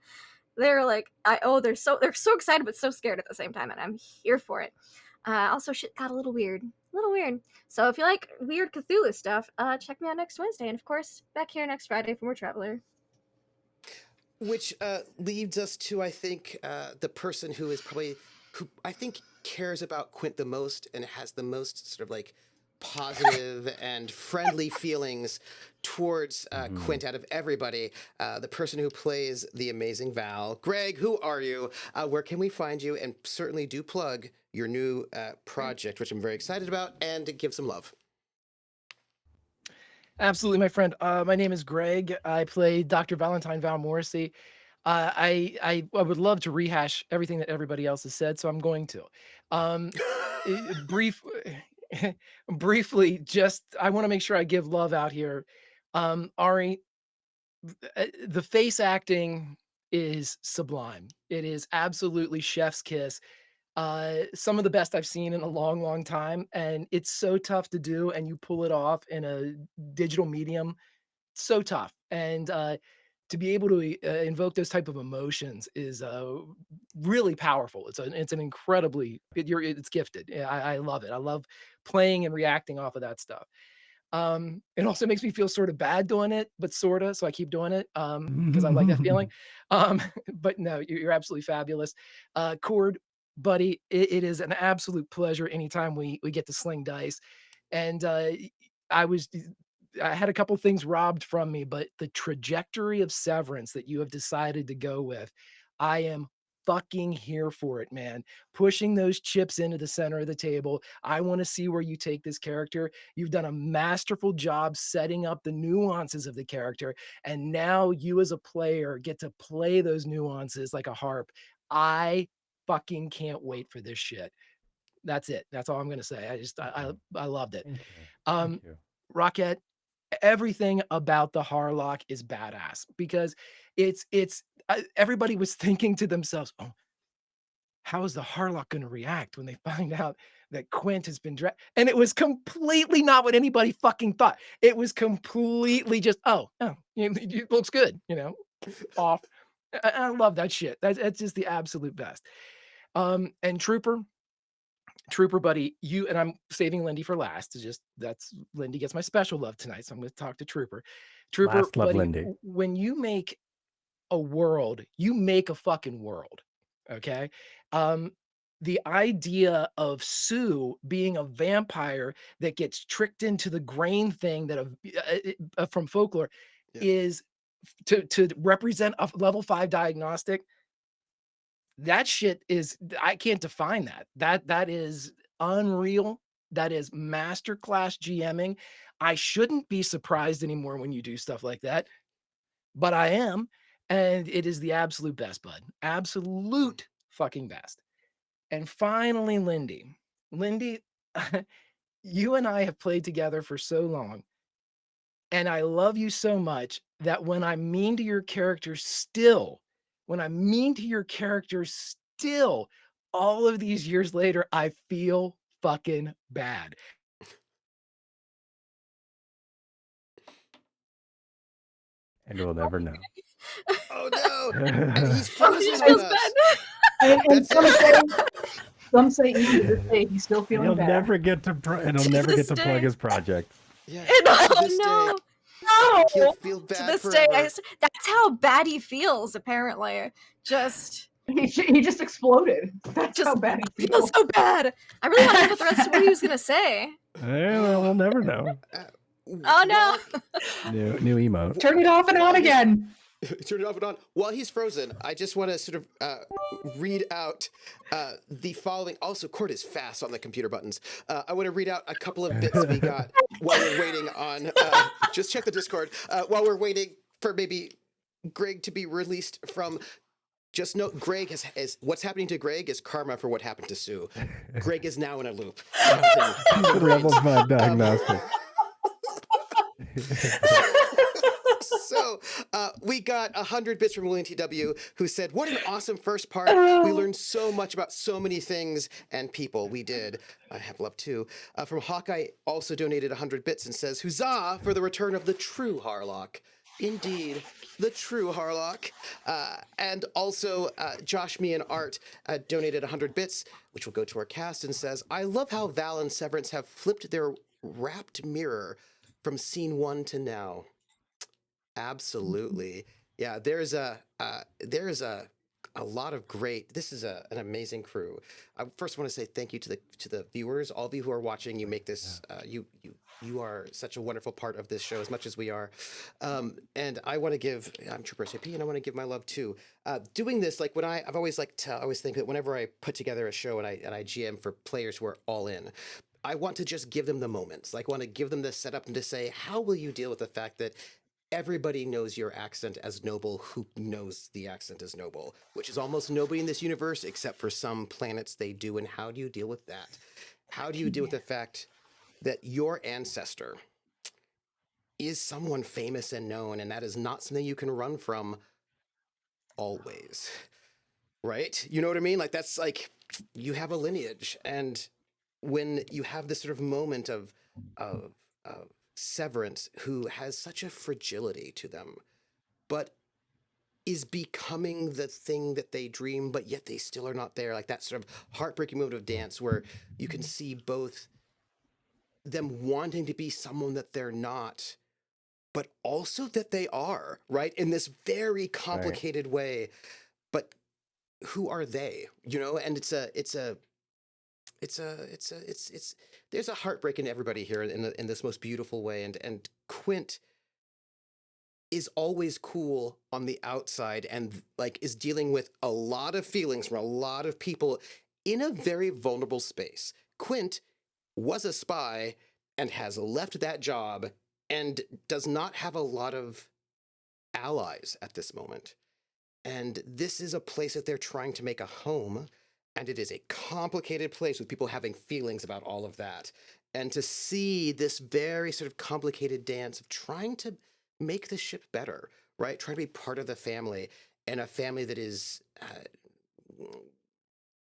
They're like, they're so excited but so scared at the same time, and I'm here for it. Also, shit got a little weird. So if you like weird Cthulhu stuff, check me out next Wednesday, and of course, back here next Friday for more Traveler. Which leads us to, I think, the person who I think cares about Quint the most and has the most sort of like positive and friendly feelings towards Quint out of everybody. The person who plays the amazing Val. Greg, who are you? Where can we find you? And certainly do plug your new project, which I'm very excited about, and give some love. Absolutely, my friend. My name is Greg. I play Dr. Valentine Val Morrissey. I would love to rehash everything that everybody else has said, so I'm going to. Briefly, just I want to make sure I give love out here. Ari, the face acting is sublime. It is absolutely chef's kiss. Some of the best I've seen in a long, long time, and it's so tough to do, and you pull it off in a digital medium. So tough, and to be able to invoke those type of emotions is really powerful. It's an incredibly it's gifted. Yeah, I love it. I love playing and reacting off of that stuff. It also makes me feel sort of bad doing it, but sorta, so I keep doing it because I like that feeling. But no, you're absolutely fabulous. Cord, buddy, it is an absolute pleasure anytime we get to sling dice. And I had a couple things robbed from me, but the trajectory of Severence that you have decided to go with, I am fucking here for it, man. Pushing those chips into the center of the table. I want to see where you take this character. You've done a masterful job setting up the nuances of the character, and now you as a player get to play those nuances like a harp. I fucking can't wait for this shit. That's it. That's all I'm gonna say. I loved it. Thank you. Rocket, everything about the Harlock is badass because it's everybody was thinking to themselves, oh, how is the Harlock going to react when they find out that Quint has been and it was completely not what anybody fucking thought. It was completely just, it looks good, off. I love that shit. That's just the absolute best. And Trooper buddy, you and I'm saving Lindy for last. It's just that's Lindy gets my special love tonight, so I'm going to talk to Trooper. Trooper Last love, buddy, Lindy. when you make a world, you make a fucking world. Okay. The idea of Sue being a vampire that gets tricked into the grain thing that from folklore Yeah. is to represent a level 5 diagnostic. That shit is, I can't define that. That is unreal. That is masterclass GMing. I shouldn't be surprised anymore when you do stuff like that, but I am, and it is the absolute best, bud. Absolute fucking best. And finally, Lindy. Lindy, you and I have played together for so long, and I love you so much that when I'm mean to your character still, all of these years later, I feel fucking bad. And we'll never know. Oh no! And he's He frozen on feels us. bad. And That's some say even to this day he's still And feeling he'll bad. never get to and he'll never get this to plug day. his project. Yeah. Oh To this no! day, he'll feel bad To this forever. day, that's how bad he feels. Apparently, just He just exploded. That's how bad he feels feels. so bad. I really want to know what the rest of what he was gonna say. Well, we'll never know. Oh no! New emote. Turn it off and on again. Turn it off and on. While he's frozen, I just want to sort of read out the following. Also, Cord is fast on the computer buttons. I want to read out a couple of bits we got while we're waiting on. Just check the Discord. While we're waiting for maybe Greg to be released from. Just note, Greg is what's happening to Greg is karma for what happened to Sue. Greg is now in a loop. Level 5 diagnostic. So we got 100 bits from William TW, who said, "What an awesome first part. We learned so much about so many things and people." We did. I have love too. From Hawkeye, also donated 100 bits and says, "Huzzah for the return of the true Harlock." Indeed, the true Harlock. And also, Josh, me, and Art donated 100 bits, which will go to our cast, and says, "I love how Val and Severance have flipped their wrapped mirror from scene 1 to now." Absolutely. Yeah, there's a lot of great. This is an amazing crew. I first want to say thank you to the viewers, all of you who are watching. You make this you are such a wonderful part of this show as much as we are. And I want to give I'm troopersjp, and I want to give my love too. Doing this, like when I've always liked to always think that whenever I put together a show and I GM for players who are all in, I want to just give them the moments. Like, I want to give them the setup and to say, how will you deal with the fact that everybody knows your accent as noble who knows the accent as noble, which is almost nobody in this universe except for some planets they do. And how do you deal with that? How do you deal with the fact that your ancestor is someone famous and known, and that is not something you can run from always, right? You know what I mean? Like, that's like, you have a lineage, and when you have this sort of moment of Severance, who has such a fragility to them, but is becoming the thing that they dream, but yet they still are not there. Like that sort of heartbreaking moment of Dance, where you can see both them wanting to be someone that they're not, but also that they are, right? In this very complicated way. But who are they? You know, and there's a heartbreak in everybody here in this most beautiful way. And Quint is always cool on the outside and like is dealing with a lot of feelings from a lot of people in a very vulnerable space. Quint was a spy and has left that job and does not have a lot of allies at this moment. And this is a place that they're trying to make a home. And it is a complicated place with people having feelings about all of that. And to see this very sort of complicated dance of trying to make the ship better, right? Trying to be part of the family, and a family that is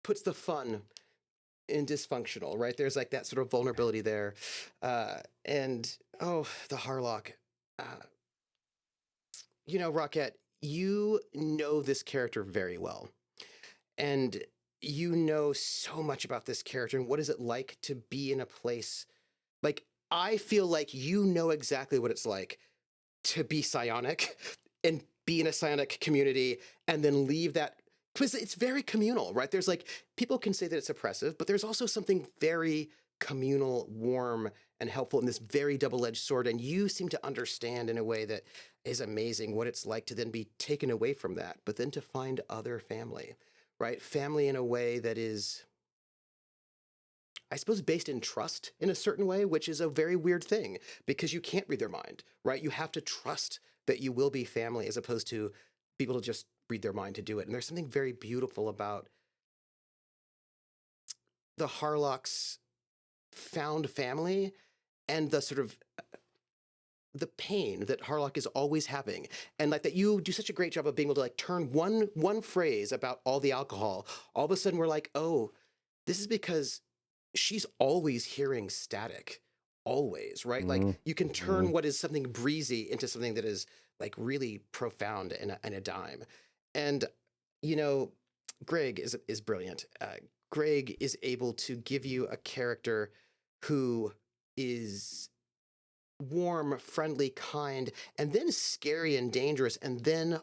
puts the fun in dysfunctional, right? There's like that sort of vulnerability there. And the Harlock. You know, Rockette, you know this character very well, and you know so much about this character and what is it like to be in a place like I feel like you know exactly what it's like to be psionic and be in a psionic community and then leave that because it's very communal, right? There's like people can say that it's oppressive, but there's also something very communal, warm, and helpful in this very double-edged sword. And you seem to understand in a way that is amazing what it's like to then be taken away from that, but then to find other family, right? Family in a way that is, I suppose, based in trust in a certain way, which is a very weird thing because you can't read their mind, right? You have to trust that you will be family as opposed to people to just read their mind to do it. And there's something very beautiful about the Harlock's found family and the sort of the pain that Harlock is always having. And like that you do such a great job of being able to like turn one phrase about all the alcohol. All of a sudden we're like, oh, this is because she's always hearing static, always, right? Like you can turn what is something breezy into something that is like really profound and a dime. And, you know, Greg is brilliant. Greg is able to give you a character who is warm, friendly, kind, and then scary and dangerous, and then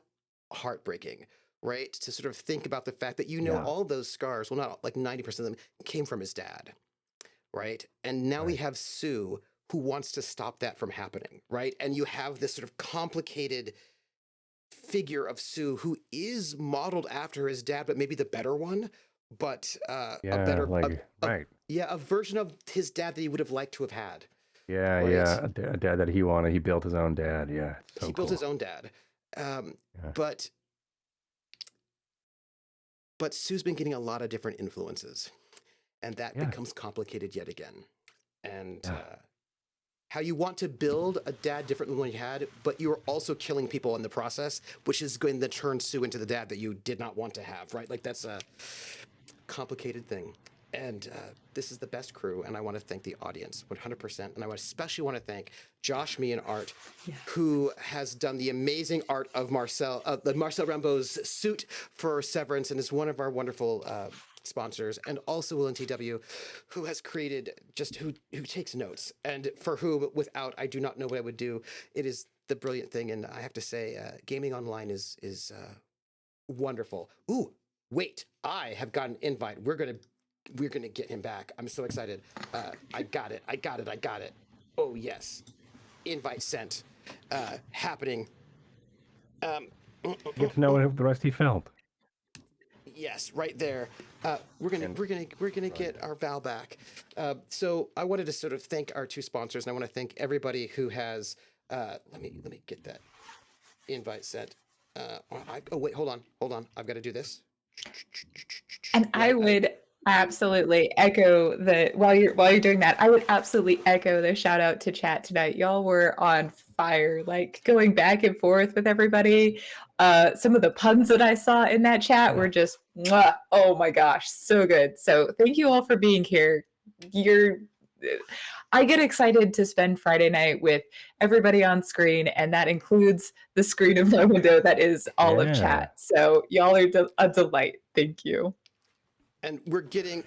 heartbreaking, right? To sort of think about the fact that, you know, all those scars, well, not like 90% of them came from his dad, right? And now we have Sue who wants to stop that from happening, right? And you have this sort of complicated figure of Sue who is modeled after his dad, but maybe the better one, but a better, a version of his dad that he would have liked to have had. Yeah, right? A dad that he wanted. He built his own dad. Yeah, so he built his own dad. But Sue's been getting a lot of different influences, and that becomes complicated yet again. And how you want to build a dad different than one you had, but you're also killing people in the process, which is going to turn Sue into the dad that you did not want to have, right? Like that's a complicated thing. And this is the best crew, and I want to thank the audience 100%. And I especially want to thank Josh, me, and Art, who has done the amazing art of Marcel Rambeau's suit for Severance, and is one of our wonderful sponsors. And also Will and TW, who has created who takes notes, and for whom, without, I do not know what I would do. It is the brilliant thing, and I have to say, gaming online is wonderful. Ooh, wait, I have got an invite. We're gonna get him back. I'm so excited. I got it. Oh yes, invite sent. Happening. Get to know how the rest he felt. Yes, right there. We're gonna get our Val back. So I wanted to sort of thank our two sponsors, and I want to thank everybody who has. Let me get that invite sent. Oh wait, hold on. I've got to do this. And I would absolutely echo while you're doing that, I would absolutely echo the shout out to chat tonight. Y'all were on fire, like going back and forth with everybody. Some of the puns that I saw in that chat were just, mwah, oh my gosh, so good. So thank you all for being here. I get excited to spend Friday night with everybody on screen, and that includes the screen of my window that is all of chat. So y'all are a delight. Thank you. And we're getting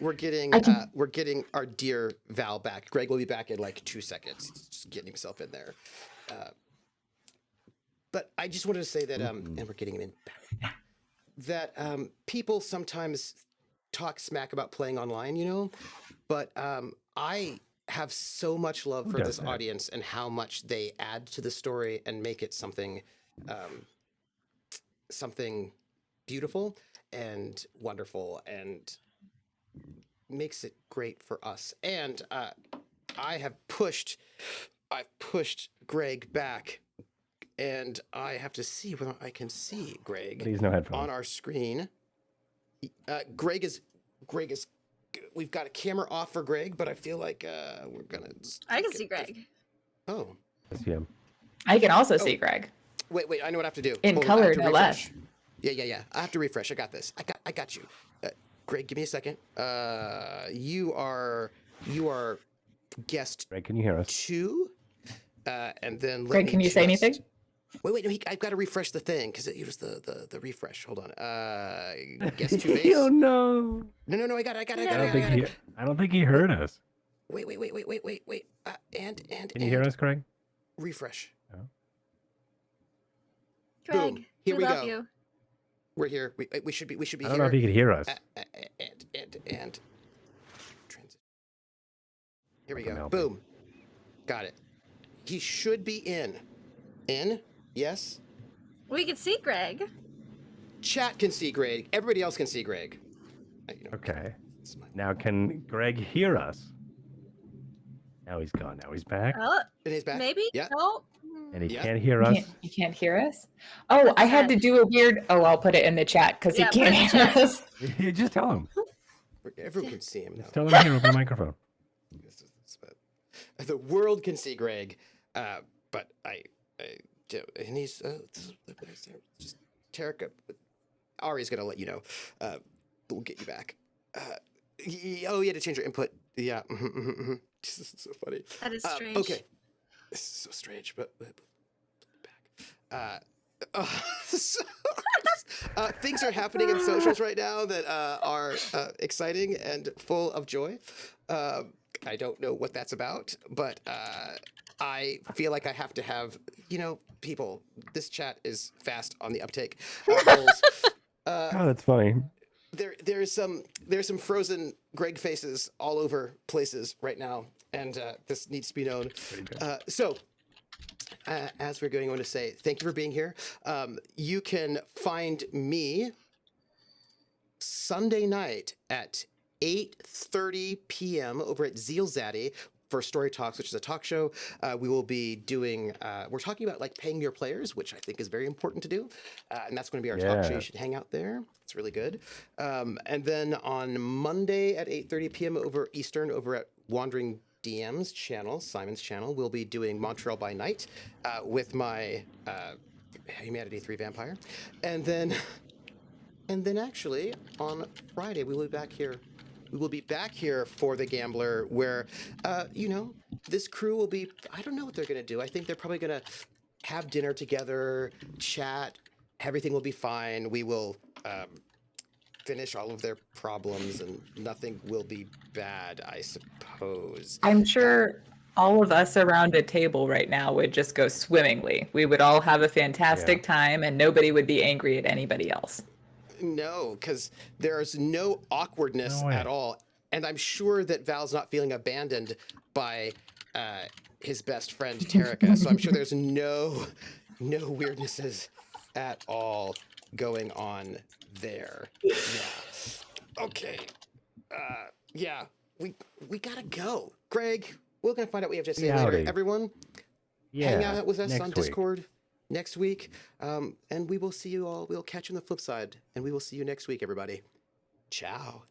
our dear Val back. Greg will be back in like 2 seconds. He's just getting himself in there. But I just wanted to say that, and we're getting him in back, that people sometimes talk smack about playing online, you know, but I have so much love for this audience and how much they add to the story and make it something beautiful and wonderful and makes it great for us. And I've pushed Greg back, and I have to see whether I can see Greg on our screen. Greg is. We've got a camera off for Greg, but I feel like we're gonna. I can see Greg. Oh. I can also see Greg. Wait! I know what I have to do. In color, no less. Yeah. I have to refresh. I got this. I got you. Greg, give me a second. You are guest. Greg, can you hear us? 2. And then Greg, can you say anything? Wait, no, I've got to refresh the thing because it was the refresh. Hold on. Guess two base. Oh no. No, I got it. I don't think he heard us. Wait. And Can you hear us, Craig? refresh. Greg, Boom. Here we love go. you. We're here. We should be I here. don't know if he could hear us. And transition. Here we Fucking go. help Boom. Got it. He should be in. In? Yes. We can see Greg. Chat can see Greg. Everybody else can see Greg. Okay. Now can Greg hear us? Now he's gone. Now he's back. Oh, And he's back. maybe? Yeah. No. And he Yeah. can't hear us. You can't hear us? Oh, I had to do a weird. Oh, I'll put it in the chat because Yeah, he put it in can't the hear chat. us. You just tell him. Everyone can see him now. Just tell him here over the microphone. The world can see Greg, but and he's just Terrica. Ari's gonna let you know. We'll get you back. You had to change your input. Yeah. This is so funny. That is strange. Okay. This is so strange, but back. Things are happening in socials right now that are exciting and full of joy. I don't know what that's about, but I feel like I have to have, people. This chat is fast on the uptake. Polls. Oh, that's funny. There's some frozen Greg faces all over places right now, and this needs to be known. As we're going on to say, thank you for being here. You can find me Sunday night at 8:30 p.m. over at Zealzaddy for Story Talks, which is a talk show. We will be doing, we're talking about like paying your players, which I think is very important to do. And that's going to be our talk show. You should hang out there. It's really good. And then on Monday at 8:30 p.m. over Eastern over at Wandering DM's channel, Simon's channel, we'll be doing Montreal by Night with my Humanity 3 Vampire. And then actually on Friday, we will be back here. We will be back here for The Gambler where, this crew will be, I don't know what they're going to do. I think they're probably going to have dinner together, chat. Everything will be fine. We will finish all of their problems and nothing will be bad, I suppose. I'm sure all of us around a table right now would just go swimmingly. We would all have a fantastic time and nobody would be angry at anybody else. No, because there's no awkwardness at all. And I'm sure that Val's not feeling abandoned by his best friend, Terrica. So I'm sure there's no weirdnesses at all going on there. Yeah. Okay. We gotta go. Greg, we're gonna find out what you have to say later. Everyone, hang out with us on Discord next week. And we will see you all. We'll catch you on the flip side. And we will see you next week, everybody. Ciao.